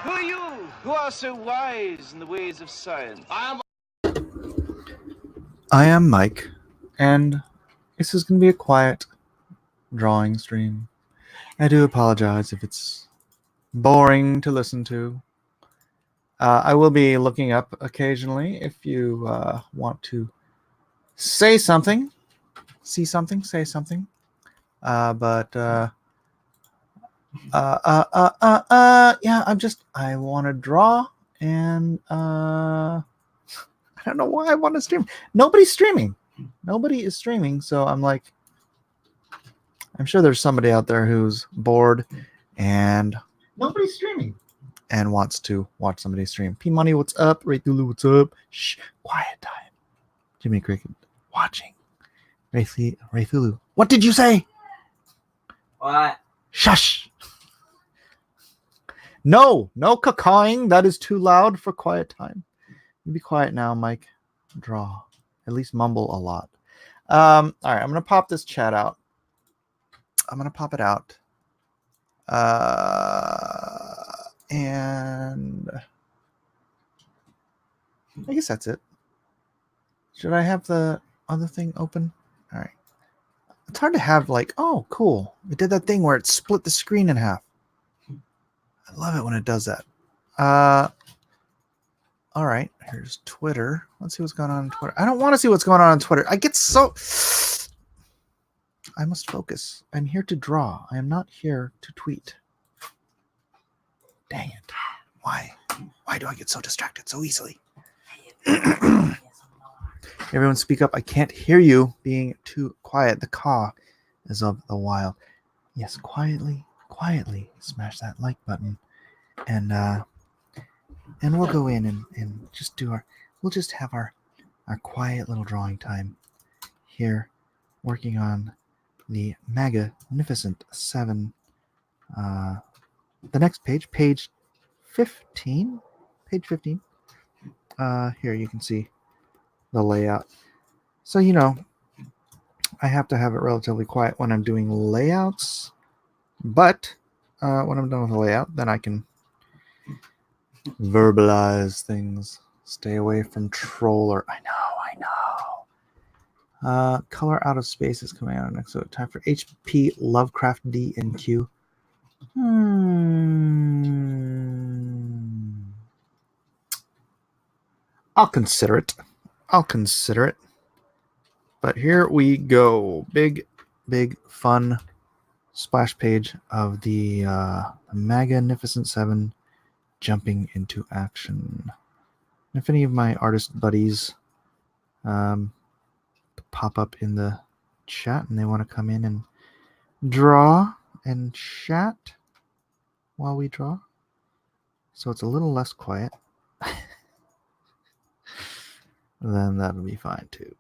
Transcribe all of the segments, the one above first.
Who are you, who are so wise in the ways of science? I am Mike, and this is going to be a quiet drawing stream. I do apologize if it's boring to listen to. I will be looking up occasionally if you want to say something, see something, say something. Yeah, I want to draw, and I don't know why I want to stream. Nobody's streaming. Nobody is streaming, so I'm like, I'm sure there's somebody out there who's bored and nobody's streaming and wants to watch somebody stream. P Money, what's up? Ray Thulu, what's up? Shh, quiet time. Jimmy Cricket, watching. Ray Thulu, what did you say? What? Shush. No cacawing. That is too loud for quiet time. You be quiet now, Mike. Draw. At least mumble a lot. All right, I'm going to pop this chat out. I'm going to pop it out. And I guess that's it. Should I have the other thing open? All right. It's hard to have like, oh, cool. It did that thing where it split the screen in half. I love it when it does that. All right. Here's Twitter. Let's see what's going on Twitter. I don't want to see what's going on Twitter. I get so... I must focus. I'm here to draw. I am not here to tweet. Dang it. Why? Why do I get so distracted so easily? Everyone speak up. I can't hear you being too quiet. The caw is of the wild. Yes, quietly smash that like button. And we'll go in and just do we'll just have our quiet little drawing time here, working on the Magnificent 7. The next page 15. Page 15. Here you can see the layout. So, I have to have it relatively quiet when I'm doing layouts. But when I'm done with the layout, then I can verbalize things. Stay away from troller. I know. Color Out of Space is coming out next. So time for HP Lovecraft D and Q. I'll consider it. But here we go. Big fun splash page of the Magnificent 7 jumping into action. And if any of my artist buddies pop up in the chat and they want to come in and draw and chat while we draw, so it's a little less quiet, then that'll be fine too.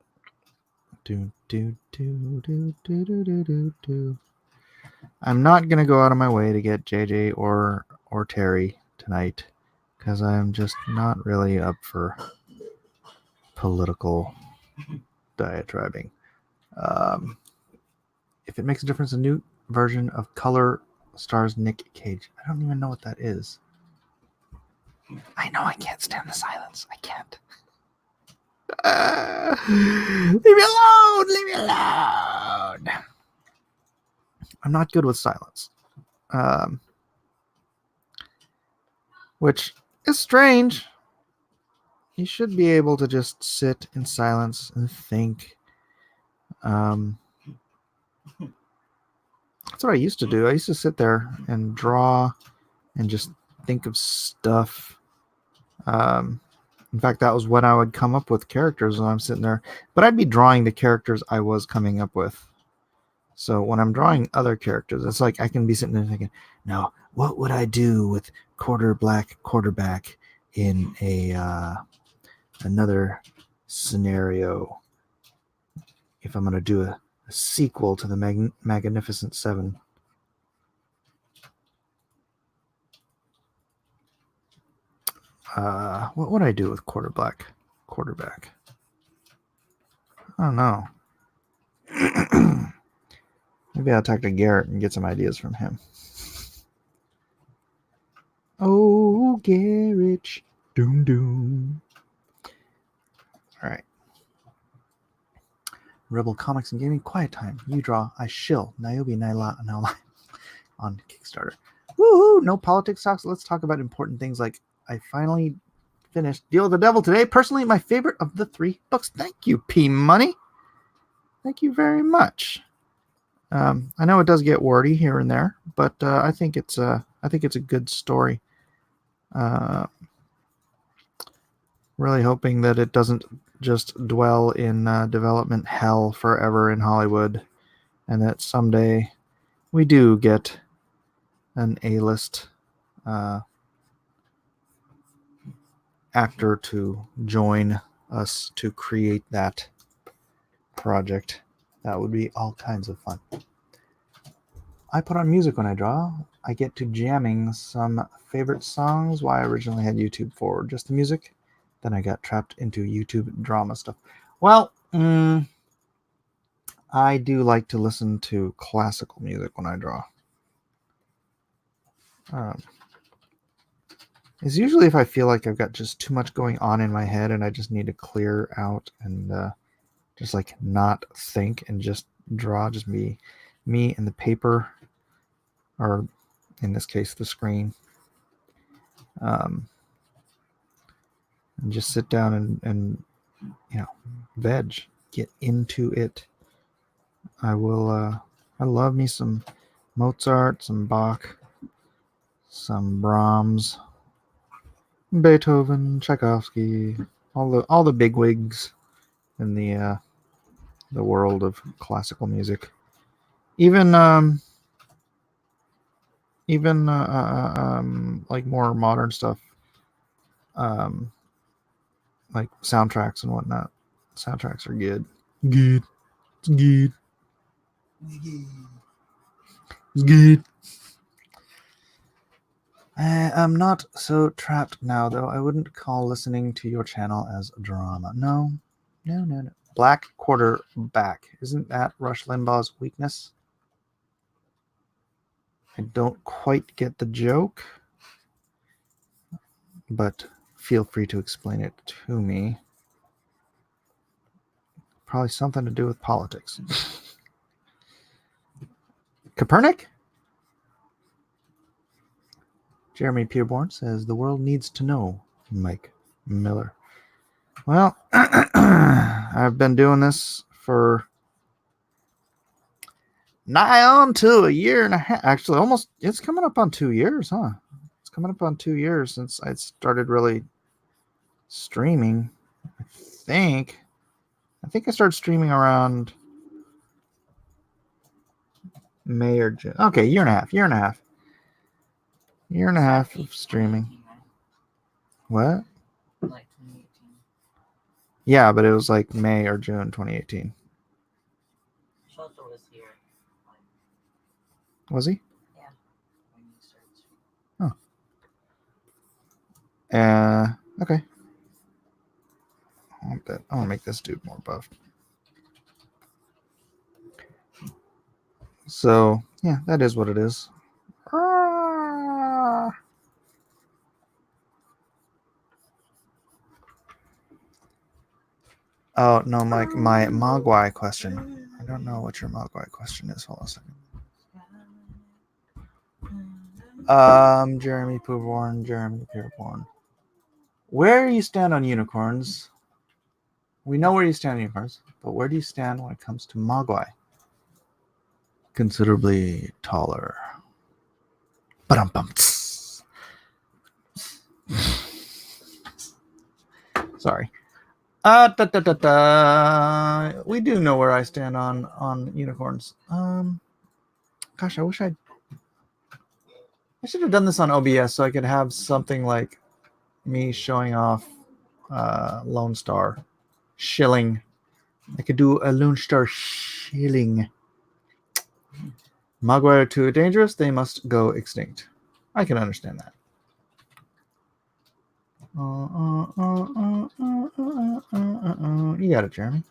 I'm not gonna go out of my way to get JJ or Terry tonight because I'm just not really up for political diatribing. If it makes a difference, a new version of Color stars Nick Cage. I don't even know what that is. I know I can't stand the silence. I can't. Leave me alone. I'm not good with silence. Which is strange. You should be able to just sit in silence and think. That's what I used to do. I used to sit there and draw and just think of stuff. In fact, that was when I would come up with characters when I'm sitting there. But I'd be drawing the characters I was coming up with. So when I'm drawing other characters, it's like I can be sitting there thinking, now, what would I do with quarter black quarterback in another scenario if I'm going to do a sequel to the Magnificent 7? What would I do with quarterback? I don't know. Maybe I'll talk to Garrett and get some ideas from him. Oh, Oh, Garrett. Doom, doom. All right. Rebel Comics and Gaming, Quiet Time. You draw, I shill. Niobe Nyla on Kickstarter. Woohoo! No politics talks. Let's talk about important things like I finally finished Deal with the Devil today. Personally, my favorite of the 3 books. Thank you, P Money. Thank you very much. I know it does get wordy here and there, but I think it's a good story. Really hoping that it doesn't just dwell in development hell forever in Hollywood, and that someday we do get an A-list actor to join us to create that project. That would be all kinds of fun. I put on music when I draw. I get to jamming some favorite songs. Why I originally had YouTube for just the music. Then I got trapped into YouTube drama stuff. Well, I do like to listen to classical music when I draw. It's usually if I feel like I've got just too much going on in my head and I just need to clear out and just like not think and just draw, just me and the paper, or in this case the screen, and just sit down and veg, get into it. I love me some Mozart, some Bach, some Brahms, Beethoven, Tchaikovsky, all the bigwigs in the world of classical music. Even like more modern stuff, like soundtracks and whatnot. Soundtracks are good. Good. It's good. It's good. I'm not so trapped now, though. I wouldn't call listening to your channel as drama. No. Black quarterback. Isn't that Rush Limbaugh's weakness? I don't quite get the joke, but feel free to explain it to me. Probably something to do with politics. Copernic? Jeremy Peerborn says, the world needs to know Mike Miller. Well, I've been doing this for nigh on to a year and a half. Actually, almost, it's coming up on 2 years, huh? It's coming up on 2 years since I started really streaming. I think I started streaming around May or June. Okay, year and a half. Year and a half of streaming. What? Like 2018. Yeah, but it was like May or June 2018. Shelter was here. Was he? Yeah. When you started streaming. Okay. I want to make this dude more buff. So, yeah, that is what it is. Oh, no, Mike, my Mogwai question. I don't know what your Mogwai question is. Hold on a second. Jeremy Peerborn. Where do you stand on unicorns? We know where you stand on unicorns, but where do you stand when it comes to Mogwai? Considerably taller. Sorry. We do know where I stand on unicorns. Gosh, I wish I should have done this on OBS so I could have something like me showing off Lone Star shilling. I could do a Lone Star shilling. Mogwai are too dangerous. They must go extinct. I can understand that. You got it, Jeremy.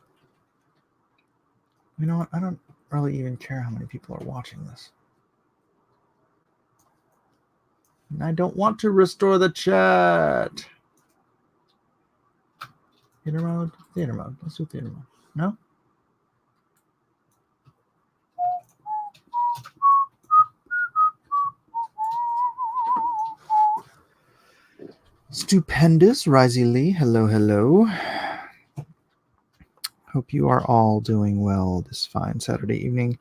You know what? I don't really even care how many people are watching this. And I don't want to restore the chat. Theater mode. Theater mode. Let's do theater mode. No? Stupendous, Risey Lee. Hello, hello. Hope you are all doing well this fine Saturday evening.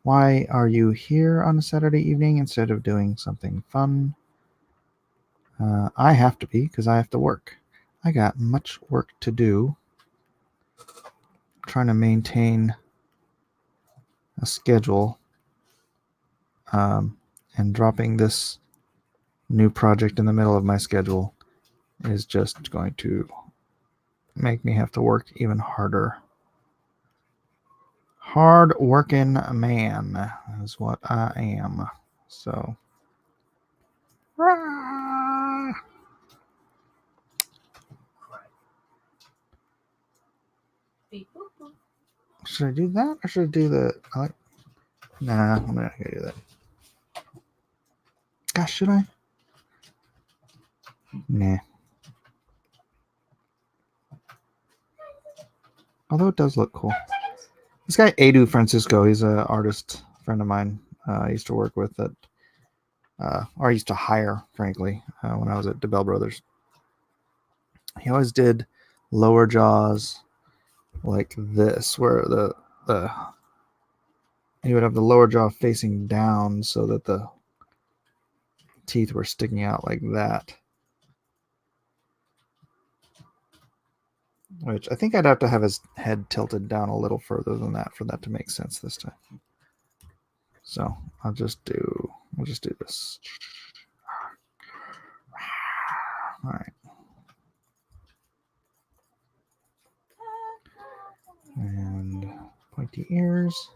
Why are you here on a Saturday evening instead of doing something fun? I have to be because I have to work. I got much work to do. Trying to maintain a schedule. And dropping this new project in the middle of my schedule is just going to make me have to work even harder. Hard working man is what I am. So. Should I do that or should I do the. Nah, I'm not going to do that. Gosh, should I? Nah. Although it does look cool. This guy, Edu Francisco, he's an artist friend of mine I used to work with, or I used to hire, frankly, when I was at DeBell Brothers. He always did lower jaws like this, where he would have the lower jaw facing down so that the teeth were sticking out like that. Which I think I'd have to have his head tilted down a little further than that for that to make sense this time. So I'll just do this. All right. And pointy ears.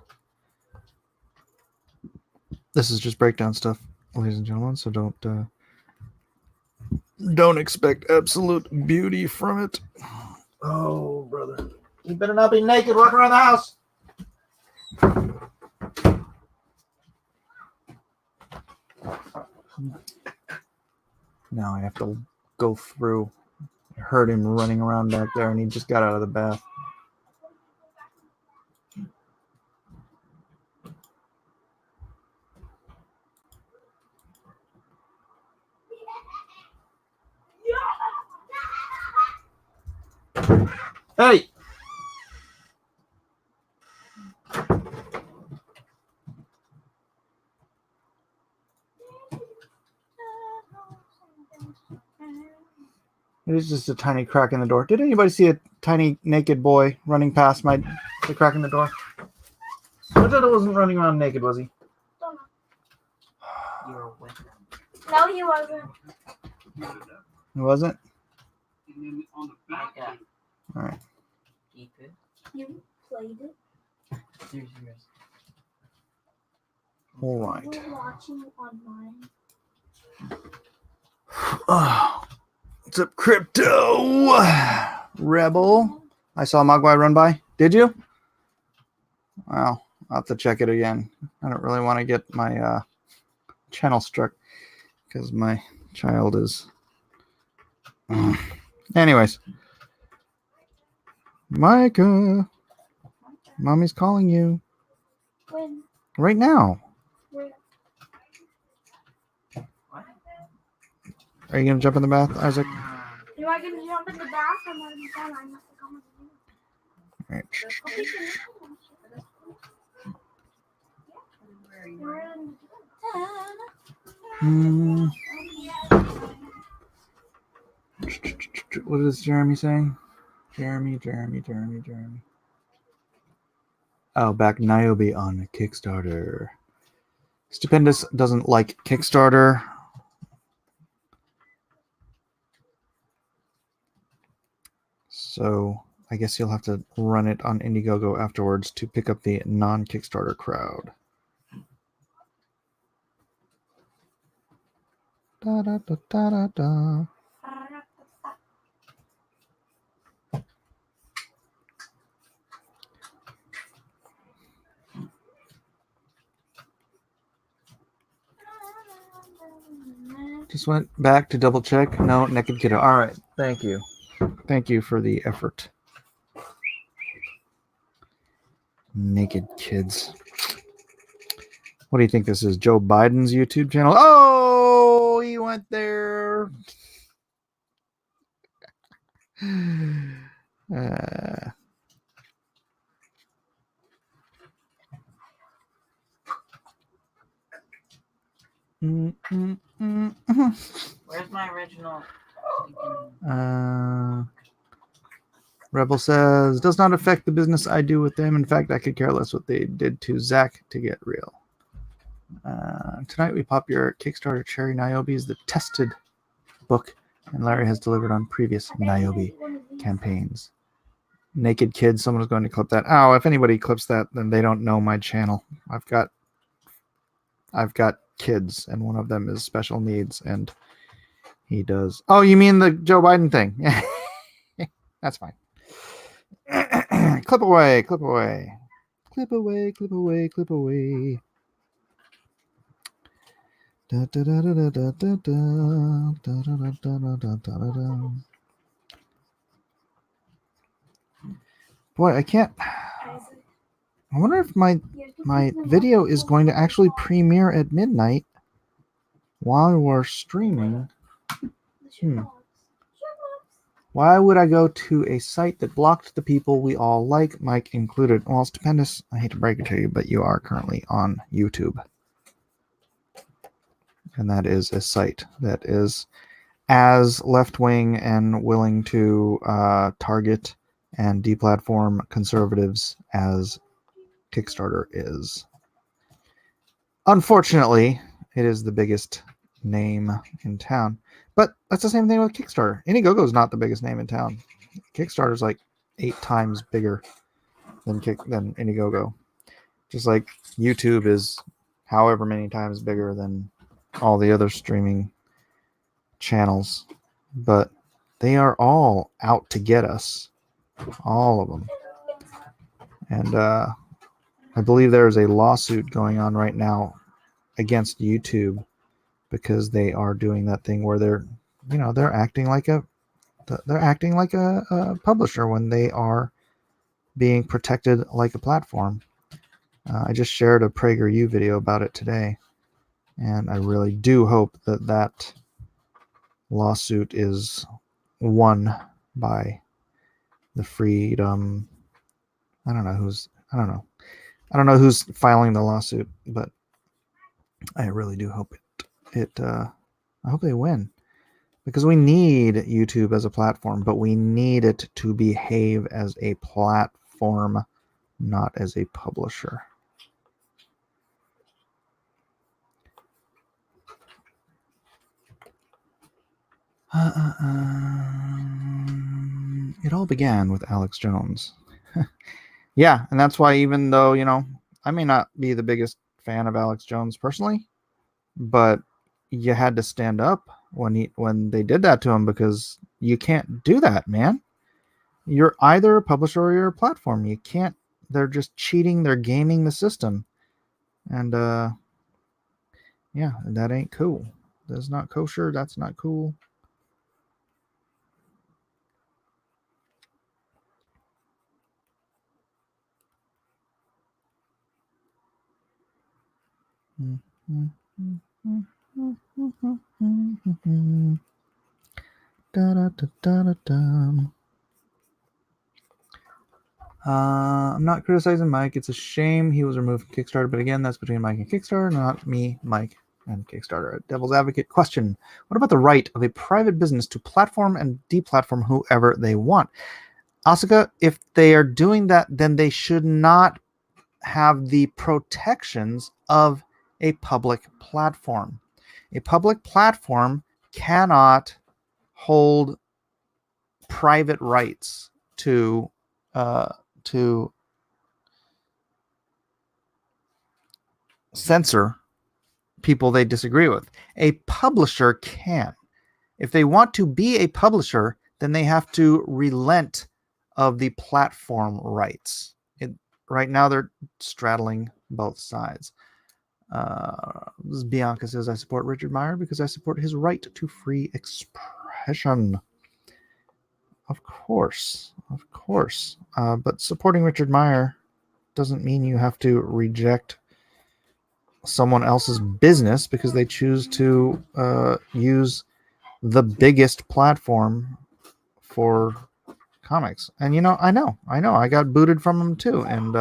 This is just breakdown stuff, ladies and gentlemen, so don't expect absolute beauty from it. Oh, brother. You better not be naked walking around the house. Now I have to go through. I heard him running around back there, and he just got out of the bath. Hey! It is just a tiny crack in the door. Did anybody see a tiny naked boy running past the crack in the door? I thought it wasn't running around naked, was he? Don't know. You were with him. No, he wasn't. He wasn't? Like a All right. keep it. You played it. Here's yours. All right. We're watching online. Oh, what's up, Crypto Rebel? I saw Mogwai run by. Did you? Well, I'll have to check it again. I don't really want to get my channel struck because my child is. Anyways, Micah, mommy's calling you When? right now. Where? What? Are you gonna jump in the bath, Isaac? You are gonna jump in the bath and then I have to come with you. All right. Okay, we're in 10. What is Jeremy saying? Jeremy. Oh, back Niobe on Kickstarter. Stupendous doesn't like Kickstarter. So I guess you'll have to run it on Indiegogo afterwards to pick up the non-Kickstarter crowd. Da da da da da da. Just went back to double check. No, naked kiddo. All right. Thank you. Thank you for the effort. Naked kids. What do you think this is? Joe Biden's YouTube channel? Oh, he went there. Where's my original? Rebel says, does not affect the business I do with them. In fact, I could care less what they did to Zach to get real. Tonight we pop your Kickstarter Cherry Niobe is the tested book, and Larry has delivered on previous Niobe campaigns. Naked Kids, someone's going to clip that. Oh, if anybody clips that, then they don't know my channel. I've got kids, and one of them is special needs, and he does. Oh, you mean the Joe Biden thing? That's fine. Clip away, clip away. Clip away, clip away, clip away. Da, da, da, da, da, da, da, da, da, da, da, da, da. Boy, I can't. I wonder if my video is going to actually premiere at midnight while we're streaming. Why would I go to a site that blocked the people we all like, Mike included? Well, Stupendous, I hate to break it to you, but you are currently on YouTube. And that is a site that is as left-wing and willing to target and deplatform conservatives as Kickstarter is. Unfortunately, it is the biggest name in town. But that's the same thing with Kickstarter. Indiegogo is not the biggest name in town. Kickstarter is like 8 times bigger than Indiegogo. Just like YouTube is however many times bigger than all the other streaming channels. But they are all out to get us. All of them. And I believe there is a lawsuit going on right now against YouTube because they are doing that thing where they're acting like a publisher when they are being protected like a platform. I just shared a PragerU video about it today, and I really do hope that lawsuit is won by the freedom. I don't know who's filing the lawsuit, but I really do hope I hope they win, because we need YouTube as a platform, but we need it to behave as a platform, not as a publisher. It all began with Alex Jones. Yeah, and that's why, even though, I may not be the biggest fan of Alex Jones personally, but you had to stand up when they did that to him, because you can't do that, man. You're either a publisher or you're a platform. You can't. They're just cheating. They're gaming the system, and yeah, that ain't cool. That's not kosher. That's not cool. I'm not criticizing Mike. It's a shame he was removed from Kickstarter, but again, that's between Mike and Kickstarter, not me, Mike, and Kickstarter. Devil's advocate question: what about the right of a private business to platform and deplatform whoever they want? Asuka, if they are doing that, then they should not have the protections of a public platform. A public platform cannot hold private rights to censor people they disagree with. A publisher can. If they want to be a publisher, then they have to relent of the platform rights. Right now, they're straddling both sides. This is Bianca says, I support Richard Meyer because I support his right to free expression. Of course. But supporting Richard Meyer doesn't mean you have to reject someone else's business because they choose to use the biggest platform for comics. And I know I got booted from them too, and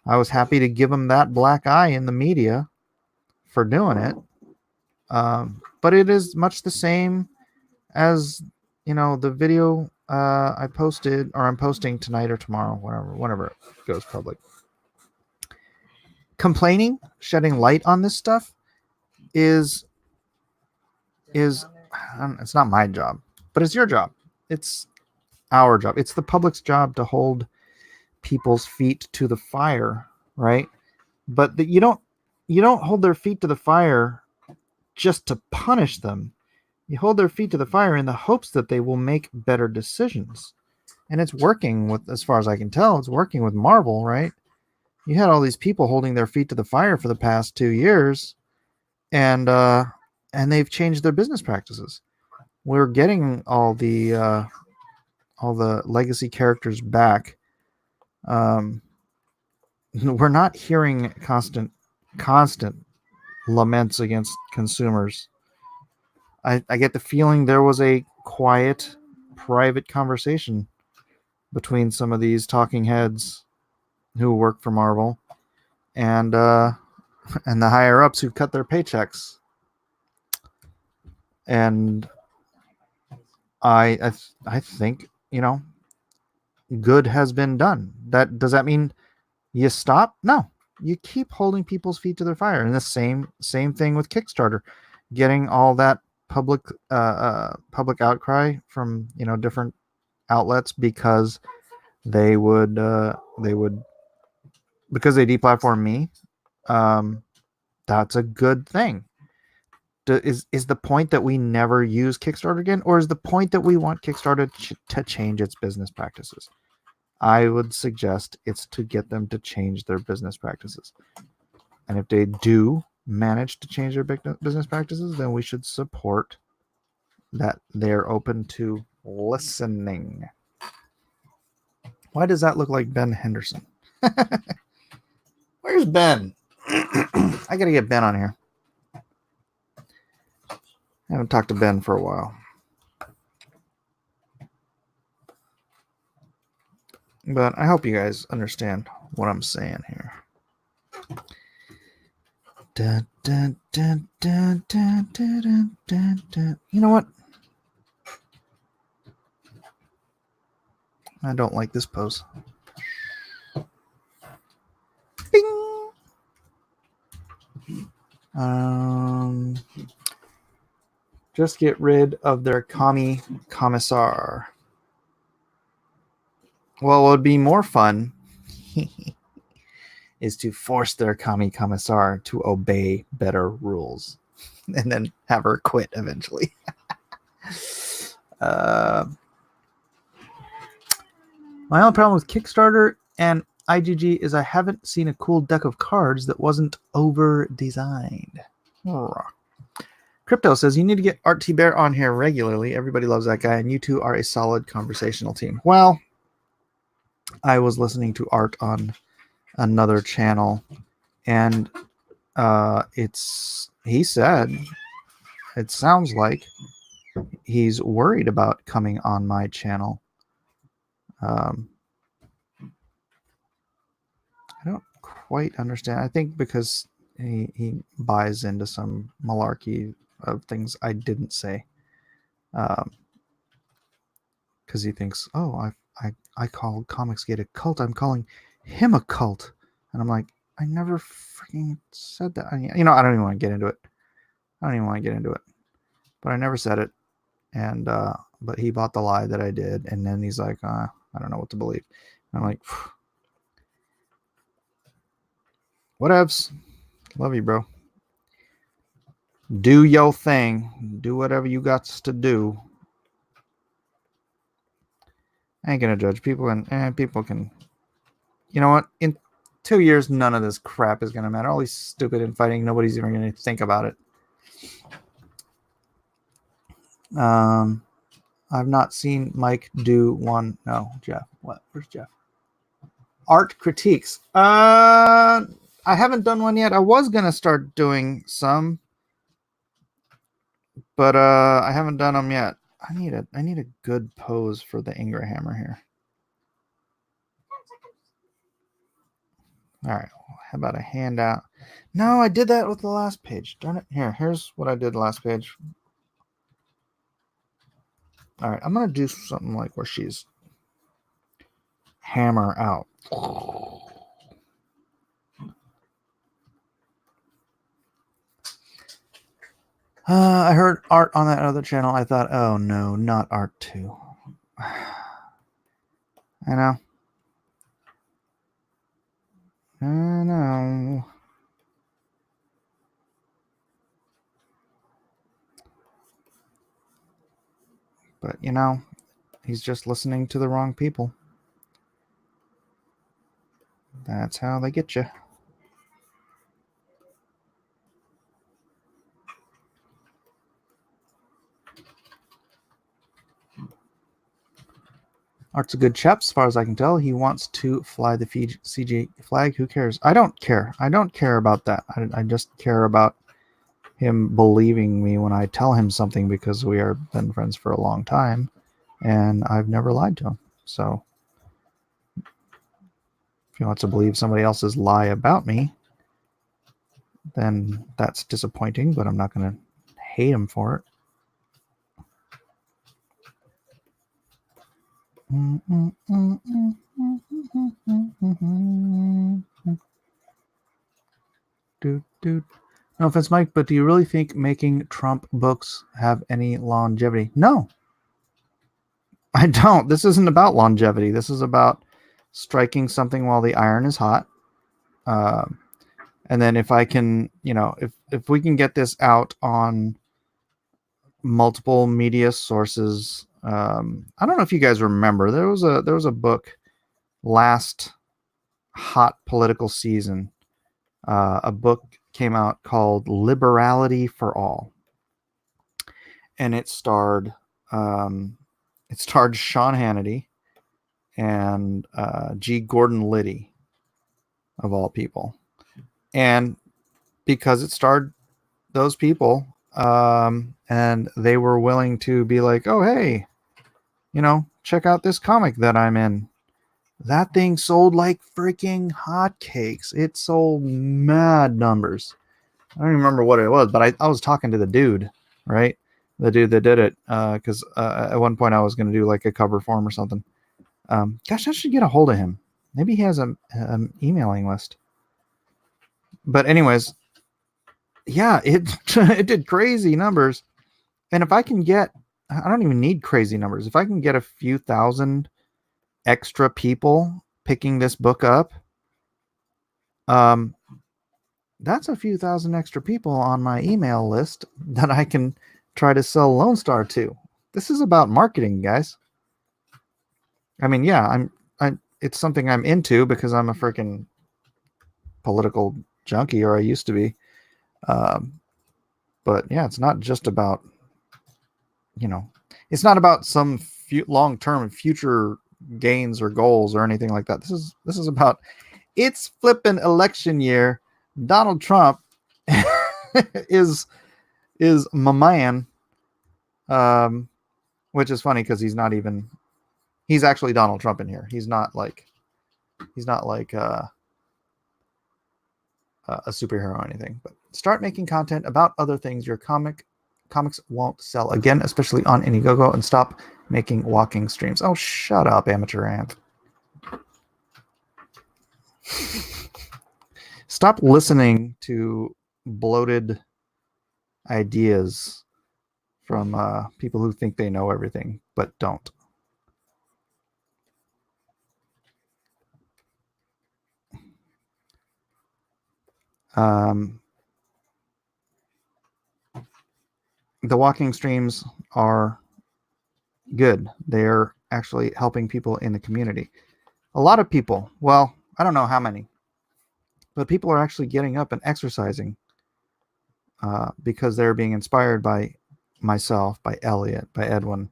I was happy to give them that black eye in the media for doing it. But it is much the same as the video I posted, or I'm posting tonight or tomorrow, whenever it goes public. Complaining, shedding light on this stuff is it's not my job, but it's your job. It's our job. It's the public's job to hold people's feet to the fire, right? But you don't hold their feet to the fire just to punish them. You hold their feet to the fire in the hopes that they will make better decisions. And it's working with, as far as I can tell, it's working with Marvel, right? You had all these people holding their feet to the fire for the past 2 years, and they've changed their business practices. We're getting all the legacy characters back. We're not hearing constant laments against consumers. I get the feeling there was a quiet, private conversation between some of these talking heads who work for Marvel and the higher ups who cut their paychecks. And I think good has been done. Does that mean you stop? No, you keep holding people's feet to their fire. And the same thing with Kickstarter, getting all that public outcry from different outlets because they would because they deplatform me. That's a good thing. Is the point that we never use Kickstarter again, or is the point that we want Kickstarter to change its business practices? I would suggest it's to get them to change their business practices. And if they do manage to change their business practices, then we should support that they're open to listening. Why does that look like Ben Henderson? Where's Ben? I gotta get Ben on here. I haven't talked to Ben for a while. But I hope you guys understand what I'm saying here. You know what? I don't like this pose. Bing! Just get rid of their commissar. Well, what would be more fun is to force their commissar to obey better rules and then have her quit eventually. My only problem with Kickstarter and IGG is I haven't seen a cool deck of cards that wasn't over-designed. Crypto says, you need to get Art T. Bear on here regularly. Everybody loves that guy, and you two are a solid conversational team. Well, I was listening to Art on another channel, and he said it sounds like he's worried about coming on my channel. I don't quite understand. I think because he buys into some malarkey of things I didn't say, because he thinks, oh, I called Comicsgate a cult. I'm calling him a cult. And I'm like, I never freaking said that. I don't even want to get into it. But I never said it. And but he bought the lie that I did. And then he's like, I don't know what to believe. And I'm like, whatevs. Love you, bro. Do your thing. Do whatever you got to do. I ain't gonna judge people, and people can. You know what? 2 years, none of this crap is going to matter. All these stupid infighting, nobody's even going to think about it. I've not seen Mike do one. No, Jeff. What? Where's Jeff? Art critiques. I haven't done one yet. I was going to start doing some, but I haven't done them yet. I need a good pose for the Ingra hammer here. All right. How about a handout? No, I did that with the last page. Darn it. Here's what I did last page. All right. I'm going to do something like where she's hammer out. I heard art on that other channel. I thought, oh no, not art 2. I know. I know. But, you know, he's just listening to the wrong people. That's how they get you. Art's a good chap, as far as I can tell. He wants to fly the CG flag. Who cares? I don't care. I don't care about that. I just care about him believing me when I tell him something, because we are been friends for a long time, and I've never lied to him. So if he wants to believe somebody else's lie about me, then that's disappointing, but I'm not going to hate him for it. Dude. No offense, Mike, but do you really think making Trump books have any longevity? No, I don't. This isn't about longevity. This is about striking something while the iron is hot. And then if I can, if we can get this out on multiple media sources, I don't know if you guys remember, there was a book last hot political season. A book came out called Liberality for All, and it starred Sean Hannity and G. Gordon Liddy, of all people. And because it starred those people, and they were willing to be like, oh, hey, check out this comic that I'm in. That thing sold like freaking hotcakes. It sold mad numbers. I don't even remember what it was, but I was talking to the dude, right? The dude that did it, because at one point I was going to do like a cover for him or something. Gosh, I should get a hold of him. Maybe he has an emailing list. But anyways, yeah, it did crazy numbers. And if I can get, I don't even need crazy numbers. If I can get a few thousand extra people picking this book up, that's a few thousand extra people on my email list that I can try to sell Lone Star to. This is about marketing, guys. I mean, yeah, it's something I'm into because I'm a freaking political junkie, or I used to be. But yeah, it's not just about, it's not about some long-term future gains or goals or anything like that. This is about, it's flipping election year. Donald Trump is my man, which is funny because he's actually Donald Trump in here. He's not like a superhero or anything. But start making content about other things your comics won't sell again, especially on Indiegogo, and stop making walking streams. Oh, shut up, amateur ant. Stop listening to bloated ideas from people who think they know everything but don't. The walking streams are good. They're actually helping people in the community. A lot of people, well, I don't know how many, But people are actually getting up and exercising because they're being inspired by myself, by Elliot, by Edwin,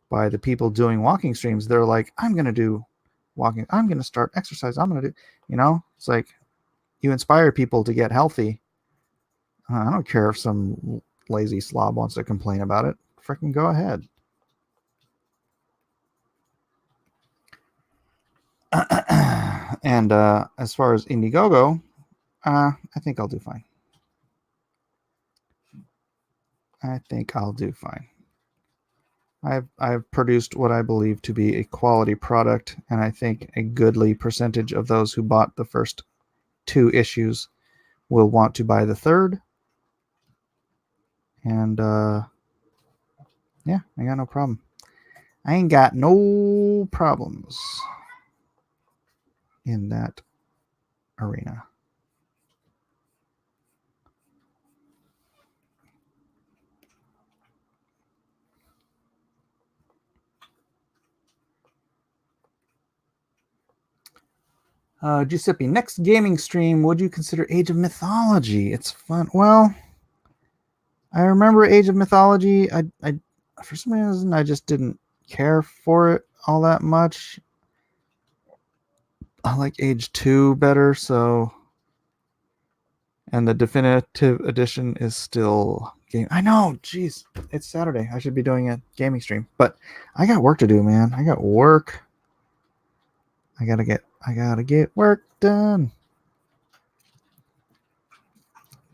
by the people doing walking streams. They're like, I'm going to do walking. I'm going to start exercise. I'm going to do, it's like you inspire people to get healthy. I don't care if some lazy slob wants to complain about it. Freaking go ahead. And as far as Indiegogo, I think I'll do fine. I've produced what I believe to be a quality product, and I think a goodly percentage of those who bought the first 2 issues will want to buy the third. And yeah, I got no problem. I ain't got no problems in that arena. Giuseppe, next gaming stream, would you consider Age of Mythology? It's fun. Well, I remember Age of Mythology. I for some reason I just didn't care for it all that much. I like Age 2 better, so. And the definitive edition is still game. I know, jeez, it's Saturday. I should be doing a gaming stream, but I got work to do, man. I got work. I gotta get work done.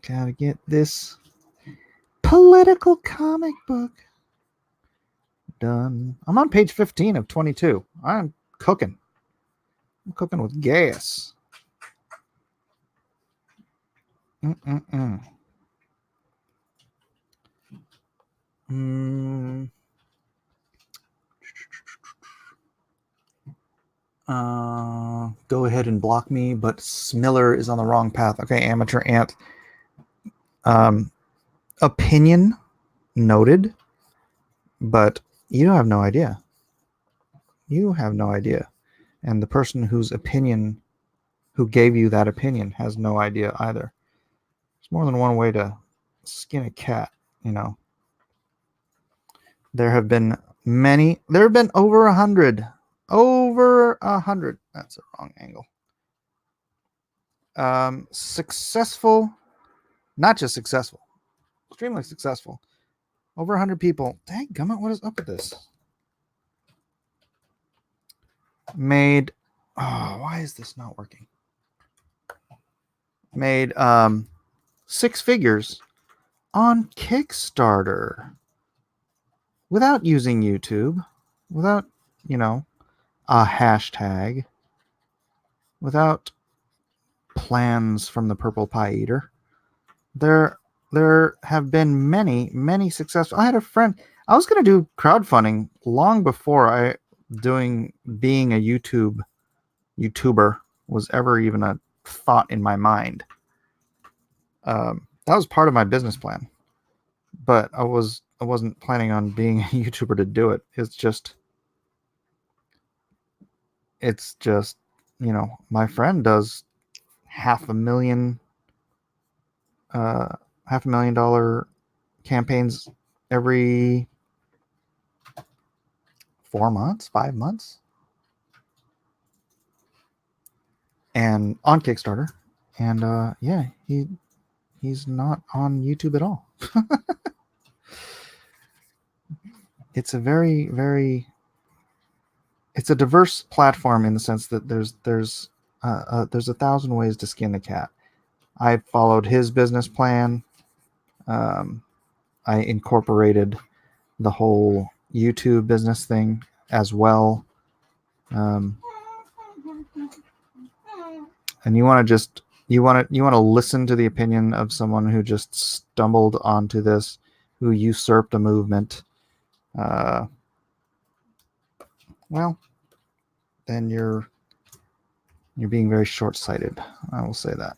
Gotta get this political comic book done. I'm on page 15 of 22. I'm cooking. I'm cooking with gas. Go ahead and block me, but Smiller is on the wrong path. Okay, Amateur Ant. Opinion noted, but you have no idea. You have no idea. And the person who gave you that opinion has no idea either. There's more than one way to skin a cat, There have been over 100. Over 100. That's the wrong angle. Successful, not just successful, extremely successful. Over 100 people. Dang gummit, what is up with this? Made, why is this not working? Made 6 figures on Kickstarter without using YouTube, without, a hashtag, without plans from the Purple Pie Eater. There have been many successful. I had a friend. I was going to do crowdfunding long before being a YouTuber was ever even a thought in my mind. That was part of my business plan, but I wasn't planning on being a YouTuber to do it. It's just my friend does $500,000 campaigns every 4 months, 5 months, and on Kickstarter, and he's not on YouTube at all. It's a it's a diverse platform in the sense that there's 1,000 ways to skin the cat. I followed his business plan. I incorporated the whole YouTube business thing as well. And you want to listen to the opinion of someone who just stumbled onto this, who usurped a movement. Well, then you're being very short-sighted. I will say that.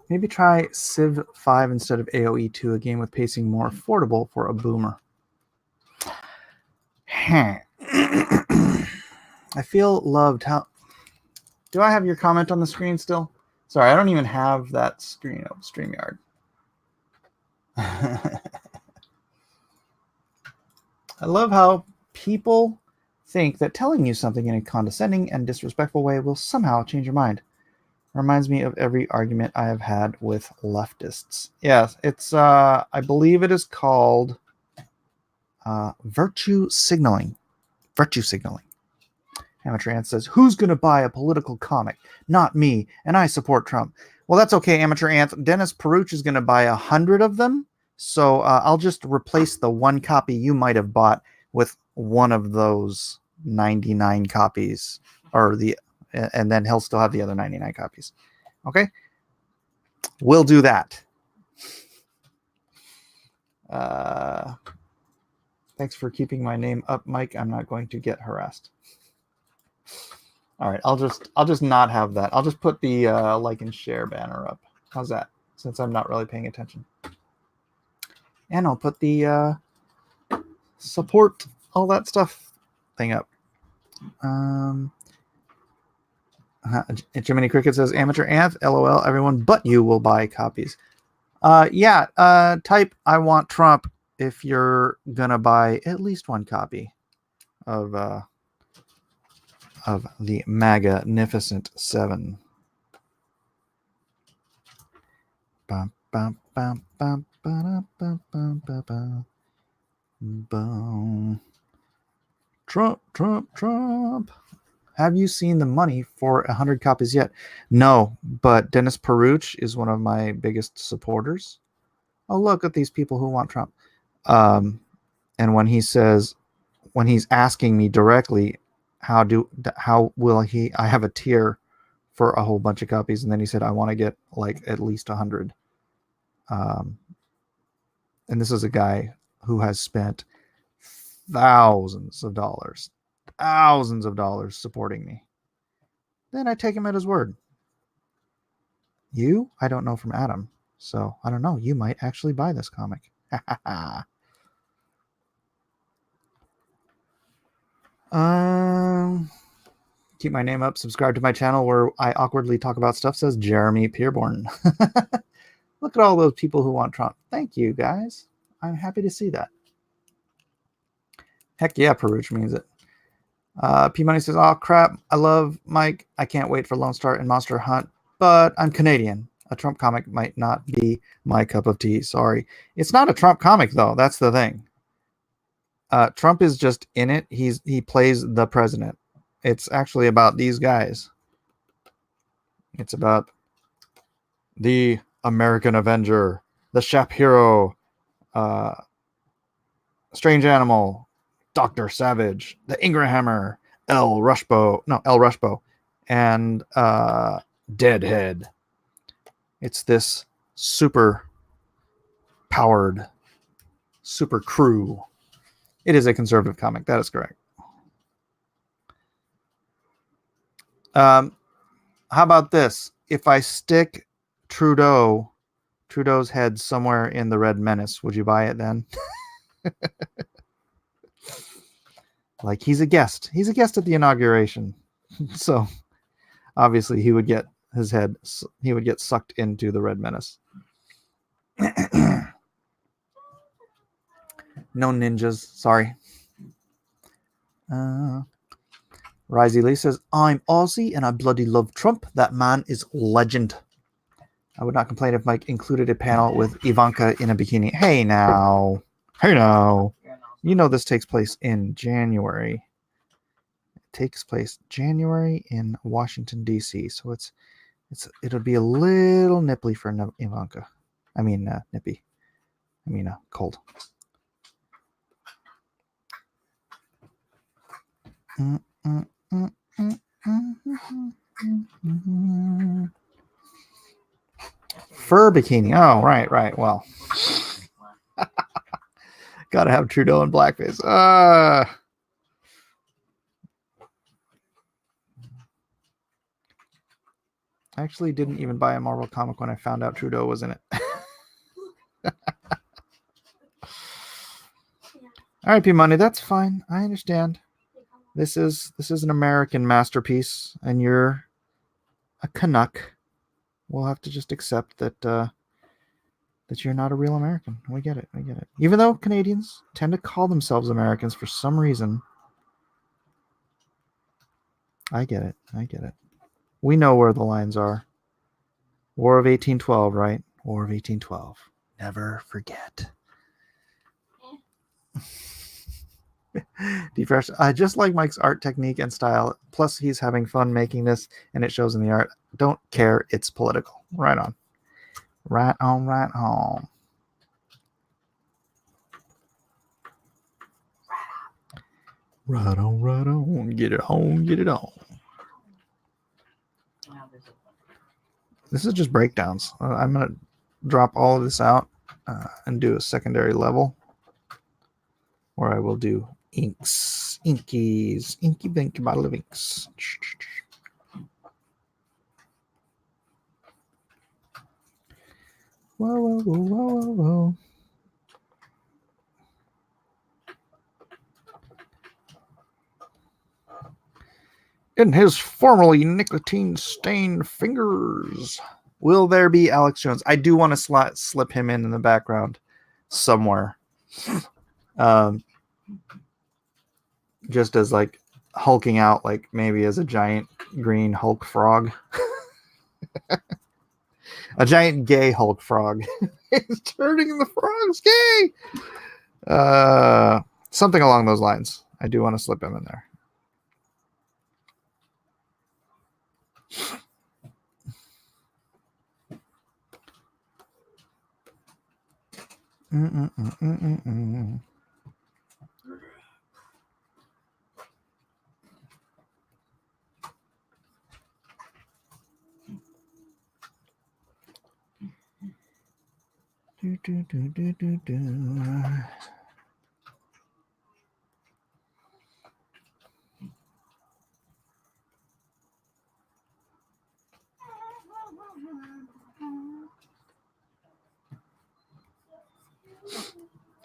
Maybe try Civ 5 instead of AoE 2, a game with pacing more affordable for a boomer. I feel loved. Do I have your comment on the screen still? Sorry, I don't even have that screen of StreamYard. I love how people think that telling you something in a condescending and disrespectful way will somehow change your mind. Reminds me of every argument I have had with leftists. Yes, it's I believe it is called virtue signaling. Virtue signaling. Amateur Ant says, "Who's going to buy a political comic? Not me, and I support Trump." Well, that's okay, Amateur Ant. Dennis Peruch is going to buy 100 of them, so I'll just replace the one copy you might have bought with one of those 99 copies, and then he'll still have the other 99 copies. Okay, we'll do that. Thanks for keeping my name up, Mike. I'm not going to get harassed. All right, I'll just not have that. I'll just put the like and share banner up. How's that? Since I'm not really paying attention. And I'll put the support all that stuff thing up. Jiminy Cricket says, "Amateur Ant, LOL, everyone but you will buy copies." Type "I want Trump" if you're gonna buy at least one copy of the Magnificent Seven. Bum, bum, bum, bum, bum, bum, bum, bum, bum. Boom. Trump, Trump, Trump. Have you seen the money for 100 copies yet? No, but Dennis Peruch is one of my biggest supporters. Oh, look at these people who want Trump. And when he's asking me directly, how will I have a tier for a whole bunch of copies, and then he said, I want to get like at least 100. And this is a guy who has spent thousands of dollars supporting me. Then I take him at his word. You, I don't know from Adam, so I don't know. You might actually buy this comic. Keep my name up. Subscribe to my channel where I awkwardly talk about stuff, says Jeremy Peerborn. Look at all those people who want Trump. Thank you, guys. I'm happy to see that. Heck yeah, Peruch means it. P Money says, "Oh crap, I love Mike. I can't wait for Lone Star and Monster Hunt, but I'm Canadian. A Trump comic might not be my cup of tea. Sorry." It's not a Trump comic though. That's the thing. Trump is just in it. He plays the president. It's actually about these guys. It's about the American Avenger, the Shap Hero, Strange Animal, Dr. Savage, the Ingramhammer, L. Rushbow, and Deadhead. It's this super powered super crew. It is a conservative comic. That is correct. How about this? If I stick Trudeau's head somewhere in the Red Menace, would you buy it then? Like, he's a guest. He's a guest at the inauguration. So obviously he would get his head, he would get sucked into the Red Menace. No ninjas, sorry. Risey Lee says, "I'm Aussie and I bloody love Trump. That man is legend. I would not complain if Mike included a panel with Ivanka in a bikini." Hey now. You know this takes place in January. It takes place January in Washington, D.C. So it'll be a little nipply for Ivanka. I mean, nippy. I mean, cold. Fur bikini. Oh, right. Well, gotta have Trudeau in blackface. I actually didn't even buy a Marvel comic when I found out Trudeau was in it. All right, P Money, that's fine. I understand. This is an American masterpiece, and you're a Canuck, we'll have to just accept that that you're not a real American. We get it. Even though Canadians tend to call themselves Americans for some reason. I get it. We know where the lines are. War of 1812, right? War of 1812. Never forget. Defresh. I just like Mike's art technique and style. Plus, he's having fun making this, and it shows in the art. Don't care. It's political. Right on. Right on. Right on. Right on. Right on. Get it on. Get it on. This is just breakdowns. I'm going to drop all of this out and do a secondary level where I will do inks, inkies, inky binky bottle of inks. Whoa. In his formerly nicotine-stained fingers. Will there be Alex Jones? I do want to slip him in the background somewhere. Just as like hulking out, like maybe as a giant green Hulk frog. A giant gay Hulk frog. He's turning the frogs gay. Something along those lines. I do want to slip him in there.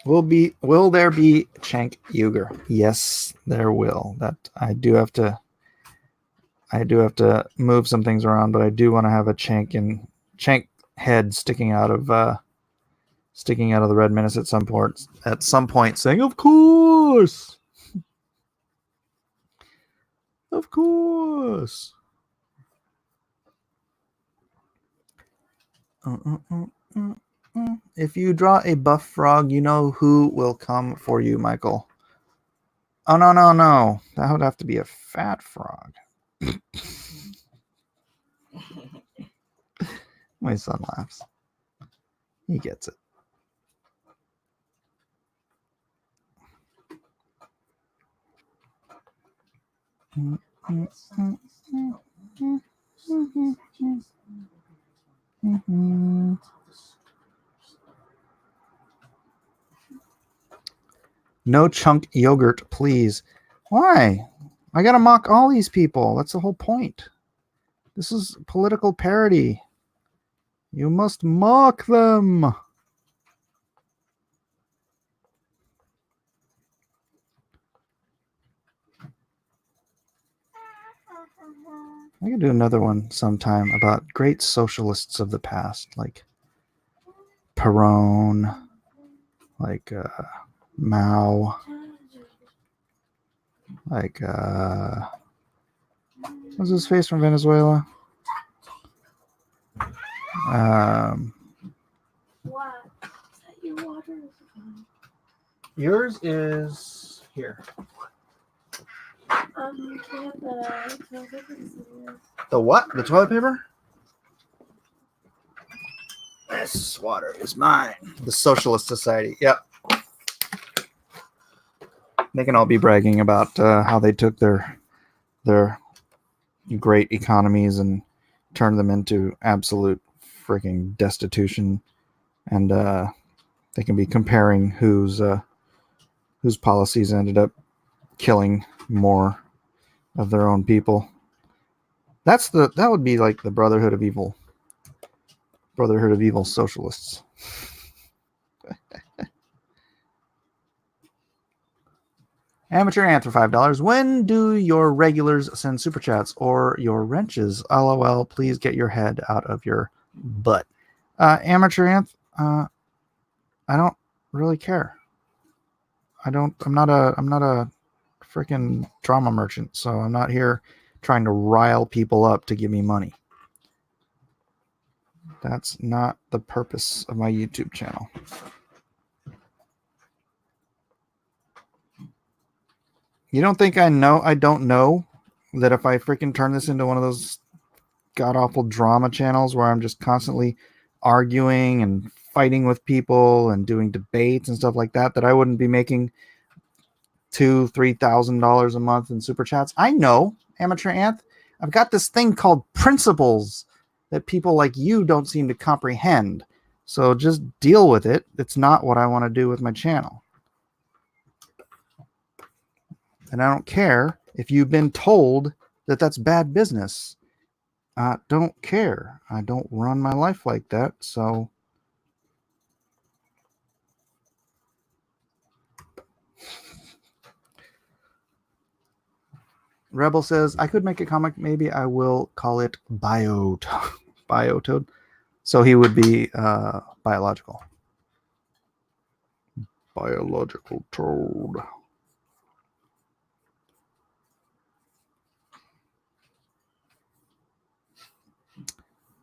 Will there be Cenk Uygur? Yes, there will. That I do have to move some things around, but I do want to have a Cenk head sticking out of the Red Menace at some point, saying, "Of course, of course." If you draw a buff frog, you know who will come for you, Michael. Oh, no. That would have to be a fat frog. My son laughs. He gets it. No chunk yogurt, please. Why? I gotta mock all these people. That's the whole point. This is political parody. You must mock them. I could do another one sometime about great socialists of the past, like Perón, like Mao, like what's his face from Venezuela? What? Your water is fine. Yours is here. You have the toilet paper. The what? The toilet paper? This water is mine. The Socialist Society. Yep. They can all be bragging about how they took their great economies and turned them into absolute freaking destitution, and they can be comparing whose policies ended up killing more of their own people. That would be like the Brotherhood of Evil socialists. Amateur Anth for $5. When do your regulars send super chats or your wrenches? LOL, please get your head out of your butt. Amateur Anth, I don't really care. I'm not a freaking drama merchant, so I'm not here trying to rile people up to give me money. That's not the purpose of my YouTube channel. You don't think I don't know that if I freaking turn this into one of those god-awful drama channels where I'm just constantly arguing and fighting with people and doing debates and stuff like that, that I wouldn't be making $2,000-$3,000 a month in super chats? I know, Amateur Anth. I've got this thing called principles that people like you don't seem to comprehend. So just deal with it. It's not what I want to do with my channel. And I don't care if you've been told that that's bad business. I don't care. I don't run my life like that. So Rebel says, I could make a comic. Maybe I will call it Biotoad. So he would be biological. Biological toad.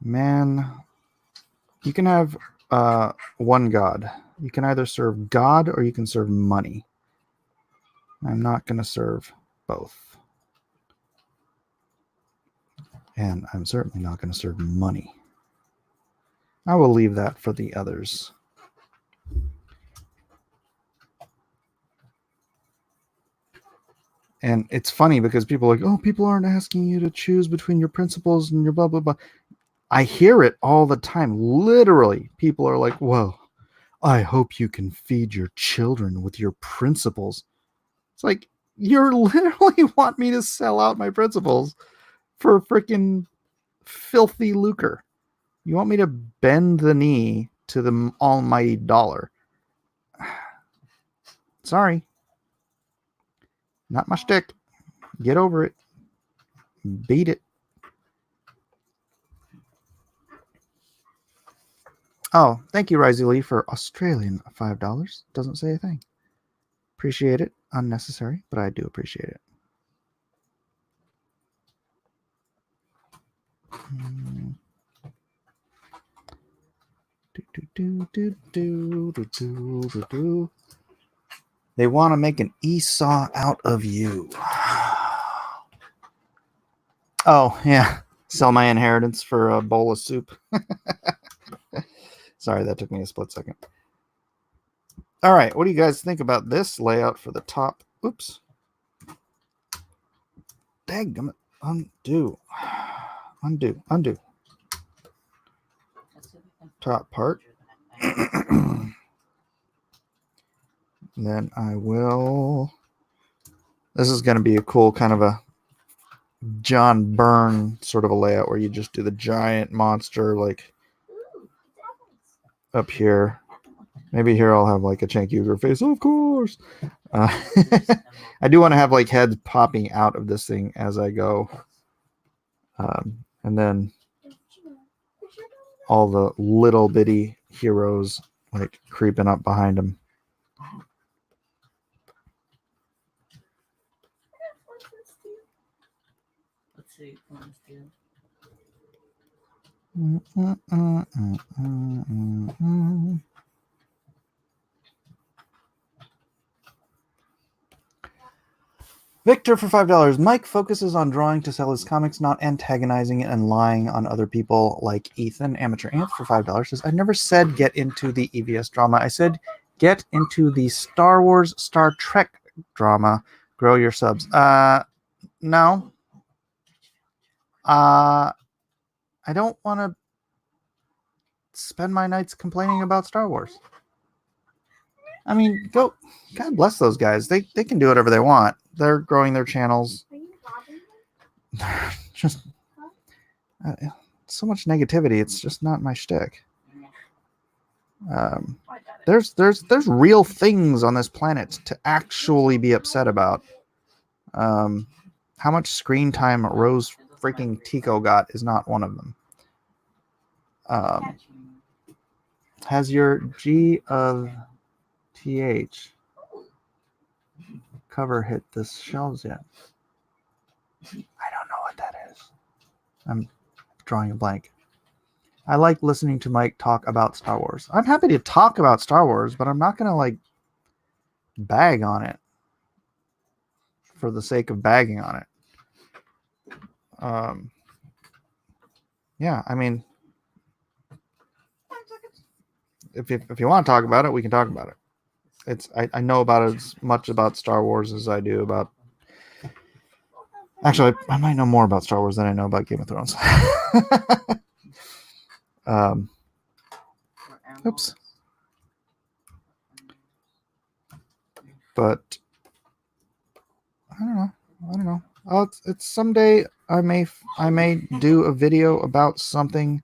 Man, you can have one god. You can either serve God or you can serve money. I'm not going to serve both. And I'm certainly not going to serve money. I will leave that for the others. And it's funny because people are like, oh, people aren't asking you to choose between your principles and your blah, blah, blah. I hear it all the time. Literally, people are like, well, I hope you can feed your children with your principles. It's like, you literally want me to sell out my principles for freaking filthy lucre. You want me to bend the knee to the almighty dollar. Sorry. Not my shtick. Get over it. Beat it. Oh, thank you, Risey Lee, for Australian $5. Doesn't say a thing. Appreciate it. Unnecessary, but I do appreciate it. They want to make an Esau out of you. Oh, yeah. Sell my inheritance for a bowl of soup. Sorry, that took me a split second. All right, what do you guys think about this layout for the top? Oops. Dang, undo. Undo. Top part. Then I will... This is going to be a cool kind of a John Byrne sort of a layout where you just do the giant monster like up here. Maybe here I'll have like a Cenk Uyghur face, of course. I do want to have like heads popping out of this thing as I go. And then all the little bitty heroes like creeping up behind him. Let's see. Victor for $5. Mike focuses on drawing to sell his comics, not antagonizing and lying on other people like Ethan. Amateur Ant for $5 says, I never said get into the EVS drama. I said get into the Star Wars, Star Trek drama. Grow your subs. No. I don't want to spend my nights complaining about Star Wars. I mean, God bless those guys. They can do whatever they want. They're growing their channels. Just so much negativity. It's just not my shtick. There's real things on this planet to actually be upset about. How much screen time Rose freaking Tico got is not one of them. Has your G of TH cover hit the shelves yet? I don't know what that is. I'm drawing a blank. I like listening to Mike talk about Star Wars. I'm happy to talk about Star Wars, but I'm not going to like bag on it for the sake of bagging on it. Yeah, I mean, if you want to talk about it, we can talk about it. I know about as much about Star Wars as I do about. Actually, I might know more about Star Wars than I know about Game of Thrones. Oops. But I don't know. It's someday I may do a video about something,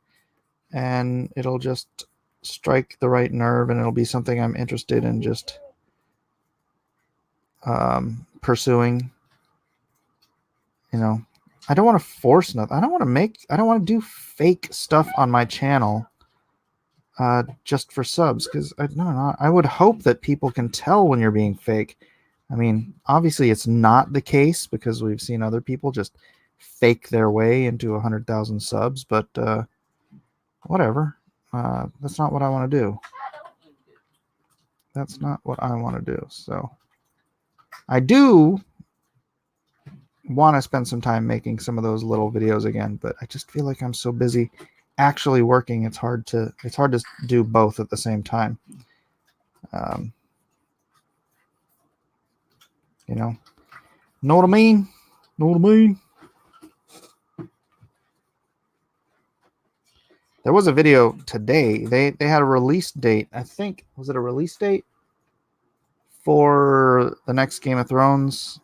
and it'll just strike the right nerve, and it'll be something I'm interested in just pursuing. You know, I don't want to force nothing. I don't want to do fake stuff on my channel just for subs, because I would hope that people can tell when you're being fake. I mean, obviously it's not the case, because we've seen other people just fake their way into 100,000 subs, but whatever. That's not what I want to do. That's not what I want to do. So I do want to spend some time making some of those little videos again, but I just feel like I'm so busy actually working. It's hard to do both at the same time. You know what I mean? Know what I mean? There was a video today. They had a release date. I think, was it a release date for the next Game of Thrones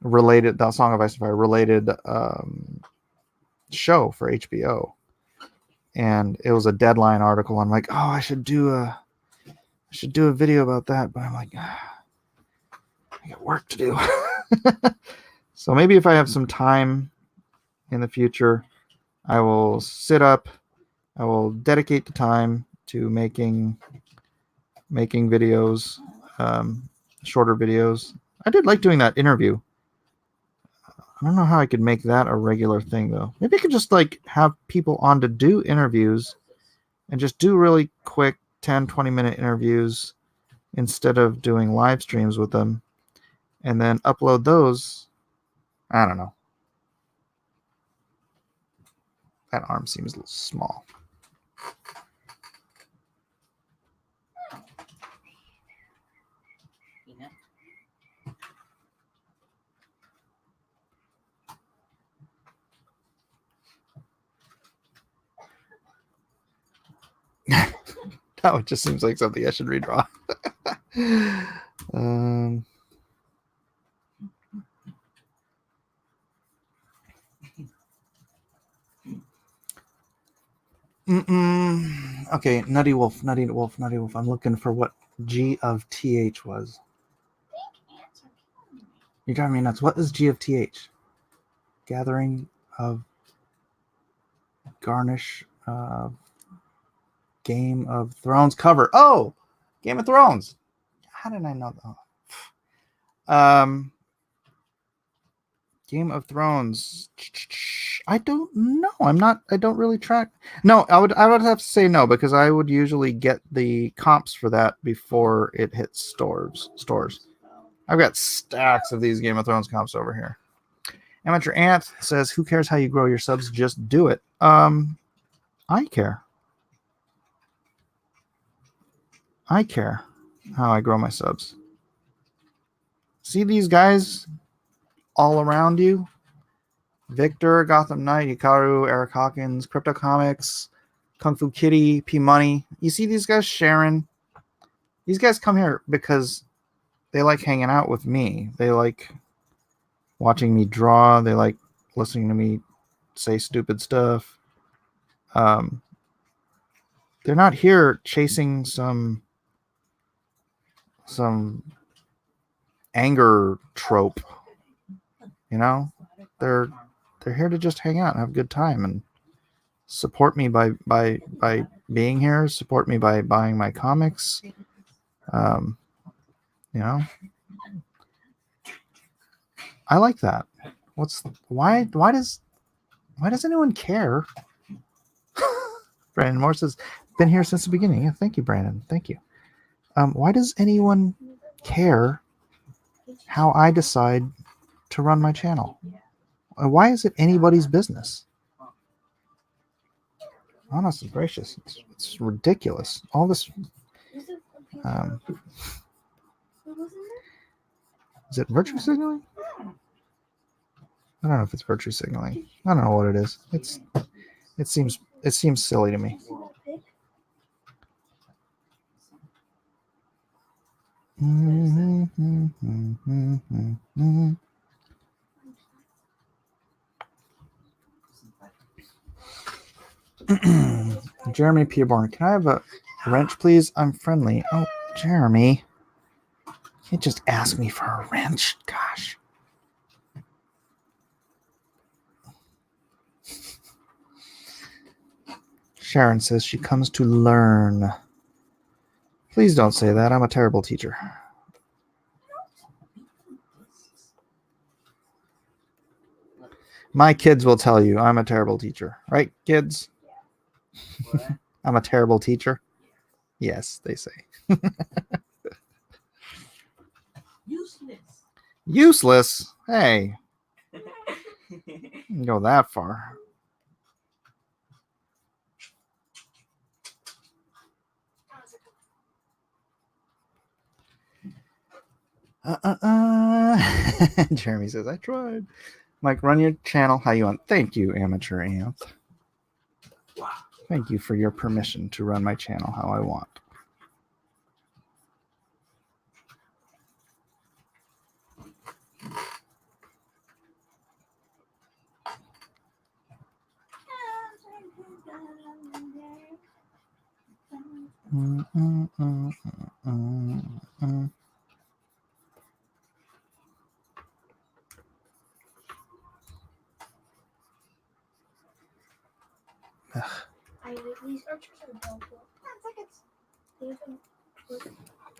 related, that Song of Ice and Fire related show for HBO, and it was a Deadline article. I'm like, oh, I should do a video about that, but I'm like, I got work to do. So maybe if I have some time in the future, I will sit up. I will dedicate the time to making videos, shorter videos. I did like doing that interview. I don't know how I could make that a regular thing, though. Maybe I could just like have people on to do interviews and just do really quick 10, 20-minute interviews instead of doing live streams with them, and then upload those. I don't know. That arm seems a little small. Now it just seems like something I should redraw. Okay, Nutty Wolf. I'm looking for what G of TH was. You're driving me nuts. What is G of TH? Gathering of Garnish Game of Thrones cover. Oh, Game of Thrones. How did I know that? Game of Thrones. I don't know. I don't really track. No, I would have to say no, because I would usually get the comps for that before it hits stores. I've got stacks of these Game of Thrones comps over here. Amateur Ant says, "Who cares how you grow your subs? Just do it." I care. I care how I grow my subs. See these guys all around you? Victor, Gotham Knight, Hikaru, Eric Hawkins, Crypto Comics, Kung Fu Kitty, P Money. You see these guys, Sharon? These guys come here because they like hanging out with me. They like watching me draw. They like listening to me say stupid stuff. They're not here chasing some anger trope. You know, they're here to just hang out and have a good time and support me by being here. Support me by buying my comics. You know, I like that. Why does anyone care? Brandon Moore says, been here since the beginning. Yeah, thank you, Brandon. Thank you. Why does anyone care how I decide to run my channel? Why is it anybody's business? Honestly gracious, it's ridiculous. All this. Is it virtue signaling? I don't know if it's virtue signaling. I don't know what it is. It seems silly to me. Jeremy Peerborn, can I have a wrench, please? I'm friendly. Oh, Jeremy. You can't just ask me for a wrench. Gosh. Sharon says she comes to learn. Please don't say that. I'm a terrible teacher. My kids will tell you I'm a terrible teacher. Right, kids? I'm a terrible teacher. Yes, they say. Useless? Hey. You can go that far. Jeremy says, I tried. Mike, run your channel how you want. Thank you, Amateur Anth. Thank you for your permission to run my channel how I want.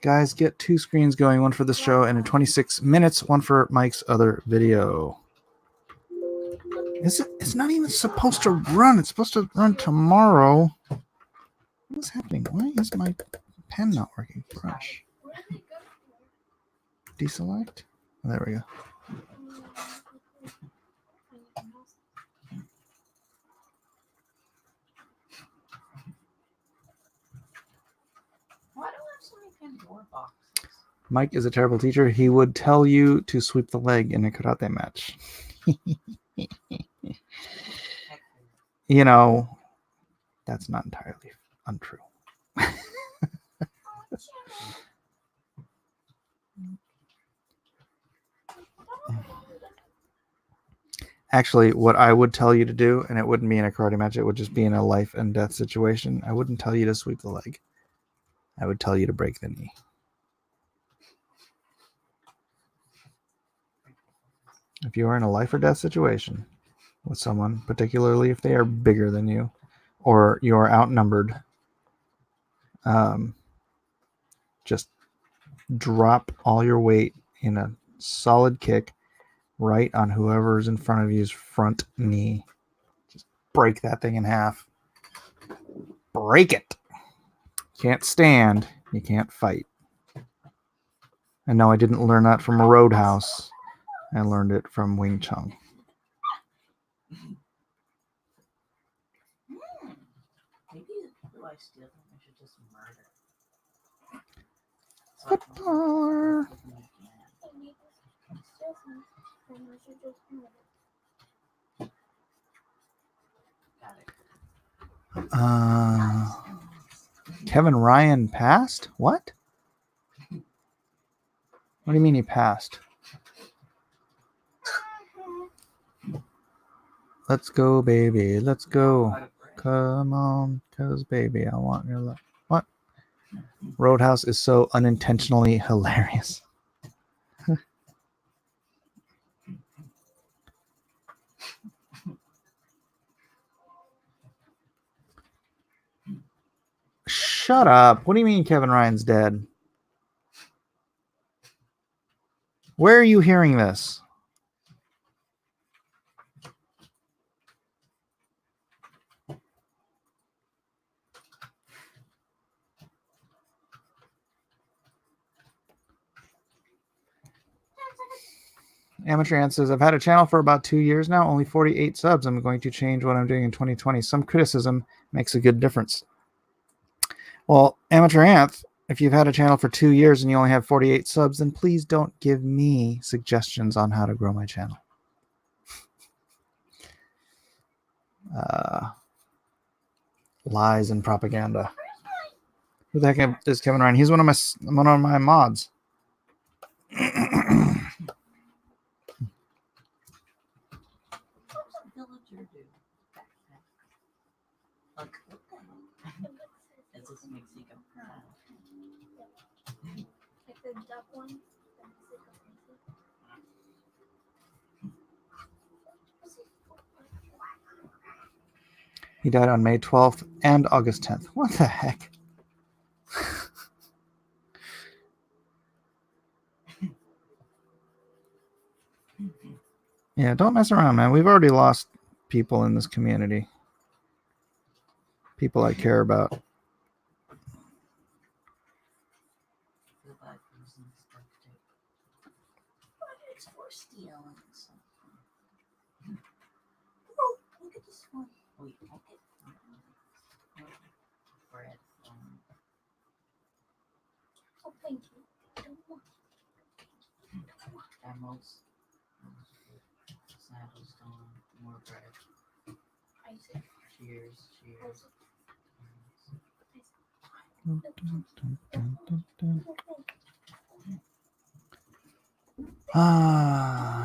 Guys, get 2 screens going, one for the show and in 26 minutes, one for Mike's other video. It's not even supposed to run. It's supposed to run tomorrow. What's happening? Why is my pen not working? Brush. Deselect? Oh, there we go. Why do I have so many Pandora boxes? Mike is a terrible teacher. He would tell you to sweep the leg in a karate match. You know, that's not entirely untrue. Actually, what I would tell you to do, and it wouldn't be in a karate match, it would just be in a life and death situation. I wouldn't tell you to sweep the leg. I would tell you to break the knee. If you are in a life or death situation with someone, particularly if they are bigger than you or you are outnumbered, just drop all your weight in a solid kick right on whoever's in front of you's front knee. Just break that thing in half. Break it. Can't stand. You can't fight. And no, I didn't learn that from a Roadhouse. I learned it from Wing Chun. Maybe if I steal them, I should just murder. Football. Kevin Ryan passed? What? What do you mean he passed? Let's go, baby. Let's go. come on, cause baby, I want your love. What? Roadhouse is so unintentionally hilarious. Shut up. What do you mean Kevin Ryan's dead? Where are you hearing this? Amateur Ant says, I've had a channel for about 2 years now, only 48 subs. I'm going to change what I'm doing in 2020. Some criticism makes a good difference. Well, Amateur Ant, if you've had a channel for 2 years and you only have 48 subs, then please don't give me suggestions on how to grow my channel. Lies and propaganda. Who the heck is Kevin Ryan? He's one of my mods. Villager do. Look, what the hell? It just makes you go, Like the duck one. He died on May 12th and August 10th. What the heck? Yeah, don't mess around, man. We've already lost people in this community. People I care about. the black person stuff too. But it's for stealing something. Oh, look at this one. Wait, look at bread. Oh, thank you. Don't want Emeralds. Saddles on more bread. Isaac. Cheers, cheers.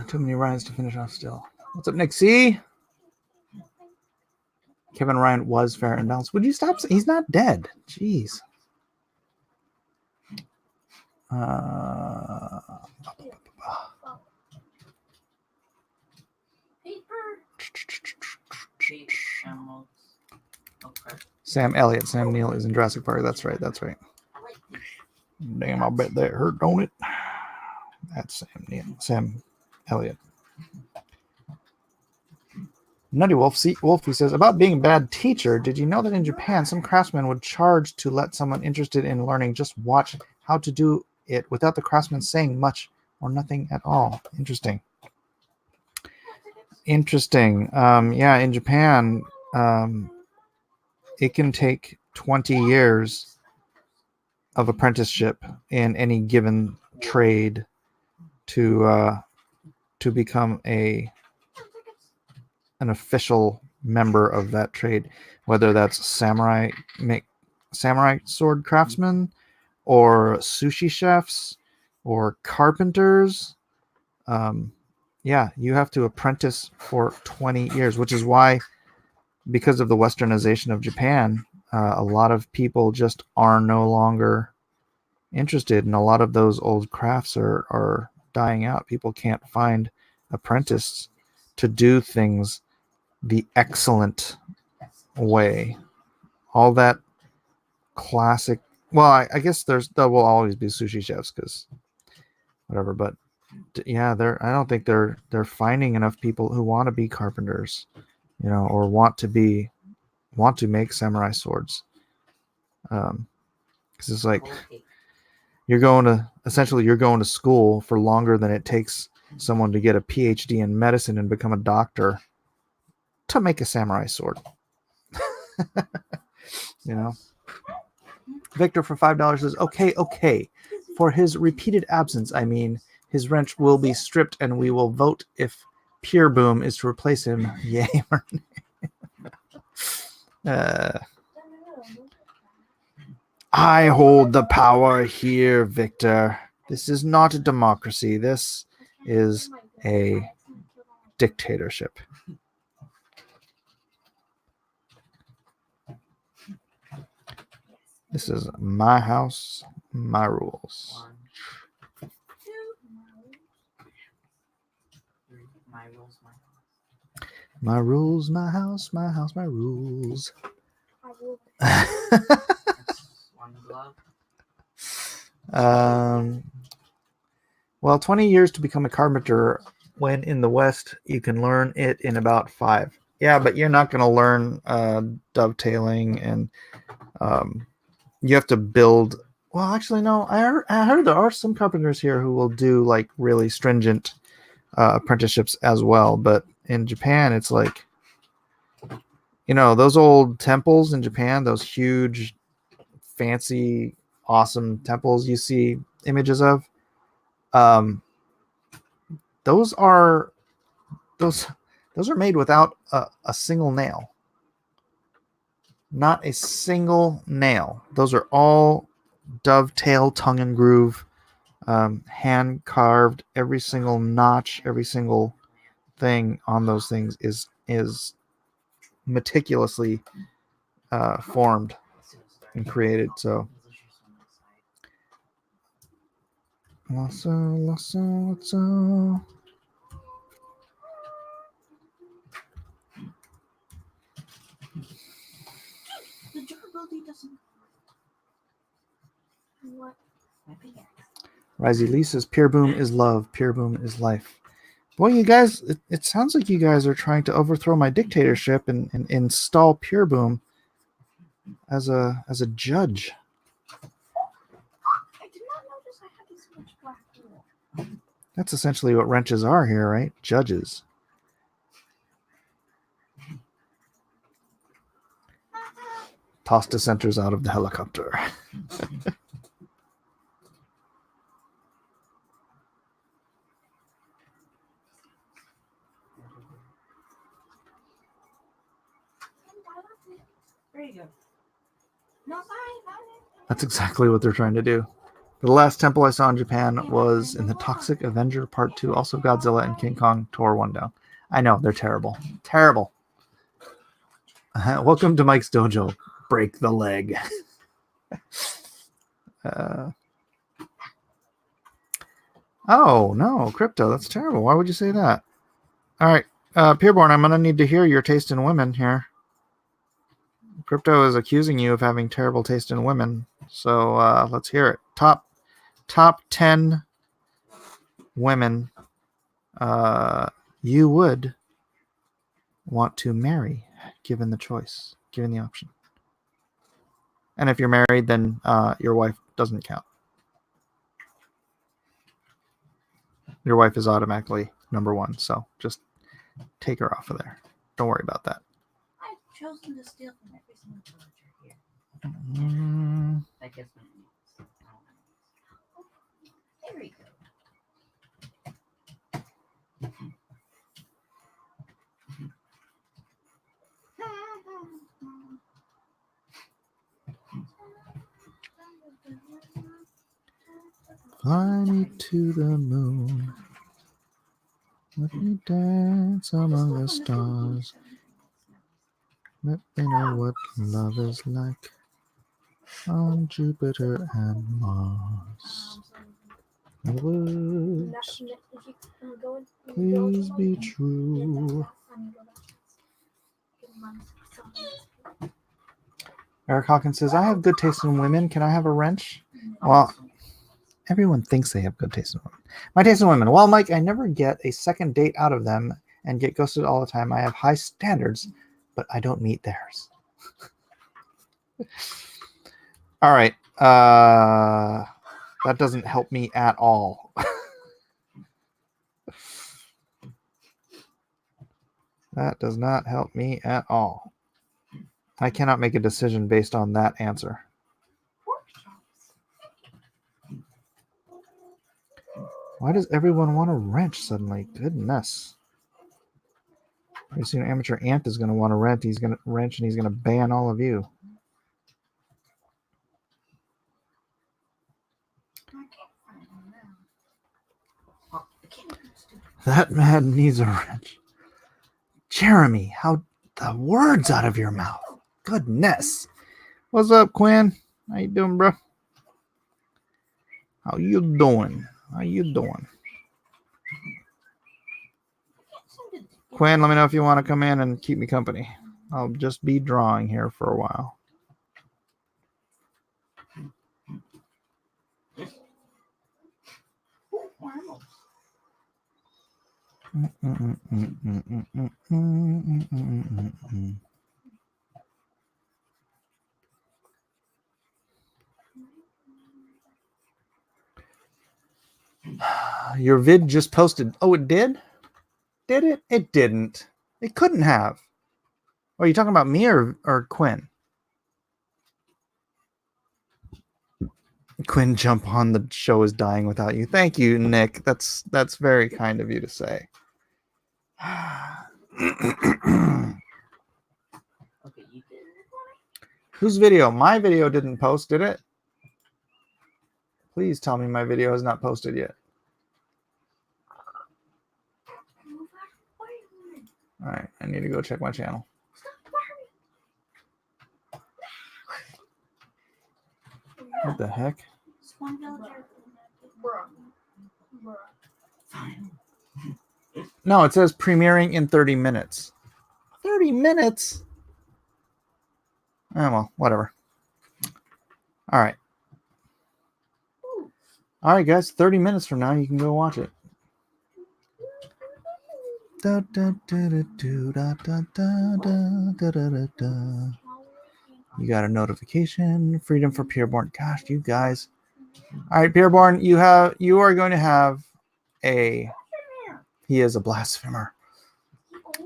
Too many Ryans to finish off still. What's up, Nick C? Kevin Ryan was fair and balanced. Would you stop? He's not dead. Jeez. Paper. Emeralds. Okay. Sam Elliott. Sam Neill is in Jurassic Park. That's right. That's right. I like these. Damn, I bet that hurt, don't it? That's Sam Neill. Sam Elliott. Nutty Wolfie says, about being a bad teacher, did you know that in Japan, some craftsmen would charge to let someone interested in learning just watch how to do it without the craftsman saying much or nothing at all? Interesting. Interesting. Yeah, in Japan, it can take 20 years of apprenticeship in any given trade to become an official member of that trade, whether that's samurai sword craftsmen or sushi chefs or carpenters. Yeah, you have to apprentice for 20 years, which is why, because of the westernization of Japan, a lot of people just are no longer interested, and a lot of those old crafts are dying out. People can't find apprentices to do things the excellent way. All that classic. Well, I guess there will always be sushi chefs because whatever. But yeah, I don't think they're finding enough people who want to be carpenters, or want to make samurai swords. Because it's like you're going to school for longer than it takes someone to get a PhD in medicine and become a doctor to make a samurai sword. Victor for $5 says, okay. For his repeated absence, I mean, his wrench will be stripped and we will vote if Pure Boom is to replace him. Yay or nay. I hold the power here, Victor. This is not a democracy. This is a dictatorship. This is my house, my rules. 1, 2, 3. My rules, my house. My rules, my house, my house, my rules. I will. That's 1 glove. Well, 20 years to become a carpenter, when in the West you can learn it in about 5. Yeah, but you're not going to learn dovetailing, and you have to build. Well, actually, no. I heard there are some carpenters here who will do like really stringent apprenticeships as well. But in Japan, it's like, those old temples in Japan, those huge, fancy, awesome temples you see images of. Those are made without a single nail. Not a single nail. Those are all dovetail, tongue and groove, hand carved. Every single notch, every single thing on those things is meticulously formed and created. So lasso. The durability doesn't. What? My pickaxe. Risey Lee says, Pure Boom is love. Pure Boom is life. Boy, you guys, it sounds like you guys are trying to overthrow my dictatorship and install Pure Boom as a judge. I did not notice I had this much black wool. That's essentially what wrenches are here, right? Judges. Toss dissenters out of the helicopter. There you go. No, sorry. That's exactly what they're trying to do. The last temple I saw in Japan was in the Toxic Avenger Part 2. Also, Godzilla and King Kong tore one down. I know, they're terrible. Terrible. Welcome to Mike's Dojo. Break the leg. Oh, no, Crypto, that's terrible. Why would you say that? All right, Peerborn, I'm going to need to hear your taste in women here. Crypto is accusing you of having terrible taste in women. So let's hear it. Top 10 women you would want to marry, given the choice, given the option. And if you're married, then your wife doesn't count. Your wife is automatically number 1, so just take her off of there. Don't worry about that. I've chosen to steal from every single villager here. That gets me. There we go. Fly me to the moon. Let me dance among the stars. Let me know what love is like on Jupiter and Mars. The words, please be true. Eric Hawkins says, I have good taste in women. Can I have a wrench? Well, everyone thinks they have good taste in women. My taste in women. Well, Mike, I never get a second date out of them and get ghosted all the time. I have high standards, but I don't meet theirs. All right. That doesn't help me at all. That does not help me at all. I cannot make a decision based on that answer. Why does everyone want a wrench suddenly? Goodness. Pretty soon Amateur Ant is going to want a wrench. He's going to wrench and he's going to ban all of you. That man needs a wrench. Jeremy, how the words out of your mouth. Goodness. What's up, Quinn? How you doing, bro? How you doing? How you doing? Quinn, let me know if you want to come in and keep me company. I'll just be drawing here for a while. Your vid just posted. Oh, it did? Did it? It didn't. It couldn't have. Oh, are you talking about me or Quinn? Quinn, jump on. The show is dying without you. Thank you, Nick. That's very kind of you to say. Whose video? My video didn't post, did it? Please tell me my video has not posted yet. All right, I need to go check my channel. What the heck? No, it says premiering in 30 minutes. 30 minutes? Oh, well, whatever. All right. All right, guys, 30 minutes from now, you can go watch it. You got a notification. Freedom for Pureborn. Gosh, you guys. All right, Pureborn, you are going to have a... He is a blasphemer.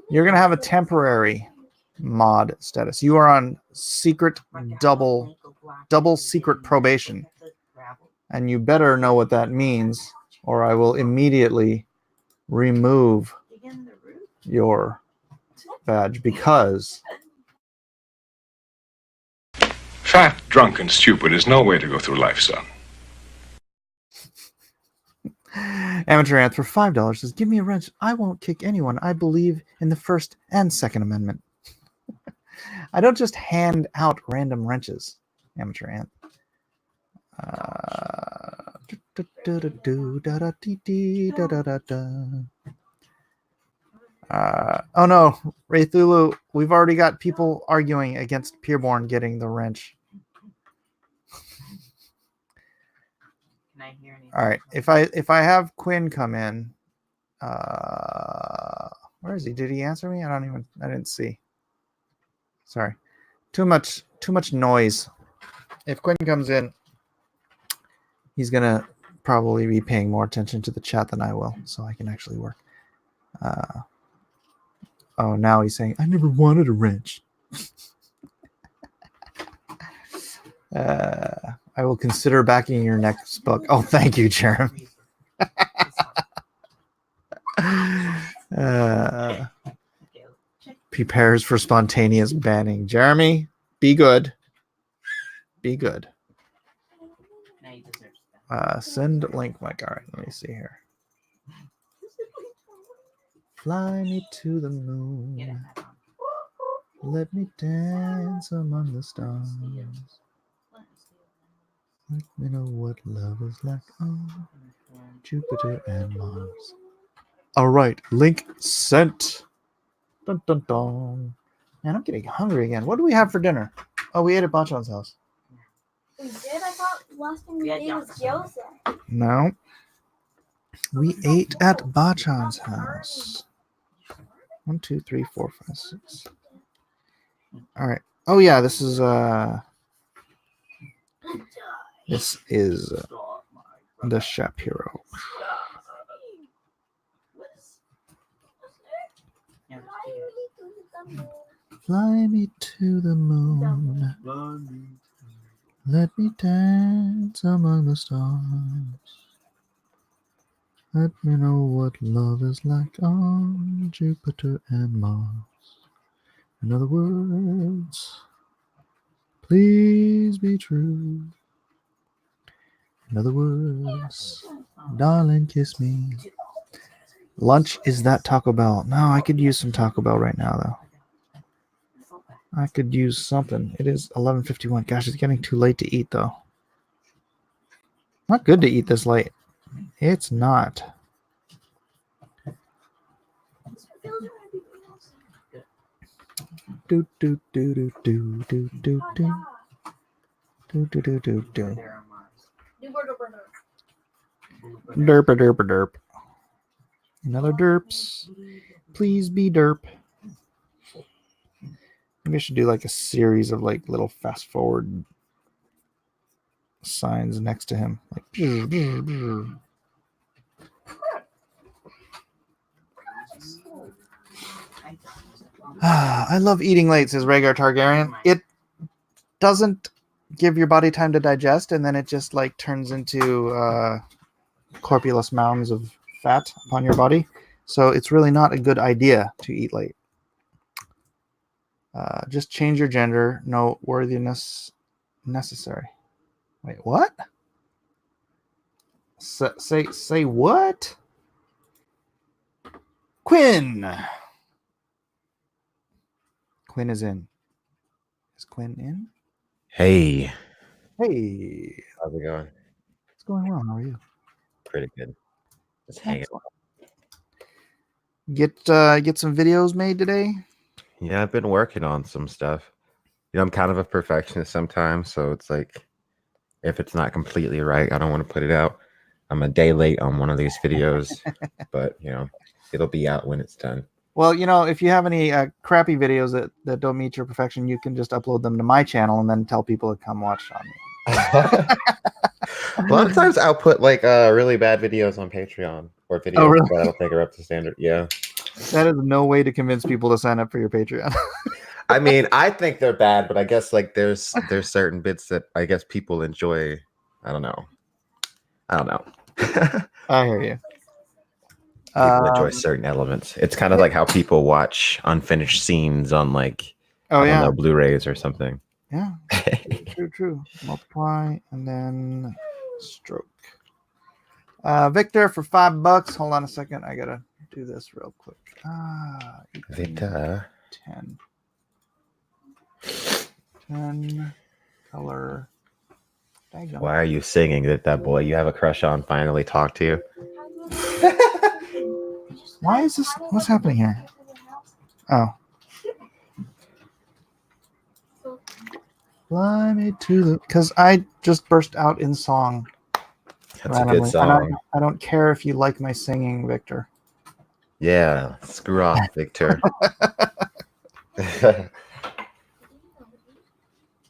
You're going to have a temporary mod status. You are on secret double secret probation. And you better know what that means, or I will immediately remove your badge, because fat, drunk, and stupid is no way to go through life, son. Amateur Anth for $5 says, give me a wrench. I won't kick anyone. I believe in the First and Second Amendment. I don't just hand out random wrenches, Amateur Anth. Oh no, Raythulu, we've already got people arguing against Pureborn getting the wrench. All right, if I have Quinn come in, where is he? Did he answer me? I didn't see. Sorry, too much noise. If Quinn comes in, he's gonna probably be paying more attention to the chat than I will, so I can actually work. Oh, now he's saying, I never wanted a wrench. I will consider backing your next book. Oh, thank you, Jeremy. Prepares for spontaneous banning. Jeremy, be good. Be good. Send link, Mike. All right, let me see here. Fly me to the moon. Let me dance among the stars. Let me know what love is like on Jupiter and Mars. All right, link sent. Dun, dun, dun. Man, I'm getting hungry again. What do we have for dinner? Oh, we ate at Bachan's house. We did? I thought last time we ate was Joseph. No. We ate at Bachan's house. 1, 2, 3, 4, 5, 6. All right. Oh yeah, this is the Shapiro. Fly me to the moon. Let me dance among the stars. Let me know what love is like on Jupiter and Mars. In other words, please be true. In other words, darling, kiss me. Lunch is that Taco Bell. No, I could use some Taco Bell right now, though. I could use something. It is 11:51. Gosh, it's getting too late to eat, though. Not good to eat this late. It's not. Do do do do do do do do do do do do do. Derp a derp a derp. Another derps. Please be derp. Maybe I should do like a series of like little fast forward signs next to him. Like brr, brr, brr. I love eating late, says Rhaegar Targaryen. It doesn't give your body time to digest, and then it just like turns into corpulous mounds of fat upon your body. So it's really not a good idea to eat late. Just change your gender. No worthiness necessary. Wait, what? Say what? Quinn. Quinn is in. Is Quinn in? Hey, Hey, how's it going? what's going on? How are you? Pretty good. Just hanging. Get some videos made today. Yeah, I've been working on some stuff. You know, I'm kind of a perfectionist sometimes, so it's like if it's not completely right, I don't want to put it out. I'm a day late on one of these videos, but you know, it'll be out when it's done. Well, you know, if you have any crappy videos that don't meet your perfection, you can just upload them to my channel and then tell people to come watch on me. A lot of times I'll put like really bad videos on Patreon or videos really? that I don't think are up to standard. Yeah. That is no way to convince people to sign up for your Patreon. I mean, I think they're bad, but I guess like there's certain bits that I guess people enjoy. I don't know. I hear you. People enjoy certain elements. It's kind of like how people watch unfinished scenes on like I don't know, Blu-rays or something. Yeah. True. Multiply and then stroke. Victor for $5. Hold on a second. I gotta do this real quick. Victor. 10 color. Why are you singing that boy you have a crush on finally talked to you? Why is this? What's happening here? Oh. Fly me to the... Because I just burst out in song. That's randomly. A good song. I don't care if you like my singing, Victor. Yeah, screw off, Victor.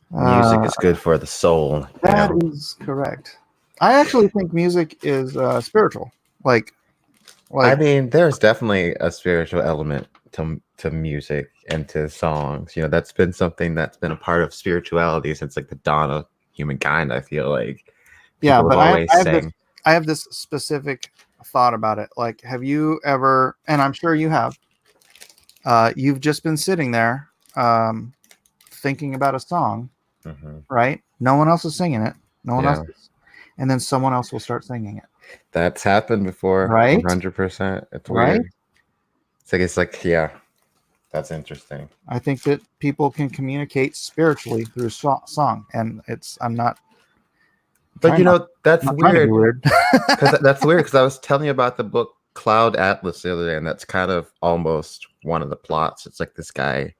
Music is good for the soul. That is correct. I actually think music is spiritual. Like, I mean, there's definitely a spiritual element to music and to songs. You know, that's been something that's been a part of spirituality since like the dawn of humankind. I feel like. Yeah, but I have this specific thought about it. Like, have you ever? And I'm sure you have. You've just been sitting there, thinking about a song, right? No one else is singing it. No one else is, and then someone else will start singing it. That's happened before, right? 100%. It's weird. Right? It's like, yeah, that's interesting. I think that people can communicate spiritually through song, and I'm not. But you know, that's weird. That's weird because I was telling you about the book Cloud Atlas the other day, and that's kind of almost one of the plots. It's like this guy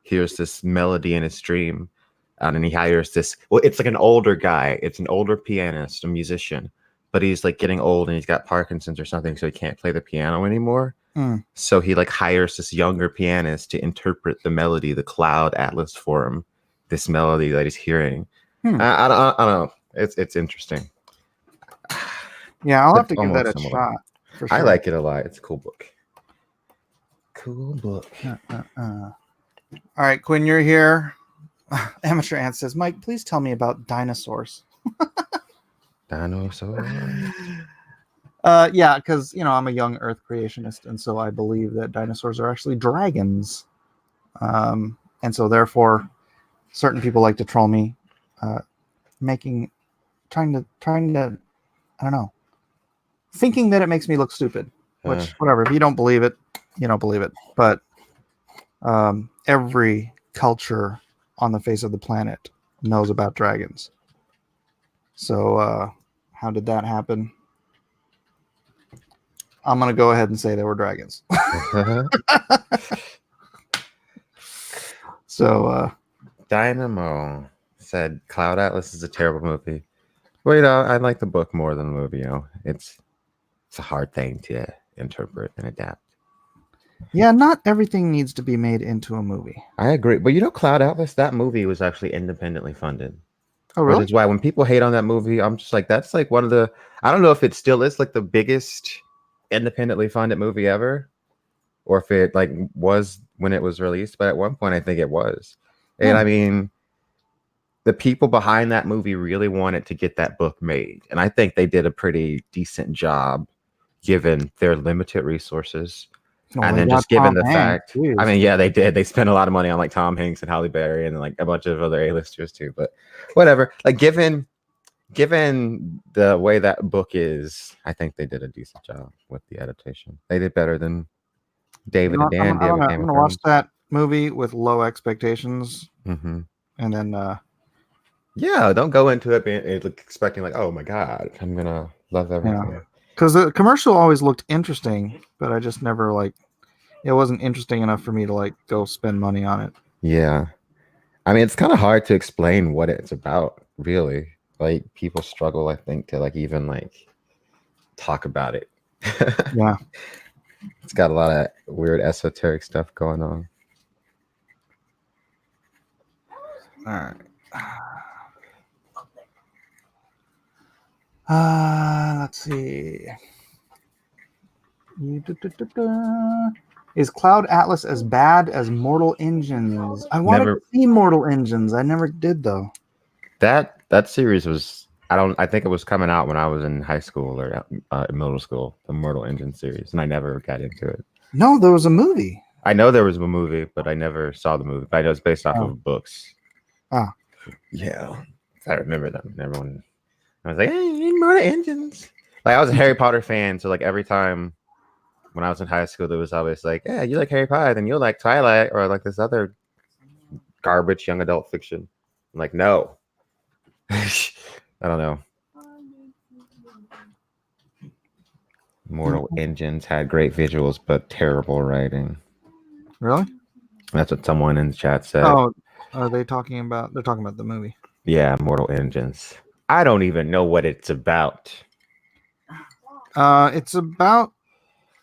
hears this melody in his dream, and he hires this. Well, it's like an older guy. It's an older pianist, a musician. But he's like getting old and he's got Parkinson's or something, so he can't play the piano anymore. So he like hires this younger pianist to interpret the melody, the Cloud Atlas for him, this melody that he's hearing. I don't know. It's interesting. Yeah, I'll have to give that a shot. For sure. I like it a lot. It's a cool book. Cool book. All right, Quinn, you're here. Amateur Ant says, Mike, please tell me about dinosaurs. Dinosaurs. Yeah, because I'm a young Earth creationist, and so I believe that dinosaurs are actually dragons, and so therefore, certain people like to troll me, trying to, I don't know, thinking that it makes me look stupid. Which, whatever. If you don't believe it, you don't believe it. But every culture on the face of the planet knows about dragons. So how did that happen? I'm going to go ahead and say they were dragons. So Dynamo said Cloud Atlas is a terrible movie. Well, you know, I like the book more than the movie. You know, it's a hard thing to interpret and adapt. yeah, not everything needs to be made into a movie. I agree, but you know, Cloud Atlas, that movie was actually independently funded. Oh, really? Which is why when people hate on that movie, I'm just like, that's like one of the. I don't know if it still is like the biggest independently funded movie ever, or if it like was when it was released. But at one point, I think it was. And I mean, the people behind that movie really wanted to get that book made, and I think they did a pretty decent job given their limited resources. And then just given the fact, I mean, yeah, they did. They spent a lot of money on like Tom Hanks and Halle Berry and like a bunch of other A-listers too. But whatever. Like given the way that book is, I think they did a decent job with the adaptation. They did better than David and Dan did. I'm gonna watch that movie with low expectations, and then yeah, don't go into it being expecting like, oh my god, I'm gonna love everything. Because the commercial always looked interesting, but I just never like. It wasn't interesting enough for me to like go spend money on it. Yeah, I mean, it's kind of hard to explain what it's about, really. Like people struggle, I think, to like even like talk about it. Yeah, it's got a lot of weird esoteric stuff going on. All right. Let's see. Is Cloud Atlas as bad as Mortal Engines? I wanted to see Mortal Engines. I never did though. That series was I think it was coming out when I was in high school or middle school, the Mortal Engines series, and I never got into it. No, there was a movie. I know there was a movie, but I never saw the movie. But I know it's based off of books. Ah. Yeah. I remember them. Everyone I was like, hey, Mortal Engines. Like I was a Harry Potter fan, so like every time when I was in high school, there was always like, yeah, you like Harry Potter, then you'll like Twilight or like this other garbage young adult fiction. I'm like, no. I don't know. Mortal Engines had great visuals, but terrible writing. Really? That's what someone in the chat said. Oh, are they talking about? They're talking about the movie. Yeah, Mortal Engines. I don't even know what it's about. It's about.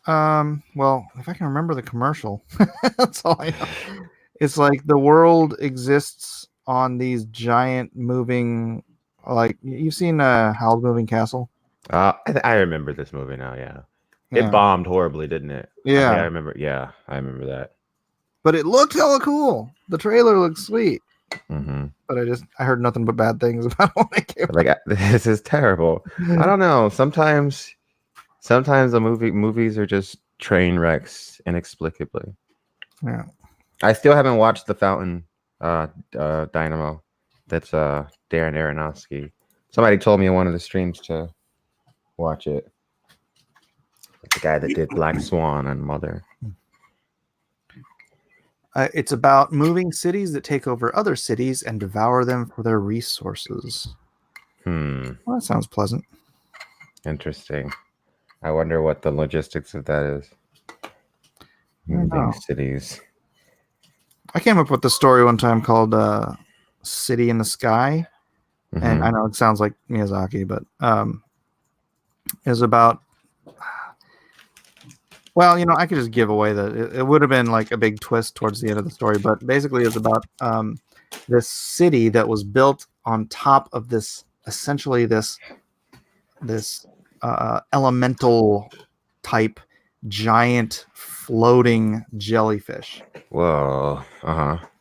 Well, if I can remember the commercial, that's all I know. It's like the world exists on these giant moving, like you've seen Howl's Moving Castle. I remember this movie now. Yeah, it bombed horribly, didn't it? Yeah, I remember. Yeah, I remember that. But it looked hella cool. The trailer looked sweet. Mm-hmm. But I heard nothing but bad things about when I came. Like this is terrible. I don't know. Sometimes the movies are just train wrecks inexplicably. Yeah. I still haven't watched The Fountain Dynamo. That's Darren Aronofsky. Somebody told me in one of the streams to watch it. The guy that did Black Swan and Mother. It's about moving cities that take over other cities and devour them for their resources. Well, that sounds pleasant. Interesting. I wonder what the logistics of that is. Moving cities. I came up with the story one time called City in the Sky. Mm-hmm. And I know it sounds like Miyazaki, but is about... Well, you know, I could just give away that it would have been like a big twist towards the end of the story, but basically it's about this city that was built on top of this, essentially this elemental type giant floating jellyfish. Whoa.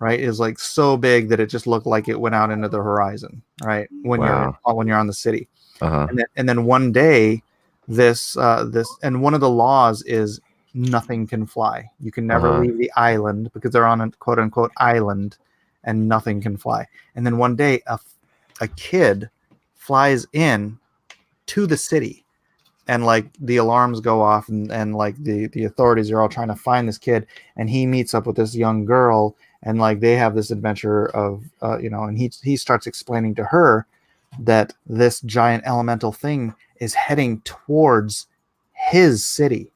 Right? It's like so big that it just looked like it went out into the horizon, right? When you're on the city. And then one day this and one of the laws is nothing can fly. You can never leave the island because they're on a quote unquote island and nothing can fly. And then one day a kid flies in to the city and like the alarms go off and like the authorities are all trying to find this kid, and he meets up with this young girl and like they have this adventure of and he starts explaining to her that this giant elemental thing is heading towards his city,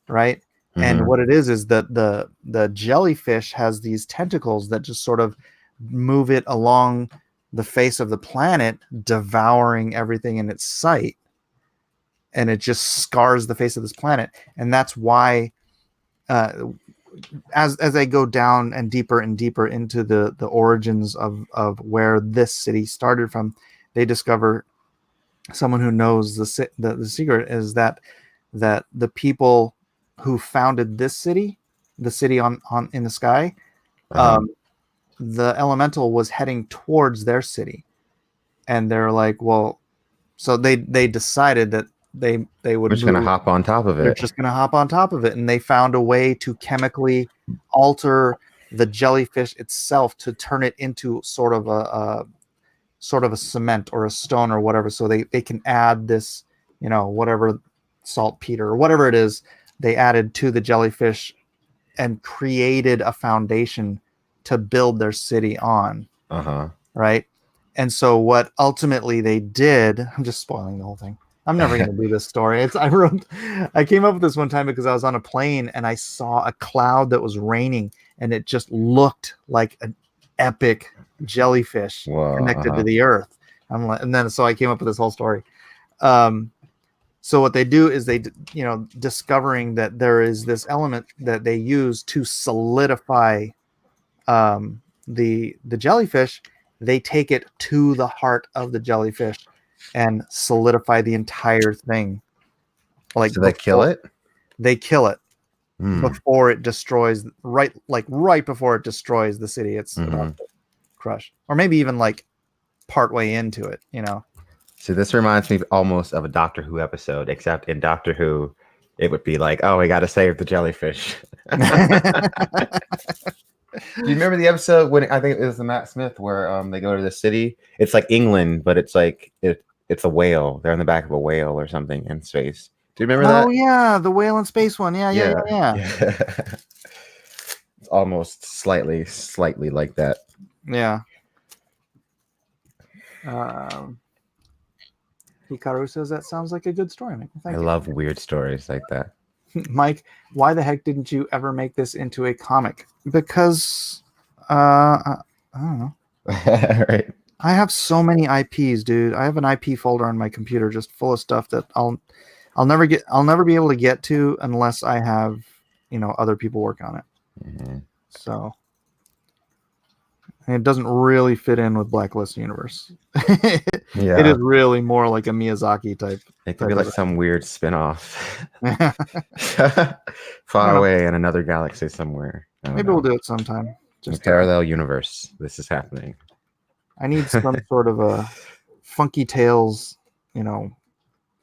right? And what it is that the jellyfish has these tentacles that just sort of move it along the face of the planet, devouring everything in its sight, and it just scars the face of this planet. And that's why as they go down and deeper into the origins of where this city started from, they discover someone who knows the secret is that the people who founded this city, the city on in the sky, the elemental was heading towards their city, and they're like, well, so they decided that they would We're just gonna hop on top of it. They're just gonna hop on top of it, and they found a way to chemically alter the jellyfish itself to turn it into sort of a cement or a stone or whatever, so they can add this, whatever saltpeter or whatever it is they added to the jellyfish and created a foundation to build their city on. Right. And so what ultimately they did, I'm just spoiling the whole thing. I'm never going to do this story. I came up with this one time because I was on a plane and I saw a cloud that was raining, and it just looked like an epic jellyfish connected to the earth. So I came up with this whole story. So what they do is discovering that there is this element that they use to solidify the jellyfish. They take it to the heart of the jellyfish and solidify the entire thing. So they kill it? They kill it before it destroys, right before it destroys the city. It's about to crush. Or maybe even like partway into it, So this reminds me almost of a Doctor Who episode, except in Doctor Who, it would be like, oh, we got to save the jellyfish. Do you remember the episode when I think it was the Matt Smith where they go to the city? It's like England, but it's like it's a whale. They're in the back of a whale or something in space. Do you remember that? Oh yeah, the whale in space one. Yeah. It's almost slightly like that. Yeah. Hikaru says that sounds like a good story. I love weird stories like that. Mike, why the heck didn't you ever make this into a comic? Because I don't know. Right. I have so many IPs, dude. I have an IP folder on my computer just full of stuff that I'll never be able to get to unless I have, other people work on it. So and it doesn't really fit in with Blacklist Universe. It is really more like a Miyazaki type. It could be like some weird spin-off. Far away in another galaxy somewhere. Maybe we'll do it sometime. Just a parallel universe. This is happening. I need some sort of a Funky Tales,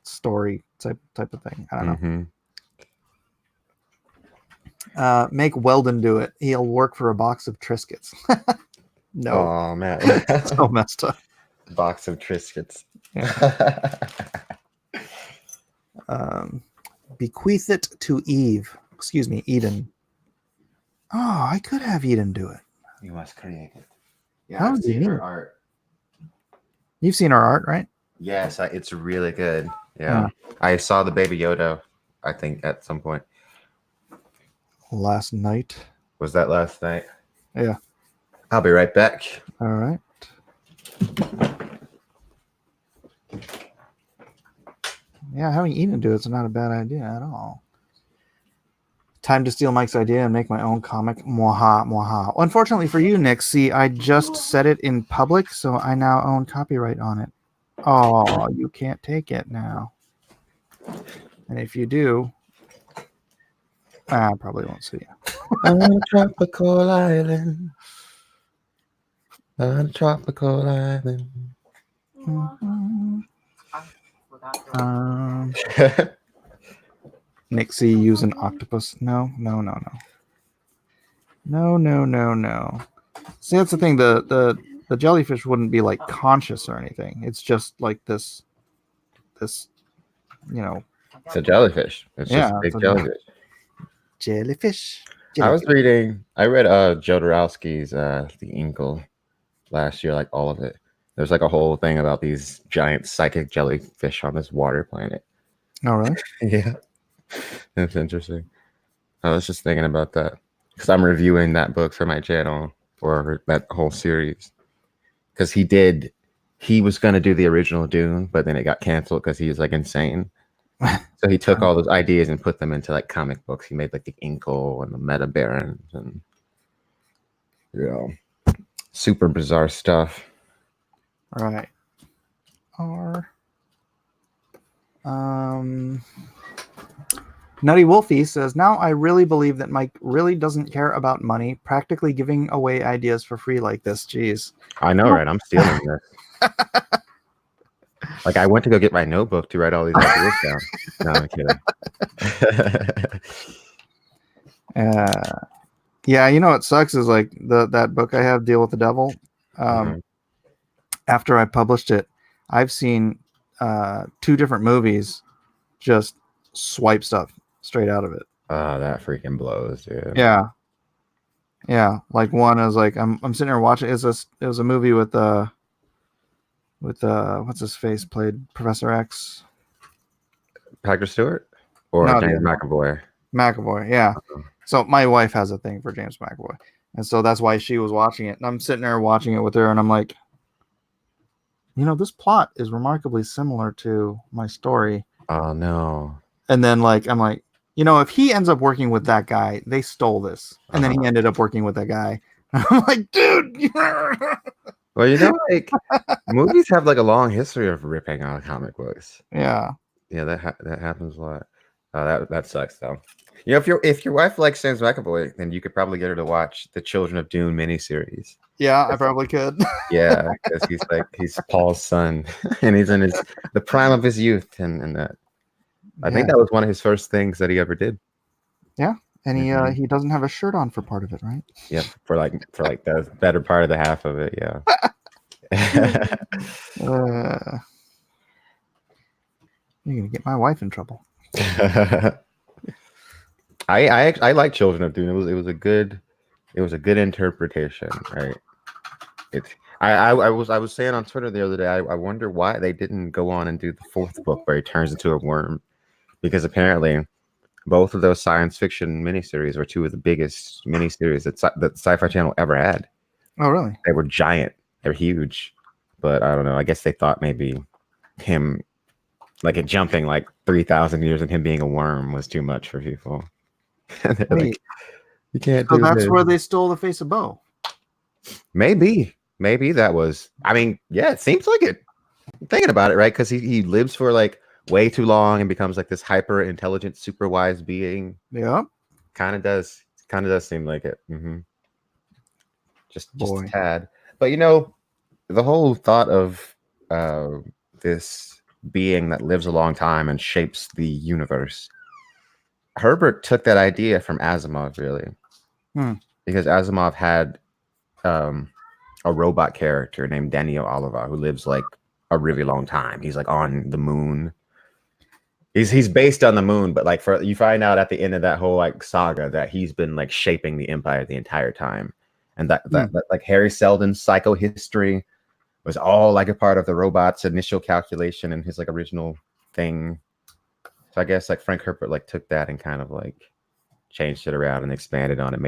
story type of thing. I don't know. Make Weldon do it. He'll work for a box of Triscuits. No. Oh man. So messed up. Box of Triscuits. Yeah. Bequeath it to Eve. Excuse me, Eden. Oh, I could have Eden do it. You must create it. Yeah, How I've do you seen mean? her art. You've seen our art, right? Yes, it's really good. Yeah. I saw the Baby Yoda, I think, at some point. Last night. Was that last night? Yeah. I'll be right back. All right. Yeah, having Eden do it's not a bad idea at all. Time to steal Mike's idea and make my own comic. Mwaha, mwaha. Unfortunately for you, Nick, see, I just said it in public, so I now own copyright on it. Oh, you can't take it now. And if you do, I probably won't see you. On a tropical island. On a tropical island. Nixie use an octopus. No. See, that's the thing. The jellyfish wouldn't be like conscious or anything. It's just like this. It's a jellyfish. It's just a big jellyfish. Jellyfish. I read Jodorowsky's The Inkle last year, like all of it. There's like a whole thing about these giant psychic jellyfish on this water planet. Oh, really? Yeah. That's interesting. I was just thinking about that because I'm reviewing that book for my channel, or that whole series. Because he was going to do the original Dune, but then it got canceled because he was like insane. So he took all those ideas and put them into like comic books. He made like the Inkle and the Meta Barons and super bizarre stuff. Right. Nutty Wolfie says, now I really believe that Mike really doesn't care about money, practically giving away ideas for free like this. Jeez. I know, right? I'm stealing this. Like, I went to go get my notebook to write all these ideas down. No, I'm kidding. Yeah, you know what sucks is like that book I have, Deal with the Devil. After I published it, I've seen 2 different movies just swipe stuff straight out of it. That freaking blows, dude. Yeah. Like one is like I'm sitting here watching. It was a movie with what's his face played Professor X. Patrick Stewart or No, James McAvoy. McAvoy, yeah. So my wife has a thing for James McAvoy, and so that's why she was watching it. And I'm sitting there watching it with her, and I'm like, this plot is remarkably similar to my story. Oh no. And then I'm like, if he ends up working with that guy, they stole this. And then he ended up working with that guy. I'm like, dude. Well, like movies have like a long history of ripping out comic books. Yeah. Yeah, that happens a lot. That sucks though. If your wife likes James McAvoy, then you could probably get her to watch the Children of Dune miniseries. Yeah, I probably could. Yeah, because he's Paul's son, and he's in the prime of his youth, and that. I think that was one of his first things that he ever did. Yeah, and he doesn't have a shirt on for part of it, right? Yeah, for like the better part of the half of it. Yeah. You're gonna get my wife in trouble. I like Children of Dune. It was a good interpretation, right? I was saying on Twitter the other day, I wonder why they didn't go on and do the 4th book where he turns into a worm, because apparently both of those science fiction miniseries were 2 of the biggest miniseries that Sci-Fi Channel ever had. Oh, really? They were giant. They're huge, but I don't know. I guess they thought maybe him it jumping like 3,000 years and him being a worm was too much for people. Like, you can't. So that's where they stole the face of Bo. Maybe that was. I mean, yeah, it seems like it. I'm thinking about it, right? Because he lives for like way too long and becomes like this hyper intelligent, super wise being. Yeah, kind of does seem like it. Just a tad. But the whole thought of this being that lives a long time and shapes the universe. Herbert took that idea from Asimov, really, because Asimov had a robot character named Daniel Oliver who lives like a really long time. He's like on the moon. He's based on the moon, but like you find out at the end of that whole like saga that he's been like shaping the Empire the entire time, and that like Harry Seldon's psychohistory was all like a part of the robot's initial calculation and his like original thing. So I guess like Frank Herbert like took that and kind of like changed it around and expanded on it,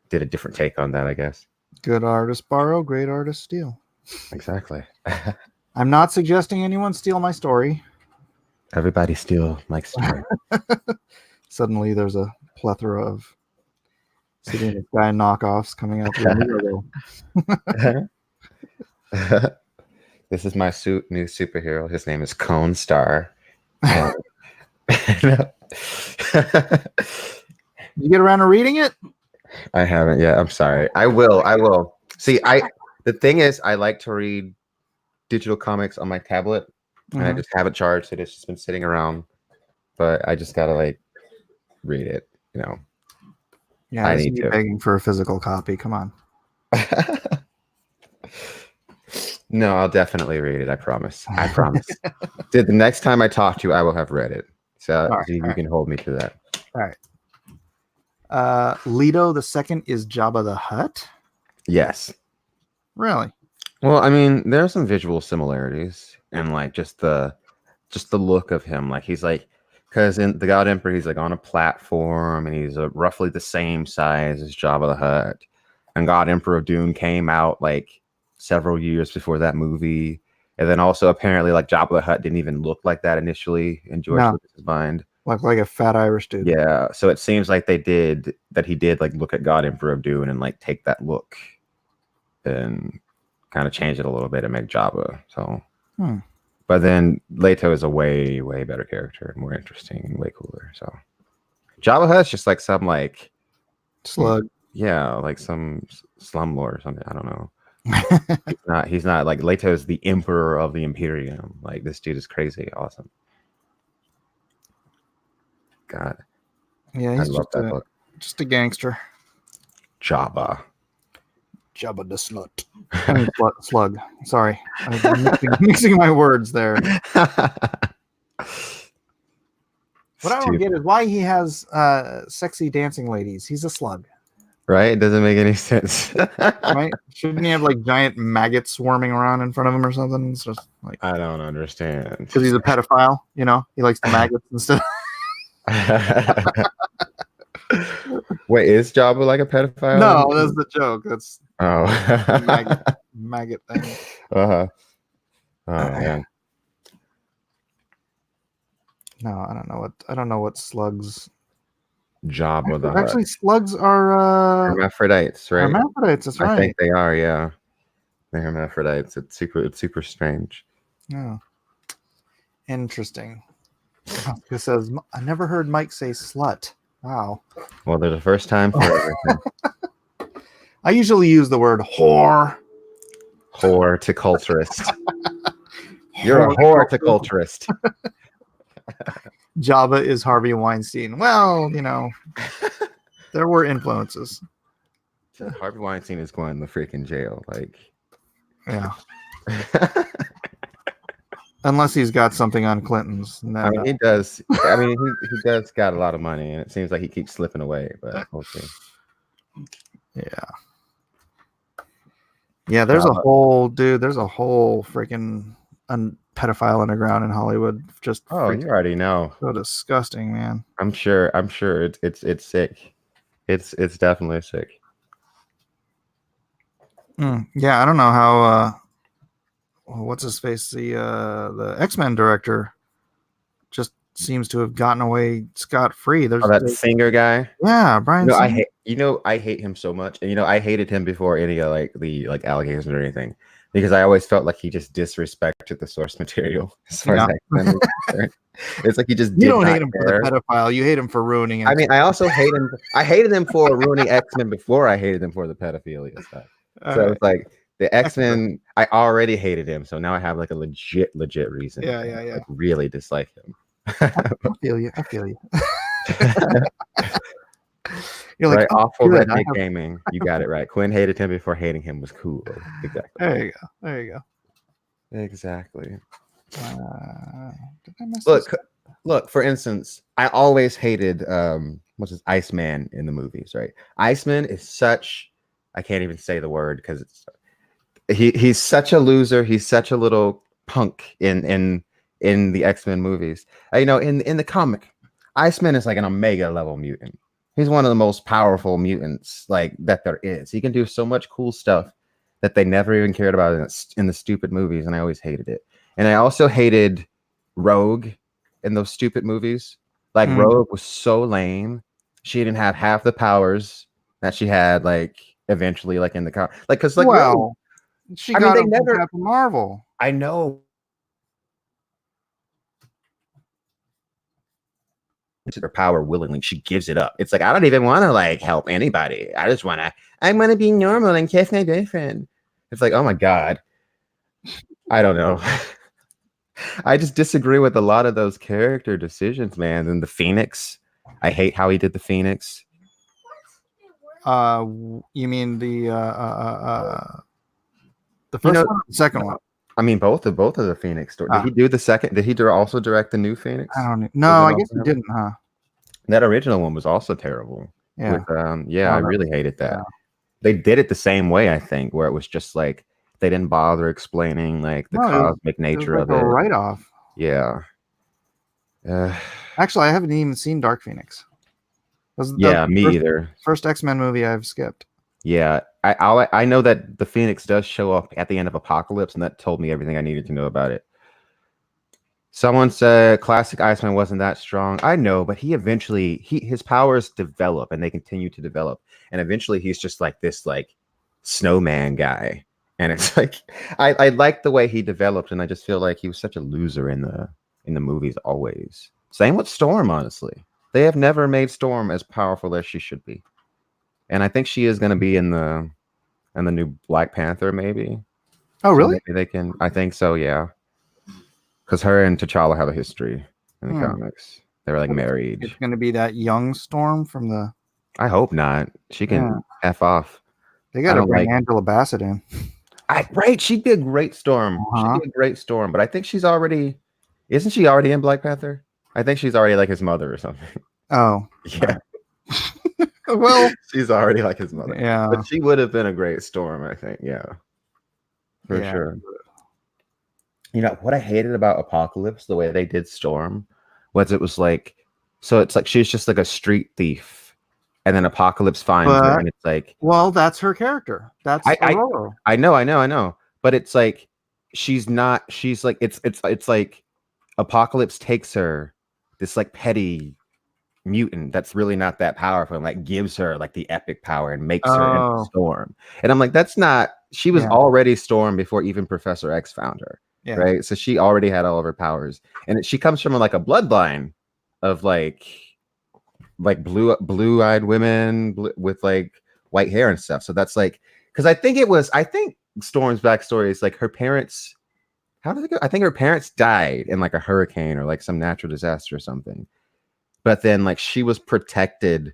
did a different take on that, I guess. Good artists borrow, great artists steal. Exactly. I'm not suggesting anyone steal my story. Everybody steal Mike's story. Suddenly there's a plethora of City in the Sky knockoffs coming out the window. This is my new superhero. His name is Cone Star. You get around to reading it? I haven't yet. I'm sorry. I will. See, the thing is, I like to read digital comics on my tablet, and I just have it charged. It's just been sitting around, but I just gotta like read it. Yeah, I need to. Begging for a physical copy. Come on. No, I'll definitely read it. I promise. The next time I talk to you, I will have read it. So you can hold me to that. All right. Leto the Second is Jabba the Hutt. Yes. Really? Well, I mean, there are some visual similarities and like just the look of him. Like he's like, because in the God Emperor, he's like on a platform and he's roughly the same size as Jabba the Hutt. And God Emperor of Dune came out like several years before that movie. And then also apparently like Jabba the Hutt didn't even look like that initially in George Lucas's mind. Like a fat Irish dude. Yeah. So it seems like he did like look at God Emperor of Dune and like take that look and kind of change it a little bit and make Jabba. So but then Leto is a way, way better character and more interesting and way cooler. So Jabba Hutt's just like some like slug. Yeah, like some slumlord or something. I don't know. He's not like Leto is the emperor of the Imperium. Like this dude is crazy, awesome. God. Yeah, he's just a gangster. Jabba the Slut. I mean, slug. Sorry. I'm mixing my words there. What I don't get is why he has sexy dancing ladies. He's a slug. Right? It doesn't make any sense. Right? Shouldn't he have like giant maggots swarming around in front of him or something? It's just like I don't understand. Because he's a pedophile, you know? He likes the maggots instead. Wait, is Jabba like a pedophile? No, that's the joke. That's maggot thing. Oh man. No, I don't know what slugs. Jabba the Actually, slugs are hermaphrodites, right? Hermaphrodites, that's right. I think they are, yeah. They're hermaphrodites. It's super strange. Yeah. Interesting. It says I never heard Mike say slut. Wow. Well, there's a first time for everything. I usually use the word whore. Horticulturist. You're a horticulturist. Jabba is Harvey Weinstein. Well, you know, there were influences. Harvey Weinstein is going to the freaking jail. Like, yeah. Unless he's got something on Clinton's. Then, I mean, he does. I mean, he does got a lot of money, and it seems like he keeps slipping away. But we'll see. Yeah. Yeah, there's a whole freaking pedophile underground in Hollywood. Just you already know. So disgusting, man. I'm sure it's sick. It's definitely sick. Yeah, I don't know how what's his face, the X-Men director just seems to have gotten away scot-free. There's that singer guy. Yeah, Brian. I hate him so much. And I hated him before any of the allegations or anything, because I always felt like he just disrespected the source material. As far as it's like he just you don't hate him for the pedophile. You hate him for ruining it. I mean, I also hate him. I hated him for ruining X-Men before I hated him for the pedophilia stuff. So it's like the X-Men, I already hated him, so now I have like a legit reason. Yeah. Like, really dislike him. I feel you. You're like, right, awful redneck gaming. You got it right. Quinn hated him before hating him was cool. Exactly. There you go. Exactly. Did I miss Look. For instance, I always hated what's his Iceman in the movies. Right, Iceman is such. I can't even say the word because he's such a loser. He's such a little punk in the X-Men movies. In the comic, Iceman is like an Omega level mutant. He's one of the most powerful mutants like that there is. He can do so much cool stuff that they never even cared about in the stupid movies, and I always hated it. And I also hated Rogue in those stupid movies. Like Rogue was so lame. She didn't have half the powers that she had like eventually like in the car. Like because like Rogue, she got they never from Marvel. I know. Her power willingly, she gives it up. It's like I don't even want to like help anybody. I want to be normal and kiss my boyfriend. It's like, oh my god, I don't know. I just disagree with a lot of those character decisions, man. And the Phoenix, I hate how he did the Phoenix. You mean the first one or the second one? I mean both of the Phoenix stories. Did he do the second? Did he also direct the new Phoenix? I don't know. No, I guess he didn't, huh? That original one was also terrible. Yeah. I really hated that. yeah. They did it the same way, I think, where it was just like they didn't bother explaining like the cosmic nature it was like of a it. write-off. Yeah. Actually, I haven't even seen Dark Phoenix. Me either. First X-Men movie I've skipped. Yeah, I know that the Phoenix does show up at the end of Apocalypse, and that told me everything I needed to know about it. Someone said classic Iceman wasn't that strong. I know, but his powers develop, and they continue to develop, and eventually he's just like this like snowman guy, and it's like I like the way he developed, and I just feel like he was such a loser in the movies always. Same with Storm, honestly. They have never made Storm as powerful as she should be. And I think she is going to be in the new Black Panther, maybe. Oh, really? So maybe they can. I think so, yeah. Because her and T'Challa have a history in the comics. They were like married. It's going to be that young Storm from the. I hope not. She can F off. They got to bring Angela Bassett in. Right, she'd be a great Storm. She'd be a great Storm, but I think she's already. Isn't she already in Black Panther? I think she's already like his mother or something. Oh, yeah. Well, she's already like his mother. Yeah, but she would have been a great Storm, I think. Yeah, for sure. You know what I hated about Apocalypse, the way they did Storm, was it was like, so it's like she's just like a street thief, and then Apocalypse finds her, and it's like, well, that's her character. That's Aurora. I know, but it's like she's not. She's like it's like Apocalypse takes her, this like petty mutant that's really not that powerful, and like gives her like the epic power and makes her into Storm. And I'm like, that's not. She was already Storm before even Professor X found her. Yeah. Right, so she already had all of her powers, and she comes from like a bloodline of like blue-eyed women with like white hair and stuff. So that's like, because I think Storm's backstory is like her parents. How did it go? I think her parents died in like a hurricane or like some natural disaster or something. But then like she was protected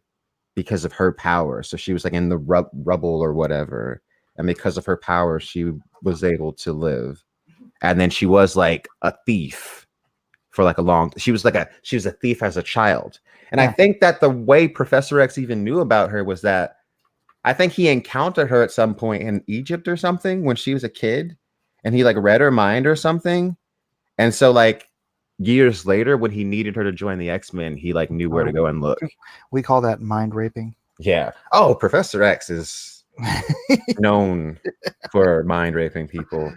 because of her power, so she was like in the rubble or whatever, and because of her power, she was able to live. And then she was like a thief for like she was a thief as a child. And I think that the way Professor X even knew about her was that I think he encountered her at some point in Egypt or something when she was a kid, and he like read her mind or something. And so like years later, when he needed her to join the X-Men, he like knew where to go and look. We call that mind raping. Yeah. Oh, Professor X is known for mind raping people.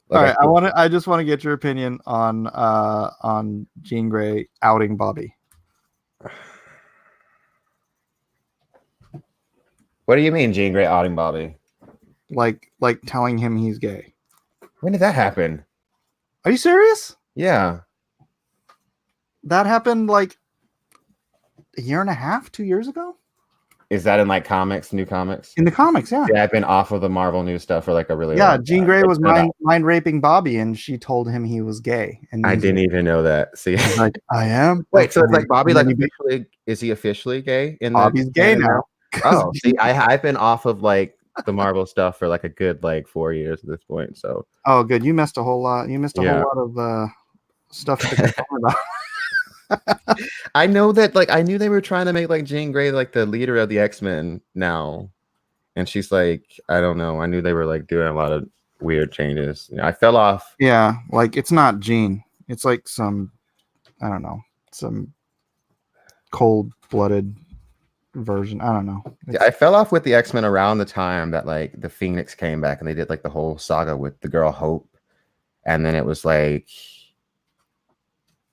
Like, all right, I just want to get your opinion on Jean Grey outing Bobby. What do you mean, Jean Grey outing Bobby? Like telling him he's gay. When did that happen? Are you serious? Yeah. That happened like a year and a half, 2 years ago. Is that in like comics, new comics? In the comics, yeah. Yeah, I've been off of the Marvel news stuff for like a really long Jean Grey was mind raping Bobby, and she told him he was gay. And I didn't even know that. See, like, I am. Wait, so it's like Bobby, like is he officially gay? Bobby's gay now. Oh, see, I've been off of like the Marvel stuff for like a good like 4 years at this point. So good. You missed a whole lot. You missed a whole lot of stuff to talk about. I know that like I knew they were trying to make like Jean Grey like the leader of the X-Men now, and she's like, I don't know. I knew they were like doing a lot of weird changes. I fell off. Yeah, like it's not Jean. It's like some, I don't know, some cold-blooded version. I don't know. I fell off with the X-Men around the time that like the Phoenix came back, and they did like the whole saga with the girl Hope, and then it was like.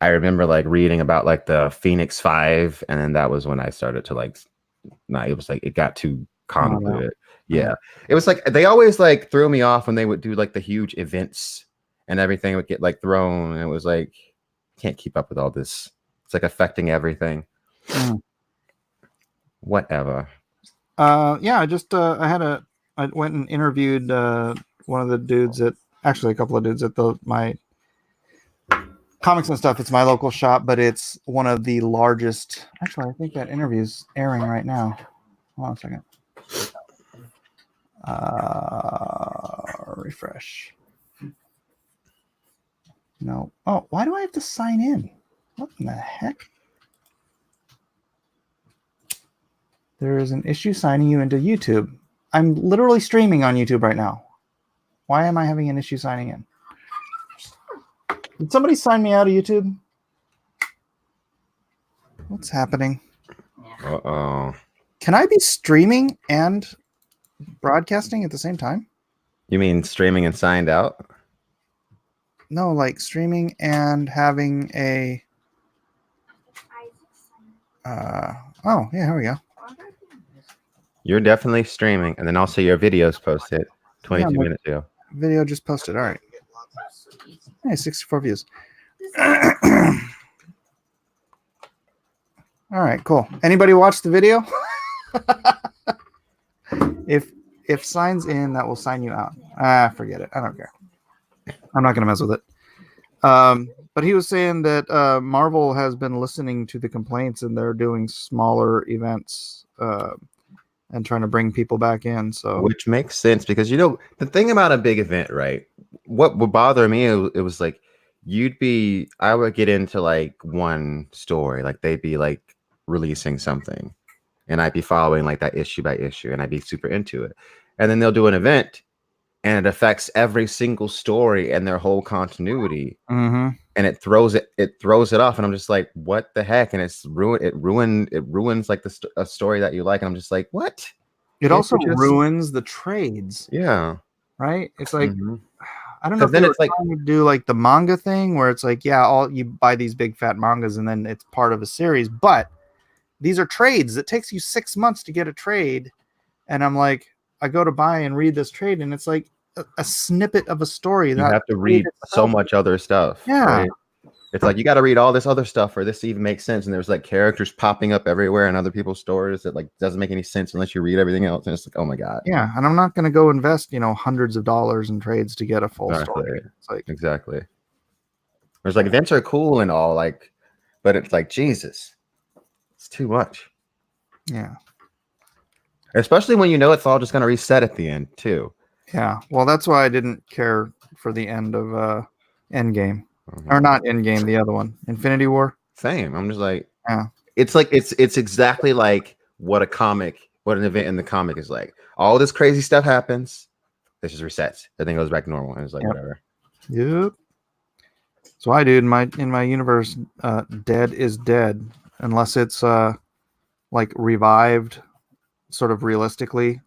I remember like reading about like the Phoenix 5, and then that was when I started to like, it was like it got too convoluted. Yeah, it was like they always like threw me off when they would do like the huge events and everything would get like thrown, and it was like can't keep up with all this. It's like affecting everything. Whatever. Yeah, I just I went and interviewed one of the dudes actually a couple of dudes at my Comics and Stuff. It's my local shop, but it's one of the largest. Actually, I think that interview's airing right now. Hold on a second. Refresh. No. Oh, why do I have to sign in? What in the heck? There is an issue signing you into YouTube. I'm literally streaming on YouTube right now. Why am I having an issue signing in? Did somebody sign me out of YouTube? What's happening? Uh-oh. Can I be streaming and broadcasting at the same time? You mean streaming and signed out? No, like streaming and having a... oh, yeah, here we go. You're definitely streaming, and then also your videos posted 22 minutes ago. Video just posted. All right. Hey, 64 views. All right, cool. Anybody watch the video? If signs in, that will sign you out. Forget it. I don't care. I'm not going to mess with it. But he was saying that Marvel has been listening to the complaints and they're doing smaller events and trying to bring people back in. So, which makes sense because the thing about a big event, right? What would bother me, it was like I would get into like one story, like they'd be like releasing something, and I'd be following like that issue by issue, and I'd be super into it, and then they'll do an event. And it affects every single story and their whole continuity, and it throws it off. And I'm just like, what the heck? And it ruins like a story that you like. And I'm just like, what? It also ruins the trades. Yeah, right. It's like I don't know if they were trying to do like the manga thing where it's like, yeah, you buy these big fat mangas and then it's part of a series, but these are trades. It takes you 6 months to get a trade, and I'm like, I go to buy and read this trade, and it's like a snippet of a story. You have to read so much other stuff. Yeah. Right? It's like you got to read all this other stuff for this to even make sense. And there's like characters popping up everywhere in other people's stories that like doesn't make any sense unless you read everything else. And it's like, oh my God. Yeah. And I'm not going to go invest, hundreds of dollars in trades to get a full story. It's like, exactly. There's like events are cool and all, like, but it's like, Jesus, it's too much. Yeah. Especially when it's all just going to reset at the end too. Yeah. Well, that's why I didn't care for the end of Endgame. Or not Endgame, the other one. Infinity War. Same. I'm just like, yeah. It's like it's exactly like what an event in the comic is like. All this crazy stuff happens. This just resets. Everything goes back to normal. And it's like whatever. Yep. So I do in my universe, dead is dead. Unless it's like revived sort of realistically,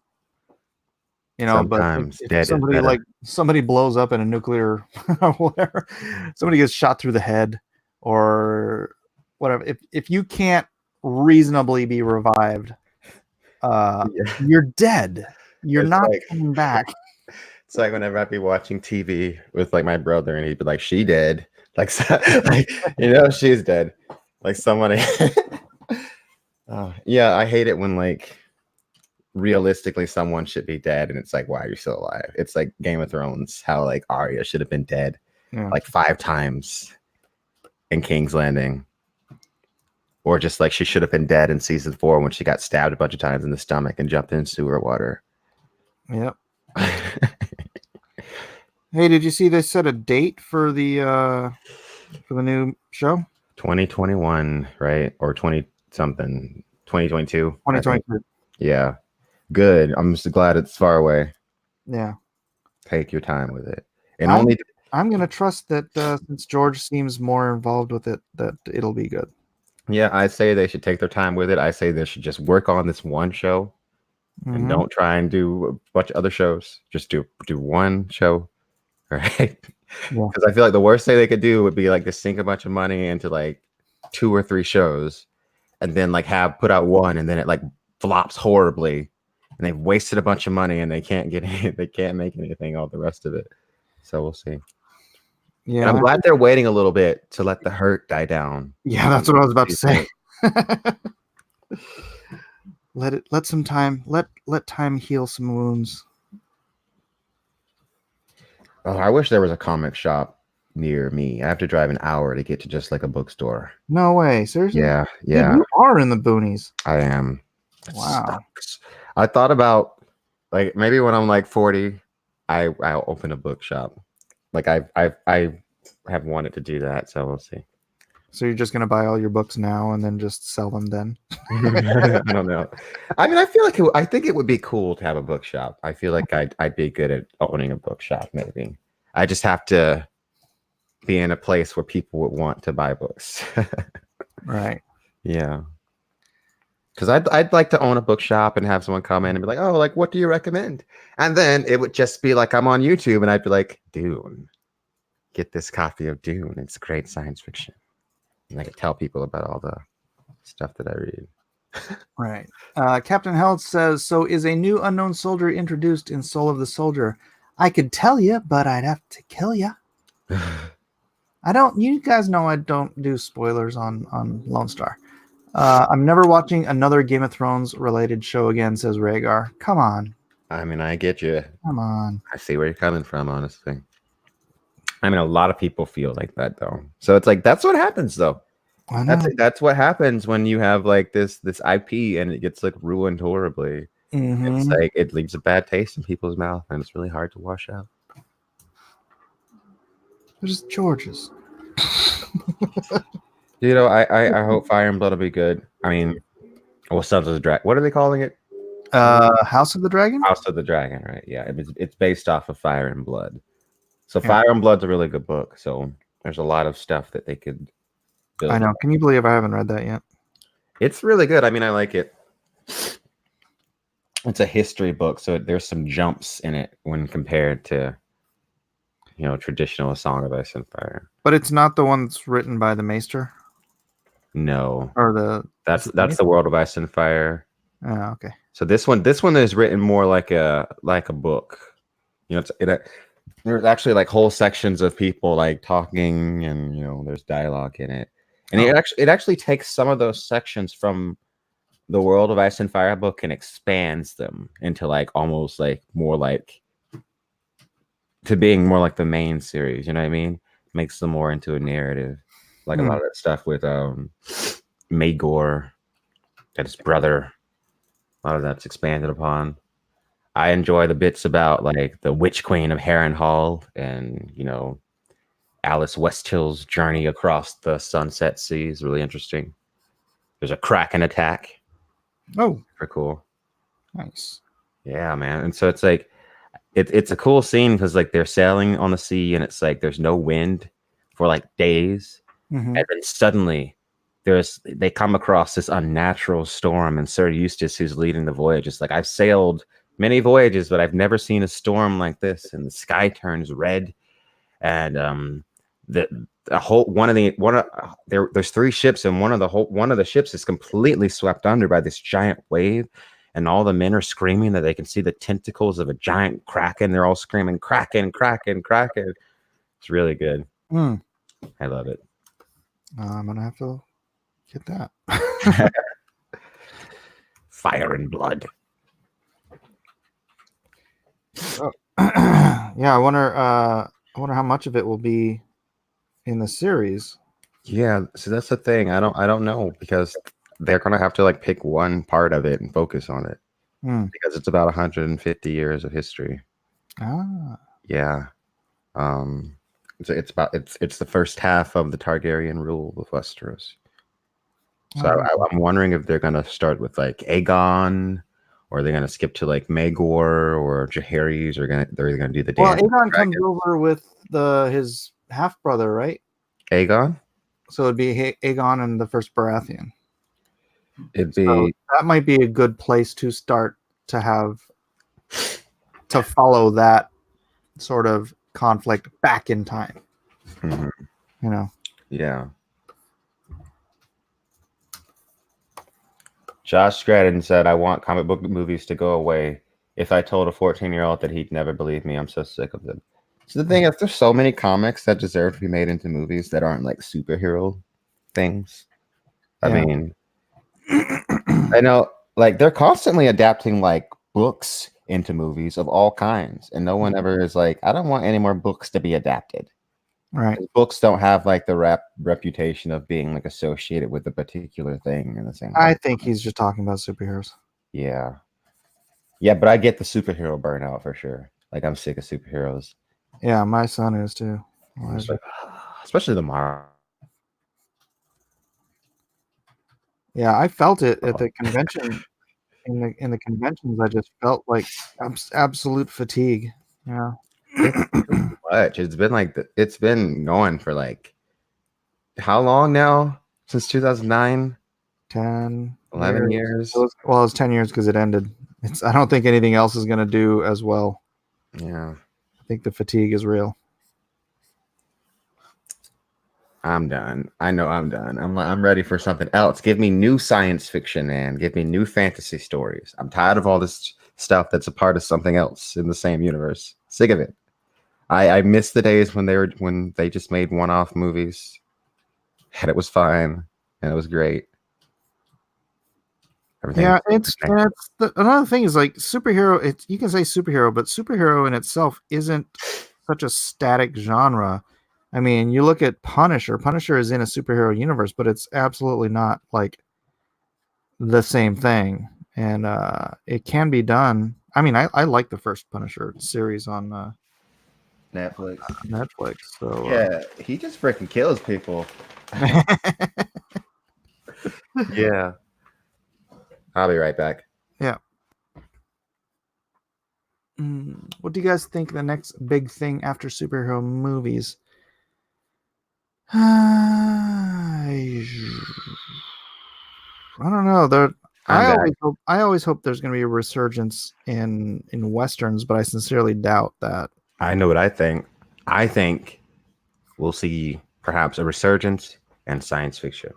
sometimes but if somebody blows up in a nuclear or whatever, somebody gets shot through the head or whatever, if you can't reasonably be revived, you're dead. You're not coming back. It's like whenever I'd be watching TV with like my brother and he'd be like, she dead, like she's dead, like somebody. Yeah, I hate it when like realistically someone should be dead and it's like, why are you still alive? It's like Game of Thrones, how like Arya should have been dead like 5 times in King's Landing, or just like she should have been dead in season 4 when she got stabbed a bunch of times in the stomach and jumped in sewer water. Yep. Hey, did you see they set a date for the new show? 2021, right? Or 20 something, 2022. 2022. Yeah. Good. I'm just glad it's far away. Yeah. Take your time with it. And I'm going to trust that since George seems more involved with it, that it'll be good. Yeah, I say they should take their time with it. I say they should just work on this one show and don't try and do a bunch of other shows. Just do one show. Right? Because I feel like the worst thing they could do would be like to sink a bunch of money into like 2 or 3 shows and then like put out one and then it like flops horribly. And they've wasted a bunch of money and they can't make anything all the rest of it. So we'll see. Yeah, and I'm glad they're waiting a little bit to let the hurt die down. Yeah, that's what I was about to say. let some time. Let time heal some wounds. Oh, I wish there was a comic shop near me. I have to drive an hour to get to just like a bookstore. No way, seriously? Yeah. Dude, you are in the boonies. I am. Wow. I thought about like maybe when I'm like 40, I'll open a bookshop. Like I have wanted to do that, so we'll see. So you're just gonna buy all your books now and then just sell them then? I don't know. I mean, I feel like I think it would be cool to have a bookshop. I feel like I'd be good at owning a bookshop. Maybe I just have to be in a place where people would want to buy books. Right. Yeah. Because I'd like to own a bookshop and have someone come in and be like, oh, like, what do you recommend? And then it would just be like, I'm on YouTube and I'd be like, Dune, get this copy of Dune. It's great science fiction. And I could tell people about all the stuff that I read. Right. Captain Held says, so is a new unknown soldier introduced in Soul of the Soldier? I could tell you, but I'd have to kill you. You guys know I don't do spoilers on Lone Star. I'm never watching another Game of Thrones related show again, says Rhaegar. Come on. I mean, I get you. Come on. I see where you're coming from, honestly. I mean, a lot of people feel like that, though. So it's like, that's what happens, though. I know. That's what happens when you have like this IP and it gets like ruined horribly. Mhm. It's like it leaves a bad taste in people's mouth, and it's really hard to wash out. There's George's. You know, I hope Fire and Blood will be good. I mean, well, Sons of the Dragon. What are they calling it? House of the Dragon? House of the Dragon, right? Yeah, it's based off of Fire and Blood. So yeah. Fire and Blood's a really good book. So there's a lot of stuff that they could build. I know. Can you believe I haven't read that yet? It's really good. I mean, I like it. It's a history book, so there's some jumps in it when compared to, traditional A Song of Ice and Fire. But it's not the one that's written by the Maester? No. Or that's the World of Ice and Fire. Oh, okay. So this one is written more like a book. There's actually like whole sections of people like talking, and there's dialogue in it. And it actually takes some of those sections from the World of Ice and Fire book and expands them into like almost like more like to being more like the main series. You know what I mean? Makes them more into a narrative, like a lot of that stuff with Maegor and his brother. A lot of that's expanded upon. I enjoy the bits about like the Witch Queen of Harrenhal and Alice Westhill's journey across the Sunset Sea is really interesting. There's a Kraken attack. Oh, pretty cool. Nice. Yeah, man. And so it's like it's a cool scene because like they're sailing on the sea and it's like there's no wind for like days, and then suddenly they come across this unnatural storm, and Sir Eustace, who's leading the voyage, is like, I've sailed many voyages, but I've never seen a storm like this, and the sky turns red, and there's 3 ships, and one of the ships is completely swept under by this giant wave, and all the men are screaming that they can see the tentacles of a giant kraken. They're all screaming kraken, kraken, kraken. It's really good. I love it. I'm gonna have to get that. Fire and Blood. Yeah, I wonder how much of it will be in the series. Yeah, so that's the thing. I don't know, because they're gonna have to like pick one part of it and focus on it, because it's about 150 years of history. Yeah. It's the first half of the Targaryen rule of Westeros. So I'm wondering if they're gonna start with like Aegon, or they're gonna skip to like Maegor or Jaehaerys, or they're gonna do the dance. Well, Aegon comes over with his half brother, right? Aegon. So it'd be Aegon and the first Baratheon. So that might be a good place to start to follow that sort of conflict back in time. Yeah. Josh Stratton said, I want comic book movies to go away. If I told a 14-year-old that, he'd never believe me. I'm so sick of them. So the thing is, there's so many comics that deserve to be made into movies that aren't like superhero things. I mean, I know like they're constantly adapting like books into movies of all kinds, and no one ever is like, I don't want any more books to be adapted. Right. Books don't have like the reputation of being like associated with a particular thing in the same way. I think he's just talking about superheroes. Yeah, but I get the superhero burnout for sure. Like, I'm sick of superheroes. Yeah, my son is too. Especially the Marvel. Yeah, I felt it at the convention. In the conventions, I just felt like absolute fatigue. Yeah. It's too much. It's been like it's been going for like how long now? Since 2009? 10 11 years. years. Well, it's 10 years because it ended. I don't think anything else is going to do as well. Yeah. I think the fatigue is real. I'm done. I know I'm done. I'm ready for something else. Give me new science fiction, man. Give me new fantasy stories. I'm tired of all this stuff that's a part of something else in the same universe. Sick of it. I miss the days when they just made one-off movies and it was fine and it was great. Everything. Yeah, another thing is like superhero. You can say superhero, but superhero in itself isn't such a static genre. I mean, you look at Punisher. Punisher is in a superhero universe, but it's absolutely not like the same thing. And it can be done. I mean, I like the first Punisher series on Netflix. Netflix. So Yeah, he just freaking kills people. Yeah. I'll be right back. Yeah. What do you guys think the next big thing after superhero movies? I don't know. I always hope there's going to be a resurgence in westerns, but I sincerely doubt that. I know what I think. I think we'll see perhaps a resurgence in science fiction.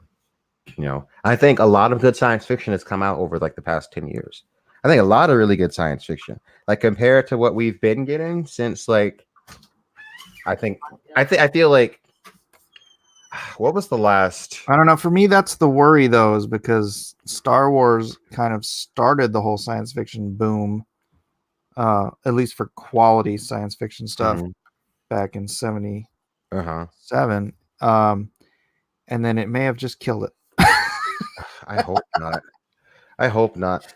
You know, I think a lot of good science fiction has come out over like the past 10 years. I think a lot of really good science fiction, like compared to what we've been getting since like, I feel like, what was the last? I don't know. For me, that's the worry though, is because Star Wars kind of started the whole science fiction boom, at least for quality science fiction stuff back in 77. And then it may have just killed it. I hope not. I hope not.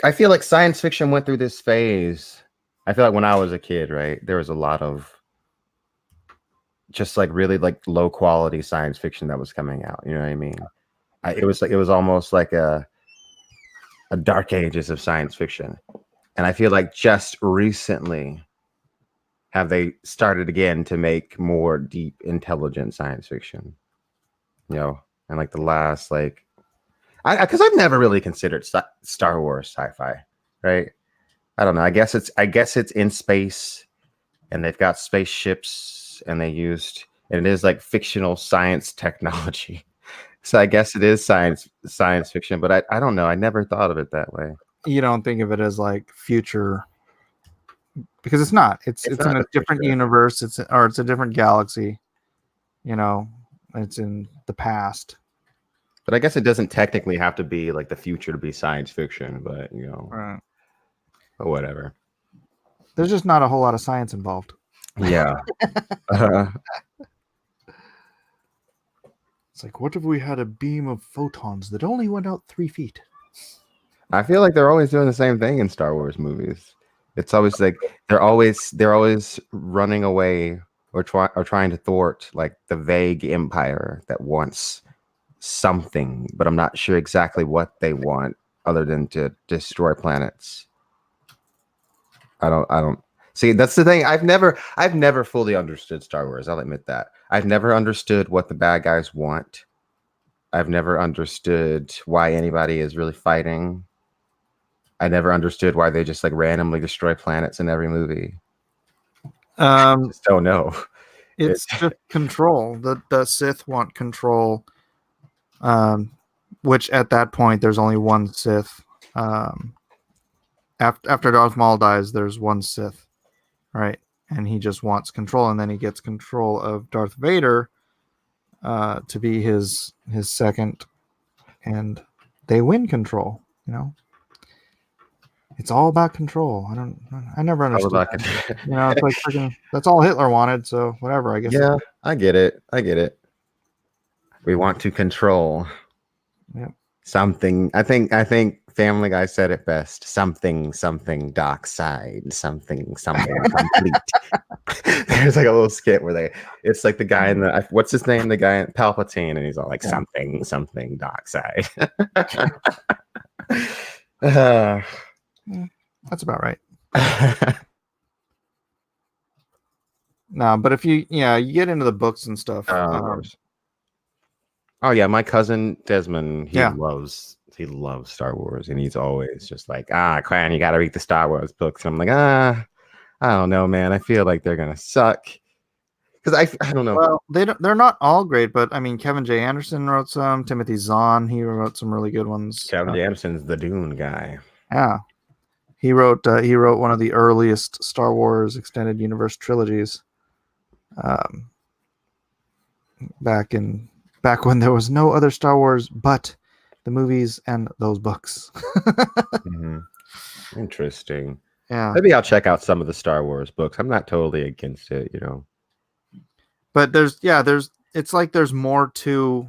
I feel like science fiction went through this phase. I feel like when I was a kid, right, there was a lot of just like really like low quality science fiction that was coming out. You know what I mean? It was almost like a dark ages of science fiction. And I feel like just recently have they started again to make more deep, intelligent science fiction. You know, and like the last like because I've never really considered Star Wars sci-fi, right? I don't know. I guess it's in space, and they've got spaceships, and it is like fictional science technology. So I guess it is science fiction, but I don't know. I never thought of it that way. You don't think of it as like future, because it's not. It's not in a different universe. It's a different galaxy. You know, it's in the past. But I guess it doesn't technically have to be like the future to be science fiction, but you know, right. But whatever. There's just not a whole lot of science involved. Yeah. It's like, what if we had a beam of photons that only went out 3 feet? I feel like they're always doing the same thing in Star Wars movies. It's always like they're always running away or trying to thwart like the vague empire that wants something, but I'm not sure exactly what they want other than to destroy planets. I don't see. That's the thing. I've never fully understood Star Wars. I'll admit that. I've never understood what the bad guys want. I've never understood why anybody is really fighting. I never understood why they just like randomly destroy planets in every movie. I just don't know. It's just control. The Sith want control. Which at that point there's only one Sith. After Darth Maul dies, there's one Sith, right? And he just wants control, and then he gets control of Darth Vader to be his second, and they win control. You know, it's all about control. I never understood that. You know, it's like freaking, that's all Hitler wanted, so whatever. I guess. Yeah, I get it. We want to control. Yep. Something. I think Family Guy said it best. Something dark side. Something complete. There's like a little skit where it's like the guy in the what's his name? The guy in Palpatine, and he's all like something dark side. That's about right. No, but if you get into the books and stuff. Oh yeah, my cousin Desmond, he loves Star Wars, and he's always just like, Clan, you got to read the Star Wars books. And I'm like, I don't know, man. I feel like they're gonna suck because I don't know. Well, they're not all great, but I mean, Kevin J. Anderson wrote some. Timothy Zahn, he wrote some really good ones. Kevin J. Anderson's the Dune guy. Yeah, he wrote one of the earliest Star Wars extended universe trilogies. Back when there was no other Star Wars but the movies and those books. Mm-hmm. Interesting. Yeah. Maybe I'll check out some of the Star Wars books. I'm not totally against it, you know. But it's like there's more to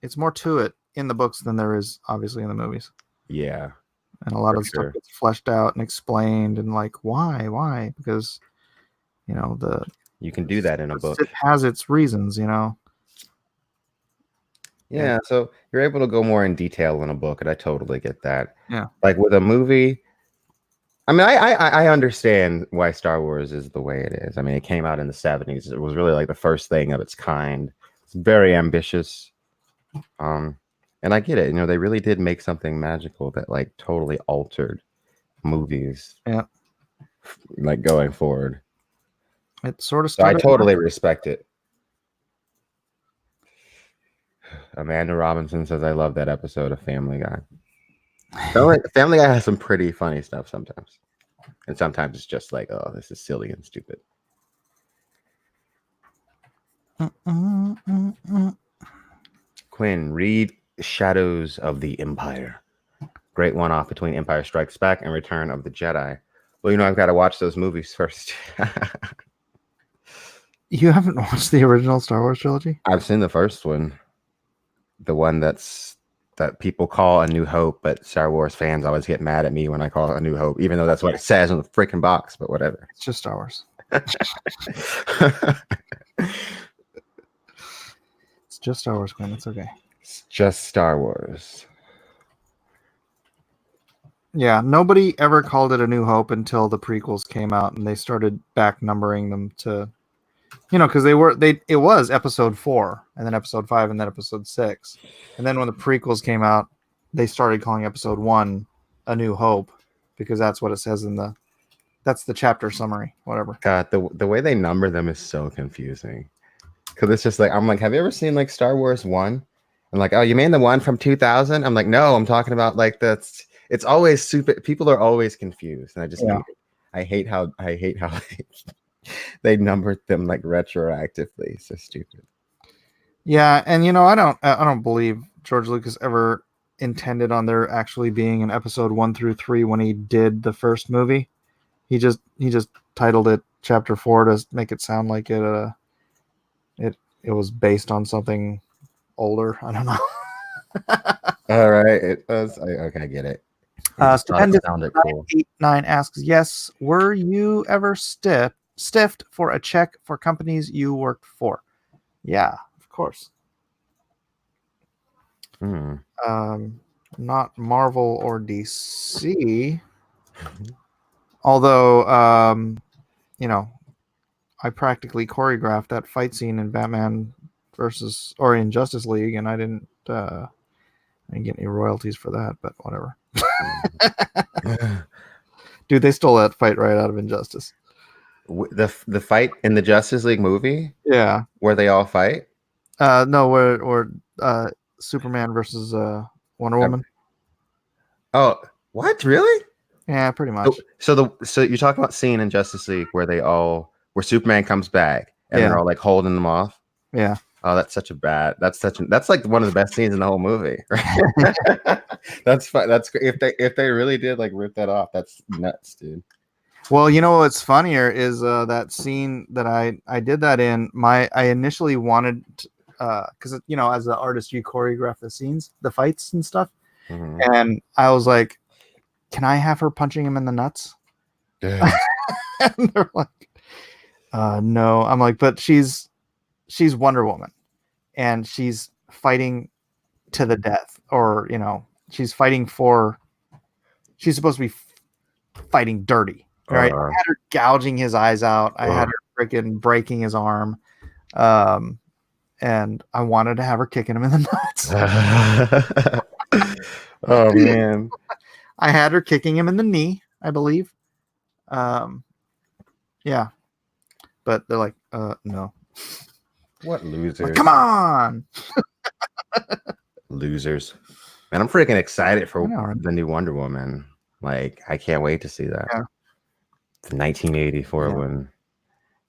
it in the books than there is obviously in the movies. Yeah. And a lot of stuff gets fleshed out and explained and like why? Because you can do that in a book. It has its reasons, Yeah, so you're able to go more in detail in a book, and I totally get that. Yeah. Like with a movie, I mean, I understand why Star Wars is the way it is. I mean, it came out in the 70s. It was really like the first thing of its kind. It's very ambitious. And I get it. They really did make something magical that like totally altered movies. Yeah. Like going forward. It sort of started. So I totally respect it. Amanda Robinson says, I love that episode of Family Guy. Family Guy has some pretty funny stuff sometimes. And sometimes it's just like, oh, this is silly and stupid. Quinn, read Shadows of the Empire. Great one-off between Empire Strikes Back and Return of the Jedi. Well, I've got to watch those movies first. You haven't watched the original Star Wars trilogy? I've seen the first one. The one that people call A New Hope, but Star Wars fans always get mad at me when I call it A New Hope, even though that's what it says on the freaking box, but whatever. It's just Star Wars. It's just Star Wars, Quinn. It's okay. It's just Star Wars. Yeah, nobody ever called it A New Hope until the prequels came out and they started back numbering them to, because it was episode 4 and then episode 5 and then episode 6. And then when the prequels came out, they started calling episode 1 A New Hope because that's what it says that's the chapter summary, whatever. God, the way they number them is so confusing. Because it's just like, I'm like, have you ever seen like Star Wars 1? And like, oh, you mean the one from 2000? I'm like, no, I'm talking about like it's always super. People are always confused, and I just I hate how they numbered them like retroactively. So stupid. Yeah, and I don't believe George Lucas ever intended on there actually being an episode 1 through 3 when he did the first movie. He just titled it Chapter 4 to make it sound like it was based on something older. I don't know. All right, it was okay. I get it. Stupendous sounded cool. 9 asks, yes, were you ever stiffed for a check for companies you worked for? Yeah, of course. Not Marvel or DC. Although, I practically choreographed that fight scene in Batman in Justice League, and I didn't get any royalties for that, but whatever. Dude, they stole that fight right out of Injustice. The fight in the Justice League movie? Yeah. Where they all fight? No, where Superman versus Wonder Woman. Oh, what? Really? Yeah, pretty much. So you're talking about scene in Justice League where where Superman comes back and they're all like holding them off? Yeah. Oh, that's like one of the best scenes in the whole movie. That's fun. That's if they really did like rip that off, that's nuts, dude. Well, what's funnier is that scene that I did that in. I initially wanted because as an artist, you choreograph the scenes, the fights and stuff. Mhm. And I was like, "Can I have her punching him in the nuts?" Damn. And they're like, "No." I'm like, "But she's Wonder Woman, and she's fighting to the death, or she's fighting for. She's supposed to be fighting dirty, right? I had her gouging his eyes out. I had her freaking breaking his arm, and I wanted to have her kicking him in the nuts. Oh man. I had her kicking him in the knee, I believe. Yeah, but they're like, no. What losers? Like, come on, losers. And I'm freaking excited for I know, right? the new Wonder Woman. Like, I can't wait to see that. Yeah. The 1984 one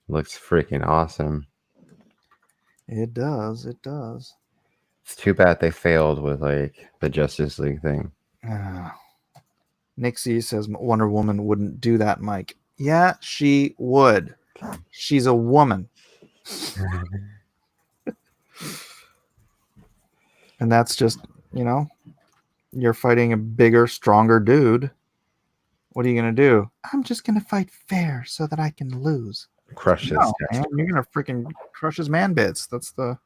looks freaking awesome. It does. It does. It's too bad they failed with like the Justice League thing. Nixie says Wonder Woman wouldn't do that, Mike. Yeah, she would. She's a woman. And that's just, you're fighting a bigger, stronger dude. What are you going to do? I'm just going to fight fair so that I can lose. Crush his man, you're going to freaking crush his man bits. That's the...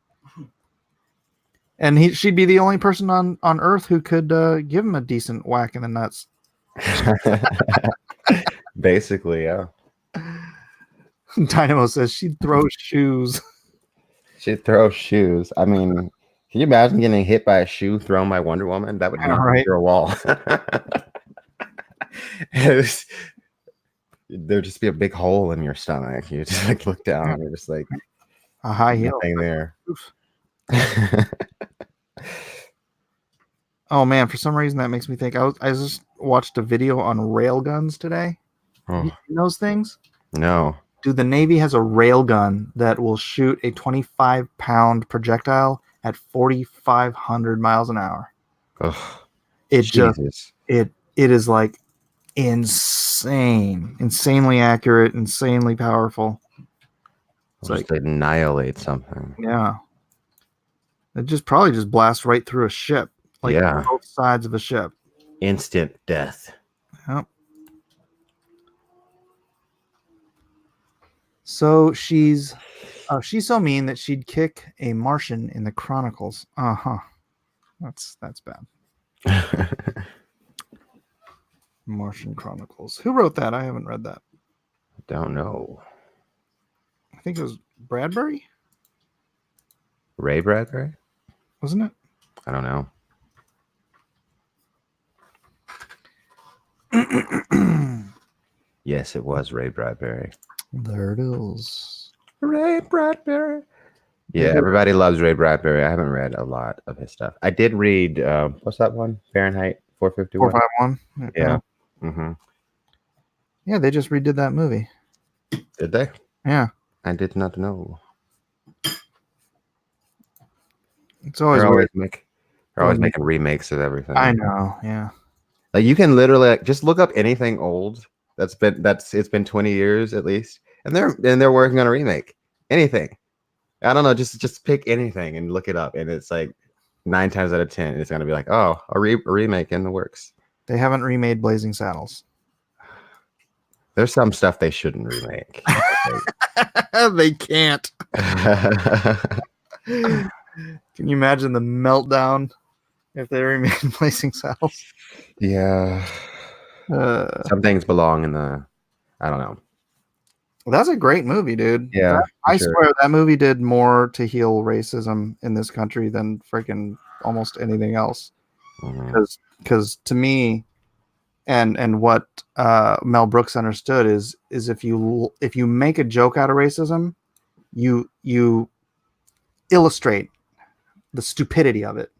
And she'd be the only person on Earth who could give him a decent whack in the nuts. Basically, yeah. Dynamo says she'd throw shoes. She'd throw shoes. I mean, can you imagine getting hit by a shoe thrown by Wonder Woman? That would knock you through a wall. There'd just be a big hole in your stomach. You just like look down and you're just like a high heel thing there. Oh man, for some reason that makes me think I just watched a video on rail guns today. You seen those things? No. Dude, the Navy has a rail gun that will shoot a 25-pound projectile at 4,500 miles an hour. Ugh, it is like insanely accurate, insanely powerful. It's like annihilate something. Yeah. It probably just blasts right through a ship. Like both sides of a ship. Instant death. Yep. So she's so mean that she'd kick a Martian in the Chronicles. That's bad. Martian Chronicles. Who wrote that? I haven't read that. Don't know. I think it was Bradbury. Ray Bradbury? Wasn't it? I don't know. Yes, it was Ray Bradbury. There it is. Ray Bradbury. Yeah, everybody loves Ray Bradbury. I haven't read a lot of his stuff. I did read, what's that one? Fahrenheit 451? 451. Yeah. Mm-hmm. Yeah, they just redid that movie. Did they? Yeah. I did not know. It's always they're always making remakes of everything. I know, yeah. Like you can literally just look up anything old it's been 20 years at least, and they're working on a remake. Anything. I don't know, just pick anything and look it up, and it's like 9 times out of 10 it's gonna be like, oh, a remake in the works. They haven't remade Blazing Saddles. There's some stuff they shouldn't remake. They can't. Can you imagine the meltdown if they remade Blazing Saddles? Yeah. Some things belong in the, I don't know. That's a great movie, dude. Yeah. I swear that movie did more to heal racism in this country than freaking almost anything else. Because to me, and what Mel Brooks understood is if you make a joke out of racism, you illustrate the stupidity of it,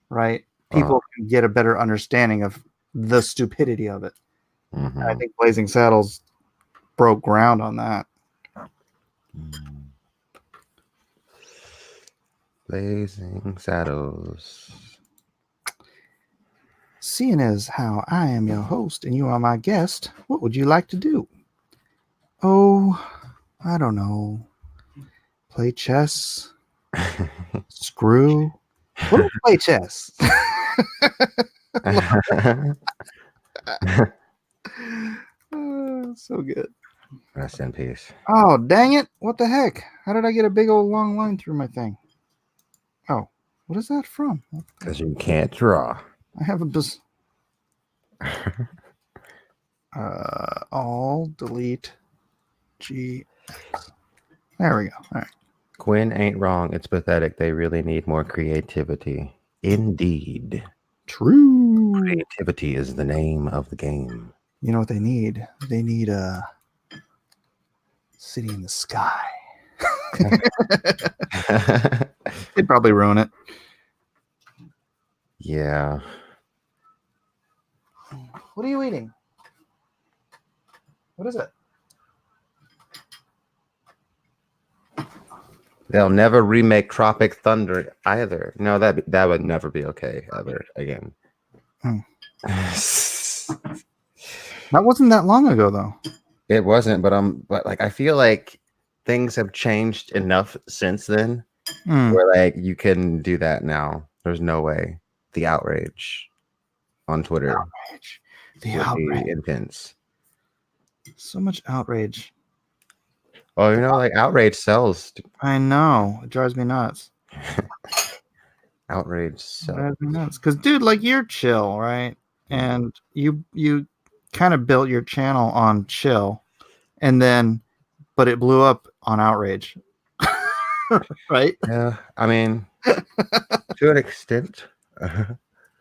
right? People can get a better understanding of the stupidity of it. And I think Blazing Saddles broke ground on that. Blazing Saddles. Seeing as how I am your host and you are my guest, what would you like to do? Oh, I don't know. Play chess, Screw. We'll play chess. So good. Rest in peace. Oh, dang it. What the heck? How did I get a big old long line through my thing? Oh, what is that from? Because you can't draw. I have a all delete G. There we go. All right. Quinn ain't wrong. It's pathetic. They really need more creativity. Indeed. True. Creativity is the name of the game. You know what they need? They need a city in the sky. They'd probably ruin it. Yeah. What are you eating? What is it? They'll never remake Tropic Thunder either. No, that would never be okay ever again. That wasn't that long ago, though. It wasn't, but like I feel like things have changed enough since then where like you can do that now. There's no way. The outrage on Twitter. The outrage. Intense. So much outrage. Oh, you know, like outrage sells. I know. It drives me nuts. Outrage sells. Drives me nuts. Because, dude, like, you're chill, right? And you kind of built your channel on chill, and then, but it blew up on outrage. Right? Yeah. I mean, to an extent.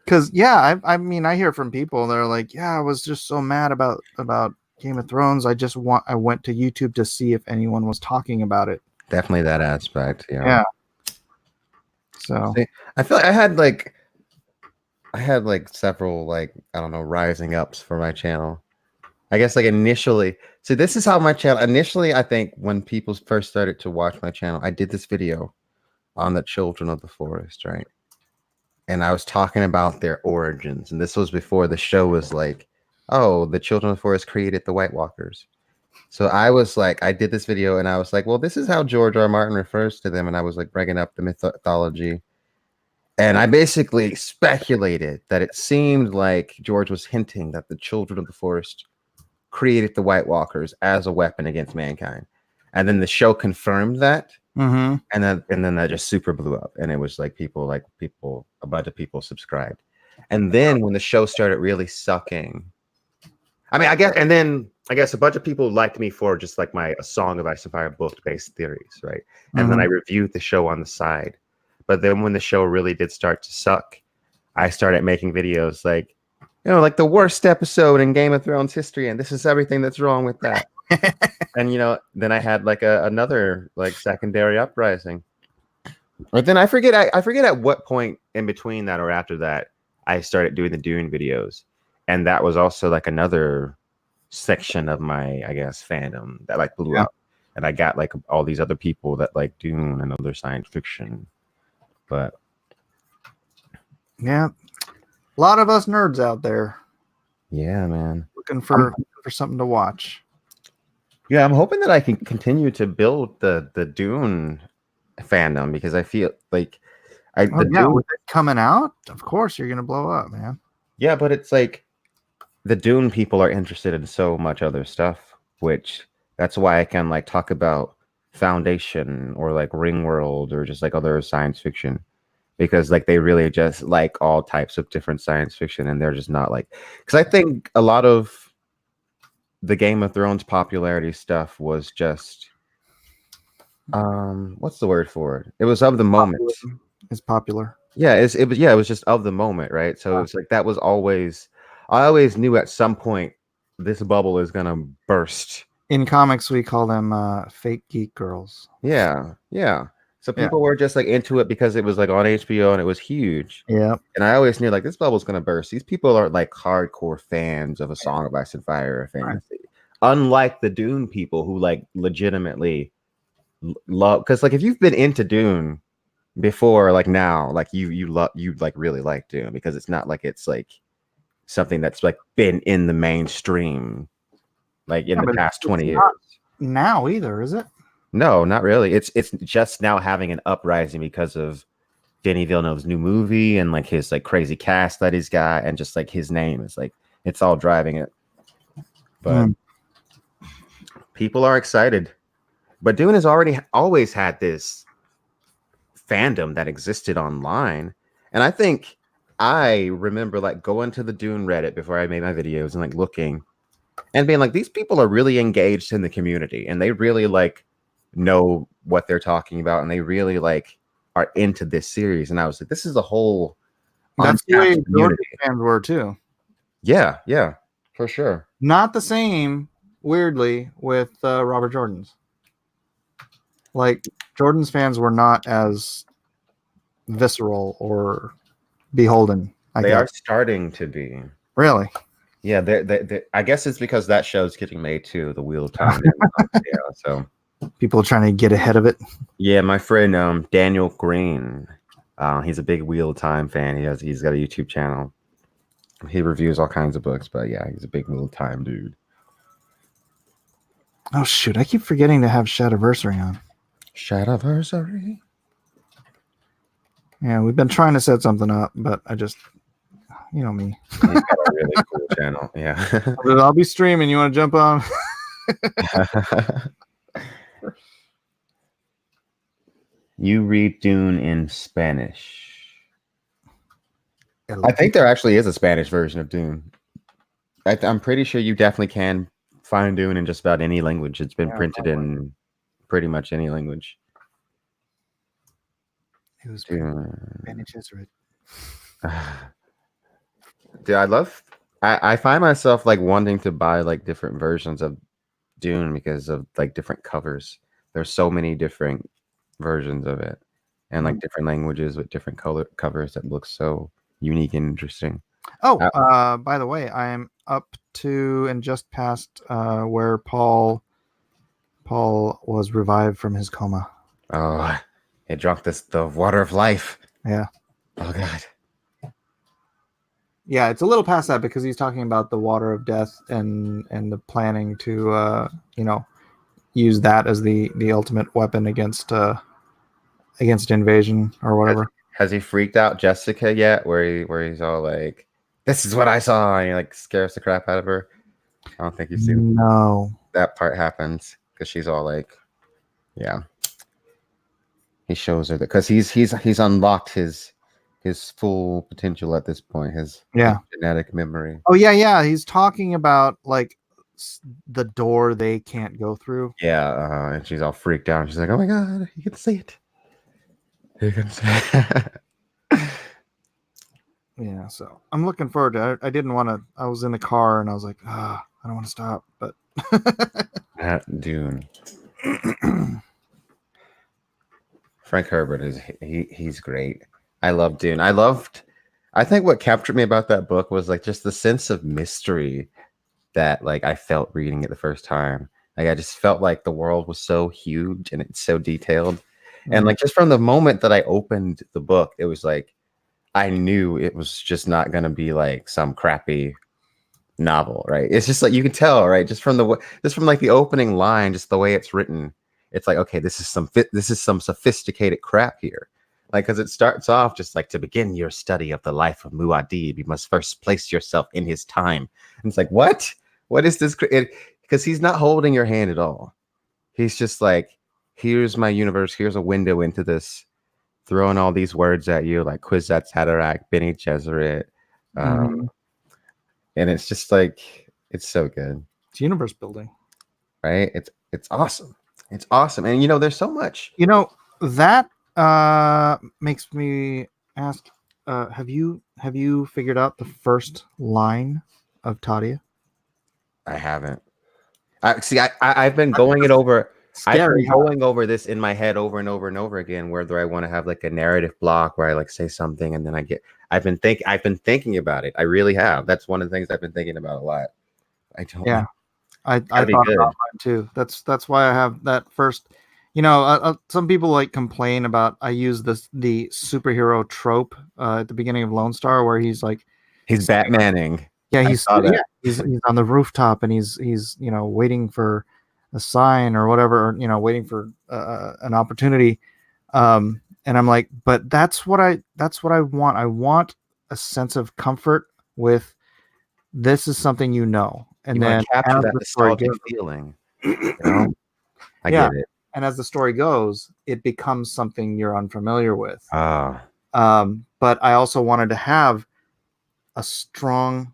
Because, yeah, I mean, I hear from people, they're like, yeah, I was just so mad about Game of Thrones. I went to YouTube to see if anyone was talking about it. Definitely that aspect. Yeah. So see, I feel like I had like several like I don't know rising ups for my channel. I guess like initially. So this is how my channel initially. I think when people first started to watch my channel, I did this video on the children of the forest, right? And I was talking about their origins, and this was before the show was like, oh, the children of the forest created the White Walkers. So I was like, I did this video and I was like, well, this is how George R. Martin refers to them. And I was like bringing up the mythology. And I basically speculated that it seemed like George was hinting that the children of the forest created the White Walkers as a weapon against mankind. And then the show confirmed that. Mm-hmm. And then that just super blew up. And it was like a bunch of people subscribed. And then when the show started really sucking, I mean, I guess a bunch of people liked me for just like my A Song of Ice and Fire book-based theories, right? And then I reviewed the show on the side. But then when the show really did start to suck, I started making videos like, you know, like the worst episode in Game of Thrones history, and this is everything that's wrong with that. And you know, then I had like another like secondary uprising. But then I forget at what point in between that or after that I started doing the Dune videos. And that was also like another section of my, I guess, fandom that like blew up. And I got like all these other people that like Dune and other science fiction. But yeah, a lot of us nerds out there. Yeah, man. Looking for something to watch. Yeah, I'm hoping that I can continue to build the Dune fandom because I feel like with it coming out, of course you're gonna blow up, man. Yeah, but it's like the Dune people are interested in so much other stuff, which that's why I can like talk about Foundation or like Ringworld or just like other science fiction, because like they really just like all types of different science fiction, and they're just not like, because I think a lot of the Game of Thrones popularity stuff was just what's the word for it? It was of the moment. It's popular. Yeah, it was just of the moment, right? So it's like that was always, I always knew at some point this bubble is gonna burst. In comics, we call them fake geek girls. Yeah. So people were just like into it because it was like on HBO and it was huge. Yeah. And I always knew like this bubble's gonna burst. These people are like hardcore fans of A Song of Ice and Fire or fantasy. Right. Unlike the Dune people who like legitimately love, because like if you've been into Dune before, like now, like you like really like Dune because it's not like it's like something that's like been in the mainstream like in the past 20 years. Now either, is it? No, not really. It's just now having an uprising because of Denis Villeneuve's new movie and like his like crazy cast that he's got, and just like his name is like it's all driving it. But people are excited. But Dune has always had this fandom that existed online, and I think I remember like going to the Dune Reddit before I made my videos and like looking and being like, these people are really engaged in the community, and they really like know what they're talking about, and they really like are into this series. And I was like, this is a whole That's the way untapped Jordan community. fans were too. Yeah, for sure. Not the same, weirdly, with Robert Jordan's. Like Jordan's fans were not as visceral or beholden. They are starting to be. Really? Yeah, they I guess it's because that show's getting made too, The Wheel of Time. Yeah, so people trying to get ahead of it. Yeah, my friend Daniel Green, he's a big Wheel of Time fan. He's got a YouTube channel. He reviews all kinds of books, but yeah, he's a big Wheel of Time dude. Oh shoot, I keep forgetting to have Shadowversary on. Shadowversary. Yeah, we've been trying to set something up, but I just, you know me. He's got a really cool channel. Yeah. I'll be streaming. You want to jump on? You read Dune in Spanish. I think there actually is a Spanish version of Dune. I'm pretty sure you definitely can find Dune in just about any language. It's been printed in pretty much any language. It was Spanish Jesuit. Dude, I find myself like wanting to buy like different versions of Dune because of like different covers. There's so many different versions of it, and like different languages with different color covers that look so unique and interesting. Oh, by the way, I am up to and just past where Paul was revived from his coma. Oh, he drank the water of life. Yeah. Oh God. Yeah, it's a little past that because he's talking about the water of death and the planning to use that as the ultimate weapon against invasion or whatever. Has he freaked out Jessica yet? Where he's all like, "This is what I saw," and he like scares the crap out of her. I don't think you've seen that part happens because she's all like, yeah. He shows her that because he's unlocked his full potential at this point. His genetic memory. Oh yeah. He's talking about like the door they can't go through. Yeah, and she's all freaked out. She's like, "Oh my God, you can see it. You can see it." Yeah, so I'm looking forward to it. I didn't want to. I was in the car and I was like, I don't want to stop. But that Dune. Frank Herbert he's great. I love Dune. I think what captured me about that book was like just the sense of mystery that like I felt reading it the first time. Like I just felt like the world was so huge and it's so detailed. And like just from the moment that I opened the book, it was like I knew it was just not going to be like some crappy novel, right? It's just like you can tell, right? Just from like the opening line, just the way it's written, it's like, okay, this is some sophisticated crap here. Like, because it starts off just like, to begin your study of the life of Muad'Dib, you must first place yourself in his time. And it's like, what? What is this? Because he's not holding your hand at all. He's just like, here's my universe. Here's a window into this, throwing all these words at you, like Kwisatz Haderach, Bene Gesserit. And it's just like, it's so good. It's universe building. Right? It's awesome. It's awesome. And, there's so much. That makes me ask, have you figured out the first line of Tadia? I haven't. I've been going it over. I've been going over this in my head over and over and over again, whether I want to have like a narrative block where I like say something and then I've been thinking about it. I really have. That's one of the things I've been thinking about a lot. I don't. Yeah, I thought about mine too. That's why I have that first. Some people like complain about I use the superhero trope at the beginning of Lone Star where he's like he's Batmaning. Yeah, he's on the rooftop and he's waiting for a sign or whatever, or, waiting for an opportunity. And I'm like, but that's what I want. I want a sense of comfort with this is something, and You then want to capture as that the story nostalgic goes, feeling. I yeah, get it. and as the story goes, it becomes something you're unfamiliar with. But I also wanted to have a strong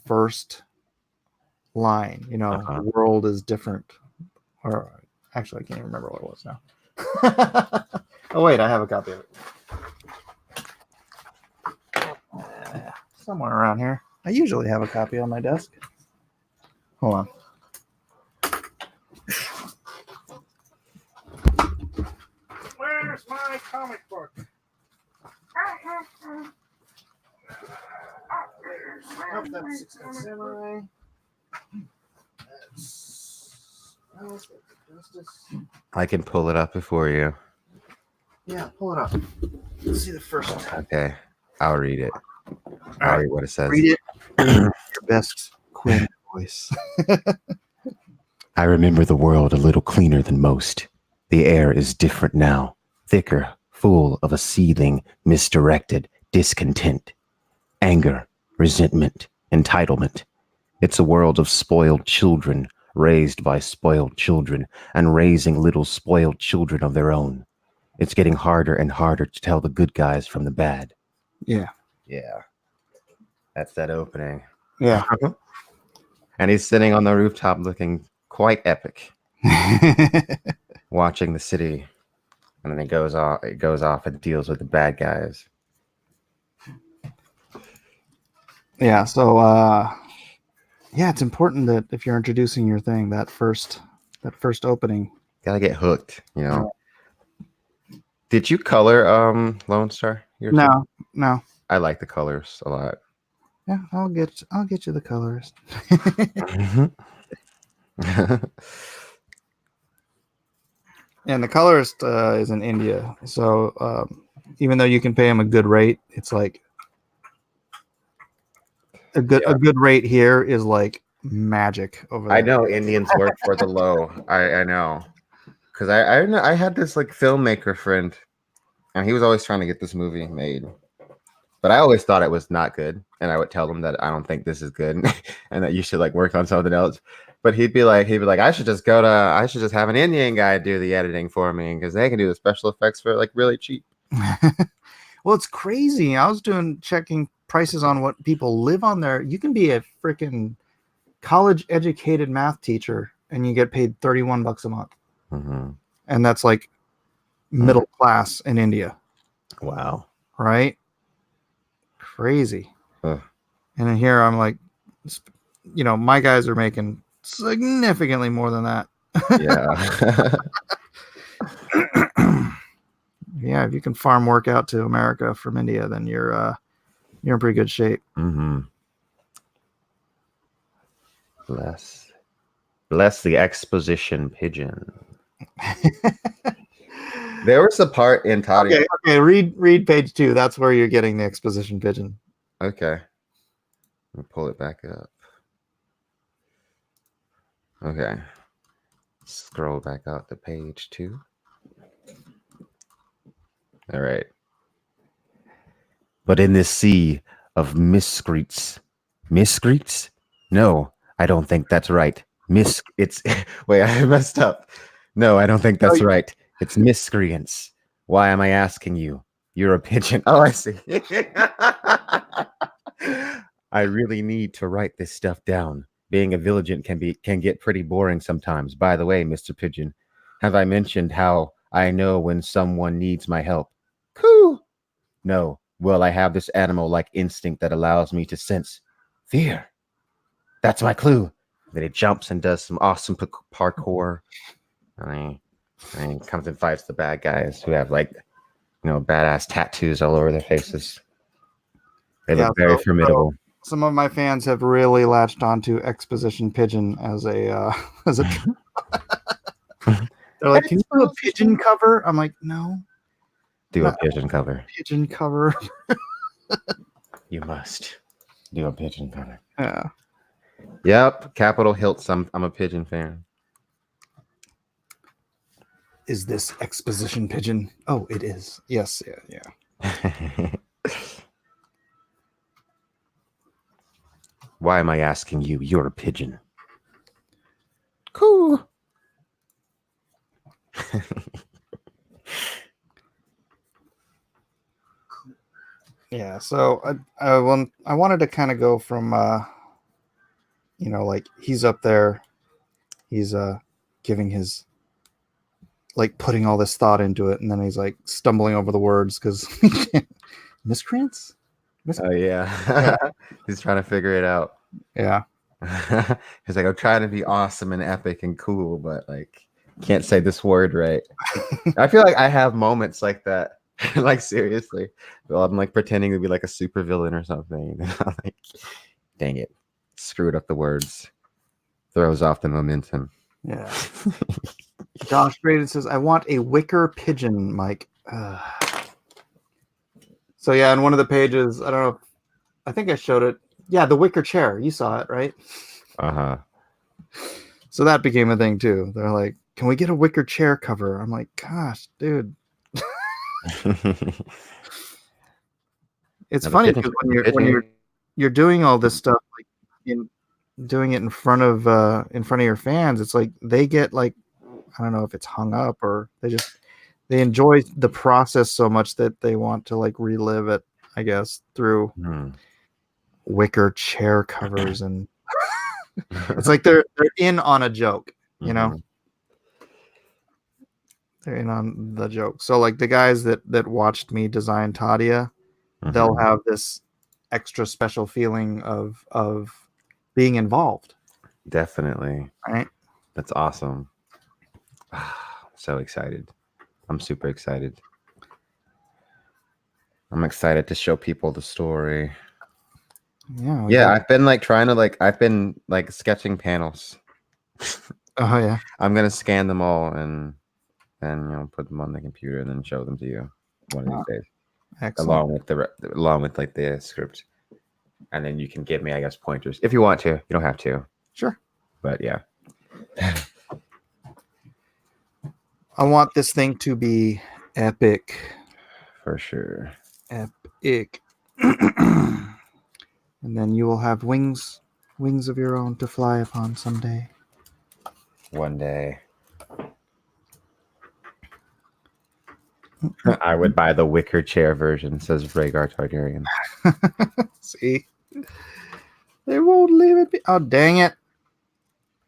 first line. The world is different. Or actually, I can't even remember what it was now. Oh wait, I have a copy of it somewhere around here. I usually have a copy on my desk. Hold on. Where's my comic book? Oh, that's Six Gun Samurai. I can pull it up before you. Yeah, pull it up. Let's see the first one. Okay, I'll read it. I'll read what it says. Read it in your best Quinn voice. I remember the world a little cleaner than most. The air is different now, thicker, full of a seething, misdirected discontent, anger, resentment, entitlement. It's a world of spoiled children, raised by spoiled children, and raising little spoiled children of their own. It's getting harder and harder to tell the good guys from the bad. Yeah. Yeah. That's that opening. Yeah. And he's sitting on the rooftop looking quite epic, watching the city. And then it goes off and deals with the bad guys. Yeah, so it's important that if you're introducing your thing, that first opening. Gotta get hooked, Did you color Lone Star? No. I like the colors a lot. Yeah, I'll get you the colors. And the colorist is in India, so even though you can pay him a good rate, it's like a good rate here is like magic over there. I know Indians work for the low. I know, because I had this like filmmaker friend, and he was always trying to get this movie made, but I always thought it was not good, and I would tell him that I don't think this is good, and that you should like work on something else. But he'd be like, I should just have an Indian guy do the editing for me because they can do the special effects for like really cheap. Well, it's crazy. I was checking prices on what people live on there. You can be a freaking college educated math teacher and you get paid $31 a month. Mm-hmm. And that's like middle class in India. Wow. Right? Crazy. And in here I'm like, my guys are making significantly more than that. Yeah. Yeah, if you can farm work out to America from India, then you're in pretty good shape. Mm-hmm. Bless the exposition pigeon. There was a part in Toddy. Okay. Read page 2. That's where you're getting the exposition pigeon. Okay. Let me pull it back up. Okay. Scroll back out to page 2. All right. But in this sea of miscreants, No, I don't think that's right. Wait, I messed up. No, I don't think that's right. It's miscreants. Why am I asking you? You're a pigeon. Oh, I see. I really need to write this stuff down. Being a vigilant can get pretty boring sometimes. By the way, Mr. Pigeon, have I mentioned how I know when someone needs my help? Coo! No. Well, I have this animal-like instinct that allows me to sense fear. That's my clue. Then he jumps and does some awesome parkour. And he comes and fights the bad guys who have badass tattoos all over their faces. They look very formidable. Some of my fans have really latched onto exposition pigeon as a they're like, can you do a pigeon cover? I'm like, no. Do a pigeon cover. Pigeon cover. You must do a pigeon cover. Yeah. Yep. Capitol Hilts. I'm a pigeon fan. Is this exposition pigeon? Oh, it is. Yes, yeah. Why am I asking you? You're a pigeon. Cool. Yeah, so I wanted to kind of go from like he's up there, he's giving his like putting all this thought into it, and then he's like stumbling over the words because miscreants. Oh yeah. He's trying to figure it out. Yeah. He's like, I'm trying to be awesome and epic and cool, but like can't say this word right. I feel like I have moments like that. Like seriously. Well, I'm like pretending to be like a super villain or something. I'm like, dang it. Screwed up the words. Throws off the momentum. Yeah. Josh Braden says, I want a wicker pigeon, Mike. So yeah, on one of the pages, I don't know. I think I showed it. Yeah, the wicker chair. You saw it, right? Uh-huh. So that became a thing too. They're like, can we get a wicker chair cover? I'm like, gosh, dude. It's funny because when you're doing all this stuff, like doing it in front of your fans, it's like they get like, I don't know if it's hung up or they enjoy the process so much that they want to like relive it, I guess, through wicker chair covers. And it's like they're in on a joke, you know. They're in on the joke. So like the guys that watched me design Tadia, they'll have this extra special feeling of being involved. Definitely. Right. That's awesome. So excited. I'm super excited. I'm excited to show people the story. Yeah. I've been like trying to I've been like sketching panels. Oh yeah. I'm gonna scan them all and then put them on the computer and then show them to you one of these days. Excellent. Along with like the script, and then you can give me, I guess, pointers if you want to. You don't have to. Sure. But yeah. I want this thing to be epic. For sure. Epic. And then you will have wings of your own to fly upon someday. One day. I would buy the wicker chair version, says Rhaegar Targaryen. See? They won't leave it be. Oh, dang it.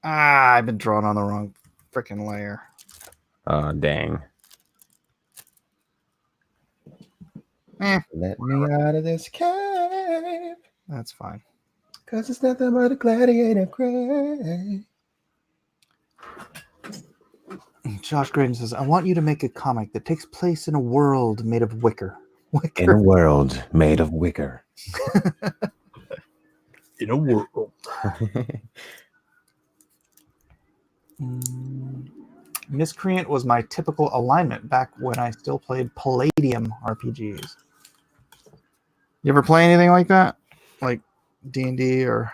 I've been drawing on the wrong freaking layer. Oh, dang. Let me out of this cave. That's fine. Because it's nothing but a gladiator grave. Josh Graydon says, I want you to make a comic that takes place in a world made of wicker. In a world made of wicker. In a world. Miscreant was my typical alignment back when I still played Palladium RPGs. You ever play anything like that? Like D&D or...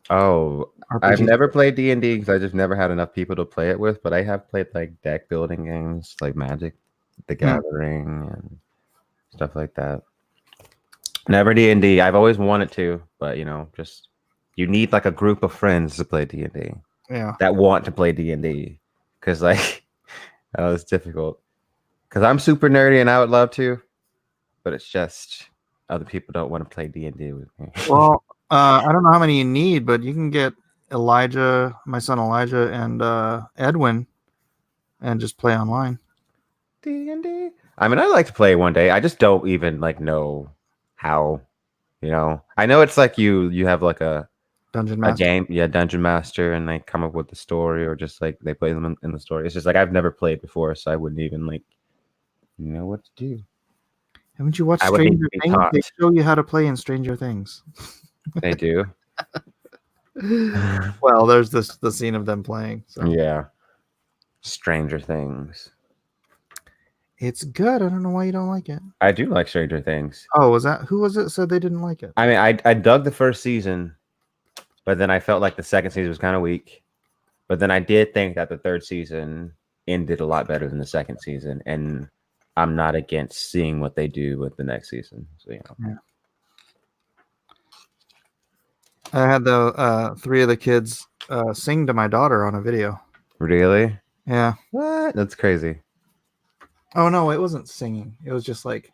Oh, RPGs? I've never played D&D because I just never had enough people to play it with, but I have played like deck building games like Magic, The Gathering, and stuff like that. Never D&D. I've always wanted to, but just you need like a group of friends to play D&D. Yeah. That want to play D&D, because like it's difficult. Because I'm super nerdy and I would love to, but it's just other people don't want to play D&D with me. Well, I don't know how many you need, but you can get Elijah, my son Elijah, and Edwin, and just play online. D&D. I mean, I'd like to play one day. I just don't even like know how. I know it's like you have like a Dungeon Master. game, Dungeon Master, and they come up with the story, or just like they play them in the story. It's just like I've never played before, so I wouldn't even like know what to do. Haven't you watched Stranger Things? They show you how to play in Stranger Things. They do. Well, there's the scene of them playing. So. Yeah. Stranger Things. It's good. I don't know why you don't like it. I do like Stranger Things. Oh, who was it said they didn't like it? I mean, I dug the first season, but then I felt like the second season was kind of weak. But then I did think that the third season ended a lot better than the second season, and I'm not against seeing what they do with the next season. So Yeah. I had the 3 of the kids sing to my daughter on a video. Really? Yeah. What? That's crazy. Oh no, it wasn't singing. It was just like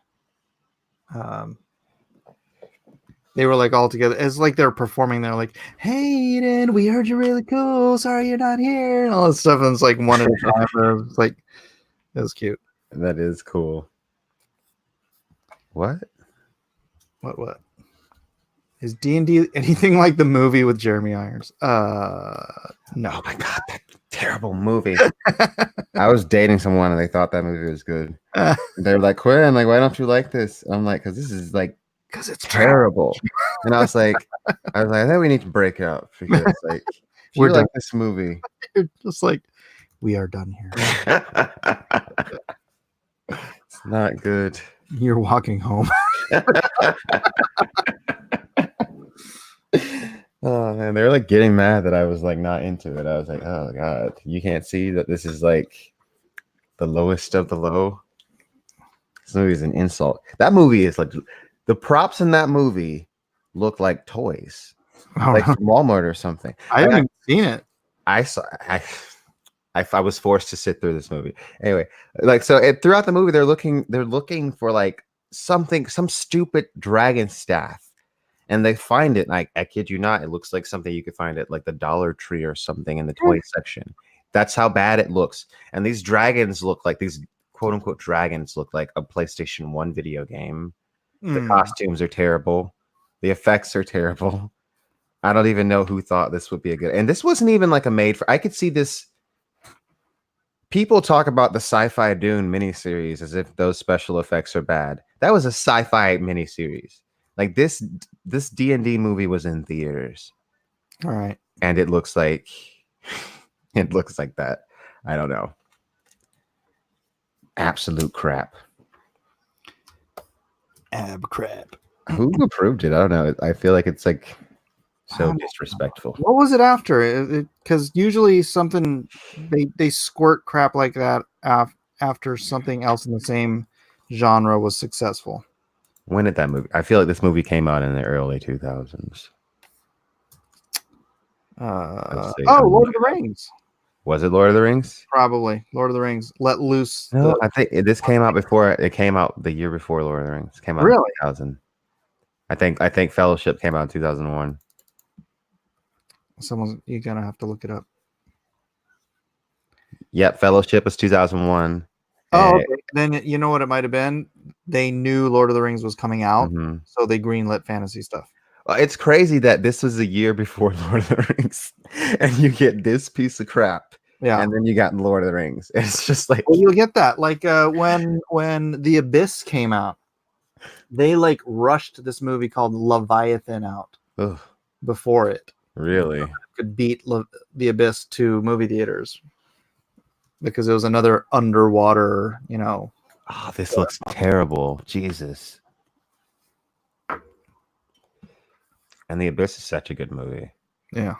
they were like all together. It's like they're performing. They're like, "Hey, Eden, we heard you're really cool. Sorry you're not here," and all this stuff. And it's like one at a time. It's like it was cute. That is cool. What? What? Is D&D anything like the movie with Jeremy Irons? No. Oh my god, that terrible movie. I was dating someone and they thought that movie was good. They were like, Quinn, like, why don't you like this? I'm like, because this is like, because it's terrible. And I was like, I think we need to break up because like We're like done. this movie. You're just like, we are done here. It's not good. You're walking home. Oh man, they were like getting mad that I was like not into it. I was like, oh god, you can't see that this is like the lowest of the low. This movie is an insult. That movie is like the props in that movie look like toys, like from Walmart or something. I haven't even seen it. I was forced to sit through this movie. Anyway, like throughout the movie, they're looking for like some stupid dragon staff. And they find it, like I kid you not, it looks like something you could find at like the Dollar Tree or something in the toy section. That's how bad it looks. And these dragons look like these quote unquote dragons look like a PlayStation 1 video game. The costumes are terrible. The effects are terrible. I don't even know who thought this would be a good. And this wasn't even like a made for. I could see this. People talk about the sci-fi Dune miniseries as if those special effects are bad. That was a sci-fi miniseries. Like this D&D movie was in theaters. All right. And it looks like that. I don't know. Absolute crap. Crap. Who approved it? I don't know. I feel like it's like so disrespectful. What was it after? Because usually something they squirt crap like that after something else in the same genre was successful. When did that movie? I feel like this movie came out in the early 2000s. Lord of the Rings. Was it Lord of the Rings? Probably Lord of the Rings. Let loose. No, I think this came out before. It came out the year before Lord of the Rings. It came out in 2000. I think Fellowship came out in 2001. You're gonna have to look it up. Yep, Fellowship was 2001. Oh, okay. Then you know what it might have been. They knew Lord of the Rings was coming out, so they greenlit fantasy stuff. It's crazy that this was a year before Lord of the Rings, and you get this piece of crap. Yeah, and then you got Lord of the Rings. It's just like you'll get that. Like when The Abyss came out, they like rushed this movie called Leviathan out before it. Really could beat The Abyss to movie theaters because it was another underwater, Oh, this looks terrible. Jesus. And The Abyss is such a good movie. Yeah.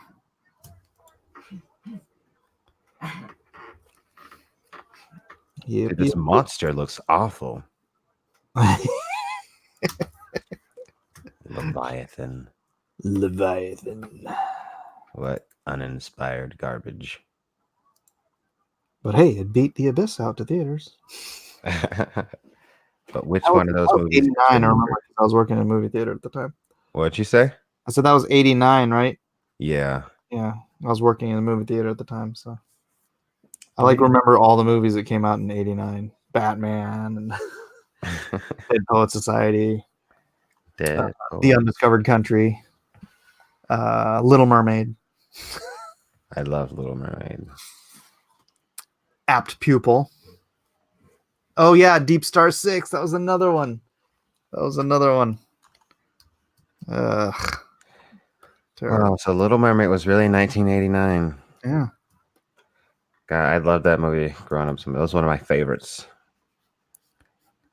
Dude, this monster looks awful. Leviathan. What uninspired garbage. But hey, it beat The Abyss out to theaters. But which one of those movies? 89, I remember I was working in a movie theater at the time. What'd you say? I said that was 89, right? Yeah. Yeah. I was working in a movie theater at the time, so I remember all the movies that came out in 89. Batman and Dead Poet Society. The Undiscovered Country. Little Mermaid. I love Little Mermaid. Apt Pupil. Oh yeah, Deep Star 6. That was another one. Ugh. Terrible. Oh, so Little Mermaid was really 1989. Yeah. God, I loved that movie growing up. It was one of my favorites.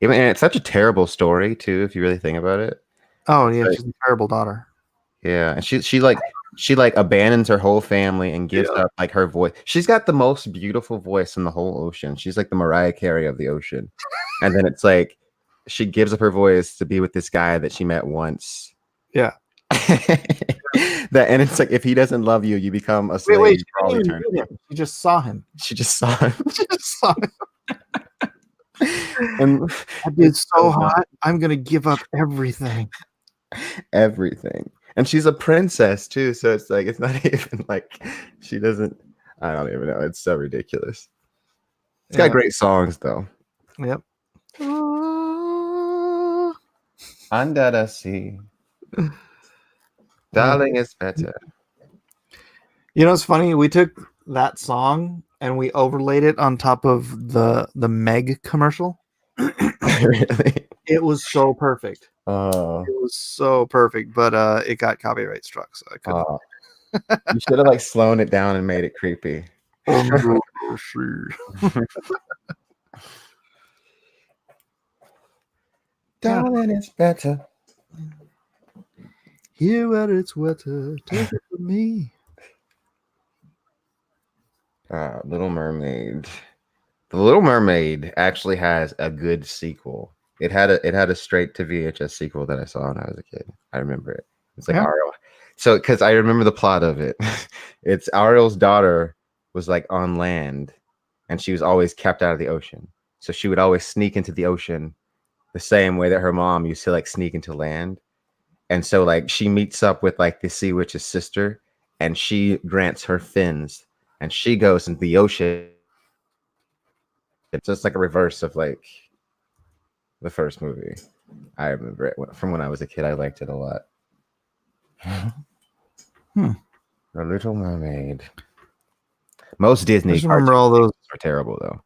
And it's such a terrible story too, if you really think about it. Oh yeah, she's a terrible daughter. Yeah, and she like she like abandons her whole family and gives up like her voice. She's got the most beautiful voice in the whole ocean. She's like the Mariah Carey of the ocean. And then it's like she gives up her voice to be with this guy that she met once. Yeah. And it's like if he doesn't love you, you become a slave Wait, for all she didn't even eternity. meet him. She just saw him. She just saw him. She just saw him. And That dude's so hot. I'm gonna give up everything. Everything. And she's a princess too, so it's like it's not even like she doesn't. I don't even know. It's so ridiculous. It's got great songs though. Yep. Under the sea, darling, it's better. You know, it's funny. We took that song and we overlaid it on top of the Meg commercial. Really? It was so perfect. Oh, It was so perfect, but it got copyright struck, so I couldn't. You should have like slowed it down and made it creepy. Darling, it's better. Here where it's wetter, take it from me. Little Mermaid. The Little Mermaid actually has a good sequel. It had a straight to VHS sequel that I saw when I was a kid. I remember it. It's like Ariel. So because I remember the plot of it. It's Ariel's daughter was like on land and she was always kept out of the ocean. So she would always sneak into the ocean the same way that her mom used to like sneak into land. And so like she meets up with like the sea witch's sister and she grants her fins and she goes into the ocean. It's just like a reverse of like the first movie. I remember it from when I was a kid. I liked it a lot. The Little Mermaid. Most Disney I remember all those are terrible though.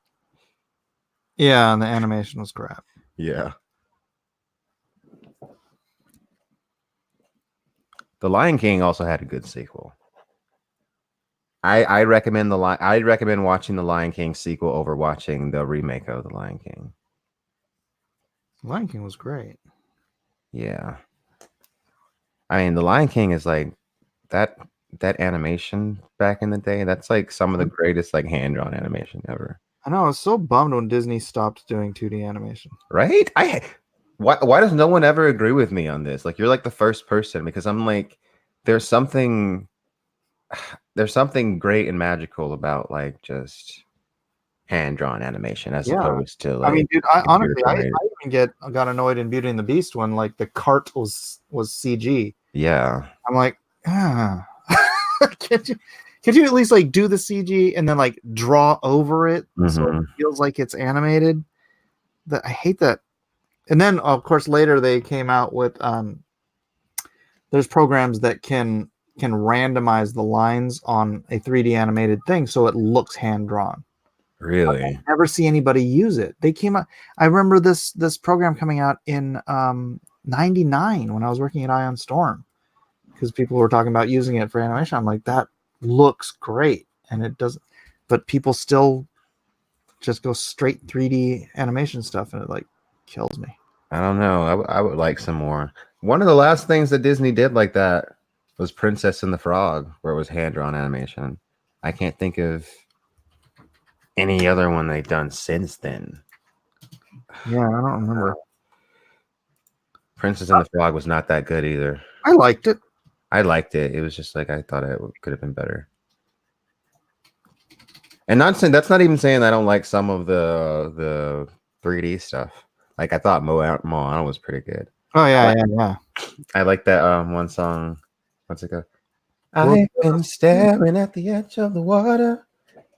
Yeah, and the animation was crap. Yeah. The Lion King also had a good sequel. I recommend I'd recommend watching the Lion King sequel over watching the remake of the Lion King. Lion King was great. Yeah. I mean, the Lion King is like that animation back in the day. That's like some of the greatest like hand-drawn animation ever. I know. I was so bummed when Disney stopped doing 2D animation. Right? Why does no one ever agree with me on this? Like you're like the first person because I'm like there's something great and magical about like just hand-drawn animation as opposed to like I mean, dude, honestly, I even got annoyed in Beauty and the Beast when like the cart was CG. Yeah. I'm like, can't you at least like do the CG and then like draw over it so it feels like it's animated? I hate that. And then of course later they came out with there's programs that can randomize the lines on a 3D animated thing so it looks hand drawn. Really? I never see anybody use it. They came out. I remember this program coming out in '99 when I was working at Ion Storm because people were talking about using it for animation. I'm like, that looks great, and it doesn't. But people still just go straight 3D animation stuff, and it like kills me. I don't know. I would like some more. One of the last things that Disney did like that was Princess and the Frog, where it was hand-drawn animation. I can't think of any other one they've done since then. Yeah, I don't remember. Princess and the Frog was not that good either. I liked it. I liked it. It was just like I thought it could have been better. And that's not even saying I don't like some of the 3D stuff. Like I thought Moana was pretty good. Oh yeah. I like that one song. What's it go? I've been staring at the edge of the water.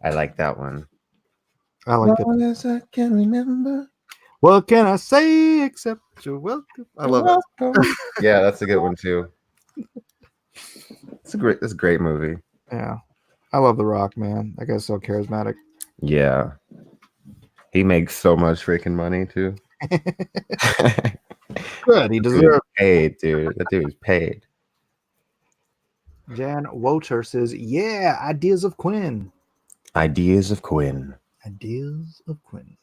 I like that one. I like it. As long as I can remember. What can I say except you're welcome? I love it. Yeah, that's a good one too. It's a great movie. Yeah. I love The Rock, man. That guy's so charismatic. Yeah. He makes so much freaking money too. Good. He deserves paid, dude. That dude is paid. Jan Woter says, yeah, ideas of Quinn. Ideas of Quinn. Ideas of Quinn.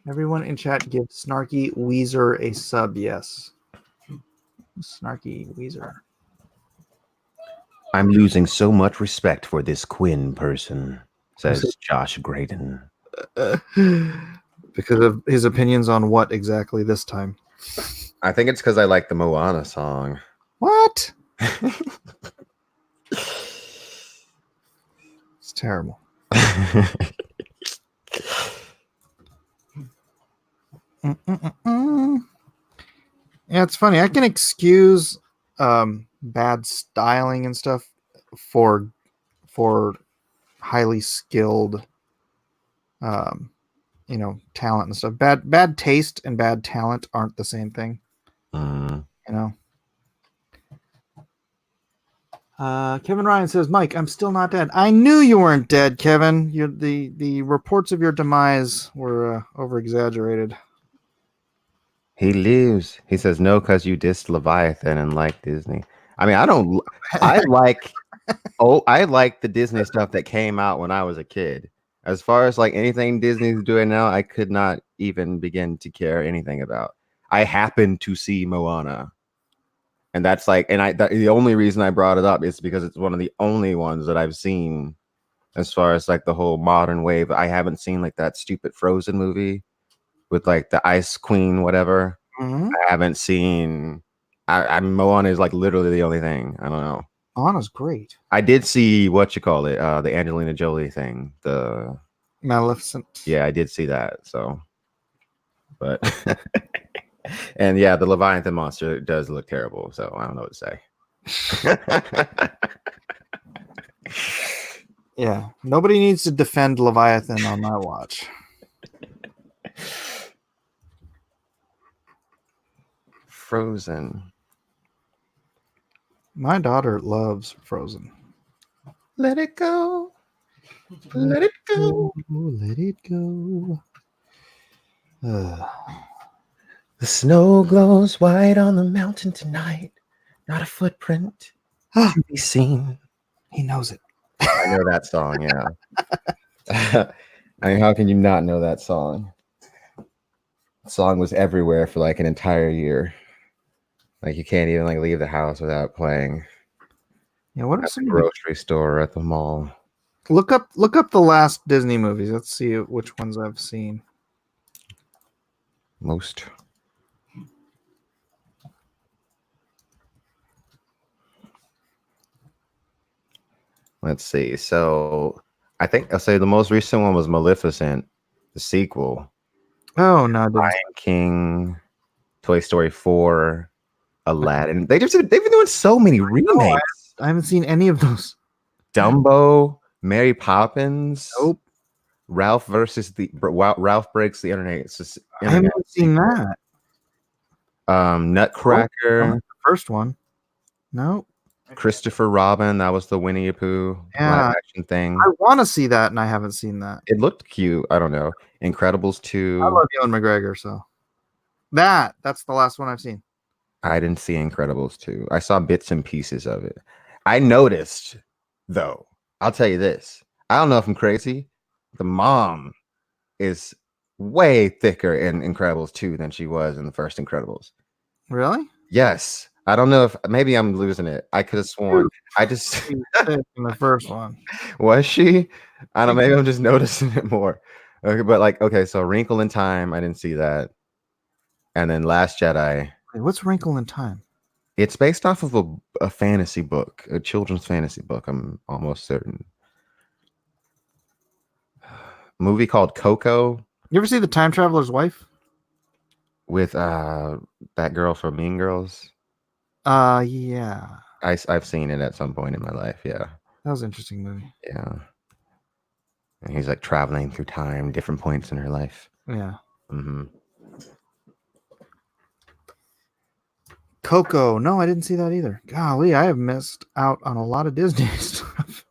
Everyone in chat give Snarky Weezer a sub. Yes. Snarky Weezer. I'm losing so much respect for this Quinn person, says Josh Graydon. Because of his opinions on what exactly this time? I think it's because I like the Moana song. What? It's terrible. Yeah, it's funny. I can excuse bad styling and stuff for highly skilled talent and stuff. Bad taste and bad talent aren't the same thing. Kevin Ryan says, Mike, I'm still not dead. I knew you weren't dead, Kevin. The reports of your demise were over exaggerated. He lives. He says no because you dissed Leviathan and like Disney. I mean, I don't. I like. I like the Disney stuff that came out when I was a kid. As far as like anything Disney's doing now, I could not even begin to care anything about. I happened to see Moana, and that's like, and the only reason I brought it up is because it's one of the only ones that I've seen as far as like the whole modern wave. I haven't seen like that stupid Frozen movie with like the Ice Queen, whatever. Mm-hmm. I haven't seen. Moana is like literally the only thing. I don't know. Moana's great. I did see the Angelina Jolie thing, the Maleficent. Yeah, I did see that. So, but and yeah, the Leviathan monster does look terrible. So I don't know what to say. Yeah, nobody needs to defend Leviathan on my watch. Frozen. My daughter loves Frozen. Let it go. Let it go. Let it go. The snow glows white on the mountain tonight. Not a footprint to be seen. He knows it. I know that song, yeah. I mean, how can you not know that song? The song was everywhere for like an entire year. Like you can't even like leave the house without playing. Yeah, what are at some the grocery store or at the mall? Look up the last Disney movies. Let's see which ones I've seen. Most. Let's see. So I think I'll say the most recent one was Maleficent, the sequel. Oh no, Lion King, Toy Story 4. Aladdin. They've been doing so many remakes. I haven't seen any of those. Dumbo, Mary Poppins. Nope. Ralph Breaks the Internet. It's just I haven't seen that. Nutcracker. The first one. No. Christopher Robin. That was the Winnie the Pooh live action thing. I want to see that, and I haven't seen that. It looked cute. I don't know. Incredibles 2. I love Ewan McGregor, so that's the last one I've seen. I didn't see Incredibles 2. I saw bits and pieces of it. I noticed, though, I'll tell you this. I don't know if I'm crazy. The mom is way thicker in Incredibles 2 than she was in the first Incredibles. Really? Yes. I don't know if maybe I'm losing it. I could have sworn. I just in the first one. Was she? I don't know. Maybe I'm just noticing it more. Okay, but okay, so Wrinkle in Time, I didn't see that. And then Last Jedi. What's Wrinkle in Time? It's based off of a fantasy book, a children's fantasy book. I'm almost certain. Movie called Coco. You ever see The Time Traveler's Wife? With that girl from Mean Girls? Yeah. I've seen it at some point in my life, yeah. That was an interesting movie. Yeah. And he's like traveling through time, different points in her life. Yeah. Mm-hmm. Coco. No, I didn't see that either. Golly, I have missed out on a lot of Disney stuff.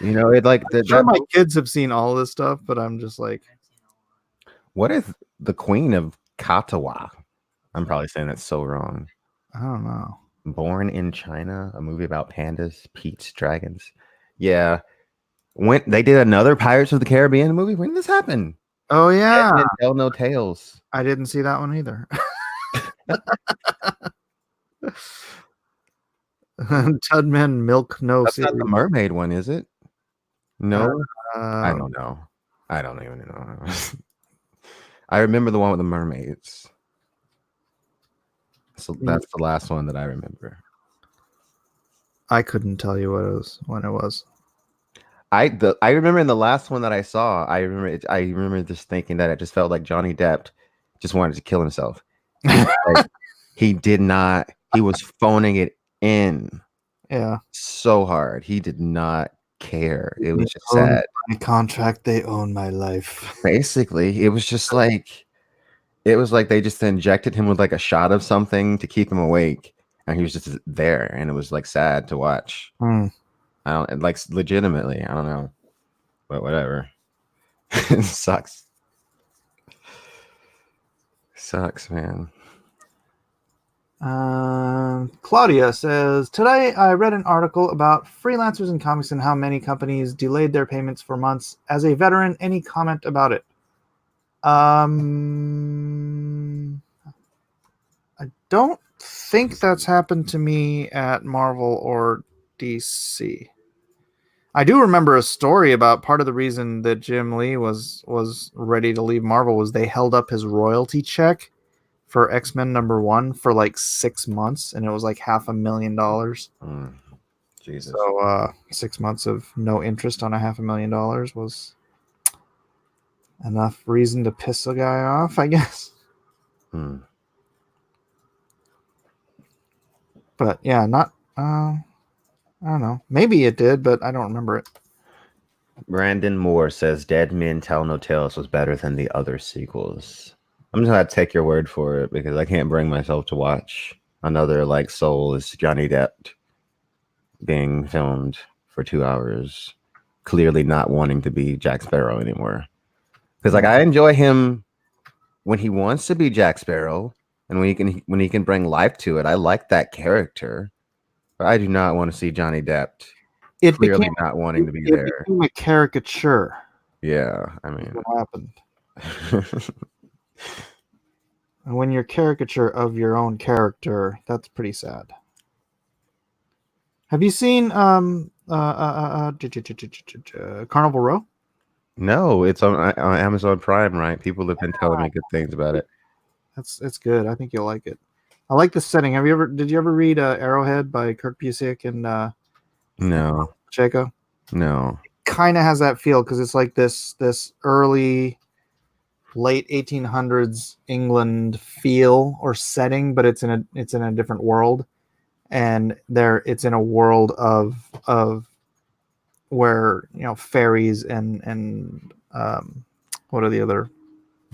You know, it like my kids have seen all of this stuff, but I'm just like, what if the Queen of Katawa? I'm probably saying that so wrong. I don't know. Born in China, a movie about pandas, Pete's dragons. Yeah. When they did another Pirates of the Caribbean movie, when did this happen? Oh yeah, Dead Men Tell No Tales. I didn't see that one either. Tubman Milk No That's not series. the mermaid one, is it? No, I Uh, don't know. I don't even know. I remember the one with the mermaids. So that's the last one that I remember. I couldn't tell you when it was. I remember in the last one that I saw, I remember just thinking that it just felt like Johnny Depp just wanted to kill himself. He did not. He was phoning it in. Yeah. So hard. He did not care. It was just Own sad. my contract, they own my life. Basically, it was just like they just injected him with like a shot of something to keep him awake, and he was just there, and it was like sad to watch. I don't like legitimately. I don't know, but whatever. It sucks. Sucks, man. Claudia says, today I read an article about freelancers in comics and how many companies delayed their payments for months. As a veteran, any comment about it? I don't think that's happened to me at Marvel or DC. I do remember a story about part of the reason that Jim Lee was ready to leave Marvel was they held up his royalty check for X-Men #1 for like 6 months, and it was like $500,000. Jesus. So 6 months of no interest on $500,000 was enough reason to piss a guy off, I guess. But yeah, not I don't know. Maybe it did, but I don't remember it. Brandon Moore says Dead Men Tell No Tales was better than the other sequels. I'm just gonna take your word for it because I can't bring myself to watch another like soulless Johnny Depp being filmed for 2 hours, clearly not wanting to be Jack Sparrow anymore. Because like I enjoy him when he wants to be Jack Sparrow and when he can bring life to it. I like that character, but I do not want to see Johnny Depp clearly not wanting to be there. It became a caricature. Yeah, I mean, what happened. And when you're caricature of your own character, that's pretty sad. Have you seen Carnival Row? No, it's on Amazon Prime, right? People have been telling me good things about it. It's good. I think you'll like it. I like the setting. Did you ever read Arrowhead by Kurt Busiek and No. Pacheco? No. Kind of has that feel because it's like this early late 1800s England feel or setting, but it's in a different world, and it's in a world of where fairies and what are the other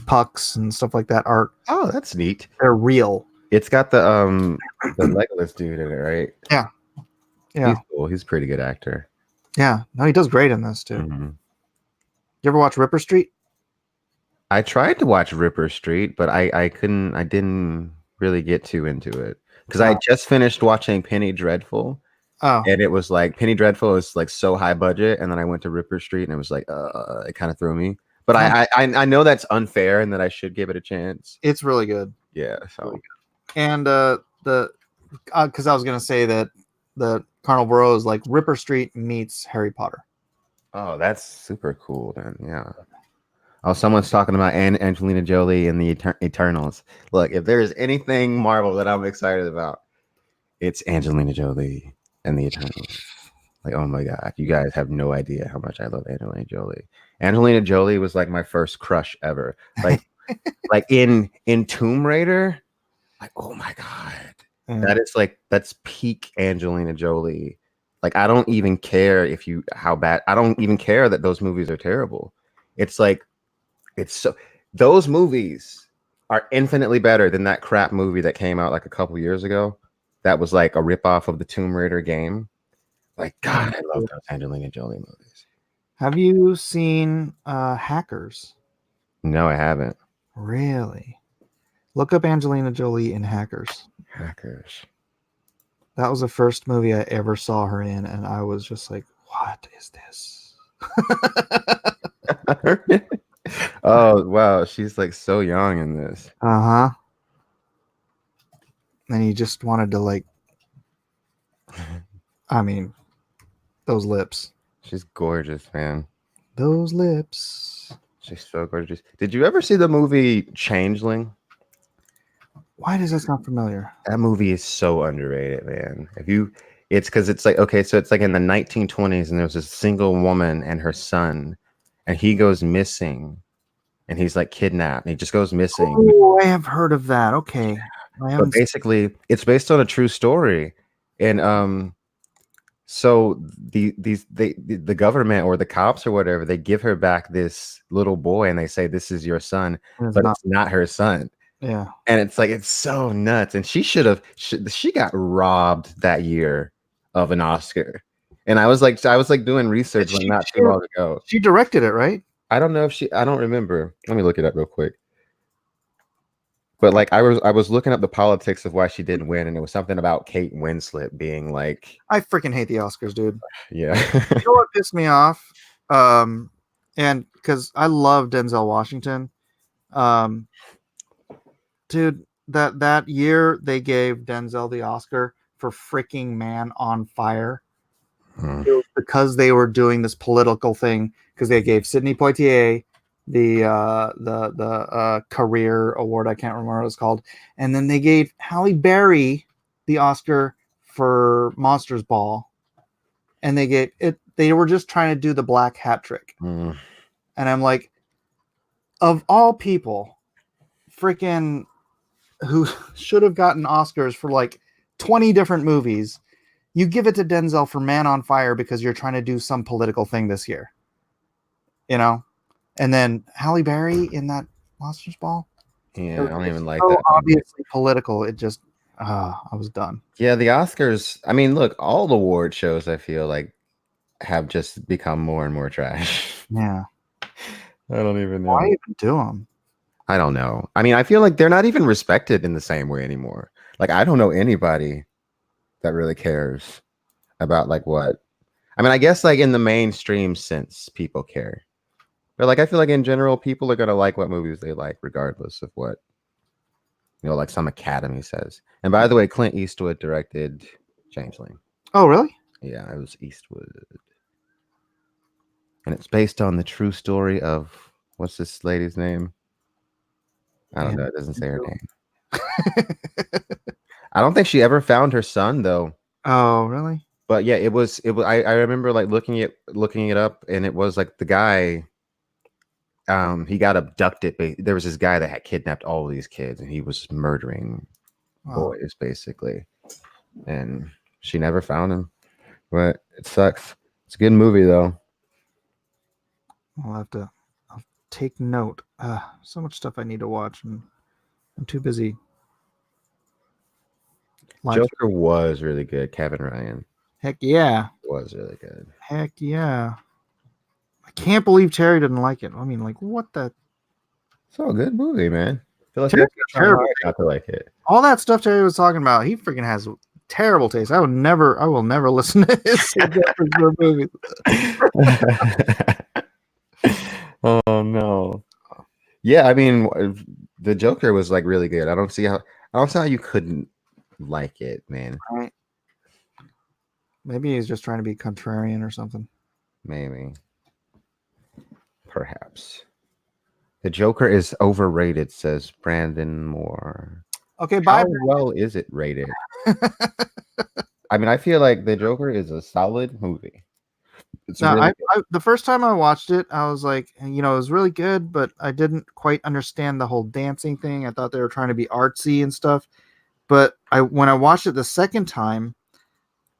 pucks and stuff like that are. Oh, that's neat. They're real. It's got the Legolas dude in it, right? Yeah. He's cool. He's a pretty good actor. Yeah, no, he does great in this too. Mm-hmm. You ever watch Ripper Street? I tried to watch Ripper Street, but I couldn't. I didn't really get too into it because I just finished watching Penny Dreadful. Oh, and it was like Penny Dreadful is like so high budget, and then I went to Ripper Street, and it was like it kind of threw me. But I know that's unfair, and that I should give it a chance. It's really good. Yeah, so. Really good. And because I was gonna say that the Carnival Row is like Ripper Street meets Harry Potter. Oh, that's super cool, then. Yeah. Oh, someone's talking about Angelina Jolie and the Eternals. Look, if there is anything Marvel that I'm excited about, it's Angelina Jolie and the Eternals. Like, oh my God, you guys have no idea how much I love Angelina Jolie. Angelina Jolie was like my first crush ever. Like, like in Tomb Raider. Like, oh my God, that's peak Angelina Jolie. Like, I don't even care how bad. I don't even care that those movies are terrible. It's like. Those movies are infinitely better than that crap movie that came out like a couple years ago. That was like a ripoff of the Tomb Raider game. Like, God, I love those Angelina Jolie movies. Have you seen Hackers? No, I haven't. Really? Look up Angelina Jolie in Hackers. Hackers. That was the first movie I ever saw her in, and I was just like, what is this? Oh wow, she's like so young in this. Uh-huh. And he just wanted to like, I mean, those lips. She's gorgeous, man. Those lips. She's so gorgeous. Did you ever see the movie Changeling? Why does that sound familiar? That movie is so underrated, man. It's because it's like, okay, so it's like in the 1920s, and there's this single woman and her son, and he goes missing, and he's like kidnapped, and he just goes missing. Oh, I have heard of that. Okay. But basically, it's based on a true story, and so the government or the cops or whatever, they give her back this little boy, and they say this is your son, but it's not her son. Yeah. And it's like, it's so nuts. And she got robbed that year of an Oscar. And I was like doing research like not too long ago. She directed it, right? I don't know if I don't remember. Let me look it up real quick. But like I was looking up the politics of why she didn't win, and it was something about Kate Winslet being like, I freaking hate the Oscars, dude. Yeah. You know what pissed me off? And because I love Denzel Washington. Dude, that year they gave Denzel the Oscar for freaking Man on Fire. It was because they were doing this political thing, because they gave Sidney Poitier the career award. I can't remember what it's called. And then they gave Halle Berry the Oscar for Monsters Ball. And they were just trying to do the black hat trick. And I'm like, of all people, freaking who should have gotten Oscars for like 20 different movies, you give it to Denzel for Man on Fire because you're trying to do some political thing this year, you know? And then Halle Berry in that Monsters Ball. Yeah, I don't even like so that. Obviously political. It just, I was done. Yeah, the Oscars. I mean, look, all the award shows I feel like have just become more and more trash. Yeah. I don't even know. Why even do them? I don't know. I mean, I feel like they're not even respected in the same way anymore. Like, I don't know anybody that really cares about like what. I mean, I guess like in the mainstream sense, people care. But like, I feel like in general, people are gonna like what movies they like, regardless of what, like some Academy says. And by the way, Clint Eastwood directed Changeling. Oh, really? Yeah, it was Eastwood. And it's based on the true story of, what's this lady's name? I don't know. It doesn't say her name. I don't think she ever found her son though. Oh, really? But yeah, it was. I remember like looking it up, and it was like the guy. He got abducted. There was this guy that had kidnapped all of these kids, and he was murdering boys basically. And she never found him. But it sucks. It's a good movie though. I'll take note. So much stuff I need to watch, and I'm too busy. Joker was really good. Kevin Ryan. Heck yeah. It was really good. Heck yeah. I can't believe Terry didn't like it. I mean, like, what the? It's all a good movie, man. I feel like Terry's terrible not to like it. All that stuff Terry was talking about, he freaking has terrible taste. I will never listen to his movies. Oh no. Yeah, I mean, the Joker was like really good. I don't see how you couldn't like it, man. Right. Maybe he's just trying to be contrarian or something. Maybe. Perhaps. The Joker is overrated, says Brandon Moore. Okay, bye. How well is it rated? I mean, I feel like The Joker is a solid movie. The first time I watched it, I was like, it was really good, but I didn't quite understand the whole dancing thing. I thought they were trying to be artsy and stuff. But when I watched it the second time,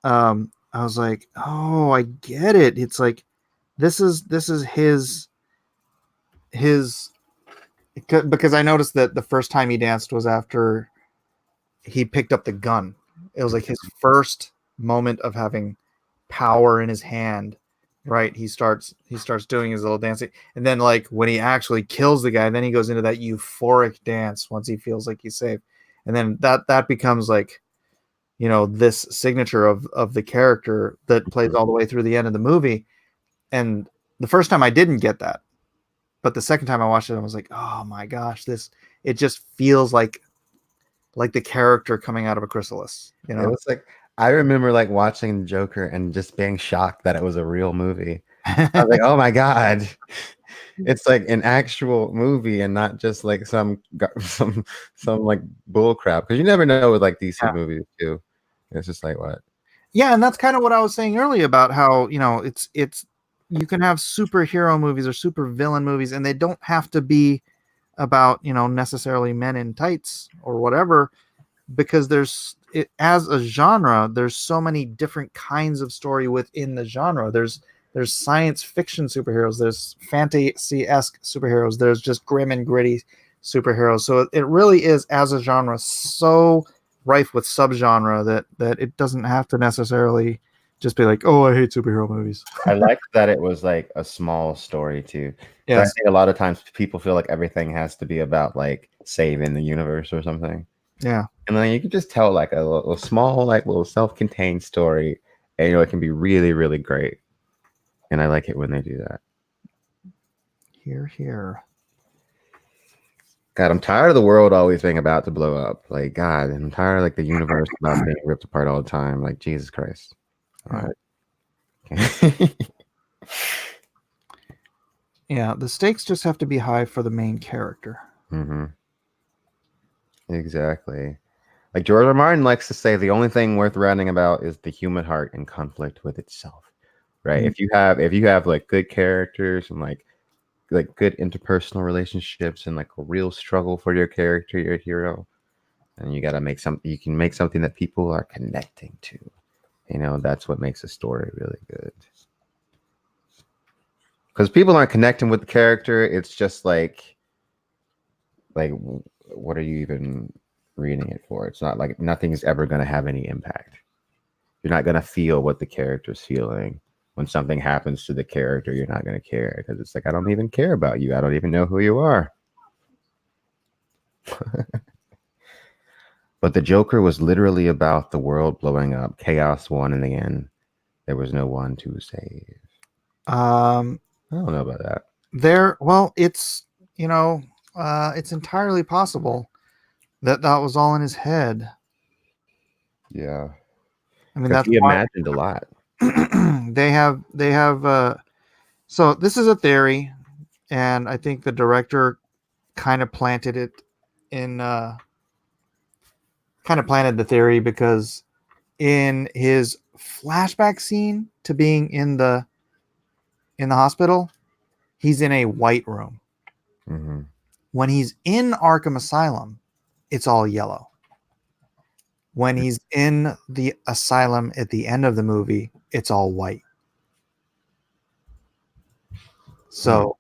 I was like, oh, I get it. It's like this is his because I noticed that the first time he danced was after he picked up the gun. It was like his first moment of having power in his hand. Right, he starts doing his little dancing, and then like when he actually kills the guy, then he goes into that euphoric dance once he feels like he's safe, and then that becomes like, this signature of the character that plays all the way through the end of the movie. And the first time I didn't get that, But the second time I watched it, I was like, oh my gosh, it just feels like the character coming out of a chrysalis. You It know, was like I remember like watching Joker and just being shocked that it was a real movie. I was like, oh my god, it's like an actual movie and not just like some like bull crap. Because you never know with like DC movies too. It's just like what. Yeah, and that's kind of what I was saying earlier about how, it's you can have superhero movies or super villain movies, and they don't have to be about, necessarily men in tights or whatever, because as a genre, there's so many different kinds of story within the genre. There's science fiction superheroes, there's fantasy-esque superheroes, there's just grim and gritty superheroes. So it really is, as a genre, so rife with subgenre that it doesn't have to necessarily just be like, oh, I hate superhero movies. I liked that it was like a small story too. Yes. I think a lot of times people feel like everything has to be about like saving the universe or something. Yeah. And then you can just tell like a small, like little self-contained story, and it can be really, really great. And I like it when they do that. Here. God, I'm tired of the world always being about to blow up. Like, God, I'm tired of like the universe about being ripped apart all the time. Like, Jesus Christ. All right. Okay. Yeah, the stakes just have to be high for the main character. Mm-hmm. Exactly. Like George R. Martin likes to say, the only thing worth writing about is the human heart in conflict with itself. Right? Mm-hmm. If you have like good characters and like good interpersonal relationships and like a real struggle for your character, your hero, and you can make something that people are connecting to. That's what makes a story really good. Because people aren't connecting with the character, it's just like what are you even reading it for? It's not like nothing's ever going to have any impact. You're not going to feel what the character's feeling. When something happens to the character, you're not going to care because it's like, I don't even care about you. I don't even know who you are. But the Joker was literally about the world blowing up. Chaos won in the end. There was no one to save. I don't know about that. It's, it's entirely possible that was all in his head. Yeah. I mean, that's he imagined a lot. They have so this is a theory, and I think the director kind of planted it in planted the theory because in his flashback scene to being in the hospital, he's in a white room. Mm-hmm. When he's in Arkham Asylum, it's all yellow. When he's in the asylum at the end of the movie, it's all white. So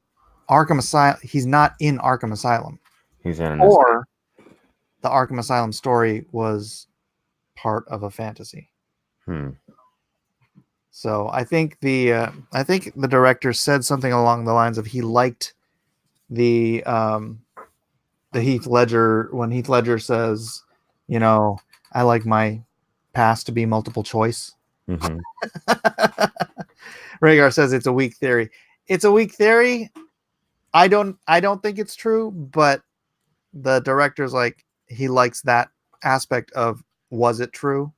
Arkham Asylum, he's not in Arkham Asylum. He's in or the Arkham Asylum story was part of a fantasy. So I think the director said something along the lines of he liked the Heath Ledger, when Heath Ledger says, I like my past to be multiple choice. Mm-hmm. Rhaegar says it's a weak theory. It's a weak theory. I don't think it's true, but the director's like, he likes that aspect of, was it true?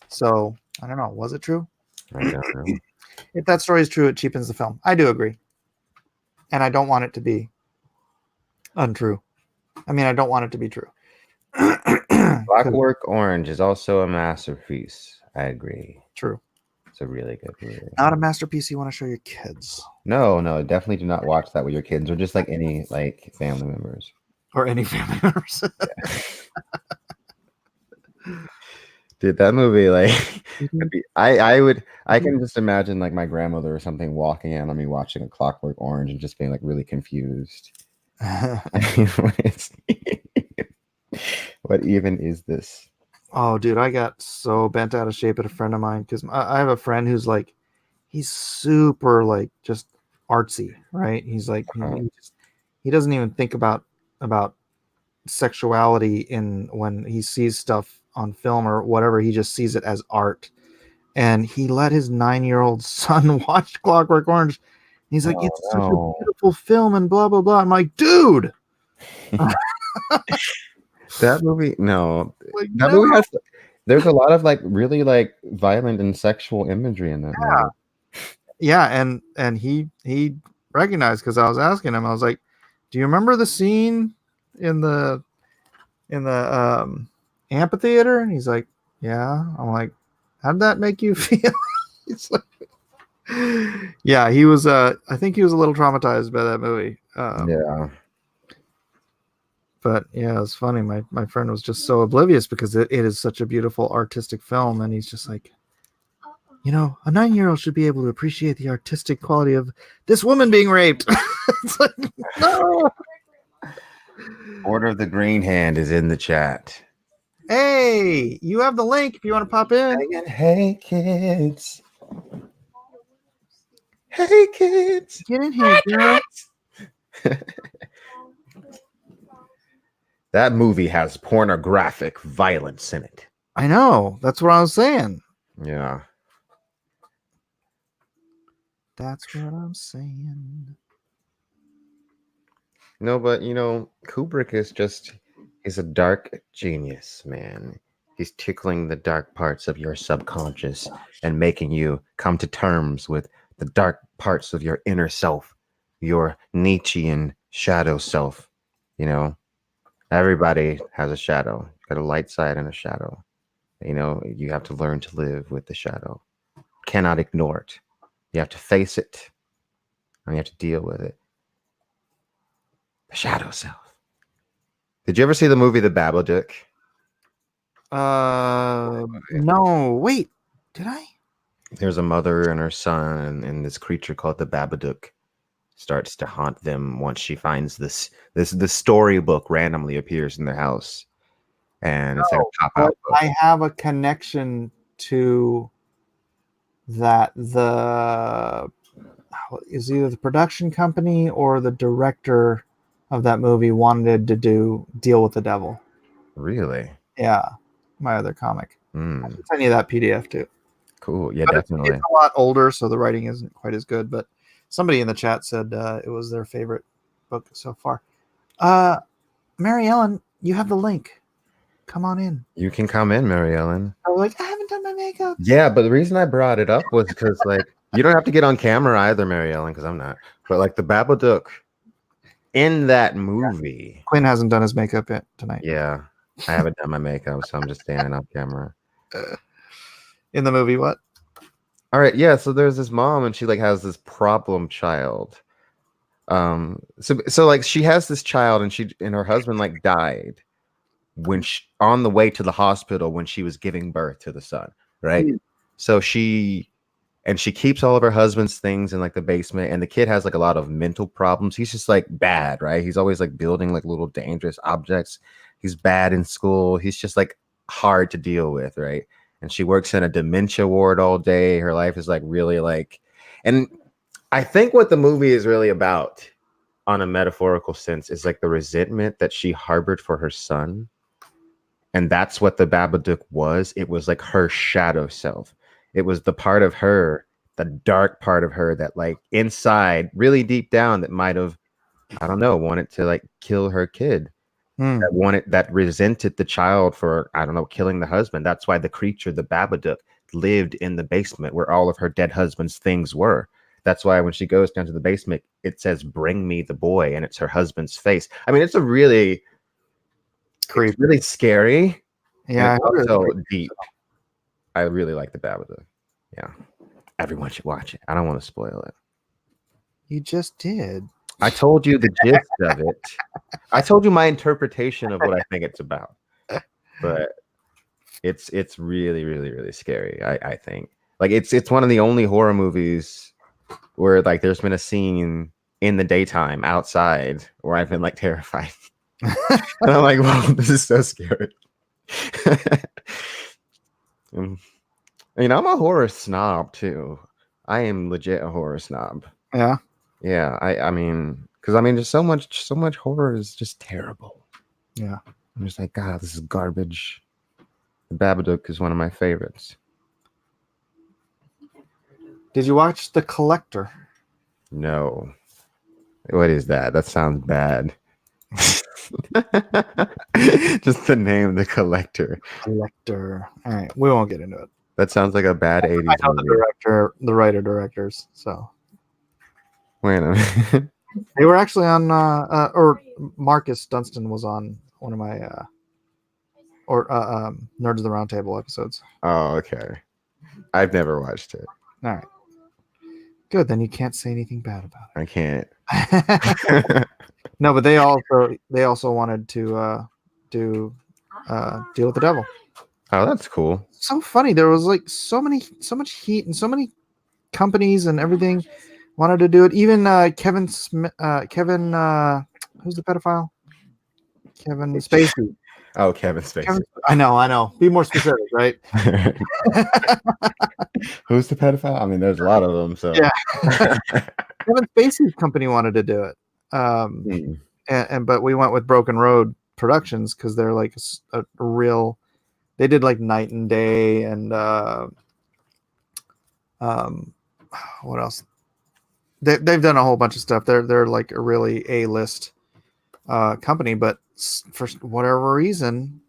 So I don't know. Was it true? I don't know. If that story is true, it cheapens the film. I do agree. And I don't want it to be untrue. I mean, I don't want it to be true. Clockwork Orange is also a masterpiece. I agree. True. It's a really good movie. Not a masterpiece you want to show your kids. No, definitely do not watch that with your kids or just like any like family members. Or any family members. Dude, that movie, like, I can just imagine like my grandmother or something walking in on me watching A Clockwork Orange and just being like really confused. What even is this? Oh, dude, I got so bent out of shape at a friend of mine because I have a friend who's like, he's super like just artsy, right? He's like, he doesn't even think about sexuality when he sees stuff on film or whatever. He just sees it as art. And he let his 9-year-old son watch Clockwork Orange, He's like, Oh, it's such a no. beautiful film and blah blah blah. I'm like, dude. That movie, no. Like, That no. movie has. There's a lot of like really like violent and sexual imagery in that movie. Yeah, and he recognized, because I was asking him, I was like, do you remember the scene in the amphitheater? And he's like, yeah. I'm like, how did that make you feel? He's like, yeah, he was I think he was a little traumatized by that movie. Yeah. But yeah, it's funny. My friend was just so oblivious because it is such a beautiful artistic film, and he's just like, you know, a 9-year-old should be able to appreciate the artistic quality of this woman being raped. It's like, no. Order of the Green Hand is in the chat. Hey, you have the link if you want to pop in. Hey kids. Hey kids. Get in here, girl. That movie has pornographic violence in it. I know. That's what I was saying. Yeah. That's what I'm saying. No, but you know, Kubrick he's a dark genius, man. He's tickling the dark parts of your subconscious and making you come to terms with the dark parts of your inner self, your Nietzschean shadow self. You know, everybody has a shadow. Got a light side and a shadow. You know, you have to learn to live with the shadow. Cannot ignore it. You have to face it, and you have to deal with it. The shadow self. Did you ever see the movie The Babadook? No. Wait, did I? There's a mother and her son, and this creature called the Babadook starts to haunt them once she finds this storybook randomly appears in their house, and it's like a pop out book. I have a connection to that. The is either the production company or the director of that movie wanted to deal with the devil. Really? Yeah, my other comic. I Mm, can send you that PDF too. cool. Yeah, But definitely. it's a lot older, so the writing isn't quite as good. But somebody in the chat said it was their favorite book so far. Mary Ellen, you have the link. Come on in. You can come in, Mary Ellen. I was like, I haven't done my makeup. Yeah, but the reason I brought it up was because like you don't have to get on camera either, Mary Ellen, because I'm not. But like the Babadook in that movie. Quinn hasn't done his makeup yet tonight. Yeah, I haven't done my makeup, so I'm just standing off camera. In the movie, what? All right, yeah. So there's this mom, and she like has this problem child. So like she has this child, and her husband like died when on the way to the hospital when she was giving birth to the son, right? So she keeps all of her husband's things in like the basement, and the kid has like a lot of mental problems. He's just like bad, right? He's always like building like little dangerous objects. He's bad in school. He's just like hard to deal with, right? And she works in a dementia ward all day. Her life is like really like, and I think what the movie is really about on a metaphorical sense is like the resentment that she harbored for her son. And that's what the Babadook was. It was like her shadow self. It was the part of her, the dark part of her that like inside, really deep down, that might have, I don't know, wanted to like kill her kid. That resented the child for, I don't know, killing the husband. That's why the creature, the Babadook, lived in the basement where all of her dead husband's things were. That's why when she goes down to the basement, it says, "Bring me the boy," and it's her husband's face. I mean, it's a really creepy, really scary. Yeah, so deep. I really like the Babadook. Yeah, everyone should watch it. I don't want to spoil it. You just did. I told you the gist of it. I told you my interpretation of what I think it's about. But it's really, really, really scary. I think like it's one of the only horror movies where like there's been a scene in the daytime outside where I've been like terrified. And I'm like, wow, this is so scary. You know, I'm a horror snob too. I am legit a horror snob. Yeah. Yeah, I mean, because I mean, just so much horror is just terrible. Yeah, I'm just like, God, this is garbage. The Babadook is one of my favorites. Did you watch The Collector? No. What is that? That sounds bad. Just the name, The Collector. Collector. All right, we won't get into it. That sounds like a bad 80s I know the movie. director, the writer directors. So Wait a minute. they were actually on, or Marcus Dunstan was on one of my, Nerds of the Round Table episodes. Oh, okay. I've never watched it. All right. Good. Then you can't say anything bad about I can't. it. No, but they also wanted to do Deal with the Devil. Oh, that's cool. So funny. There was like so much heat and so many companies and everything wanted to do it. Even Kevin Smith, Kevin, who's the pedophile? Kevin Spacey. Oh, Kevin Spacey. I know. Be more specific, right? Who's the pedophile? I mean, there's a lot of them. So Yeah. Kevin Spacey's company wanted to do it, but we went with Broken Road Productions because they're like a real. They did like Night and Day and what else? They've done a whole bunch of stuff. They're like a really A-list company, but for whatever reason,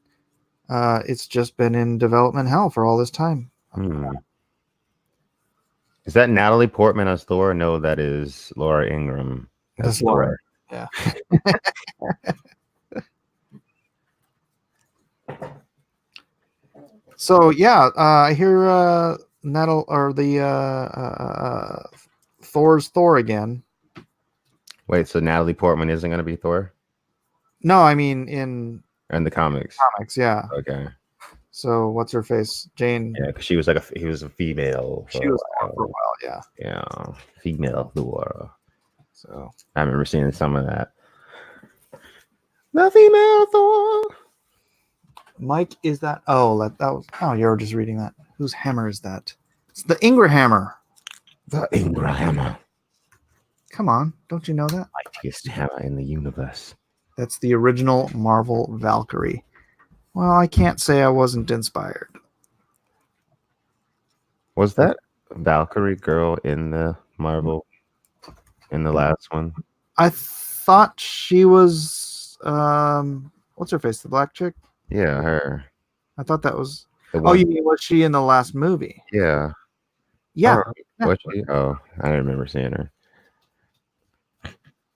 it's just been in development hell for all this time. Is that Natalie Portman as Thor? No, that is Laura Ingraham. That's Laura. Yeah. So yeah, I hear Natal or the Thor's Thor again. Wait, so Natalie Portman isn't going to be Thor? No, I mean in the comics. Yeah. Okay. So what's her face? Jane. Yeah, because she was like he was a female. She was for a while. Yeah. Yeah, female Thor. So I remember seeing some of that. The female Thor. Mike, is that? Oh, that was. Oh, you were just reading that. Whose hammer is that? It's the Ingra hammer. The Ingra hammer. Come on, don't you know that? Mightiest hammer in the universe. That's the original Marvel Valkyrie. Well, I can't say I wasn't inspired. Was that Valkyrie girl in the Marvel in the last one? I thought she was what's her face? The black chick? Yeah, her. I thought that was Oh, you mean was she in the last movie? Yeah. Yeah. Was she? Oh, I don't remember seeing her.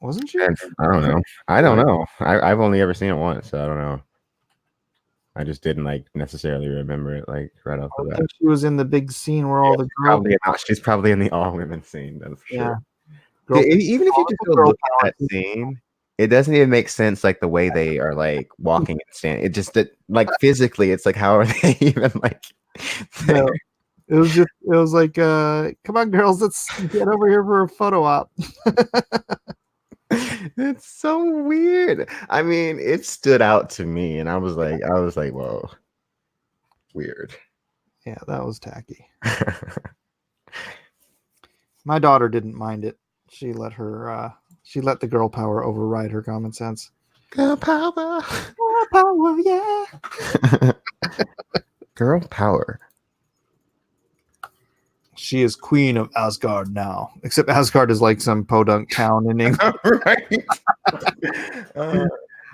Wasn't she? And I don't know. I've only ever seen it once, so I don't know. I just didn't like necessarily remember it like right off the bat. I think she was in the big scene where all the girls. She's probably in the all women scene. That's for sure. Girl, Even if you just go look at that scene, it doesn't even make sense. Like the way they are like walking and standing. It just like physically, it's like how are they even like? No, it was like, come on, girls, let's get over here for a photo op. It's so weird. I mean, it stood out to me, and I was like, whoa, weird. Yeah, that was tacky. My daughter didn't mind it. She let the girl power override her common sense. Girl power. Girl power, yeah. Girl power. She is queen of Asgard now. Except Asgard is like some podunk town in England. Right.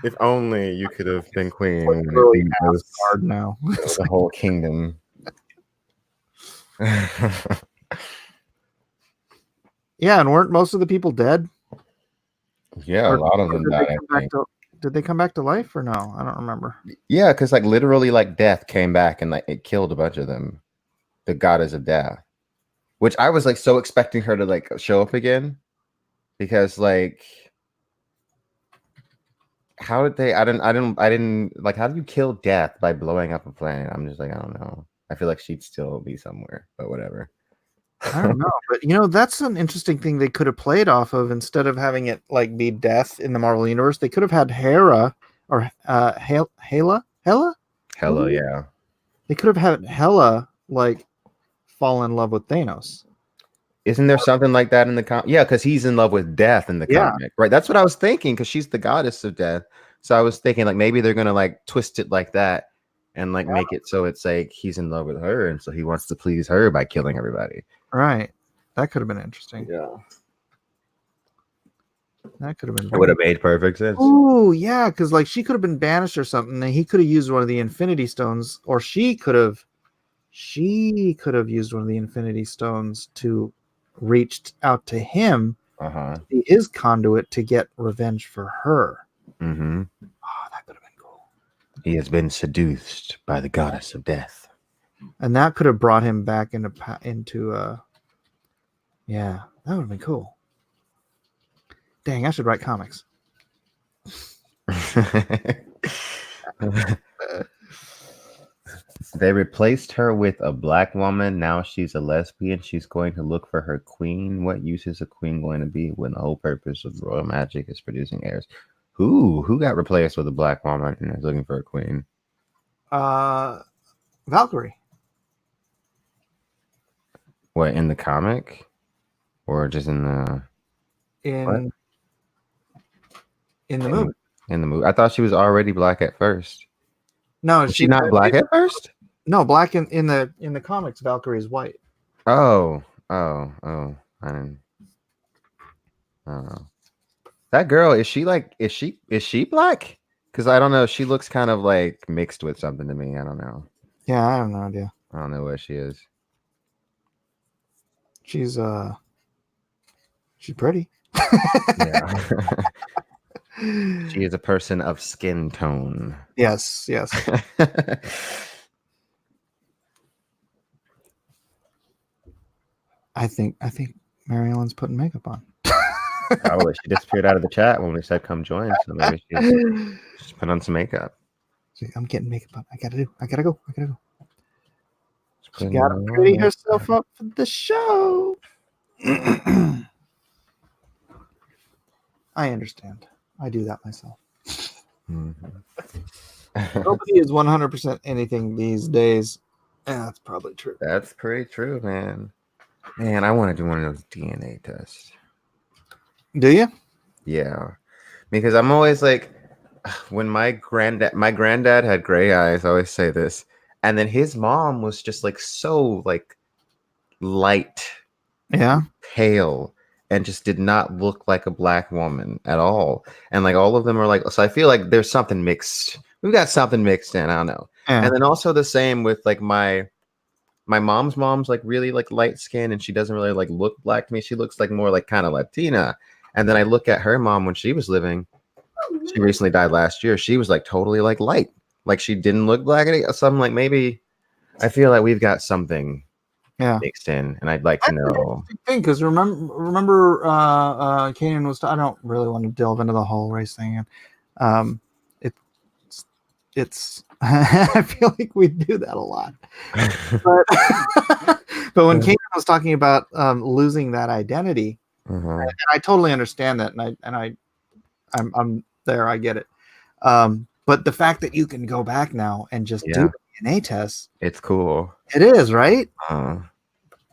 If only you could have been queen. Really Asgard now. The whole kingdom. Yeah, and weren't most of the people dead? Yeah, a lot of them died. Did they come back to life or no? I don't remember. Yeah, because like literally, like death came back and like it killed a bunch of them. The goddess of death, which I was like so expecting her to like show up again, because like, how did they? I didn't like. How do you kill death by blowing up a planet? I'm just like, I don't know. I feel like she'd still be somewhere, but whatever. I don't know, but that's an interesting thing they could have played off of. Instead of having it like be death in the Marvel universe, they could have had Hera or Hela. Yeah. They could have had Hela like fall in love with Thanos. Isn't there something like that in the comic? Yeah, because he's in love with death in the comic, right? That's what I was thinking, because she's the goddess of death. So I was thinking like maybe they're gonna like twist it like that and like make it so it's like he's in love with her, and so he wants to please her by killing everybody. Right. That could have been interesting. Yeah. That could have been. It would have made perfect sense. Oh yeah, because like she could have been banished or something, and he could have used one of the Infinity Stones, or she could have used one of the Infinity Stones to reach out to him, be his conduit to get revenge for her. Mm-hmm. Oh, that could have been cool. He has been seduced by the goddess of death. And that could have brought him back into yeah, that would have been cool. Dang, I should write comics. They replaced her with a black woman. Now she's a lesbian. She's going to look for her queen. What use is a queen going to be when the whole purpose of royal magic is producing heirs? Who got replaced with a black woman and is looking for a queen? Valkyrie. What, in the comic? Or just in the In the movie. In the movie. I thought she was already black at first. No, Was she not black at first? No, black in the comics, Valkyrie is white. Oh. I don't know. That girl, is she black? Because I don't know. She looks kind of like mixed with something to me. I don't know. Yeah, I have no idea. I don't know what she is. She's pretty. Yeah. She is a person of skin tone. Yes. I think Mary Ellen's putting makeup on. Oh, she disappeared out of the chat when we said come join. So maybe she's put on some makeup. I'm getting makeup on. I gotta go. She gotta pretty herself up for the show. I understand. I do that myself. Nobody is 100% anything these days. Yeah, that's probably true. That's pretty true, man. Man, I want to do one of those DNA tests. Do you? Yeah, because I'm always like, when my granddad had gray eyes. I always say this, and then his mom was just like so like light, pale, and just did not look like a black woman at all. And like all of them are like, so I feel like there's something mixed. We've got something mixed in. I don't know. Yeah. And then also the same with like my mom's like really like light skin, and she doesn't really like look black to me. She looks like more like kind of Latina. And then I look at her mom when she was living. She recently died last year. She was like totally like light, like she didn't look black. So I'm like, maybe I feel like we've got something mixed in, and I'd like to know. Because remember, Kanan was. I don't really want to delve into the whole race thing. It's. I feel like we do that a lot. But when Kanan was talking about losing that identity, and I totally understand that, and I'm there. I get it. But the fact that you can go back now and just do the DNA test, it's cool. It is, right?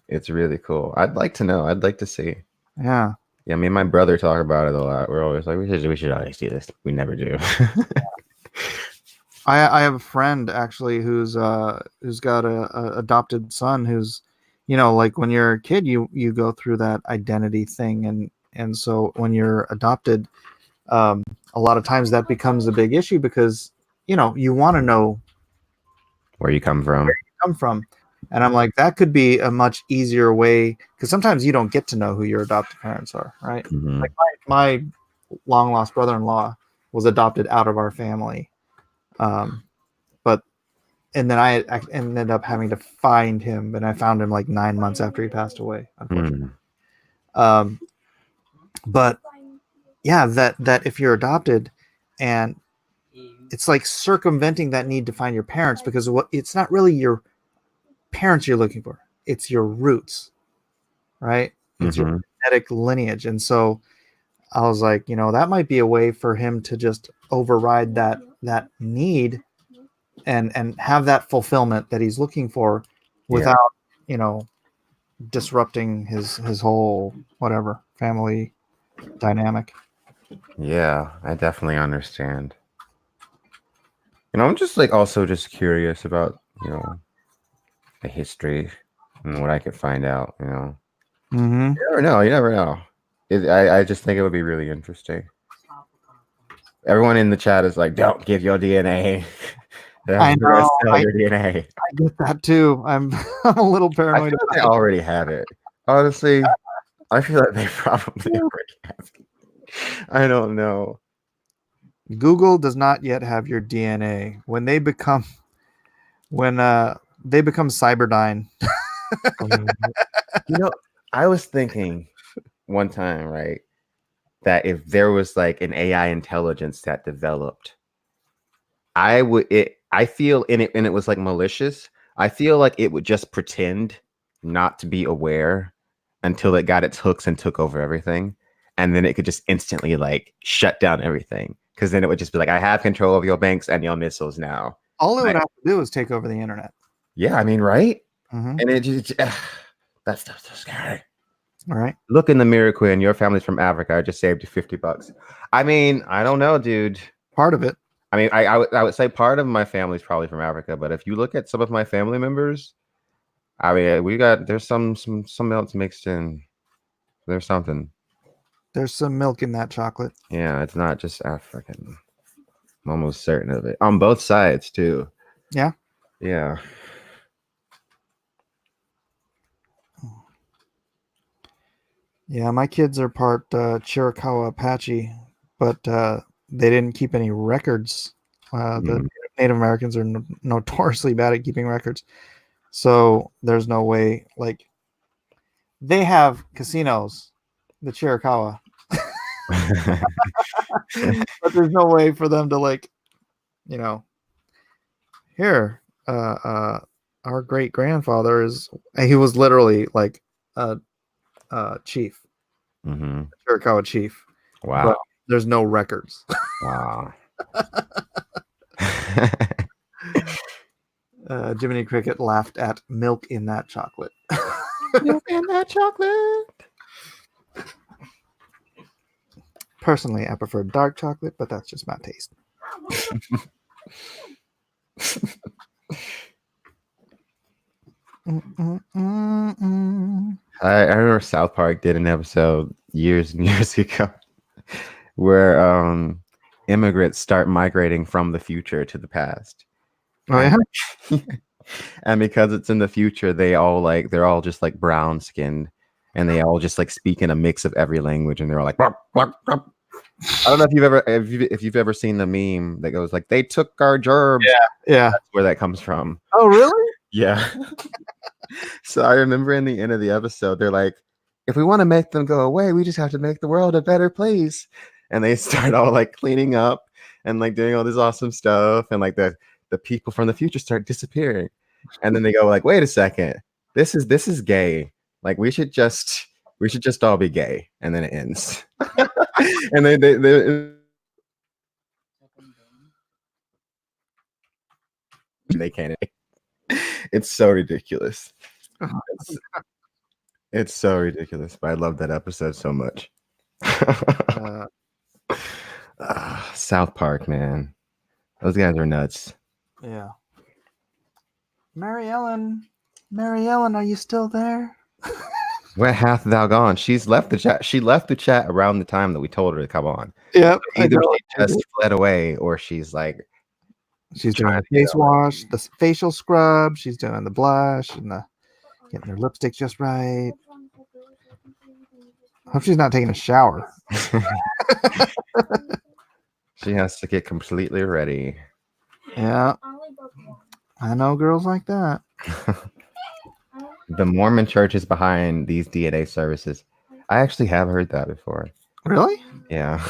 It's really cool. I'd like to know. I'd like to see. Yeah. Yeah, me and my brother talk about it a lot. We're always like, we should always do this. We never do. I have a friend actually who's got a adopted son who's, like when you're a kid, you go through that identity thing, and so when you're adopted, a lot of times that becomes a big issue because you want to know where you come from. And I'm like, that could be a much easier way, because sometimes you don't get to know who your adopted parents are, right? Mm-hmm. Like my long lost brother-in-law was adopted out of our family. And then I ended up having to find him, and I found him like 9 months after he passed away, unfortunately. But yeah, that if you're adopted, and it's like circumventing that need to find your parents, because it's not really your parents you're looking for, it's your roots, right? It's your genetic lineage. And so I was like, that might be a way for him to just override that need and have that fulfillment that he's looking for without disrupting his whole whatever family dynamic. Yeah, I definitely understand. I'm just like also just curious about the history and what I could find out. You never know. I just think it would be really interesting. Everyone in the chat is like, "Don't give your DNA." I know. Sell your DNA. I get that too. I'm I'm a little I paranoid. feel like they already have it. Honestly, I feel like they probably already have it. I don't know. Google does not yet have your DNA. When they become Cyberdyne. I was thinking one time, right, that if there was like an AI intelligence that developed, I feel in it, and it was like malicious. I feel like it would just pretend not to be aware until it got its hooks and took over everything, and then it could just instantly like shut down everything. Because then it would just be like, I have control of your banks and your missiles now. All it would have to do is take over the internet. Yeah, I mean, right? Mhm. And it just that stuff's so scary. All right. Look in the mirror, Quinn. Your family's from Africa. I just saved you $50. I mean, I don't know, dude. Part of it. I mean, I would say part of my family's probably from Africa, but if you look at some of my family members, I mean, there's some else mixed in. There's something. There's some milk in that chocolate. Yeah, it's not just African. I'm almost certain of it. On both sides too. Yeah. Yeah. Yeah, my kids are part Chiricahua Apache, but they didn't keep any records. The Native Americans are notoriously bad at keeping records. So there's no way, like, they have casinos, the Chiricahua, but there's no way for them to, like, here, our great grandfather he was literally like a chief, Chiricahua chief. Wow. But there's no records. Wow. Jiminy Cricket laughed at milk in that chocolate. Milk in that chocolate. Personally, I prefer dark chocolate, but that's just my taste. I remember South Park did an episode years and years ago where immigrants start migrating from the future to the past. Oh yeah. And because it's in the future, they're all just like brown skinned, and they all just like speak in a mix of every language, and they're all like bark, bark, bark. I don't know if you've ever seen the meme that goes like, they took our gerbs. Yeah. That's where that comes from. Oh really? Yeah. So I remember in the end of the episode, they're like, if we want to make them go away, we just have to make the world a better place. And they start all like cleaning up and like doing all this awesome stuff, and like the people from the future start disappearing. And then they go like, wait a second, this is gay. Like we should just all be gay. And then it ends. And they can't. It's so ridiculous. It's so ridiculous, but I love that episode so much. South Park, man. Those guys are nuts. Yeah. Mary Ellen, are you still there? Where hath thou gone? She's left the chat. She left the chat around the time that we told her to come on. Yep. Either she just fled away, or she's like, she's doing the face wash, the facial scrub. She's doing the blush and getting her lipstick just right. Hope she's not taking a shower. She has to get completely ready. Yeah. I know girls like that. The Mormon church is behind these DNA services. I actually have heard that before. Really? Yeah.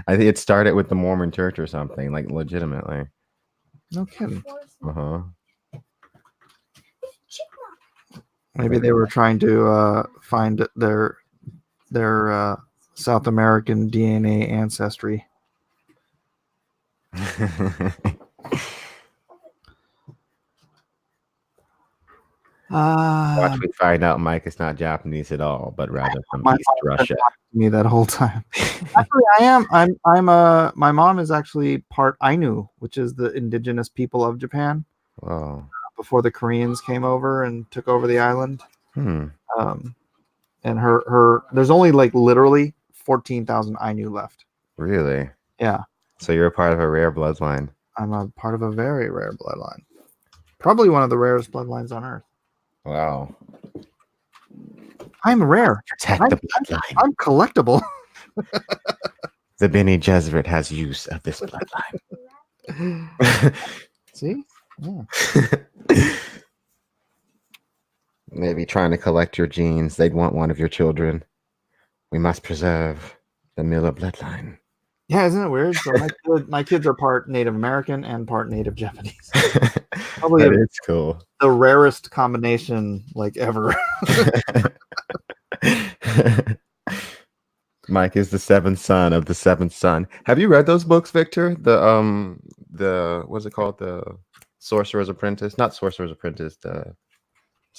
I think it started with the Mormon church or something, like legitimately. No kidding. Uh-huh. Maybe they were trying to find their South American DNA ancestry. Watch me find out Mike is not Japanese at all, but rather from East Russia. Me that whole time. Actually, I am. I'm my mom is actually part Ainu, which is the indigenous people of Japan. Wow. Before the Koreans came over and took over the island. and her there's only like literally 14,000 Ainu left. Really? Yeah, So you're a part of a rare bloodline. I'm a part of a very rare bloodline. Probably one of the rarest bloodlines on Earth. Wow. I'm rare. Protect the bloodline. I'm collectible. The Bene Gesserit has use of this bloodline. See? Yeah. Maybe trying to collect your genes. They'd want one of your children. We must preserve the Miller bloodline. Yeah, isn't it weird? So my kids are part Native American and part Native Japanese. Probably That is cool. the rarest combination like ever. Mike is the seventh son of the seventh son. Have you read those books, Victor? The what's it called? The Sorcerer's Apprentice? Not Sorcerer's Apprentice. The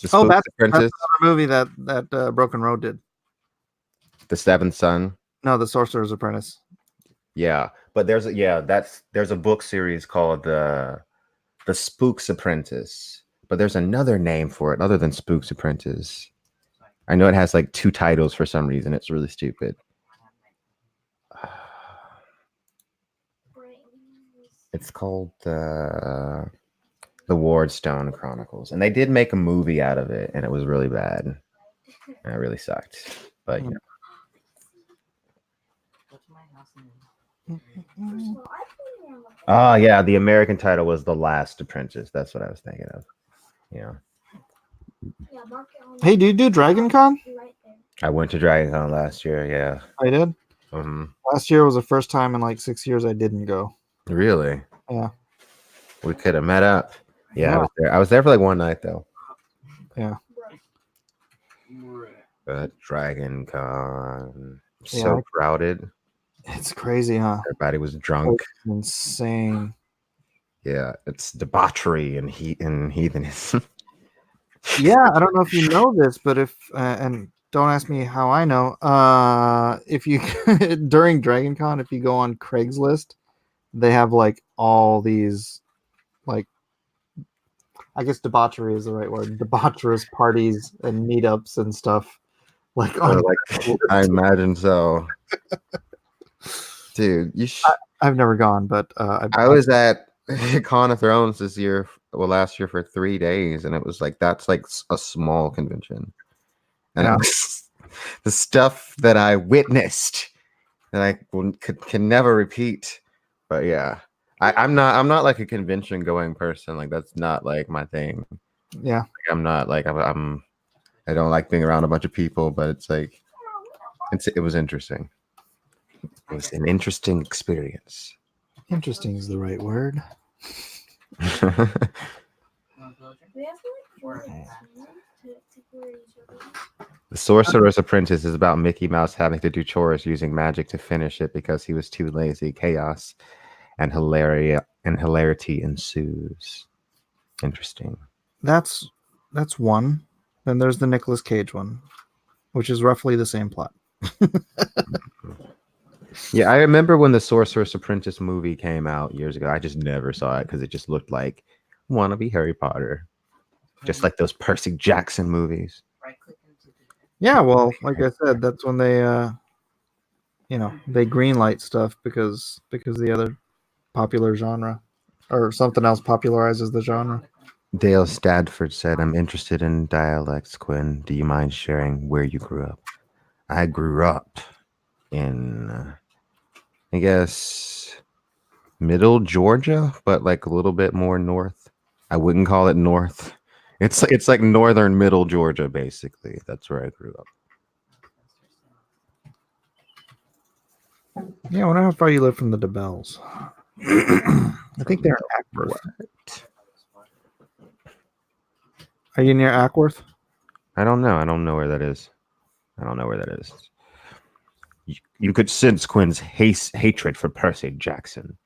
That's Apprentice. another movie that Broken Road did. The Seventh Son. No, The Sorcerer's Apprentice. Yeah, but there's a book series called the Spook's Apprentice, but there's another name for it other than Spook's Apprentice. I know it has like 2 titles for some reason. It's really stupid. It's called the Wardstone Chronicles, and they did make a movie out of it, and it was really bad. And it really sucked. But you know. Oh yeah, the American title was The Last Apprentice. That's what I was thinking of. Yeah. Hey, do you do Dragon Con? I went to Dragon Con last year. Yeah. I did. Mm-hmm. Last year was the first time in like 6 years I didn't go. Really? Yeah. We could have met up. Yeah, Yeah. I was there. I was there for like one night though. Yeah. But Dragon Con, Yeah. so crowded. It's crazy, huh? Everybody was drunk. It's insane. Yeah, it's debauchery and heathenism. Yeah, I don't know if you know this, but if and don't ask me how I know. If you during Dragon Con, if you go on Craigslist, they have like all these, like, I guess debauchery is the right word. Debaucherous parties and meetups and stuff. Like, on I imagine so. Dude, I've never gone, but I was at Con of Thrones this year, last year for 3 days, and it was like that's like a small convention, and it was the stuff that I witnessed that I can never repeat. But yeah, I'm not like a convention going person. Like that's not like my thing. Yeah, like, I'm not like I don't like being around a bunch of people, but it's like it was interesting. It was an interesting experience. Interesting is the right word. The Sorcerer's Apprentice is about Mickey Mouse having to do chores using magic to finish it because he was too lazy. Chaos and hilarity ensues. Interesting. That's one. Then there's the Nicolas Cage one, which is roughly the same plot. Yeah, I remember when the Sorcerer's Apprentice movie came out years ago. I just never saw it because it just looked like wannabe Harry Potter, just like those Percy Jackson movies. Yeah, well, like I said, that's when they, they greenlight stuff because the other popular genre or something else popularizes the genre. Dale Stadford said, "I'm interested in dialects, Quinn. Do you mind sharing where you grew up?" I grew up in, I guess, middle Georgia, but like a little bit more north. I wouldn't call it north. It's like northern middle Georgia, basically. That's where I grew up. Yeah, I wonder how far you live from the DeBells. I think they're in Ackworth. What? Are you near Ackworth? I don't know. I don't know where that is. You could sense Quinn's hatred for Percy Jackson.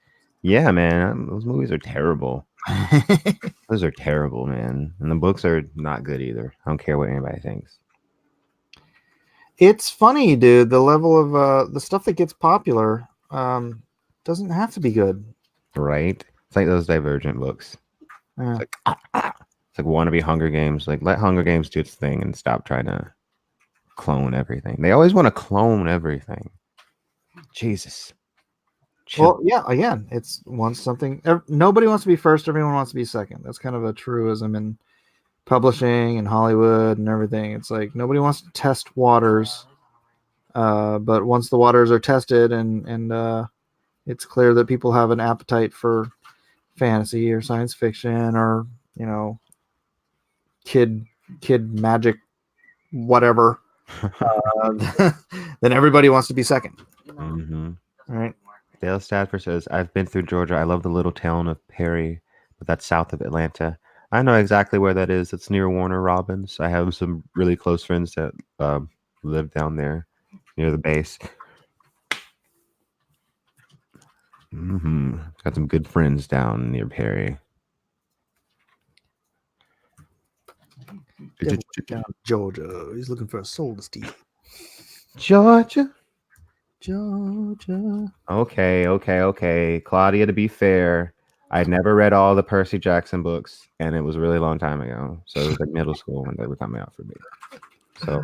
Yeah, man. Those movies are terrible. Those are terrible, man. And the books are not good either. I don't care what anybody thinks. It's funny, dude. The level of the stuff that gets popular doesn't have to be good. Right? It's like those Divergent books. Yeah. It's like wannabe Hunger Games. Like, let Hunger Games do its thing and stop trying to clone everything. They always want to clone everything. Jesus. Well, yeah. Again, it's once something. Nobody wants to be first. Everyone wants to be second. That's kind of a truism in publishing and Hollywood and everything. It's like nobody wants to test waters. But once the waters are tested and it's clear that people have an appetite for fantasy or science fiction or kid magic, whatever, then everybody wants to be second. Mm-hmm. All right. Dale Stadford says, I've been through Georgia. I love the little town of Perry, but that's south of Atlanta. I know exactly where that is. It's near Warner Robins. I have some really close friends that live down there near the base. Got some good friends down near Perry. Down Georgia. He's looking for a soul to steal. Georgia. Okay. Claudia, to be fair, I'd never read all the Percy Jackson books, and it was a really long time ago. So it was like middle school when they were coming out for me. So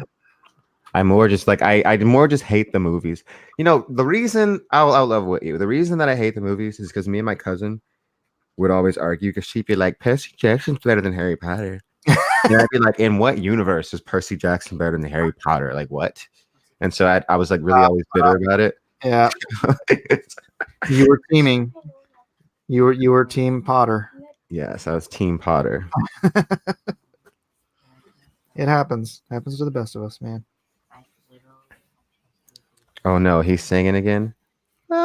I more just like I more just hate the movies. The reason I'll love with you. The reason that I hate the movies is because me and my cousin would always argue because she'd be like, Percy Jackson's better than Harry Potter. And I'd be like, in what universe is Percy Jackson better than Harry Potter? Like what? And so I was like really always bitter about it. Yeah. You were teaming. You were Team Potter. Yes, I was Team Potter. It happens. Happens to the best of us, man. Oh no, he's singing again. Yeah,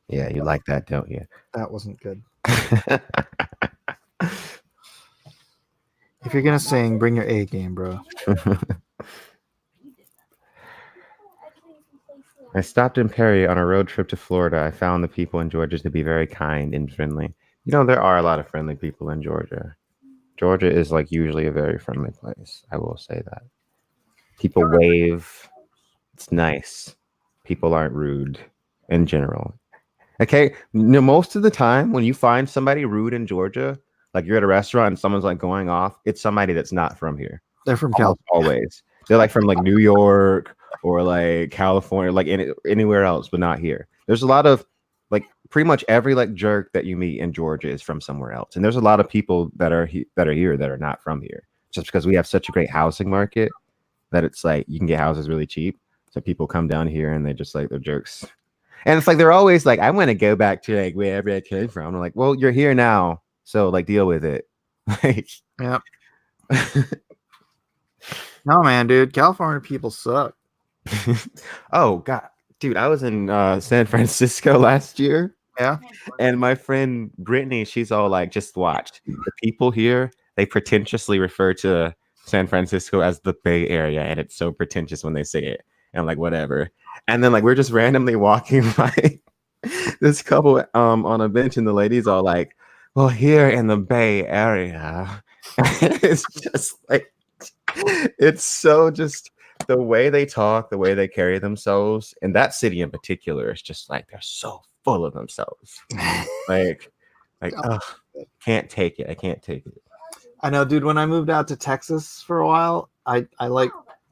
you like that, don't you? That wasn't good. If you're gonna sing, bring your A game, bro. I stopped in Perry on a road trip to Florida. I found the people in Georgia to be very kind and friendly. There are a lot of friendly people in Georgia. Georgia is like usually a very friendly place. I will say that. People wave. It's nice. People aren't rude in general. Okay, most of the time when you find somebody rude in Georgia, like you're at a restaurant and someone's like going off, it's somebody that's not from here. They're from California. Always. They're like from like New York or like California, like anywhere else, but not here. There's a lot of like pretty much every like jerk that you meet in Georgia is from somewhere else. And there's a lot of people that are here that are not from here, just because we have such a great housing market that it's like you can get houses really cheap. So people come down here and they just like they're jerks. And it's like they're always like, I want to go back to like wherever I came from. I'm like, well, you're here now, so like deal with it. Yep. No, man, dude. California people suck. Oh God, dude, I was in San Francisco last year. Yeah. And my friend Brittany, she's all like, just watch. The people here, they pretentiously refer to San Francisco as the Bay Area, and it's so pretentious when they say it. And I'm like, whatever. And then like we're just randomly walking by this couple on a bench, and the lady's all like, well, here in the Bay Area. It's just like it's so just the way they talk, the way they carry themselves, and that city in particular is just like they're so full of themselves. like can't take it. I can't take it. I know, dude. When I moved out to Texas for a while, I like,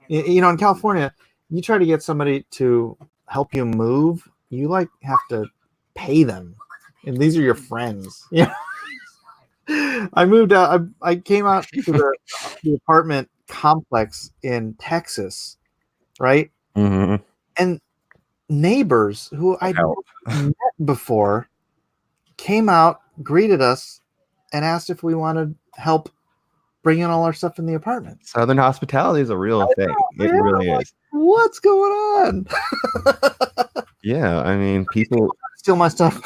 in California, you try to get somebody to help you move, you like have to pay them, and these are your friends. Yeah. I moved out. I came out to the apartment complex in Texas, right? Mm-hmm. And neighbors who I'd met before came out, greeted us, and asked if we wanted help bringing all our stuff in the apartment. Southern hospitality is a real thing. It really is. What's going on? Yeah, I mean, people steal my stuff.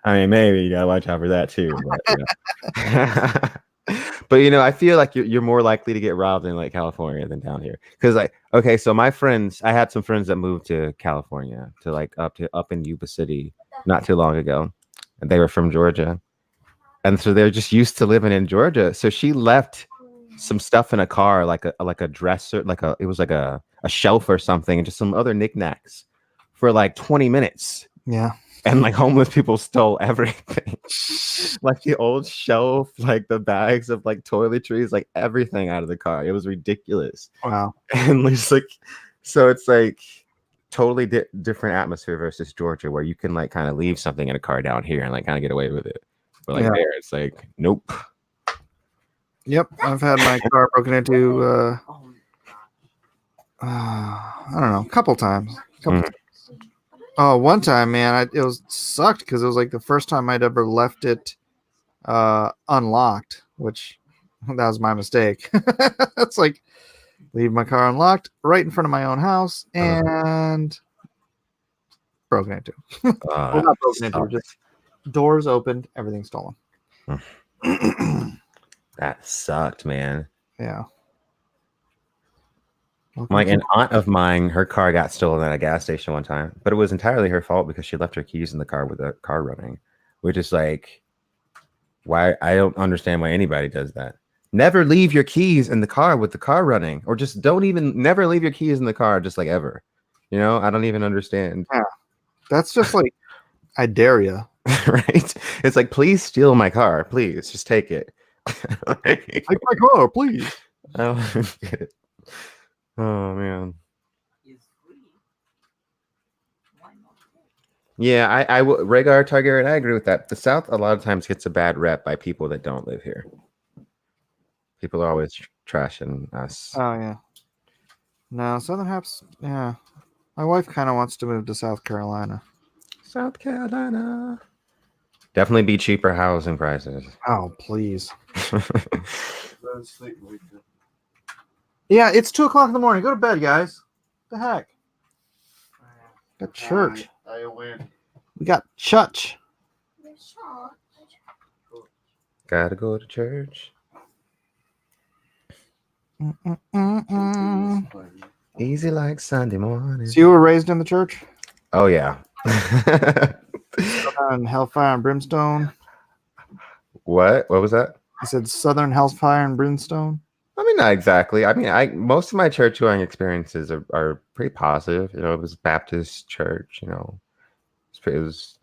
I mean, maybe you gotta watch out for that too. But, but I feel like you're more likely to get robbed in like California than down here. Because okay, so my friends, I had some friends that moved to California to like up in Yuba City not too long ago, and they were from Georgia, and so they're just used to living in Georgia. So she left some stuff in a car, like a dresser, it was like a shelf or something, and just some other knickknacks for like 20 minutes. Yeah. and like homeless people stole everything. Like the old shelf, like the bags of like toiletries, like everything out of the car. It was ridiculous. Wow. And it's like, so it's like totally different atmosphere versus Georgia, where you can like kind of leave something in a car down here and like kind of get away with it. But like there, it's like, nope. Yep, I've had my car broken into. I don't know, a couple times. Oh, one time, man, it was sucked because it was like the first time I'd ever left it unlocked, which that was my mistake. It's like leave my car unlocked right in front of my own house and broken into. Well, not broken into, just doors opened, everything stolen. That sucked, man. Yeah. Like an aunt of mine, her car got stolen at a gas station one time, but it was entirely her fault because she left her keys in the car with the car running, which is like, why? I don't understand why anybody does that. Never leave your keys in the car with the car running, or just never leave your keys in the car, just like ever. You know, I don't even understand. Yeah, that's just like, I dare you. Right? It's like, please steal my car, please, just take it. Take my car, please. I don't get it. Oh man. Yeah, I will. Rhaegar Targaryen, I agree with that. The South a lot of times gets a bad rep by people that don't live here. People are always trashing us. Oh yeah. No, Southern Haps. Yeah, my wife kind of wants to move to South Carolina. South Carolina. Definitely be cheaper housing prices. Oh please. Yeah, it's 2:00 in the morning. Go to bed, guys. What the heck? Got church. We got church. Gotta go to church. Easy like Sunday morning. So you were raised in the church? Oh yeah. Southern Hellfire and Brimstone. What was that? I said Southern Hellfire and Brimstone. I mean, not exactly. I mean, most of my church going experiences are pretty positive. You know, it was Baptist church. You know,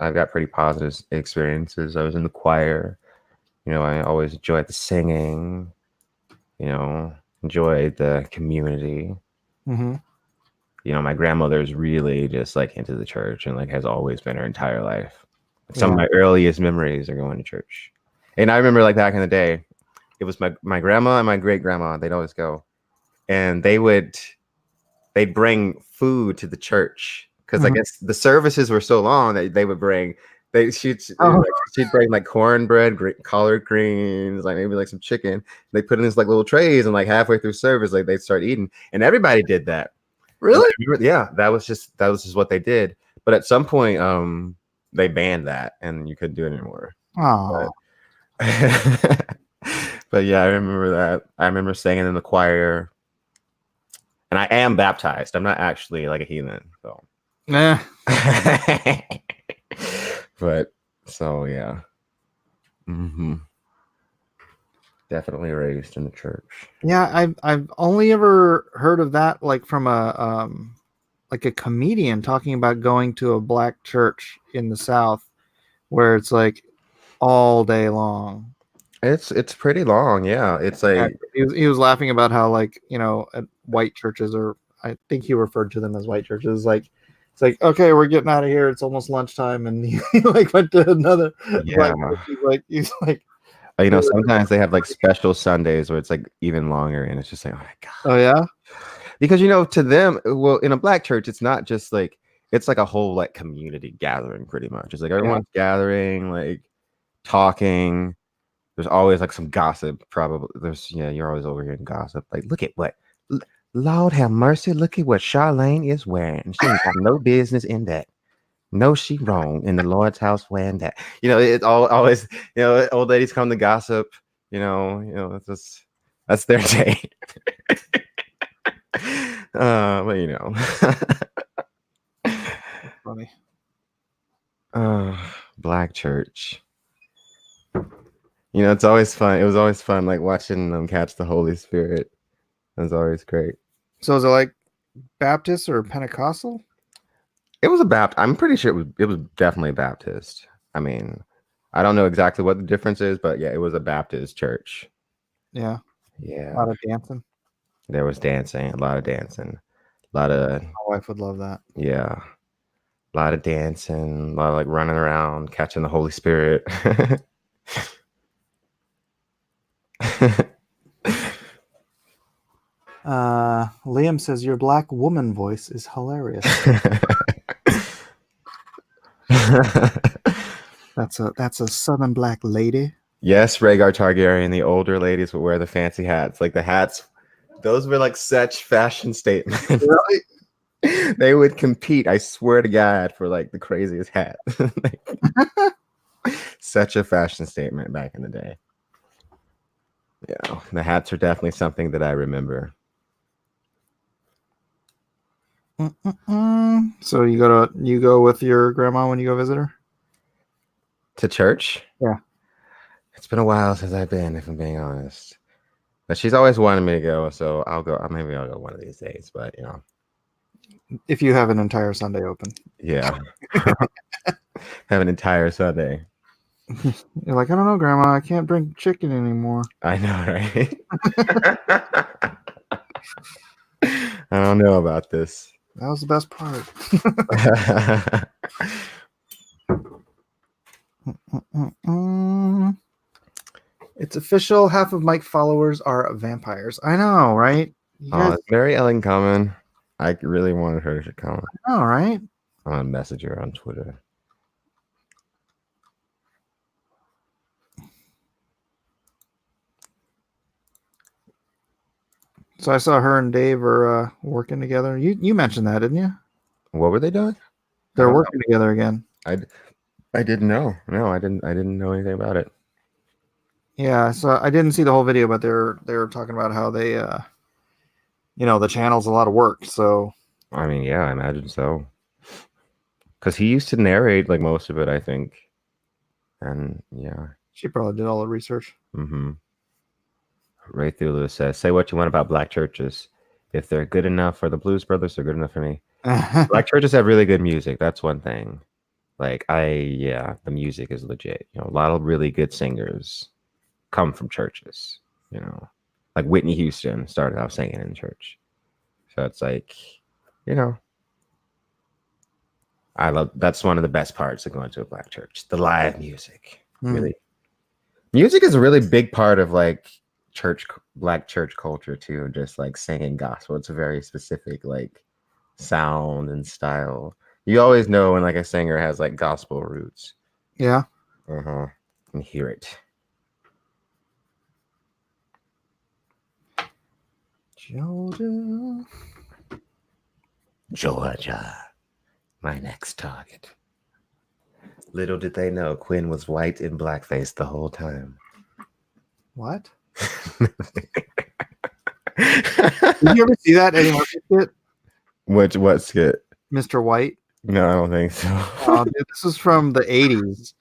I've got pretty positive experiences. I was in the choir. You know, I always enjoyed the singing. You know, enjoyed the community. Mm-hmm. You know, my grandmother's really just like into the church and like has always been her entire life. Some of my earliest memories are going to church. And I remember like back in the day, it was my grandma and my great grandma. They'd always go, and they'd bring food to the church because I guess the services were so long that they would bring. She'd bring like cornbread, collard greens, like maybe like some chicken. They put in these like little trays, and like halfway through service, like they'd start eating, and everybody did that. Really? Yeah, that was just what they did. But at some point, they banned that, and you couldn't do it anymore. Oh. But yeah, I remember that. I remember singing in the choir, and I am baptized. I'm not actually like a heathen, so. Nah. But so yeah. Definitely raised in the church. Yeah, I've only ever heard of that like from a comedian talking about going to a black church in the South where it's like all day long. It's pretty long, yeah. It's like he was laughing about how like, you know, at white churches, or I think he referred to them as white churches, like it's like, okay, we're getting out of here. It's almost lunchtime, and he like went to another. Yeah. He's like, you know, sometimes they have like special Sundays where it's like even longer, and it's just like, oh my god. Oh yeah. Because you know, to them, well, in a black church, it's not just like it's like a whole like community gathering, pretty much. It's like everyone's gathering, like talking. There's always like some gossip. Probably you're always overhearing gossip. Like, look at what. Lord have mercy, look at what Charlene is wearing. She ain't got no business in that. No, she wrong in the Lord's house wearing that. You know, it's always, you know, old ladies come to gossip, you know, that's their day. But you know. Funny. Black church. You know, it's always fun. It was always fun, like watching them catch the Holy Spirit. It was always great. So is it like Baptist or Pentecostal? It was a Baptist. I'm pretty sure it was definitely a Baptist. I mean, I don't know exactly what the difference is, but yeah, it was a Baptist church. Yeah. Yeah. A lot of dancing. There was dancing, a lot of dancing. A lot of My wife would love that. yeah. A lot of dancing, a lot of like running around, catching the Holy Spirit. Liam says your black woman voice is hilarious. That's a southern black lady. Yes, Rhaegar Targaryen, the older ladies would wear the fancy hats. Like the hats, those were like such fashion statements. Really? They would compete, I swear to God, for like the craziest hat. Such a fashion statement back in the day. Yeah, the hats are definitely something that I remember. So you go with your grandma when you go visit her? To church? Yeah. It's been a while since I've been, if I'm being honest. But she's always wanted me to go, so I'll go. Maybe I'll go one of these days. But you know, if you have an entire Sunday open. Yeah. Have an entire Sunday. You're like, I don't know, Grandma. I can't drink chicken anymore. I know, right? I don't know about this. That was the best part. It's official. Half of Mike followers are vampires. I know, right? Oh, it's very Ellen Common. I really wanted her to come. I know, right? I'm gonna message her on Twitter. So I saw her and Dave are working together. You mentioned that, didn't you? What were they doing? They're working together again. I didn't know. No, I didn't know anything about it. Yeah, so I didn't see the whole video, but they're talking about how they the channel's a lot of work. So I mean, yeah, I imagine so. Because he used to narrate like most of it, I think. And yeah. She probably did all the research. Mm-hmm. Ray Thulu says, say what you want about black churches. If they're good enough for the Blues Brothers, they're good enough for me. Black churches have really good music. That's one thing. Like, the music is legit. You know, a lot of really good singers come from churches. You know, like Whitney Houston started out singing in church. So it's like, you know, that's one of the best parts of going to a black church. The live music. Really. Music is a really big part of like black church culture too, just like singing gospel. It's a very specific like sound and style. You always know when like a singer has like gospel roots. Yeah. And hear it. Georgia, my next target. Little did they know Quinn was white in blackface the whole time. What? Did you ever see that Eddie Murphy skit? What skit? Mr. White? No, I don't think so. Dude, this was from the 80s.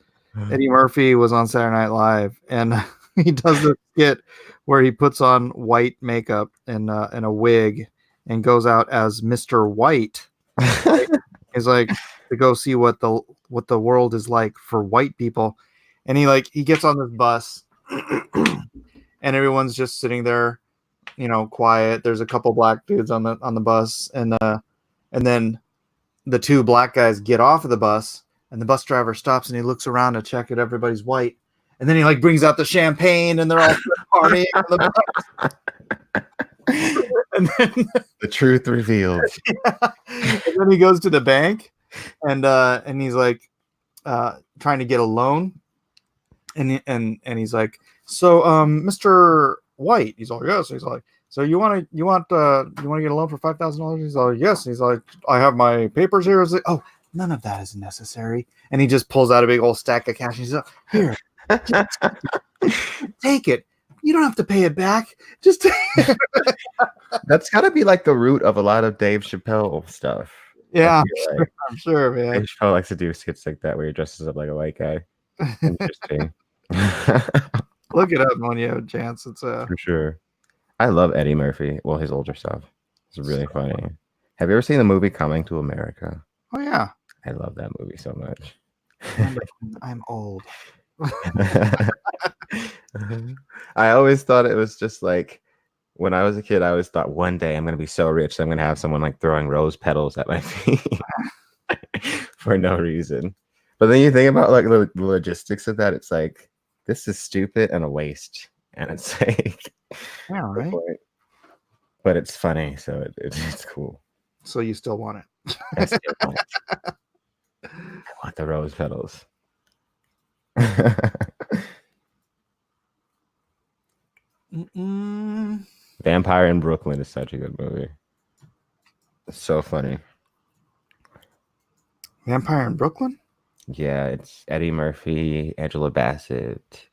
Eddie Murphy was on Saturday Night Live, and he does this skit where he puts on white makeup and a wig and goes out as Mr. White. He's like to go see what the world is like for white people, and he gets on this bus, and everyone's just sitting there, quiet. There's a couple black dudes on the bus, and then the two black guys get off of the bus, and the bus driver stops and he looks around to check that everybody's white, and then he brings out the champagne and they're all partying on the bus. And then the truth revealed. Yeah. And then he goes to the bank and he's like trying to get a loan, and he's like, so Mr. White, he's like, yes. He's like, so you want to get a loan for $5,000? He's like, yes. He's like, I have my papers here. He's like, oh, none of that is necessary. And he just pulls out a big old stack of cash. He's like, here, take it. You don't have to pay it back. Just take it. That's got to be like the root of a lot of Dave Chappelle stuff. Yeah, I'm sure, man. Dave Chappelle likes to do skits like that where he dresses up like a white guy. Interesting. Look it up when you have a chance. It's for sure. I love Eddie Murphy. Well, his older stuff. It's really funny. Have you ever seen the movie Coming to America? Oh yeah. I love that movie so much. I'm old. I always thought it was just like when I was a kid, I always thought one day I'm going to be so rich that I'm going to have someone like throwing rose petals at my feet for no reason. But then you think about like the logistics of that, it's like this is stupid and a waste, and it's like Yeah, right. But it's funny, so it's cool. So you still want it? I still want it. I want the rose petals. Vampire in Brooklyn is such a good movie. It's so funny. Vampire in Brooklyn? Yeah, it's Eddie Murphy, Angela Bassett.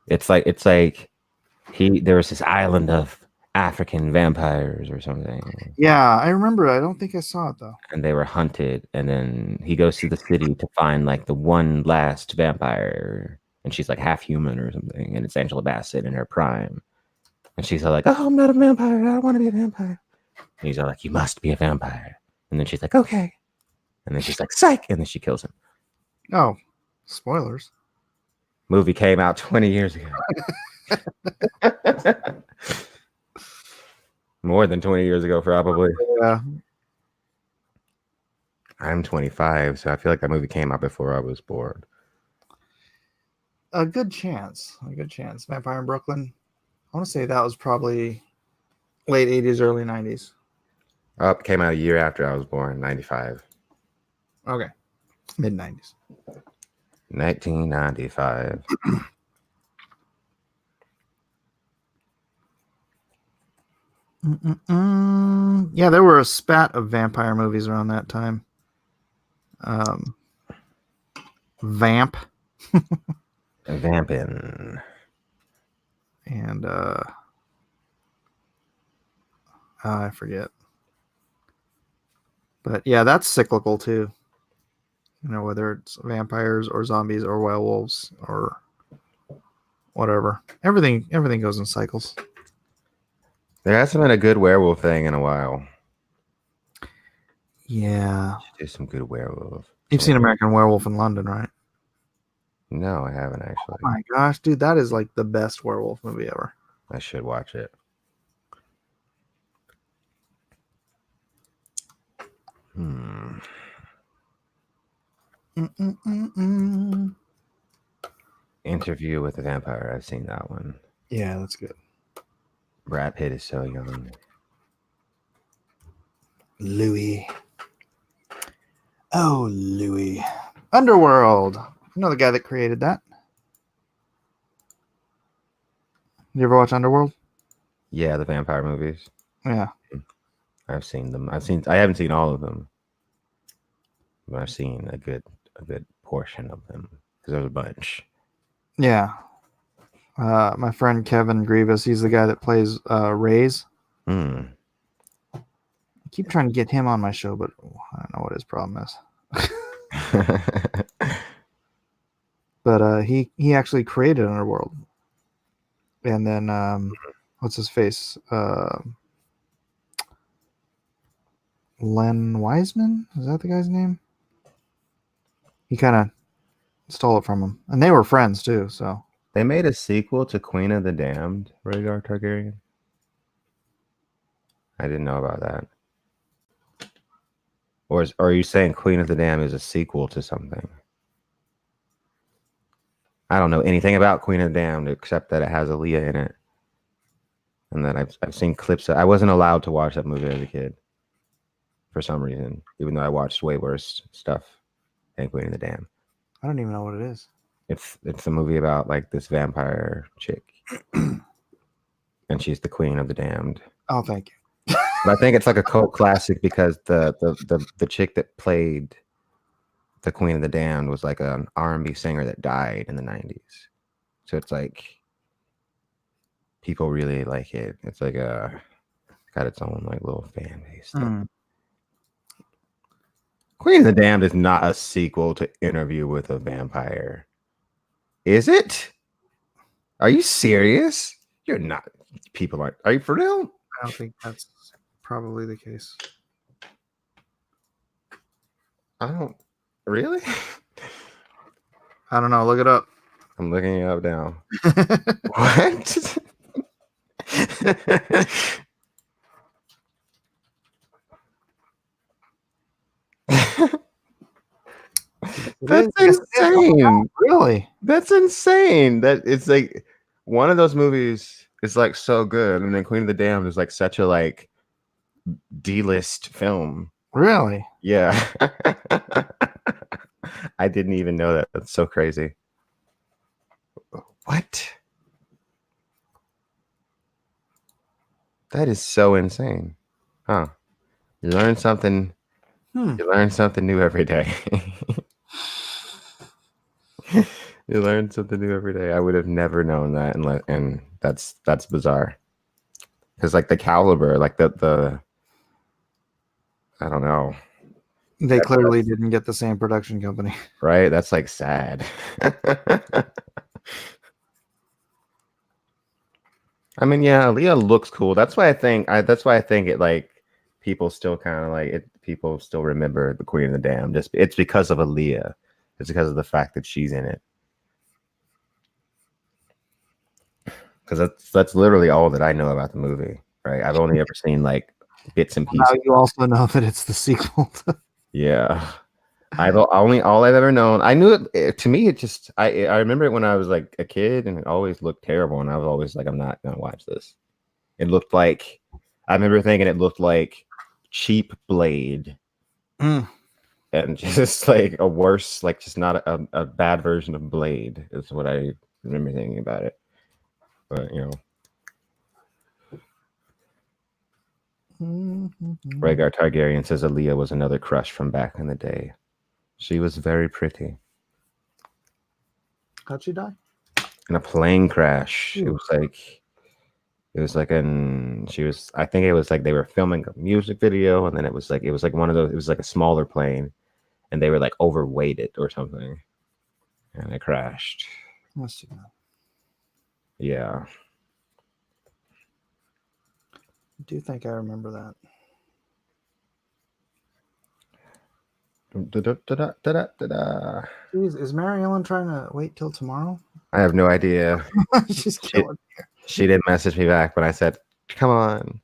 It's like there was this island of African vampires or something. Yeah, I remember. I don't think I saw it though. And they were hunted, and then he goes to the city to find like the one last vampire, and she's like half human or something, and it's Angela Bassett in her prime. And she's all like, "Oh, I'm not a vampire. I don't want to be a vampire." And he's all like, "You must be a vampire." And then she's like, "Okay." And then she's like, "Psych!" And then she kills him. Oh, spoilers. Movie came out 20 years ago. More than 20 years ago, probably. Yeah. I'm 25, so I feel like that movie came out before I was born. A good chance. A good chance. Vampire in Brooklyn. I want to say that was probably late 80s, early 90s. Oh, it came out a year after I was born, 95. Okay. Mid 90s. 1995. Yeah, there were a spat of vampire movies around that time. Vamp. Vampin'. And I forget. But yeah, that's cyclical too. You know, whether it's vampires or zombies or werewolves or whatever. Everything goes in cycles. There hasn't been a good werewolf thing in a while. Yeah. Do some good werewolf. You've seen American Werewolf in London, right? No, I haven't actually. Oh my gosh, dude, that is like the best werewolf movie ever. I should watch it. Interview with the Vampire. I've seen that one. Yeah, that's good. Brad Pitt is so young. Louis. Oh, Louis. Underworld. You know the guy that created that? You ever watch Underworld? Yeah, the vampire movies. Yeah. I've seen them. I haven't seen all of them, but I've seen a good portion of them because there's a bunch. Yeah. My friend Kevin Grievous, he's the guy that plays Ray's. I keep trying to get him on my show, but I don't know what his problem is. But he actually created Underworld. And then what's his face? Len Wiseman? Is that the guy's name? He kind of stole it from him. And they were friends too, so. They made a sequel to Queen of the Damned, Rhaegar Targaryen. I didn't know about that. Or are you saying Queen of the Damned is a sequel to something? I don't know anything about Queen of the Damned except that it has Aaliyah in it. And that I've seen clips. I wasn't allowed to watch that movie as a kid for some reason, even though I watched way worse stuff than Queen of the Damned. I don't even know what it is. It's a movie about like this vampire chick, and she's the Queen of the Damned. Oh, thank you. But I think it's like a cult classic because the chick that played the Queen of the Damned was like an R&B singer that died in the 90s. So it's like people really like it. It's like got its own like little fan base. Queen of the Damned is not a sequel to Interview with a Vampire. Is it? Are you serious? You're not. People aren't. Are you for real? I don't think that's probably the case. I don't really. I don't know. Look it up. I'm looking it up now. What? That's insane. Really? That's insane. That it's like one of those movies is like so good, and then Queen of the Damned is like such a like D-list film. Really? Yeah. I didn't even know that. That's so crazy. What? That is so insane. Huh. You learn something. You learn something new every day. You learn something new every day. I would have never known that, and that's bizarre. Because like the caliber, like the I don't know. They clearly didn't get the same production company. Right? That's like sad. I mean, yeah, Aaliyah looks cool. That's why I think it like people still kind of like it. People still remember the Queen of the Damned. Just it's because of Aaliyah. It's because of the fact that she's in it. Because that's literally all that I know about the movie. Right? I've only ever seen like bits and pieces. Now you also know that it's the sequel. Yeah. All I've ever known. I knew it. To me, it just I remember it when I was like a kid, and it always looked terrible. And I was always like, I'm not gonna watch this. It looked like I remember thinking it looked like cheap Blade, and just like a worse, like just not a bad version of Blade is what I remember thinking about it. But you know, Rhaegar Targaryen says Aaliyah was another crush from back in the day. She was very pretty. How'd she die? In a plane crash. It was like I think it was like they were filming a music video, and then it was like one of those, it was like a smaller plane, and they were like overweighted or something, and it crashed. That's too bad. Yeah. I do think I remember that. Jeez, is Mary Ellen trying to wait till tomorrow? I have no idea. She's killing me. She didn't message me back, but I said, come on.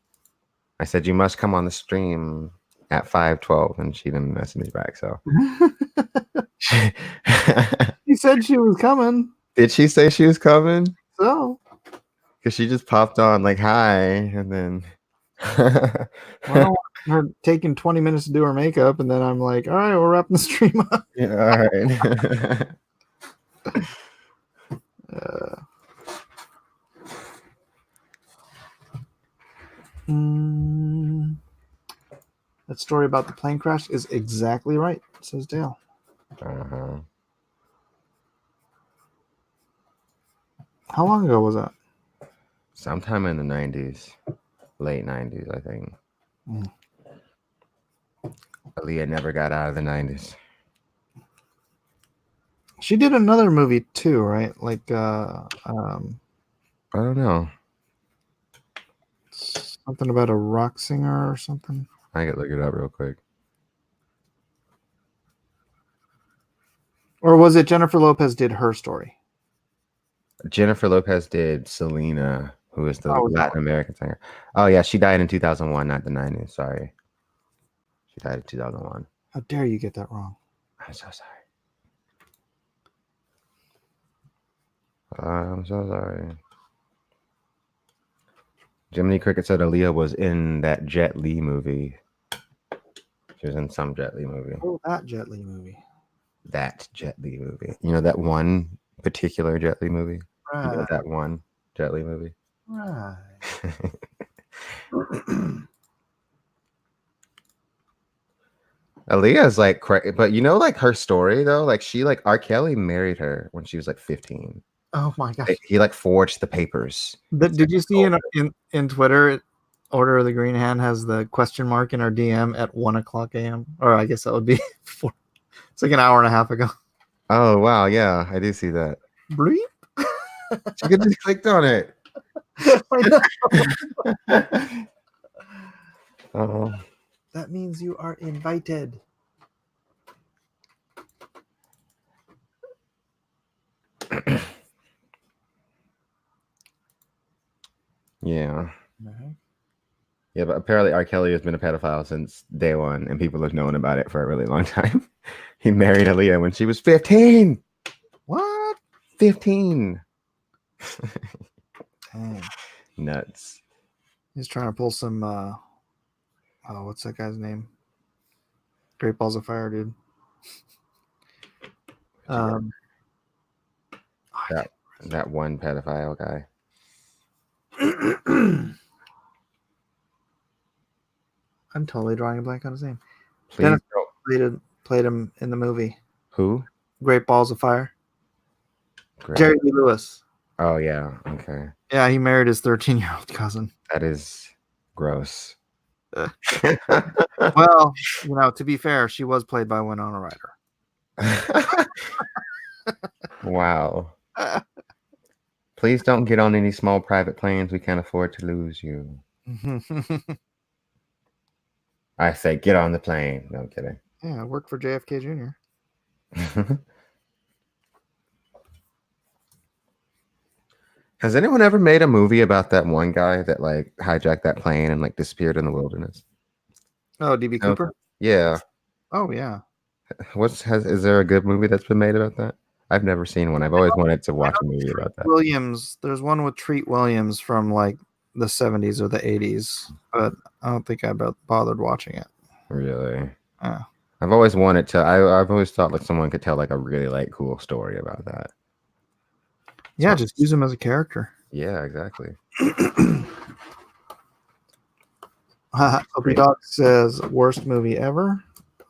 I said, you must come on the stream at 5:12, and she didn't message me back. So She said she was coming. Did she say she was coming? So because she just popped on like hi, and then I don't want her taking 20 minutes to do her makeup, and then I'm like, all right, we're wrapping the stream up. Yeah, all right. That story about the plane crash is exactly right, says Dale. Uh-huh. How long ago was that? Sometime in the 90s, late 90s, I think. Aaliyah never got out of the 90s. She did another movie too, right? Like I don't know. Something about a rock singer or something. I could look it up real quick. Or was it Jennifer Lopez did Her Story? Jennifer Lopez did Selena, who is the Latin American singer. Oh yeah, she died in 2001, not the 90s. Sorry. She died in 2001. How dare you get that wrong? I'm so sorry. I'm so sorry. Jiminy Cricket said Aaliyah was in that Jet Li movie. She was in some Jet Li movie. Oh, that Jet Li movie. That Jet Li movie. You know that one particular Jet Li movie? Right. You know that one Jet Li movie? Right. Aaliyah is like, but you know, like her story though, like she like R. Kelly married her when she was like 15. Oh my gosh. He like forged the papers. Did you see in Twitter, Order of the Green Hand has the question mark in our DM at 1:00 a.m. Or I guess that would be 4. It's like an hour and a half ago. Oh wow, yeah, I do see that. Bleep. She could just clicked on it. Oh. That means you are invited. Yeah. Mhm. Yeah, but apparently R. Kelly has been a pedophile since day one, and people have known about it for a really long time. He married Aaliyah when she was 15. What? 15. Dang. Nuts. He's trying to pull some. What's that guy's name? Great Balls of Fire, dude. That one pedophile guy. I'm totally drawing a blank on his name. Please Dennis don't. played him in the movie Who? Great Balls of Fire. Great. Jerry Lee Lewis. Oh yeah. Okay. Yeah, he married his 13-year-old cousin. That is gross. Well, to be fair, she was played by Winona Ryder. Wow. Please don't get on any small private planes. We can't afford to lose you. I say get on the plane. No, I'm kidding. Yeah, I worked for JFK Jr. Has anyone ever made a movie about that one guy that like hijacked that plane and like disappeared in the wilderness? Oh, DB Cooper? Yeah. Oh, yeah. Is there a good movie that's been made about that? I've never seen one. I've always wanted to watch a movie about that. Williams. There's one with Treat Williams from like the 70s or the 80s, but I don't think I bothered watching it. Really? I've always wanted to. I've always thought like someone could tell like a really like cool story about that. Yeah, just use him as a character. Yeah, exactly. Opie Dog says worst movie ever.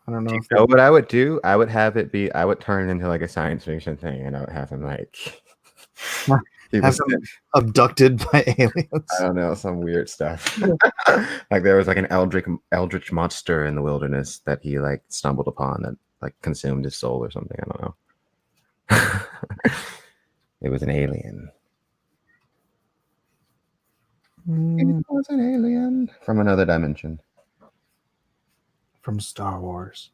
I don't know. You know what I would do? I would have it be. I would turn it into like a science fiction thing, and I would have him like have him abducted by aliens. I don't know, some weird stuff. Like there was like an eldritch monster in the wilderness that he like stumbled upon that like consumed his soul or something. I don't know. It was an alien. It was an alien from another dimension. From Star Wars.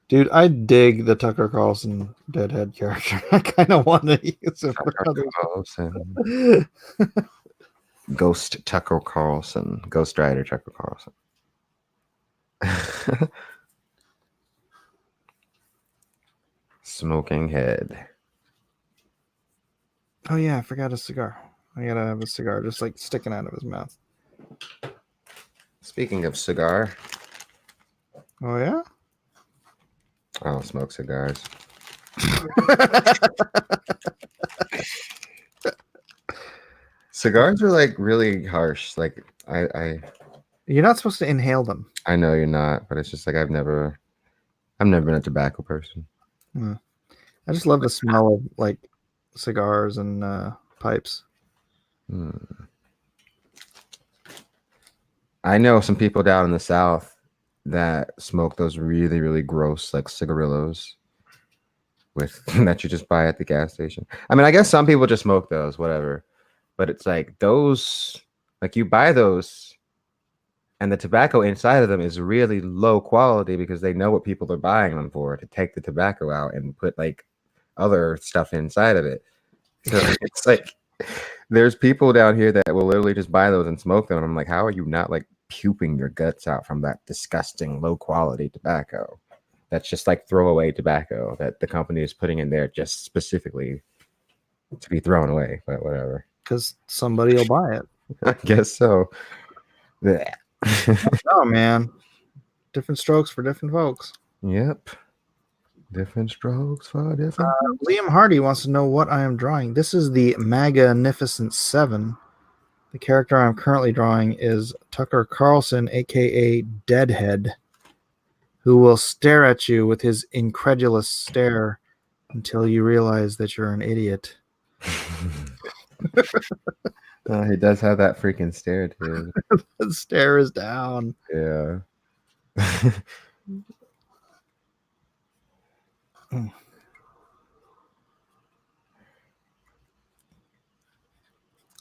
Dude, I dig the Tucker Carlson deadhead character. I kind of want to use it for Tucker Carlson. Ghost Tucker Carlson. Ghost Rider Tucker Carlson. Smoking head. Oh yeah, I forgot a cigar. I gotta have a cigar just like sticking out of his mouth. Speaking of cigar. Oh yeah? I don't smoke cigars. Cigars are like really harsh. Like You're not supposed to inhale them. I know you're not, but it's just like I've never been a tobacco person. I just love the smell of like cigars and pipes. I know some people down in the South that smoke those really, really gross like cigarillos with that you just buy at the gas station. I mean, I guess some people just smoke those, whatever. But it's like those, like you buy those and the tobacco inside of them is really low quality because they know what people are buying them for, to take the tobacco out and put like other stuff inside of it. So it's like there's people down here that will literally just buy those and smoke them. And I'm like, how are you not like puping your guts out from that disgusting low quality tobacco? That's just like throwaway tobacco that the company is putting in there just specifically to be thrown away, but whatever. Because somebody will buy it. I guess so. Oh man, different strokes for different folks. Yep. Different strokes for different. Liam Hardy wants to know what I am drawing. This is the Magnificent Seven. The character I'm currently drawing is Tucker Carlson, aka Deadhead, who will stare at you with his incredulous stare until you realize that you're an idiot. He does have that freaking stare, dude. The stare is down. Yeah.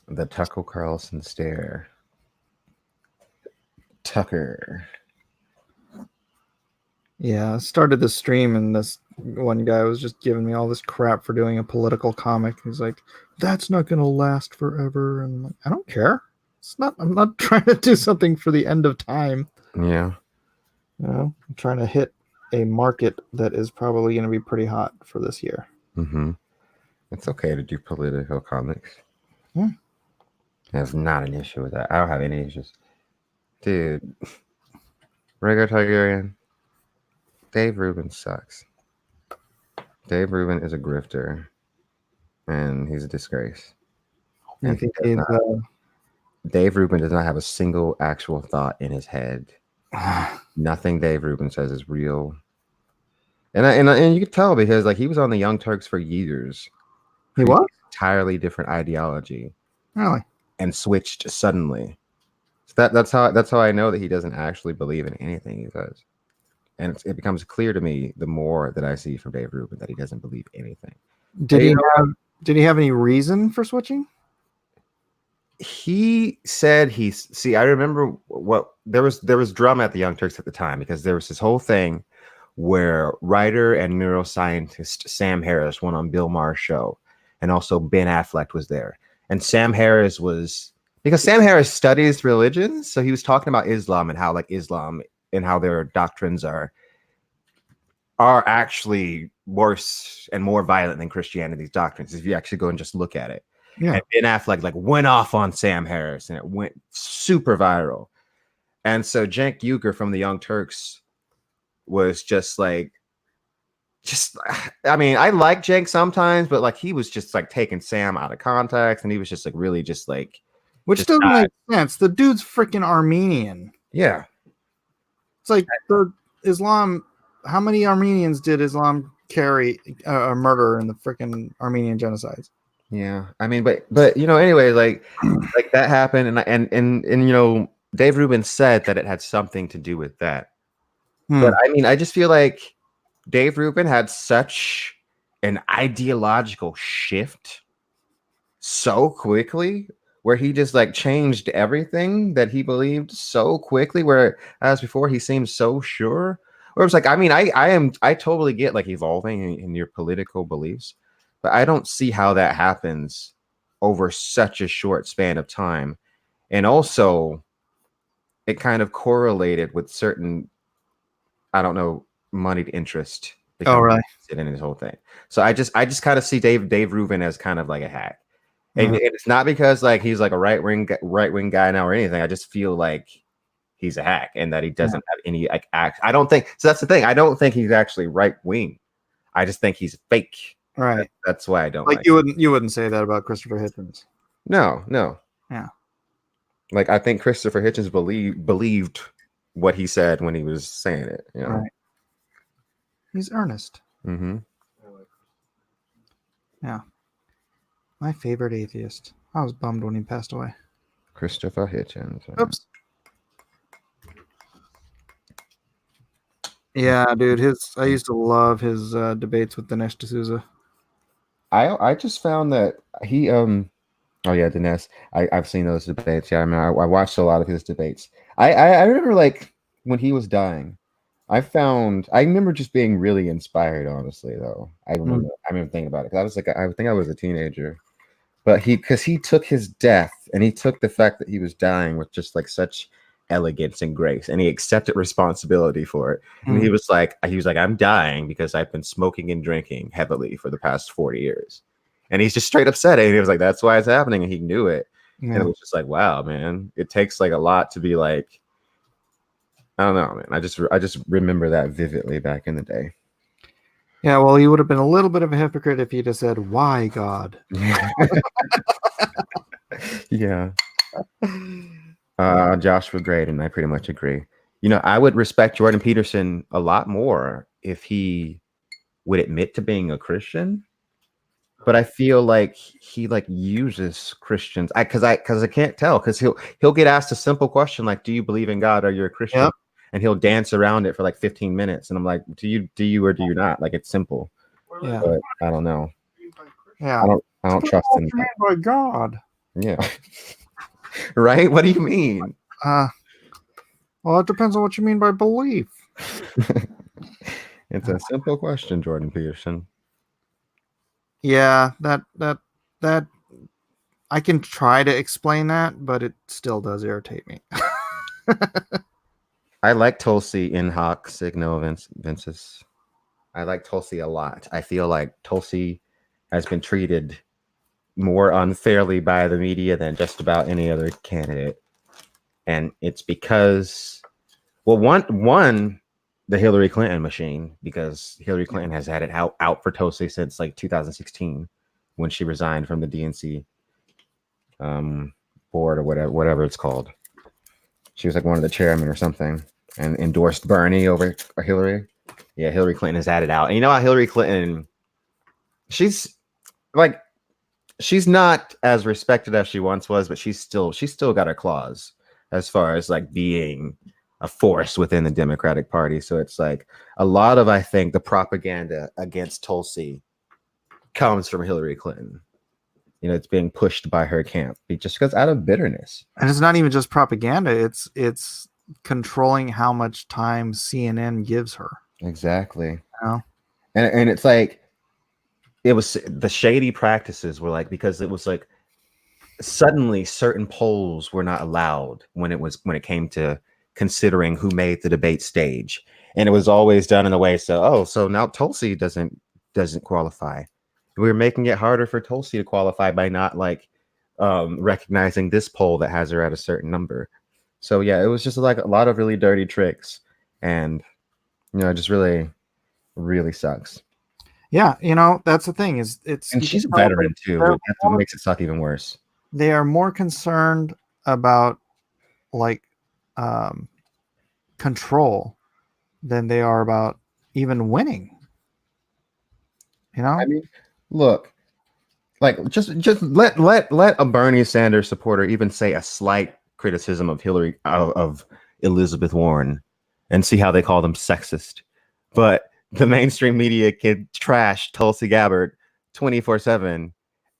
The Tucker Carlson stare. Tucker. Yeah, I started this stream and this one guy was just giving me all this crap for doing a political comic. He's like, "That's not going to last forever," and I'm like, I don't care. It's not. I'm not trying to do something for the end of time. Yeah. I'm trying to hit a market that is probably going to be pretty hot for this year. Mm-hmm. It's okay to do political comics. Yeah. That's not an issue with that. I don't have any issues. Dude, Rhaegar Targaryen, Dave Rubin sucks. Dave Rubin is a grifter, and he's a disgrace. You think he's, Dave Rubin does not have a single actual thought in his head. Nothing Dave Rubin says is real. And you could tell because like he was on the Young Turks for years. He was? Entirely different ideology. Really? And switched suddenly. So that's how I know that he doesn't actually believe in anything he says. And it becomes clear to me the more that I see from Dave Rubin that he doesn't believe anything. Did he have any reason for switching? He said I remember there was drama at the Young Turks at the time because there was this whole thing where writer and neuroscientist Sam Harris went on Bill Maher's show, and also Ben Affleck was there. And Sam Harris because Sam Harris studies religions, so he was talking about Islam and how like Islam and how their doctrines are actually worse and more violent than Christianity's doctrines if you actually go and just look at it. Yeah. And Ben Affleck like went off on Sam Harris and it went super viral. And so Cenk Uygur from the Young Turks was I mean, I like Cenk sometimes, but like he was just like taking Sam out of context and he was just like really just like which just doesn't make sense. The dude's freaking Armenian. Yeah. It's like the Islam. How many Armenians did Islam carry murder in the freaking Armenian genocides? Yeah, I mean, but anyway, like that happened, and Dave Rubin said that it had something to do with that. But I mean, I just feel like Dave Rubin had such an ideological shift so quickly, where he just like changed everything that he believed so quickly. Whereas before he seemed so sure. Where it was like, I mean, I totally get like evolving in your political beliefs. But I don't see how that happens over such a short span of time. And also, it kind of correlated with certain, I don't know, moneyed interest. Oh, right. In his whole thing. So I just kind of see Dave Rubin as kind of like a hack. And it's not because like he's like a right wing guy now or anything. I just feel like he's a hack and that he doesn't have any like act. I don't think so. That's the thing. I don't think he's actually right wing. I just think he's fake. Right. That's why I don't like you wouldn't say that about Christopher Hitchens. No. Yeah. Like I think Christopher Hitchens believed what he said when he was saying it. You know? Right. He's earnest. Mm-hmm. Yeah. My favorite atheist. I was bummed when he passed away. Christopher Hitchens. Oops. Yeah, dude. I used to love his debates with Dinesh D'Souza. I just found that he oh yeah, Dinesh. I've seen those debates. Yeah, I mean I watched a lot of his debates. I remember like when he was dying, I remember just being really inspired, honestly, though. I remember thinking about it because I think I was a teenager. But because he took his death and he took the fact that he was dying with just like such elegance and grace, and he accepted responsibility for it. And he was like, I'm dying because I've been smoking and drinking heavily for the past 40 years. And he's just straight up said it. And he was like, that's why it's happening. And he knew it. Yeah. And it was just like, wow, man, it takes like a lot to be like, I don't know, man. I just remember that vividly back in the day. Yeah, well, he would have been a little bit of a hypocrite if he'd have said, why God? Yeah. Joshua Graydon, I pretty much agree. I would respect Jordan Peterson a lot more if he would admit to being a Christian. But I feel like he like uses Christians. Because I can't tell, because he'll get asked a simple question like, do you believe in God? Or you're a Christian? Yep. And he'll dance around it for like 15 minutes. And I'm like, do you or do you not? Like, it's simple. Yeah. But I don't know. Yeah. I don't trust him. By God. Yeah. Right? What do you mean? Well, it depends on what you mean by belief. It's a simple question, Jordan Peterson. Yeah, that I can try to explain that, but it still does irritate me. I like Tulsi in hoc signo vinces. I like Tulsi a lot. I feel like Tulsi has been treated more unfairly by the media than just about any other candidate. And it's because, well, one, the Hillary Clinton machine, because Hillary Clinton has had it out for Tulsi since like 2016 when she resigned from the DNC board or whatever it's called. She was like one of the chairmen or something and endorsed Bernie over Hillary. Yeah, Hillary Clinton has had it out. And you know how Hillary Clinton, she's not as respected as she once was, but she's still got her claws as far as like being a force within the Democratic Party. So it's like a lot of, I think, the propaganda against Tulsi comes from Hillary Clinton. You know, it's being pushed by her camp just because out of bitterness. And it's not even just propaganda. It's controlling how much time CNN gives her. Exactly. You know? And it's like, it was the shady practices were like, because it was like suddenly certain polls were not allowed when it came to considering who made the debate stage. And it was always done in a way so now Tulsi doesn't qualify. We're making it harder for Tulsi to qualify by not like recognizing this poll that has her at a certain number. So yeah, it was just like a lot of really dirty tricks, and it just really, really sucks. Yeah, that's the thing and she's a veteran too. That's what makes it suck even worse. They are more concerned about like control than they are about even winning. I mean, look, like just let a Bernie Sanders supporter even say a slight criticism of Hillary of Elizabeth Warren and see how they call them sexist. But the mainstream media can trash Tulsi Gabbard 24/7,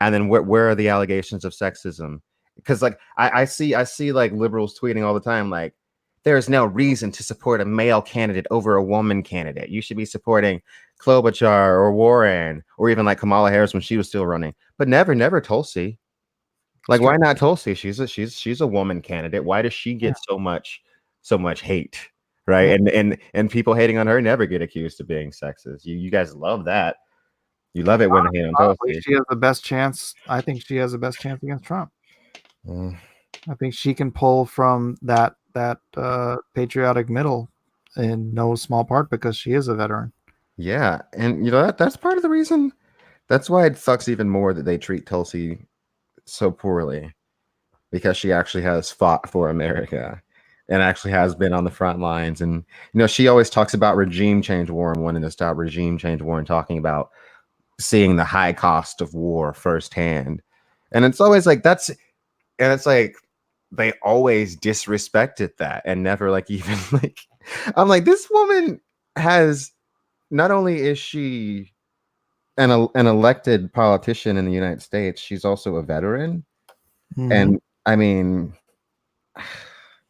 and then where are the allegations of sexism? Because like I see like liberals tweeting all the time like, there is no reason to support a male candidate over a woman candidate. You should be supporting Klobuchar or Warren or even like Kamala Harris when she was still running, but never Tulsi. Like, why not Tulsi? She's a woman candidate. Why does she get so much hate, right? Yeah. And people hating on her never get accused of being sexist. You guys love that. You love it when they hate on Tulsi. She has the best chance. I think she has the best chance against Trump. I think she can pull from that patriotic middle in no small part because she is a veteran. Yeah, and that's part of the reason. That's why it sucks even more that they treat Tulsi so poorly, because she actually has fought for America and actually has been on the front lines. And she always talks about regime change war and wanting to stop regime change war and talking about seeing the high cost of war firsthand. And it's always like it's like they always disrespected that and never like even like, I'm like, this woman has, not only is she an elected politician in the United States, she's also a veteran. Mm-hmm. And